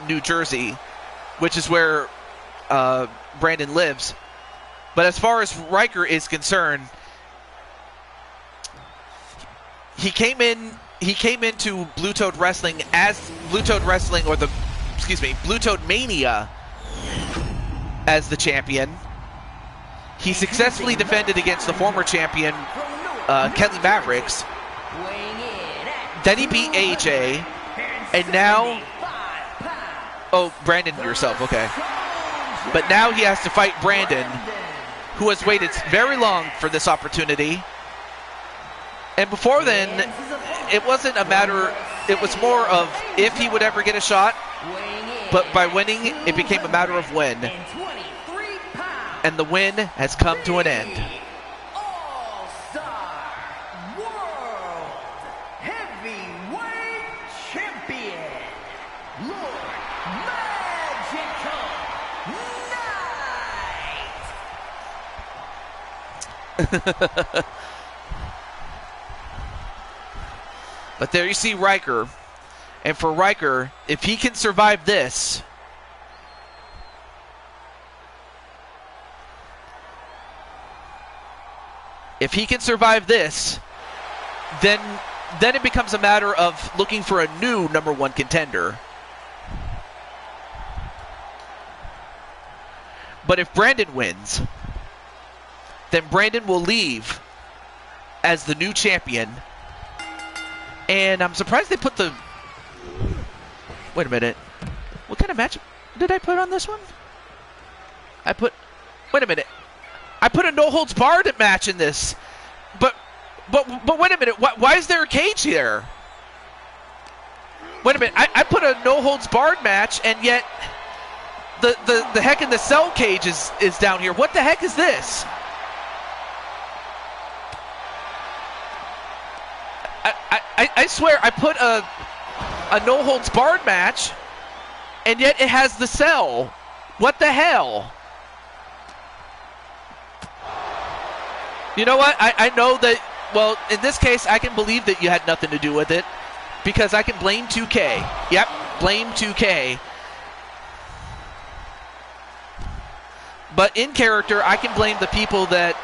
S1: New Jersey, which is where Brandon lives. But as far as Riker is concerned, he came into Blue Toad Wrestling Blue Toad Mania as the champion. He successfully defended against the former champion, Kelly Mavericks. Then he beat AJ, and now, oh, Brandon yourself, okay. But now he has to fight Brandon, who has waited very long for this opportunity. And before then, it wasn't a matter, it was more of if he would ever get a shot, but by winning, it became a matter of when. And the win has come to an end.
S3: All-Star World Heavyweight Champion, Lord Magical Knight.
S1: But there you see Riker. And for Riker, if he can survive this, then it becomes a matter of looking for a new #1 contender. But if Brandon wins, then Brandon will leave as the new champion. And I'm surprised they put the... Wait a minute. What kind of match did I put on this one? Wait a minute. I put a no-holds-barred match in this. But wait a minute. Why is there a cage here? Wait a minute. I put a no-holds-barred match, and yet the heck in the cell cage is down here. What the heck is this? I swear I put a no holds barred match, and yet it has the cell. What the hell? You know what? I know that. Well, in this case, I can believe that you had nothing to do with it, because I can blame 2K. Yep, blame 2K. But in character, I can blame the people that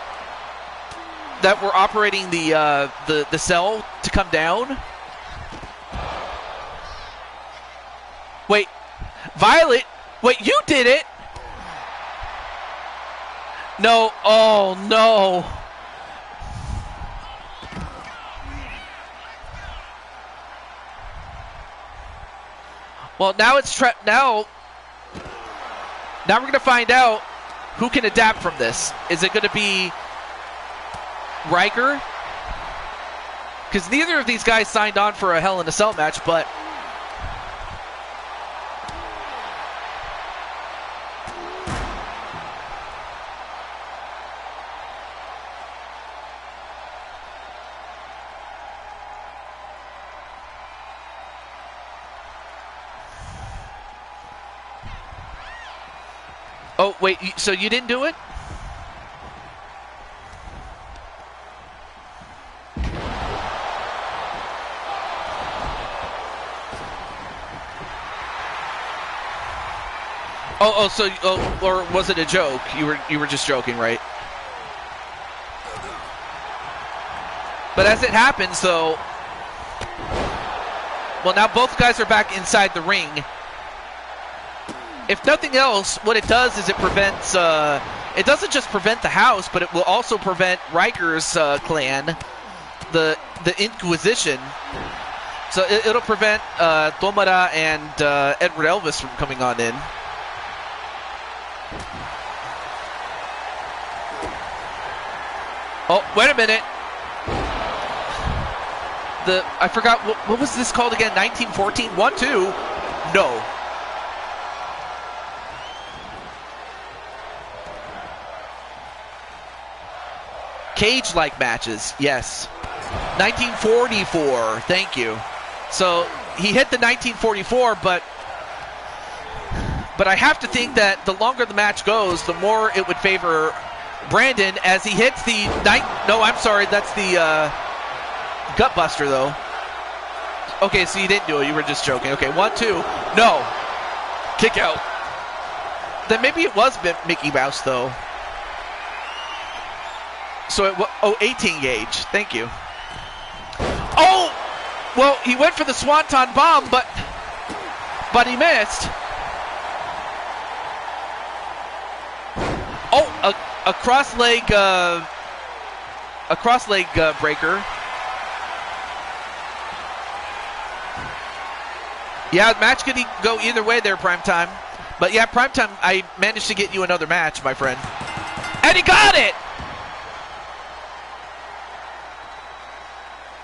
S1: were operating the cell to come down. Wait, Violet. Wait, you did it? No. Oh no. Well, now it's now we're gonna find out who can adapt from this. Is it gonna be Riker? Because neither of these guys signed on for a Hell in a Cell match, but oh, wait, so you didn't do it? Or was it a joke? You were just joking, right? But as it happens, though, well, now both guys are back inside the ring. If nothing else, what it does is it prevents, it doesn't just prevent the house, but it will also prevent Riker's clan, the Inquisition. So it'll prevent Tomara and Edward Elvis from coming on in. Oh, wait a minute. I forgot, what was this called again? 1914? 1-2? No. Cage-like matches, yes. 1944, thank you. So he hit the 1944, but I have to think that the longer the match goes, the more it would favor Brandon as he hits the no, I'm sorry, that's the Gutbuster though. Okay, so you didn't do it, you were just joking. Okay, 1-2, no, kick out. Then maybe it was Mickey Mouse though. So it 18 gauge, thank you. Oh, well, he went for the Swanton Bomb, but he missed. Oh, a cross leg breaker. Yeah, the match could go either way there, Primetime. But yeah, Primetime, I managed to get you another match, my friend. And he got it!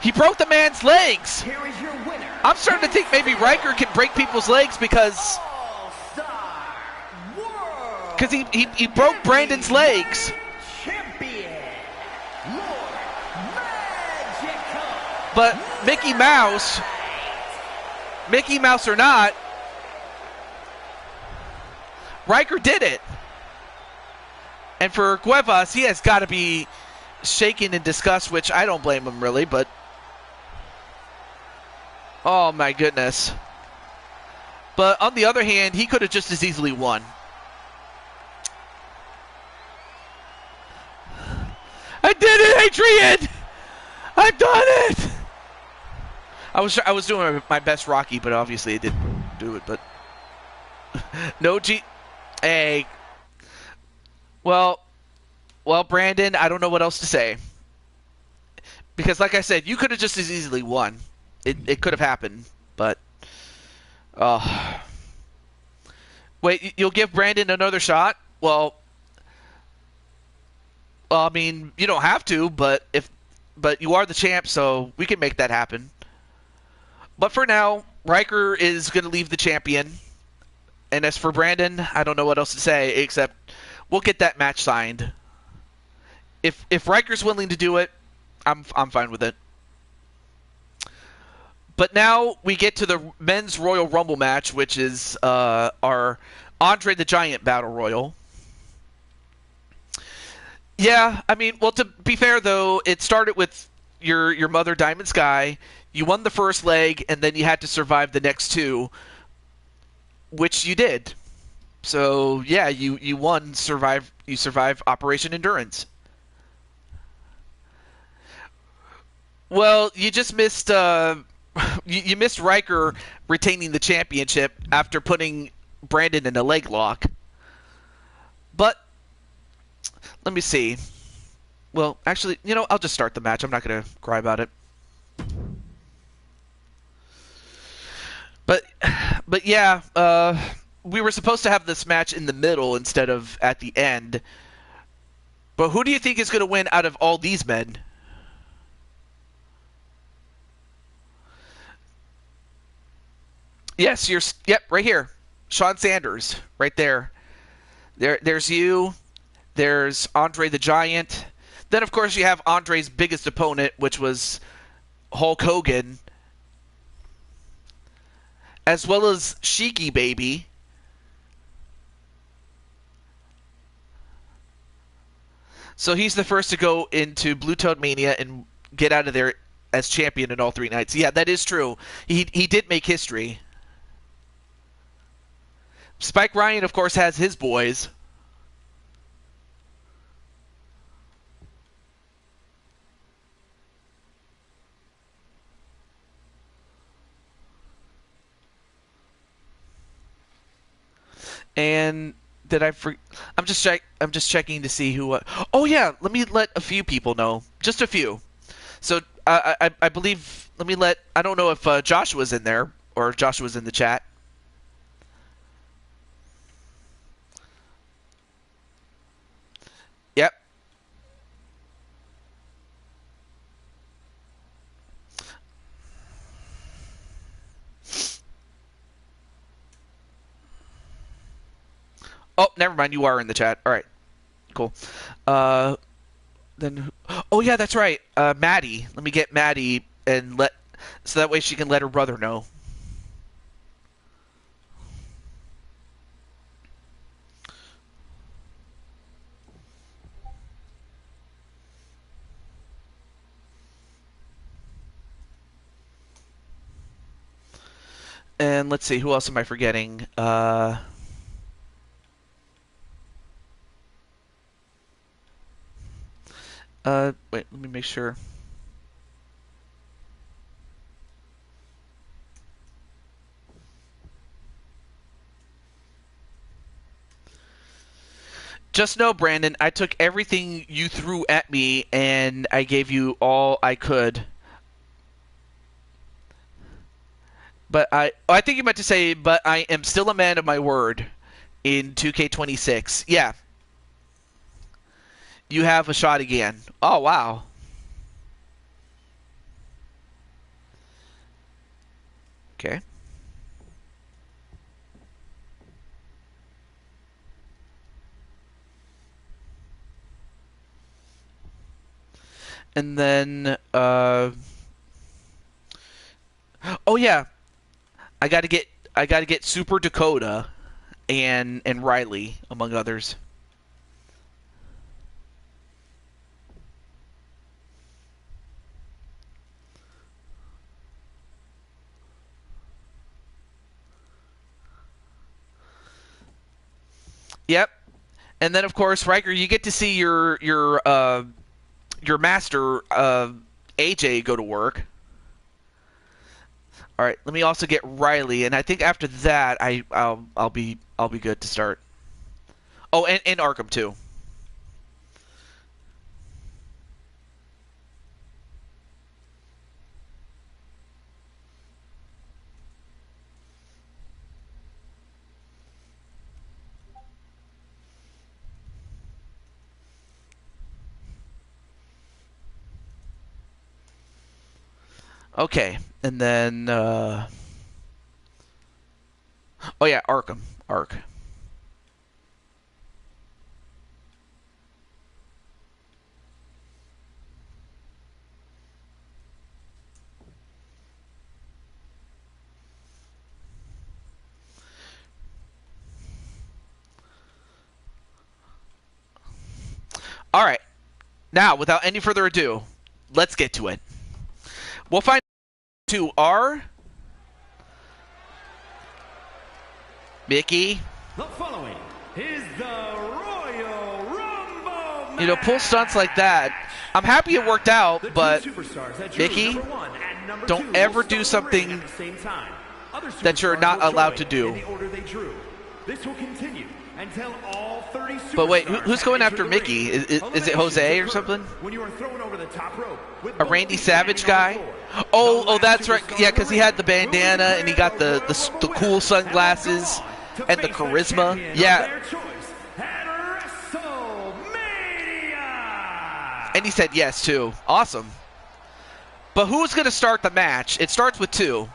S1: He broke the man's legs.
S2: Here is your winner.
S1: I'm starting to think maybe Riker can break people's legs because he broke Brandon's legs.
S2: Champion, Lord Magical.
S1: But Mickey Mouse or not, Riker did it. And for Cuevas, he has got to be shaken in disgust, which I don't blame him really, but oh my goodness. But on the other hand, he could have just as easily won. I did it, Adrian! I've done it! I was doing my best Rocky, but obviously I didn't do it, but no Hey. Well, Brandon, I don't know what else to say. Because like I said, you could have just as easily won. It could have happened, but wait, you'll give Brandon another shot? Well, I mean, you don't have to, but you are the champ, so we can make that happen. But for now, Riker is going to leave the champion, And as for Brandon, I don't know what else to say except we'll get that match signed. If Riker's willing to do it, I'm fine with it. But now we get to the men's Royal Rumble match, which is our Andre the Giant Battle Royal. Yeah, I mean, well, to be fair, though, it started with your mother, Diamond Sky. You won the first leg, and then you had to survive the next two, which you did. So, yeah, you won, you survived Operation Endurance. Well, you just missed you missed Riker retaining the championship after putting Brandon in a leg lock. But let me see. Well, actually, I'll just start the match. I'm not going to cry about it. But yeah, we were supposed to have this match in the middle instead of at the end. But who do you think is going to win out of all these men? Yes, yep, right here. Sean Sanders, right there. There's you. There's Andre the Giant. Then, of course, you have Andre's biggest opponent, which was Hulk Hogan, as well as Sheiky Baby. So he's the first to go into Blue Toad Mania and get out of there as champion in all 3 nights. Yeah, that is true. He did make history. Spike Ryan, of course, has his boys. And did I I'm just checking to see who. Oh yeah, let me let a few people know, just a few. So I believe. I don't know if Joshua's in there or Joshua's in the chat. Yep. Oh, never mind. You are in the chat. All right. Cool. Then. Oh yeah, that's right. Maddie. Let me get Maddie so that way she can let her brother know. And let's see, who else am I forgetting? Wait, let me make sure. Just know, Brandon, I took everything you threw at me and I gave you all I could. But I think you meant to say, but I am still a man of my word in 2K26. Yeah. You have a shot again. Oh, wow. Okay. And then, oh yeah, I got to get Super Dakota and Riley, among others. Yep. And then of course, Riker, you get to see your master AJ go to work. All right, let me also get Riley, and I think after that I'll be good to start. Oh, and Arkham too. Okay, and then oh yeah, Arkham. arc. All right. Now, without any further ado, let's get to it. We'll find to our Mickey.
S2: The following is the Royal Rumble match.
S1: You know, pull stunts like that. I'm happy it worked out,
S2: The two
S1: but
S2: superstars that drew
S1: Mickey,
S2: number 1 and number
S1: don't
S2: 2
S1: ever
S2: will
S1: do
S2: start the ring
S1: something
S2: at the same time. Other
S1: that you're
S2: superstars
S1: not
S2: will
S1: allowed
S2: join
S1: to do.
S2: in the order they drew. This will continue until all 30 superstars.
S1: But wait, who's
S2: have
S1: going
S2: entered
S1: after
S2: the
S1: Mickey?
S2: ring.
S1: Is it Jose or
S2: Eliminations
S1: something?
S2: occur when you are thrown over the top rope with
S1: A
S2: both
S1: Randy
S2: feet
S1: Savage
S2: landing on
S1: guy?
S2: the floor.
S1: Oh,
S2: The
S1: that's
S2: last
S1: right.
S2: superstar
S1: Yeah,
S2: in the
S1: because he had the
S2: ring will be
S1: bandana and he got
S2: declared
S1: the
S2: Royal Rumble
S1: cool
S2: winner
S1: sunglasses
S2: and will go on
S1: and the
S2: to face
S1: charisma.
S2: champion of
S1: Yeah.
S2: their choice at WrestleMania.
S1: And he said yes, too. Awesome. But who's going to start the match? It starts with 2.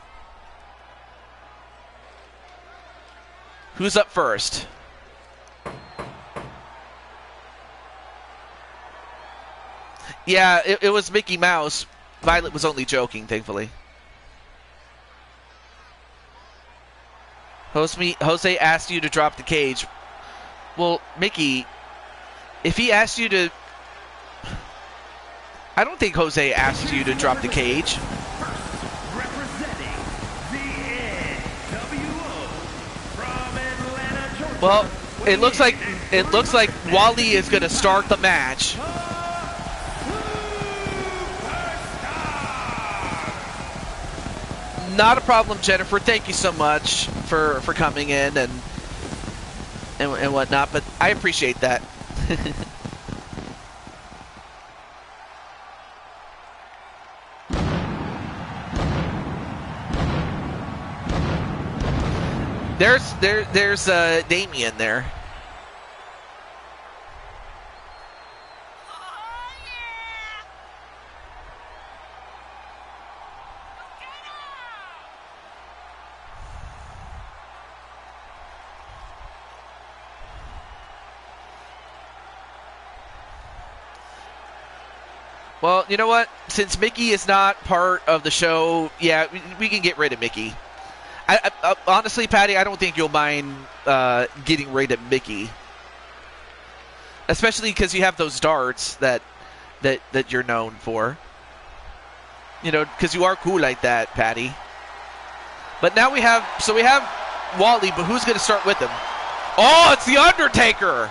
S1: Who's up first? Yeah, it was Mickey Mouse. Violet was only joking, thankfully. Jose asked you to drop the cage. Well, Mickey, if he asked you to... I don't think Jose asked you to drop the cage.
S2: Representing the NWO from Atlanta, Georgia.
S1: Well, it looks like Wally is going to start the match. Not a problem, Jennifer. Thank you so much for coming in and whatnot, but I appreciate that. There's Damien there. Well, you know what? Since Mickey is not part of the show, yeah, we can get rid of Mickey. I honestly, Patty, I don't think you'll mind getting rid of Mickey, especially because you have those darts that you're known for. You know, because you are cool like that, Patty. But now we have Wally, but who's going to start with him? Oh, it's the Undertaker.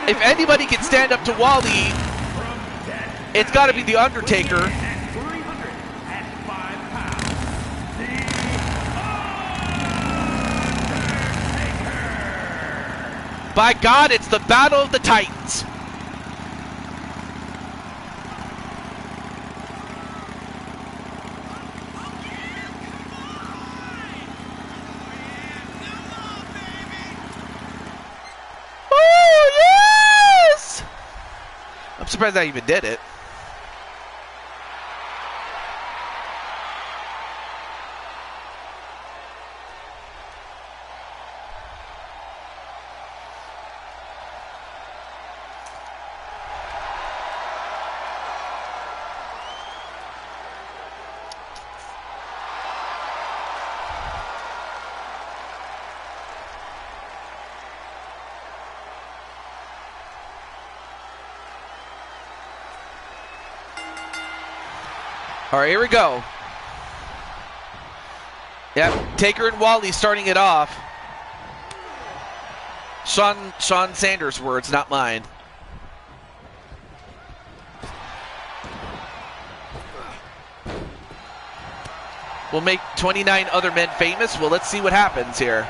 S1: If anybody can stand up to Wally, it's got to be the Undertaker. By God, it's the Battle of the Titans. Oh, yes! I'm surprised I even did it. All right, here we go. Yep, Taker and Wally starting it off. Sean Sanders' words, not mine. We'll make 29 other men famous. Well, let's see what happens here.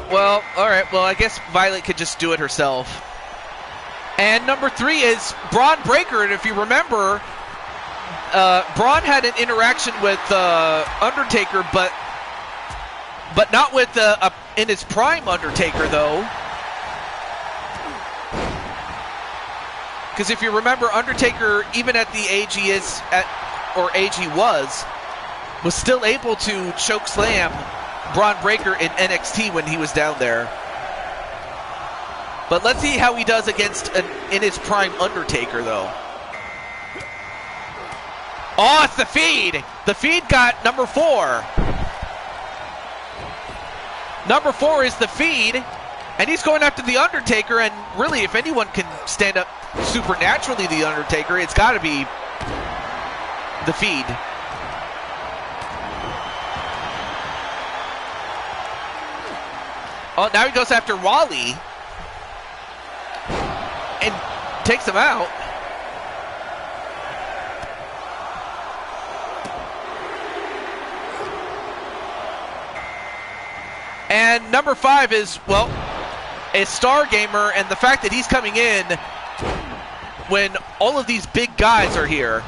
S1: Well, all right. Well, I guess Violet could just do it herself. And number 3 is Braun Breaker. And if you remember, Braun had an interaction with Undertaker, but not with in his prime Undertaker, though. Because if you remember, Undertaker, even at the age he is at, or age he was still able to choke slam Braun Breaker in NXT when he was down there. But let's see how he does against in his prime Undertaker, though. Oh, it's the feed. The feed got number 4. Number 4 is the feed, and he's going after the Undertaker. And really, if anyone can stand up supernaturally, the Undertaker, it's got to be the feed. Oh, now he goes after Wally and takes him out. And number 5 is, well, a Star Gamer, and the fact that he's coming in when all of these big guys are here.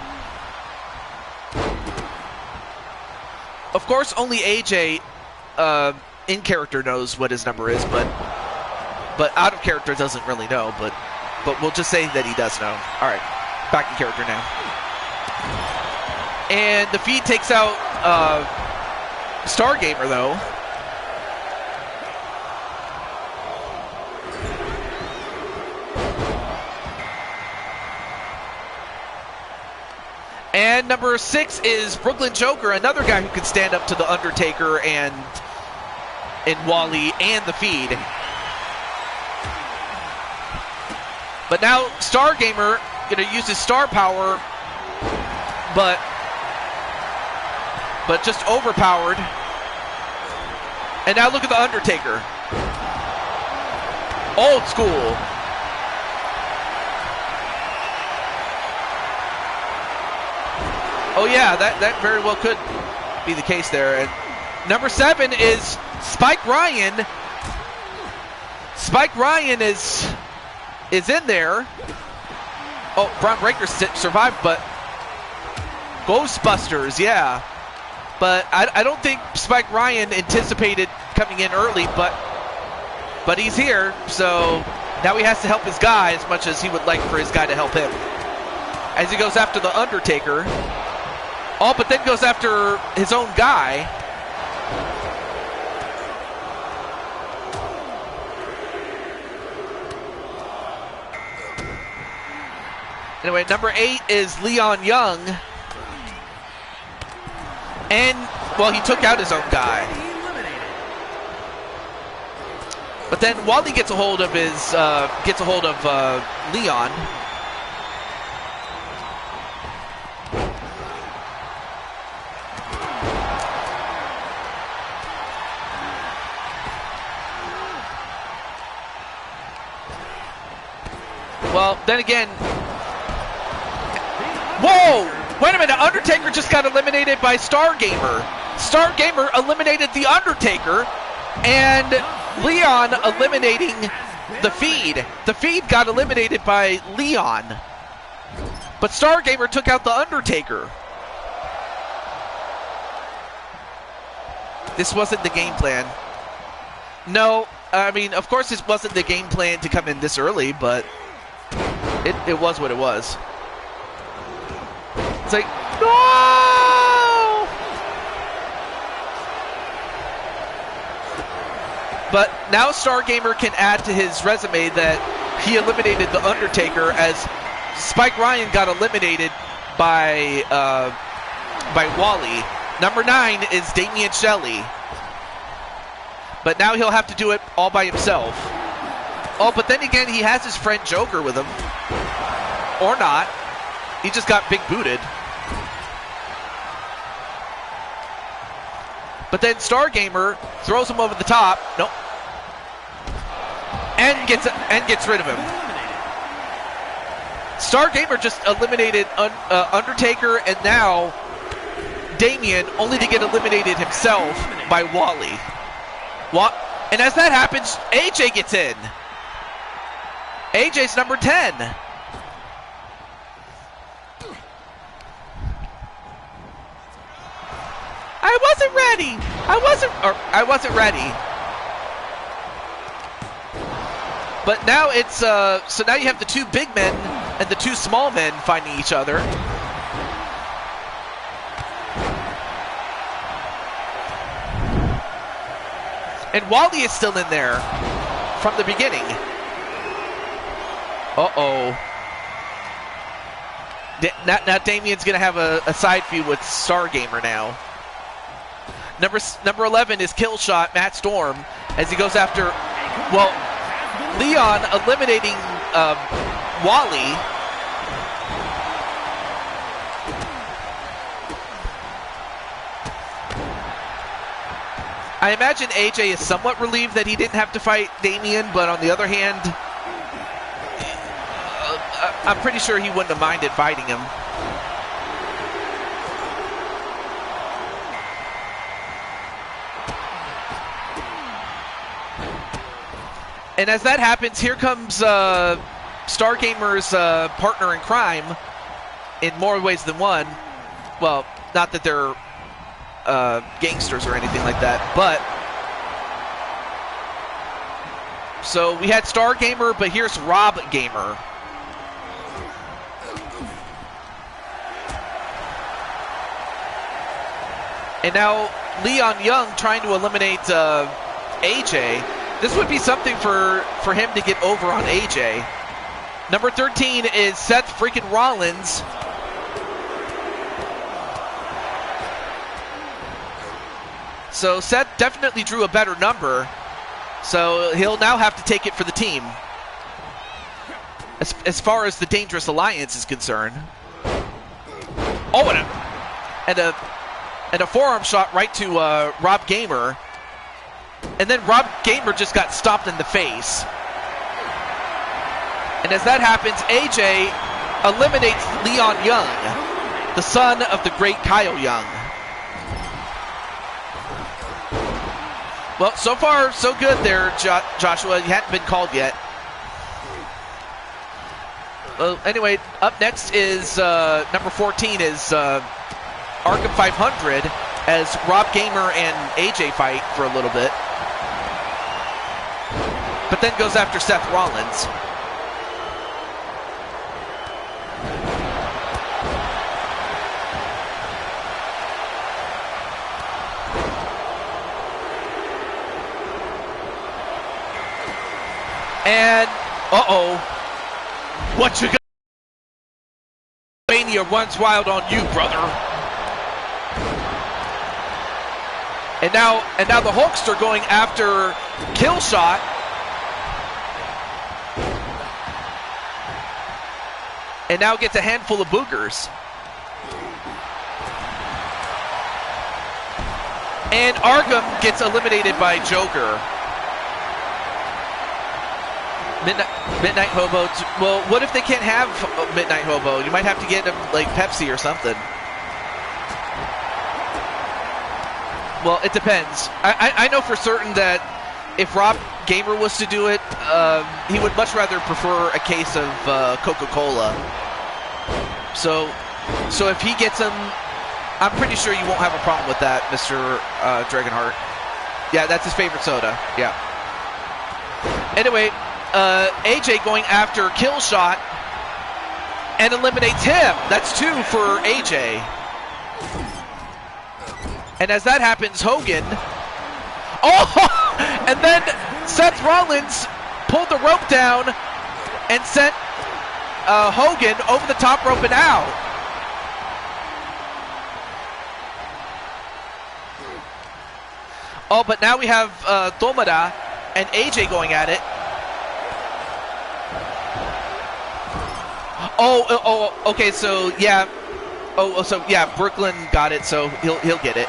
S1: Of course, only AJ in character knows what his number is, but out of character doesn't really know, but we'll just say that he does know. All right, back in character now. And the feed takes out Star Gamer, though. And number 6 is Brooklyn Joker, another guy who can stand up to the Undertaker and Wally and the feed. But now Star Gamer gonna use his star power, but just overpowered. And now look at the Undertaker. Old school. Oh yeah, that very well could be the case there. And number 7 is Spike Ryan. Spike Ryan is in there. Oh, Braun Breaker survived, but Ghostbusters, yeah. But I don't think Spike Ryan anticipated coming in early, but he's here, so now he has to help his guy as much as he would like for his guy to help him. As he goes after the Undertaker. Oh, but then goes after his own guy. Anyway, number 8 is Leon Young. And, well, he took out his own guy. But then Wally gets a hold of Leon. Well, then again, whoa! Wait a minute, Undertaker just got eliminated by Star Gamer. Star Gamer eliminated the Undertaker, and Leon eliminating the feed. The feed got eliminated by Leon, but Star Gamer took out the Undertaker. This wasn't the game plan. No, I mean, of course this wasn't the game plan to come in this early, but it was what it was. It's like, no! But now Star Gamer can add to his resume that he eliminated the Undertaker, as Spike Ryan got eliminated by Wally. Number 9 is Damian Shelley. But now he'll have to do it all by himself. Oh, but then again, he has his friend Joker with him. Or not. He just got big booted. But then Star Gamer throws him over the top. Nope. And gets rid of him. Star Gamer just eliminated Undertaker, and now Damian, only to get eliminated himself by Wally. And as that happens, AJ gets in. AJ's number 10. I wasn't ready. I wasn't ready. But now it's so now you have the two big men and the two small men finding each other. And Wally is still in there from the beginning. Uh-oh. Now Damien's going to have a side feud with Stargamer now. Number 11 is Killshot, Matt Storm, as he goes after, well, Leon eliminating Wally. I imagine AJ is somewhat relieved that he didn't have to fight Damien, but on the other hand, I'm pretty sure he wouldn't have minded fighting him. And as that happens, here comes Stargamer's partner in crime in more ways than one. Well, not that they're gangsters or anything like that, but so we had Stargamer, but here's Rob Gamer. And now Leon Young trying to eliminate AJ. This would be something for him to get over on AJ. Number 13 is Seth freaking Rollins. So Seth definitely drew a better number. So he'll now have to take it for the team. As far as the Dangerous Alliance is concerned. Oh, and a forearm shot right to Rob Gamer. And then Rob Gamer just got stomped in the face. And as that happens, AJ eliminates Leon Young, the son of the great Kyle Young. Well, so far, so good there, Joshua. You hadn't been called yet. Well, anyway, up next is number 14 is Arkham 500 as Rob Gamer and AJ fight for a little bit. But then goes after Seth Rollins. And, uh-oh. What you got? Mania runs wild on you, brother. And now the Hulkster going after Killshot. And now gets a handful of boogers. And Arkham gets eliminated by Joker. Midnight Hobo. Well, what if they can't have Midnight Hobo? You might have to get him like Pepsi or something. Well, it depends. I know for certain that if Rob Gamer was to do it, he would much rather prefer a case of Coca-Cola. So if he gets him, I'm pretty sure you won't have a problem with that, Mr. Dragonheart. Yeah, that's his favorite soda. Yeah. Anyway, AJ going after Killshot and eliminates him. That's 2 for AJ. And as that happens, Hogan. Oh! And then Seth Rollins pulled the rope down and sent Hogan over the top rope and out. Oh, but now we have Tomada and AJ going at it. Oh, okay, so yeah. So yeah, Brooklyn got it, so he'll get it.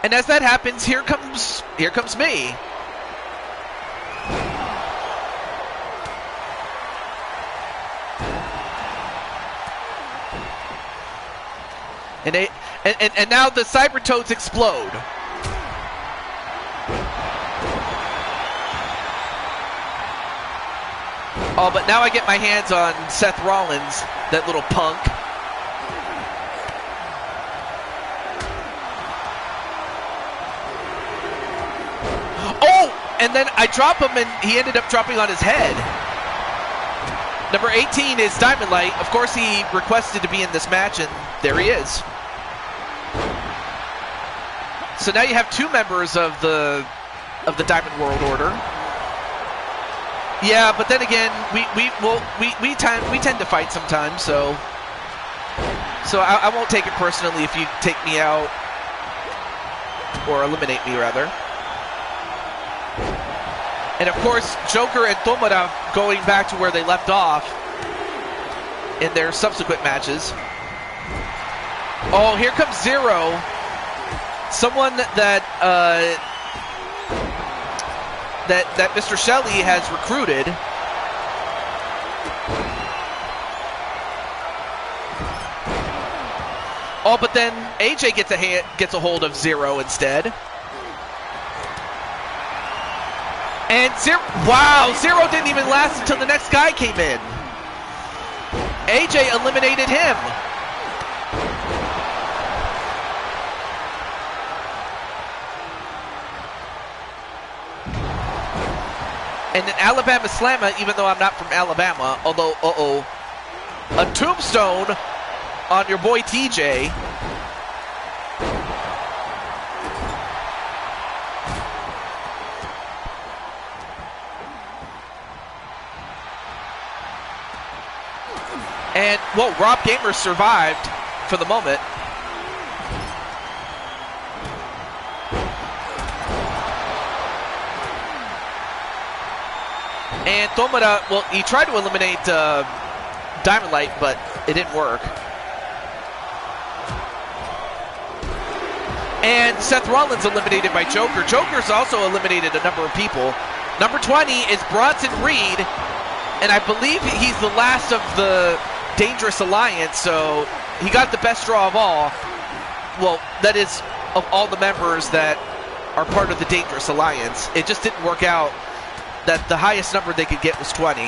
S1: And as that happens, here comes me. And now the Cyber Toads explode. Oh, but now I get my hands on Seth Rollins, that little punk. Oh, and then I drop him and he ended up dropping on his head. Number 18 is Diamond Light. Of course, he requested to be in this match, and there he is. So now you have two members of the Diamond World Order. Yeah, but then again, we tend to fight sometimes, so I won't take it personally if you take me out or eliminate me rather. And of course, Joker and Tomura going back to where they left off in their subsequent matches. Oh, here comes Zero. Someone that that Mr. Shelley has recruited. Oh, but then AJ gets a hold of Zero instead. And Zero, wow, Zero didn't even last until the next guy came in. AJ eliminated him. And an Alabama Slammer, even though I'm not from Alabama, although, a tombstone on your boy TJ. And, whoa, Rob Gamer survived for the moment. And Tomura, well, he tried to eliminate Diamond Light, but it didn't work. And Seth Rollins eliminated by Joker. Joker's also eliminated a number of people. Number 20 is Bronson Reed, and I believe he's the last of the Dangerous Alliance, so he got the best draw of all. Well, that is, of all the members that are part of the Dangerous Alliance. It just didn't work out that the highest number they could get was 20.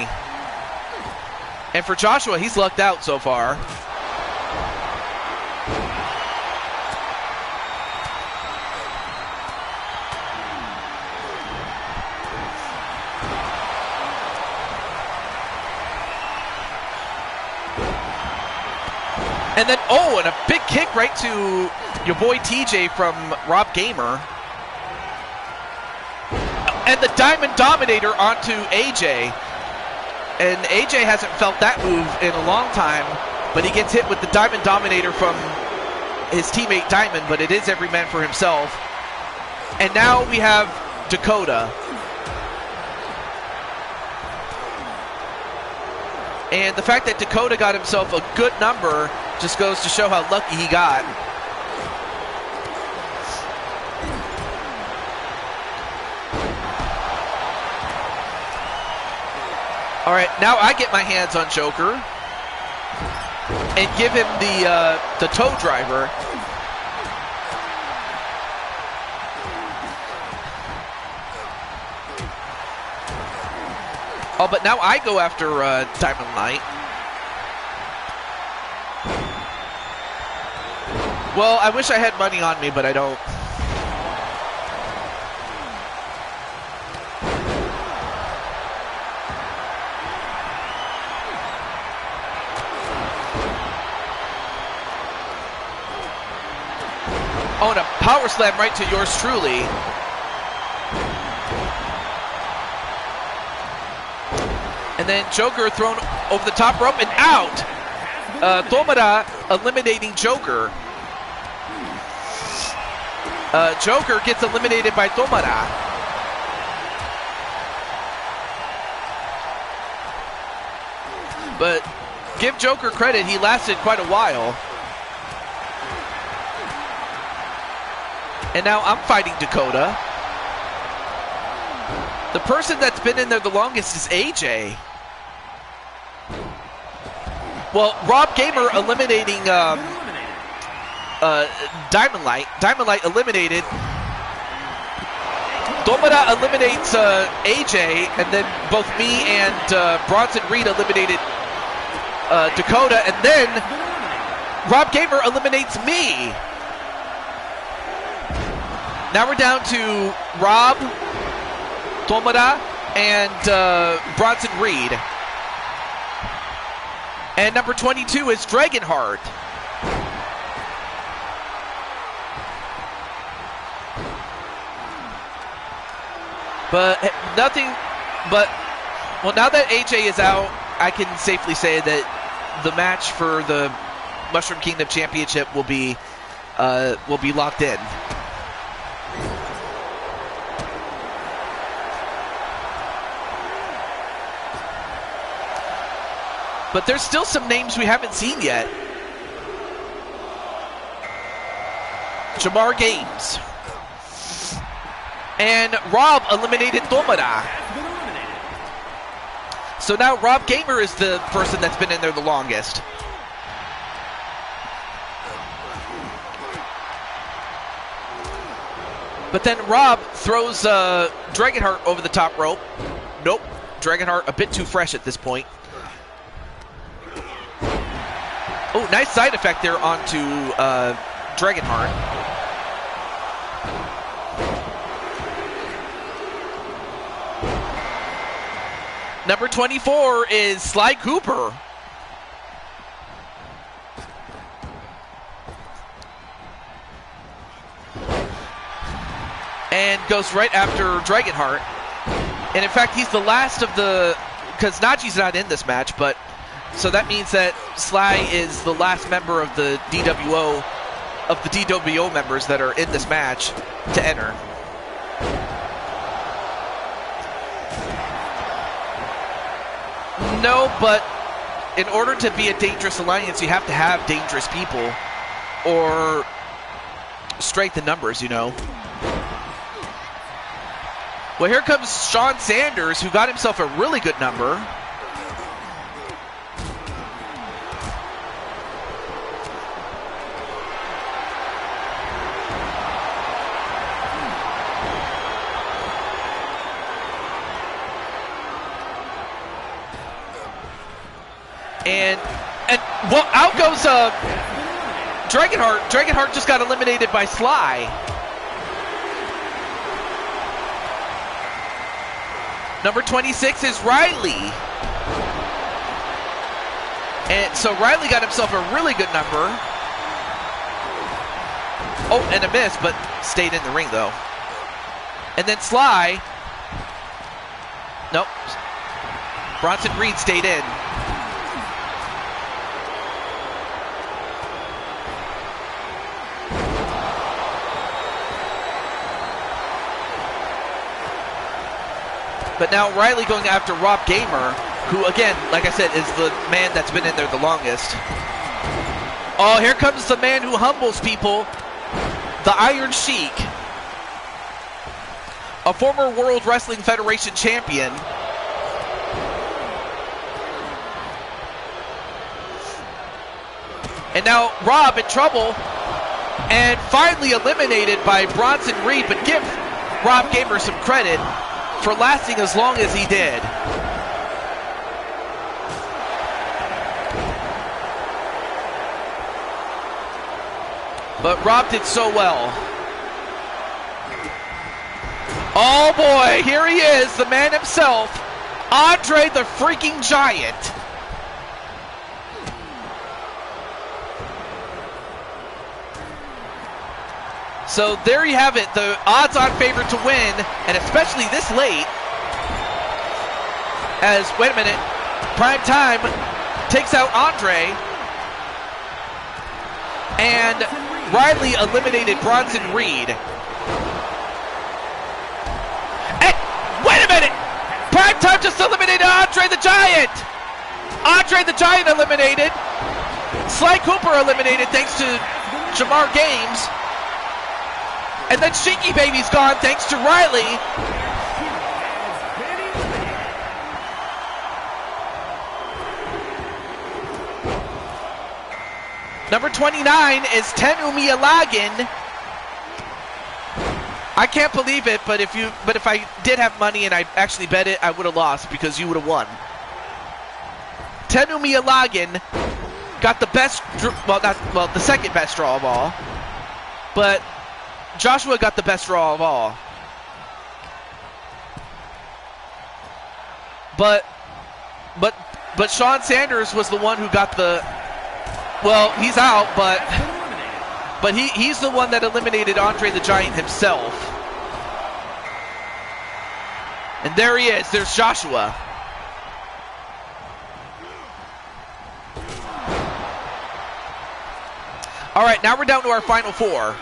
S1: And for Joshua, he's lucked out so far. And then, oh, and a big kick right to your boy TJ from Rob Gamer. And the Diamond Dominator onto AJ. And AJ hasn't felt that move in a long time, but he gets hit with the Diamond Dominator from his teammate Diamond, but it is every man for himself. And now we have Dakota. And the fact that Dakota got himself a good number just goes to show how lucky he got. All right, now I get my hands on Joker and give him the toe driver. Oh, but now I go after Diamond Light. Well, I wish I had money on me, but I don't. Oh, and a power slam right to yours truly. And then Joker thrown over the top rope and out. Tomura eliminating Joker. Joker gets eliminated by Tomura. But give Joker credit, he lasted quite a while. And now I'm fighting Dakota. The person that's been in there the longest is AJ. Well, Rob Gamer eliminating Diamond Light. Diamond Light eliminated. Tomura eliminates AJ, and then both me and Bronson Reed eliminated Dakota, and then Rob Gamer eliminates me. Now we're down to Rob, Tomura, and Bronson Reed. And number 22 is Dragonheart. But nothing, but, well, now that AJ is out, I can safely say that the match for the Mushroom Kingdom Championship will be locked in. But there's still some names we haven't seen yet. Jamar Games. And Rob eliminated Tomara. So now Rob Gamer is the person that's been in there the longest. But then Rob throws Dragonheart over the top rope. Nope. Dragonheart a bit too fresh at this point. Oh, nice side effect there onto Dragonheart. Number 24 is Sly Cooper. And goes right after Dragonheart. And in fact, he's the last of the... Because Naji's not in this match, but... So that means that Sly is the last member of the DWO... Of the DWO members that are in this match to enter. No, but in order to be a dangerous alliance, you have to have dangerous people or strength in numbers, you know. Well, here comes Sean Sanders, who got himself a really good number. And well, out goes Dragonheart. Dragonheart just got eliminated by Sly. Number 26 is Riley. And so Riley got himself a really good number. Oh, and a miss, but stayed in the ring though. And then Sly. Nope. Bronson Reed stayed in. But now Riley going after Rob Gamer, who, again, like I said, is the man that's been in there the longest. Oh, here comes the man who humbles people, the Iron Sheik, a former World Wrestling Federation champion. And now Rob in trouble, and finally eliminated by Bronson Reed, but give Rob Gamer some credit for lasting as long as he did. But Rob did so well. Oh boy, here he is, the man himself, Andre the freaking Giant. So there you have it, the odds-on favorite to win, and especially this late, as, wait a minute, Prime Time takes out Andre, and Riley eliminated Bronson Reed. And, wait a minute, Prime Time just eliminated Andre the Giant! Andre the Giant eliminated, Sly Cooper eliminated thanks to Jamar Games, and then Shinky Baby's gone thanks to Riley. Number 29 is Tenu Miyalagin. I can't believe it, but if I did have money and I actually bet it, I would have lost because you would have won. Tenu Miyalagin got the best, the second best draw of all, but Joshua got the best draw of all. But but Shawn Sanders was the one who got the. Well, he's out, but he's the one that eliminated Andre the Giant himself. And there he is. There's Joshua. All right, now we're down to our final four.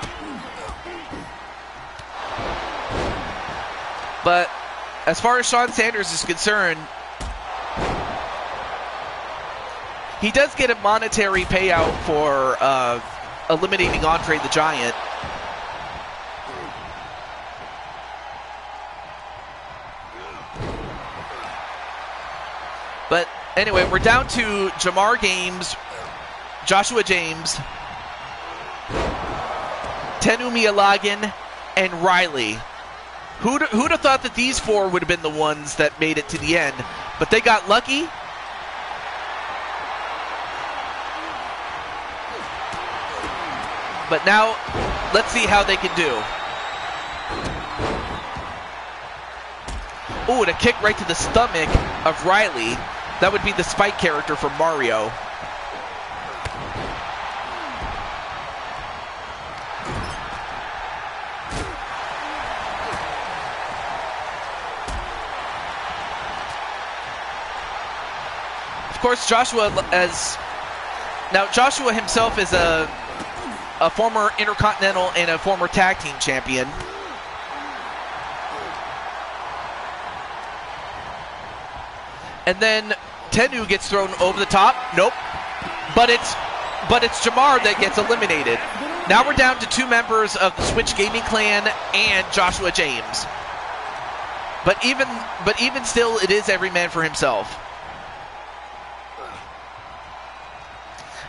S1: But as far as Shawn Sanders is concerned, he does get a monetary payout for eliminating Andre the Giant. But anyway, we're down to Jamar Games, Joshua James, Tenumi Alagin, and Riley. Who'd have thought that these four would have been the ones that made it to the end? But they got lucky. But now, let's see how they can do. Ooh, and a kick right to the stomach of Riley. That would be the Spike character from Mario. Of course, Joshua himself is a former Intercontinental and a former Tag Team Champion. And then Tennu gets thrown over the top. Nope. But it's Jamar that gets eliminated. Now we're down to two members of the Switch Gaming Clan and Joshua James. But even still, it is every man for himself.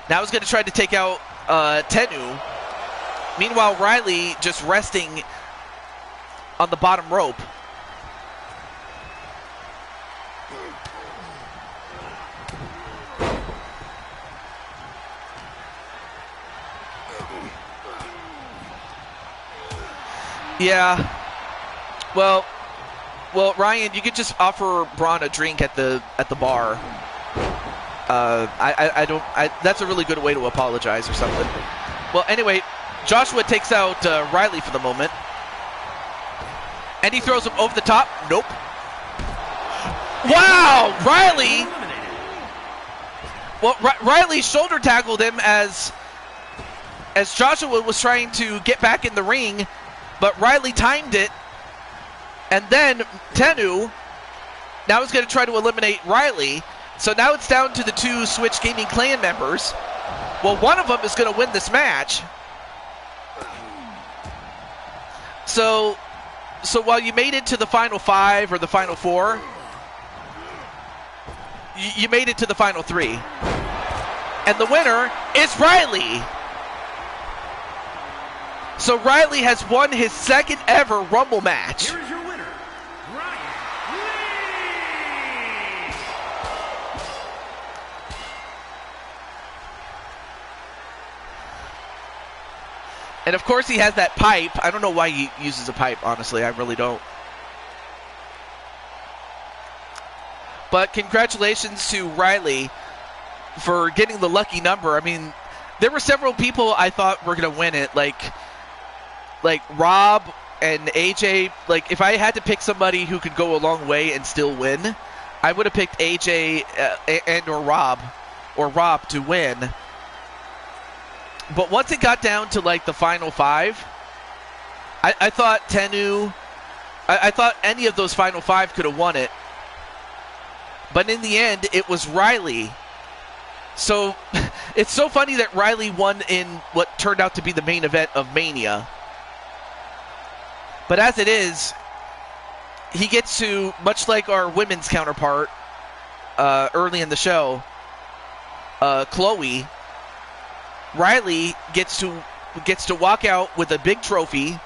S1: Now he's going to try to take out Tennu. Meanwhile, Riley just resting on the bottom rope. Yeah. Well, Ryan, you could just offer Braun a drink at the bar. That's a really good way to apologize or something. Well, anyway, Joshua takes out Riley for the moment. And he throws him over the top. Nope. Wow! Riley! Well, Riley shoulder tackled him as Joshua was trying to get back in the ring, but Riley timed it. And then Tennu now is going to try to eliminate Riley. So now it's down to the two Switch Gaming Clan members. Well, one of them is going to win this match. So while you made it to the final five or the final four, you made it to the final three. And the winner is Riley. So Riley has won his second ever Rumble match.
S2: Here is your winner, Ryan Lee.
S1: And of course he has that pipe. I don't know why he uses a pipe, honestly. I really don't. But congratulations to Riley for getting the lucky number. I mean, there were several people I thought were going to win it, like Rob and AJ. Like, if I had to pick somebody who could go a long way and still win, I would have picked AJ or Rob to win. But once it got down to like the final five, I thought Tennu, I thought any of those final five could have won it. But in the end, it was Riley. So it's so funny that Riley won in what turned out to be the main event of Mania. But as it is, he gets to, much like our women's counterpart early in the show, Chloe, Riley gets to walk out with a big trophy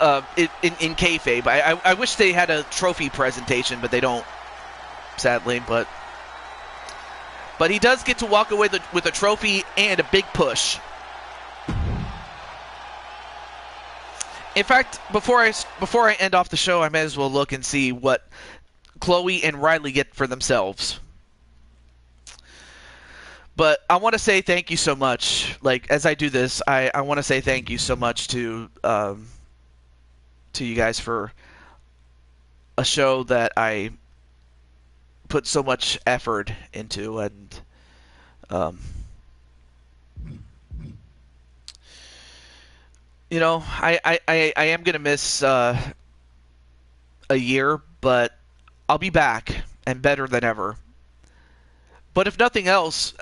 S1: in kayfabe. I wish they had a trophy presentation, but they don't, sadly. But he does get to walk away with a trophy and a big push. In fact, before I end off the show, I may as well look and see what Chloe and Riley get for themselves. But I want to say thank you so much. Like, as I do this, I want to say thank you so much to you guys for a show that I put so much effort into, and I am gonna miss a year, but I'll be back and better than ever. But if nothing else,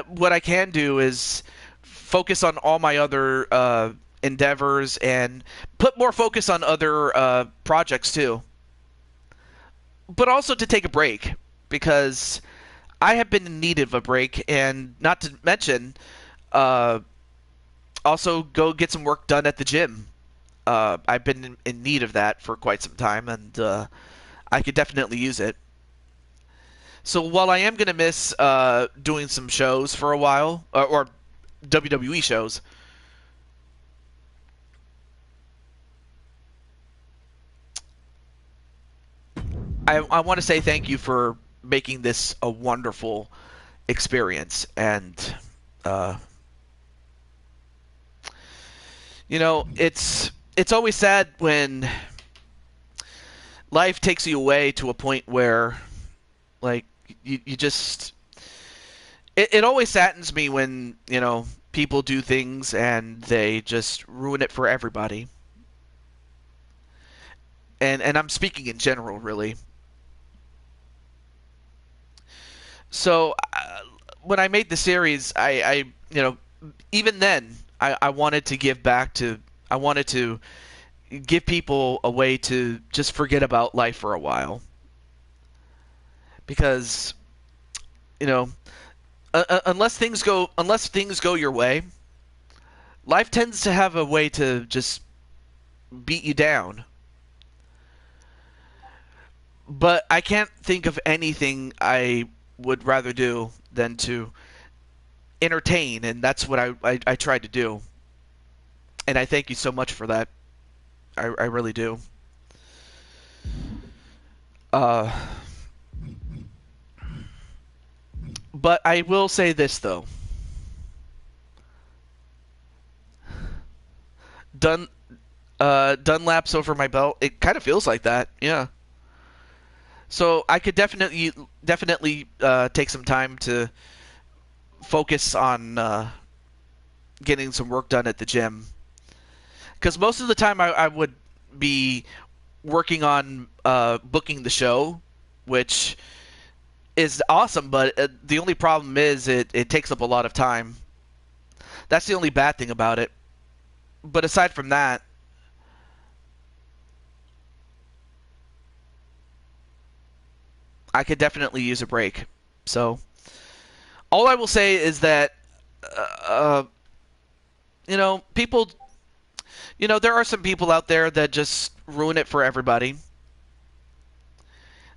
S1: what I can do is focus on all my other endeavors and put more focus on other projects too. But also to take a break, because I have been in need of a break, and not to mention, also go get some work done at the gym. I've been in need of that for quite some time, and I could definitely use it. So while I am going to miss doing some shows for a while, or WWE shows, I want to say thank you for making this a wonderful experience. And, it's always sad when life takes you away to a point where, like, you just... It always saddens me when, people do things and they just ruin it for everybody. And I'm speaking in general, really. So when I made the series, I even then, I wanted to give back to... I wanted to give people a way to just forget about life for a while. Because, unless things go your way, life tends to have a way to just beat you down. But I can't think of anything I would rather do than to entertain, and that's what I tried to do. And I thank you so much for that. I really do. But I will say this, though. Done laps over my belt. It kind of feels like that, yeah. So I could definitely take some time to focus on getting some work done at the gym. Because most of the time I would be working on booking the show, which is awesome, but the only problem is it takes up a lot of time. That's the only bad thing about it. But aside from that, I could definitely use a break. So all I will say is that people, there are some people out there that just ruin it for everybody.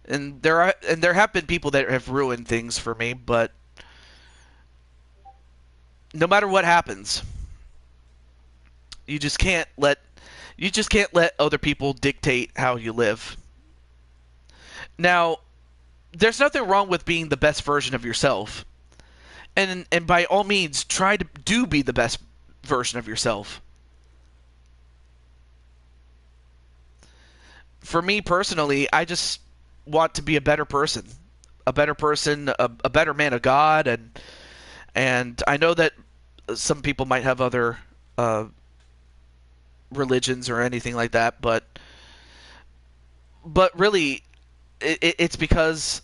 S1: And there have been people that have ruined things for me, but no matter what happens, you just can't let other people dictate how you live. Now, there's nothing wrong with being the best version of yourself. And by all means, try to be the best version of yourself. For me personally, I just want to be a better person, a better man of God, and I know that some people might have other religions or anything like that, but really, it's because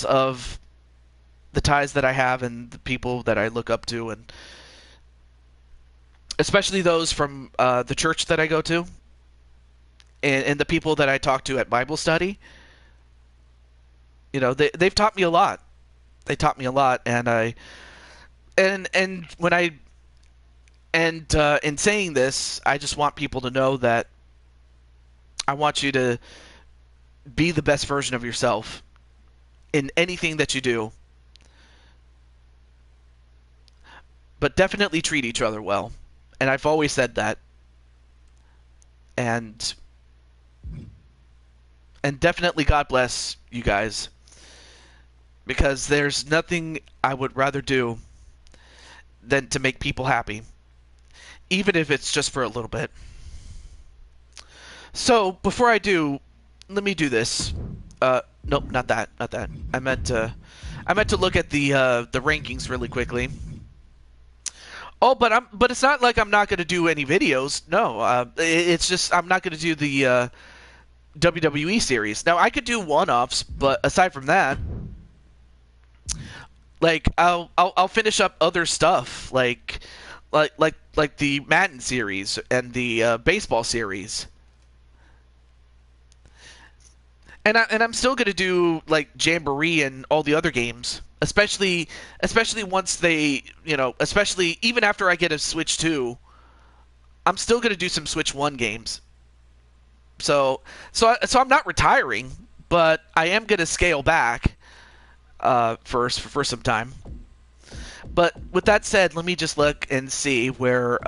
S1: of the ties that I have and the people that I look up to, and especially those from the church that I go to, and the people that I talk to at Bible study. They've taught me a lot. They taught me a lot, and in saying this, I just want people to know that I want you to be the best version of yourself in anything that you do. But definitely treat each other well. And I've always said that. And And definitely God bless you guys. Because there's nothing I would rather do than to make people happy. Even if it's just for a little bit. So, before I do, let me do this. Nope, not that. I meant to look at the rankings really quickly. Oh, but it's not like I'm not going to do any videos. No, it's just I'm not going to do the WWE series. Now I could do one-offs, but aside from that, like I'll finish up other stuff like the Madden series and the baseball series. And I'm still gonna do like Jamboree and all the other games, especially once they, especially even after I get a Switch 2, I'm still gonna do some Switch 1 games. So I'm not retiring, but I am gonna scale back first for some time. But with that said, let me just look and see where.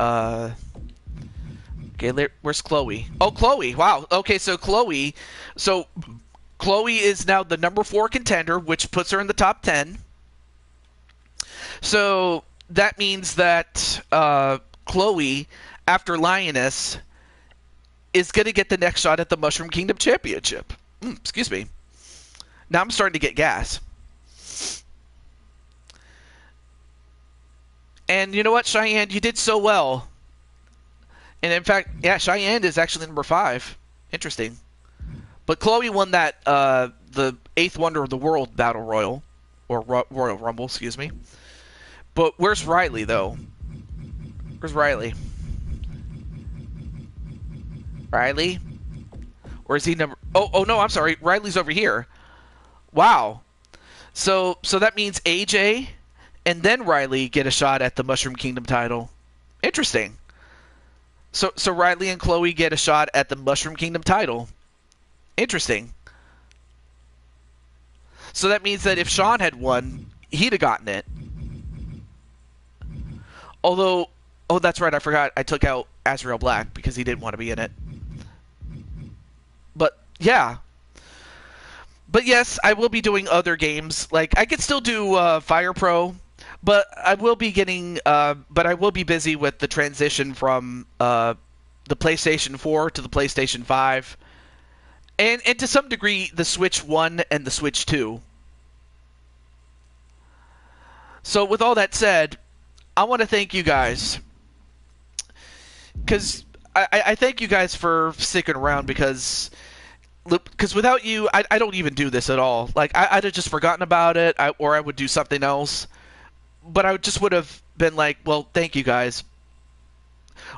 S1: Okay, where's Chloe? Oh, Chloe! Wow. Okay, so Chloe is now the number 4 contender, which puts her in the top 10. So that means that Chloe, after Lioness, is going to get the next shot at the Mushroom Kingdom Championship. Excuse me. Now I'm starting to get gas. And you know what, Cheyenne? You did so well. And in fact, yeah, Cheyenne is actually number 5. Interesting. But Chloe won that the 8th Wonder of the World Battle Royal, or Royal Rumble, excuse me. But where's Riley though? Where's Riley? Riley? Or is he number? Oh no, I'm sorry. Riley's over here. Wow. So that means AJ and then Riley get a shot at the Mushroom Kingdom title. Interesting. So Riley and Chloe get a shot at the Mushroom Kingdom title. Interesting. So that means that if Sean had won, he'd have gotten it. Although, oh, that's right, I forgot. I took out Azrael Black because he didn't want to be in it. But, yeah. But yes, I will be doing other games. Like, I could still do Fire Pro, but I will be busy with the transition from the PlayStation 4 to the PlayStation 5. And to some degree, the Switch 1 and the Switch 2. So with all that said, I want to thank you guys. Because I thank you guys for sticking around because without you, I don't even do this at all. Like, I'd have just forgotten about it, or I would do something else. But I just would have been like, well, thank you guys.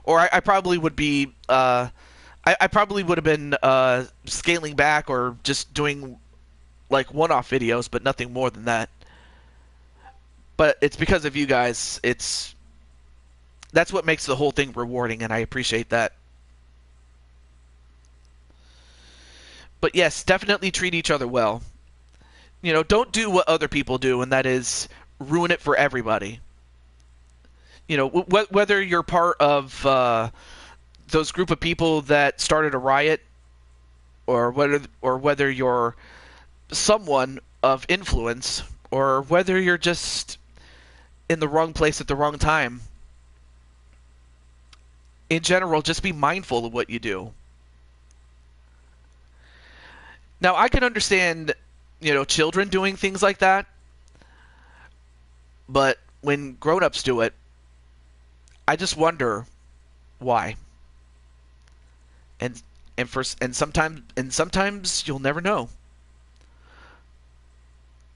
S1: Or I probably would be... I probably would have been scaling back or just doing like one-off videos, but nothing more than that. But it's because of you guys. That's what makes the whole thing rewarding, and I appreciate that. But yes, definitely treat each other well. Don't do what other people do, and that is ruin it for everybody. Whether you're part of those group of people that started a riot, or whether you're someone of influence, or whether you're just in the wrong place at the wrong time. In general, just be mindful of what you do. Now, I can understand, children doing things like that, but when grown-ups do it, I just wonder why. And sometimes you'll never know.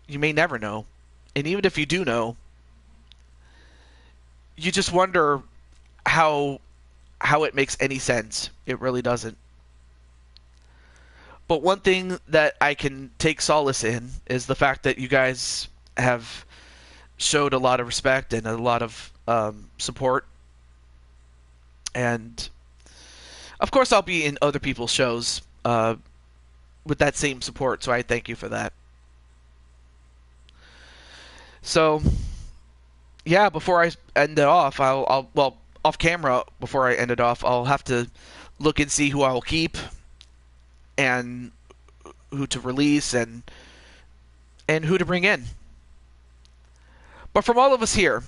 S1: You may never know. And even if you do know, you just wonder how it makes any sense. It really doesn't. But one thing that I can take solace in is the fact that you guys have showed a lot of respect and a lot of support. And of course, I'll be in other people's shows with that same support, so I thank you for that. So, yeah, before I end it off, I'll off camera, before I end it off, I'll have to look and see who I'll keep and who to release and who to bring in. But from all of us here,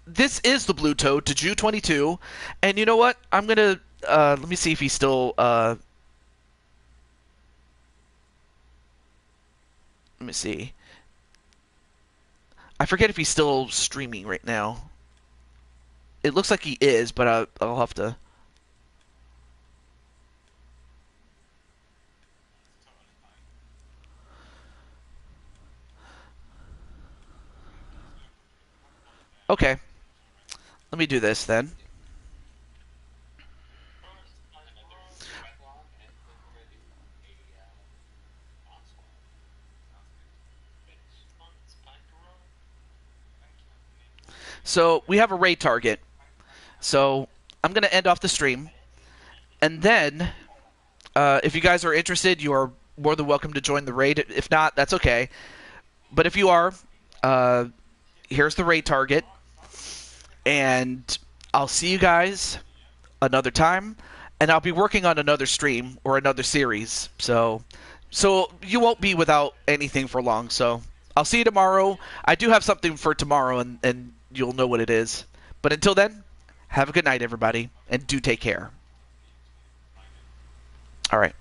S1: this is the Blue Toad to Jew 22, and you know what? I'm gonna let me see if he's still. Let me see. I forget if he's still streaming right now. It looks like he is, but I'll have to. Okay. Let me do this then. So we have a raid target. So I'm going to end off the stream. And then, if you guys are interested, you are more than welcome to join the raid. If not, that's okay. But if you are, here's the raid target. And I'll see you guys another time. And I'll be working on another stream or another series. So you won't be without anything for long. So I'll see you tomorrow. I do have something for tomorrow, and you'll know what it is. But until then, have a good night, everybody, and do take care. All right.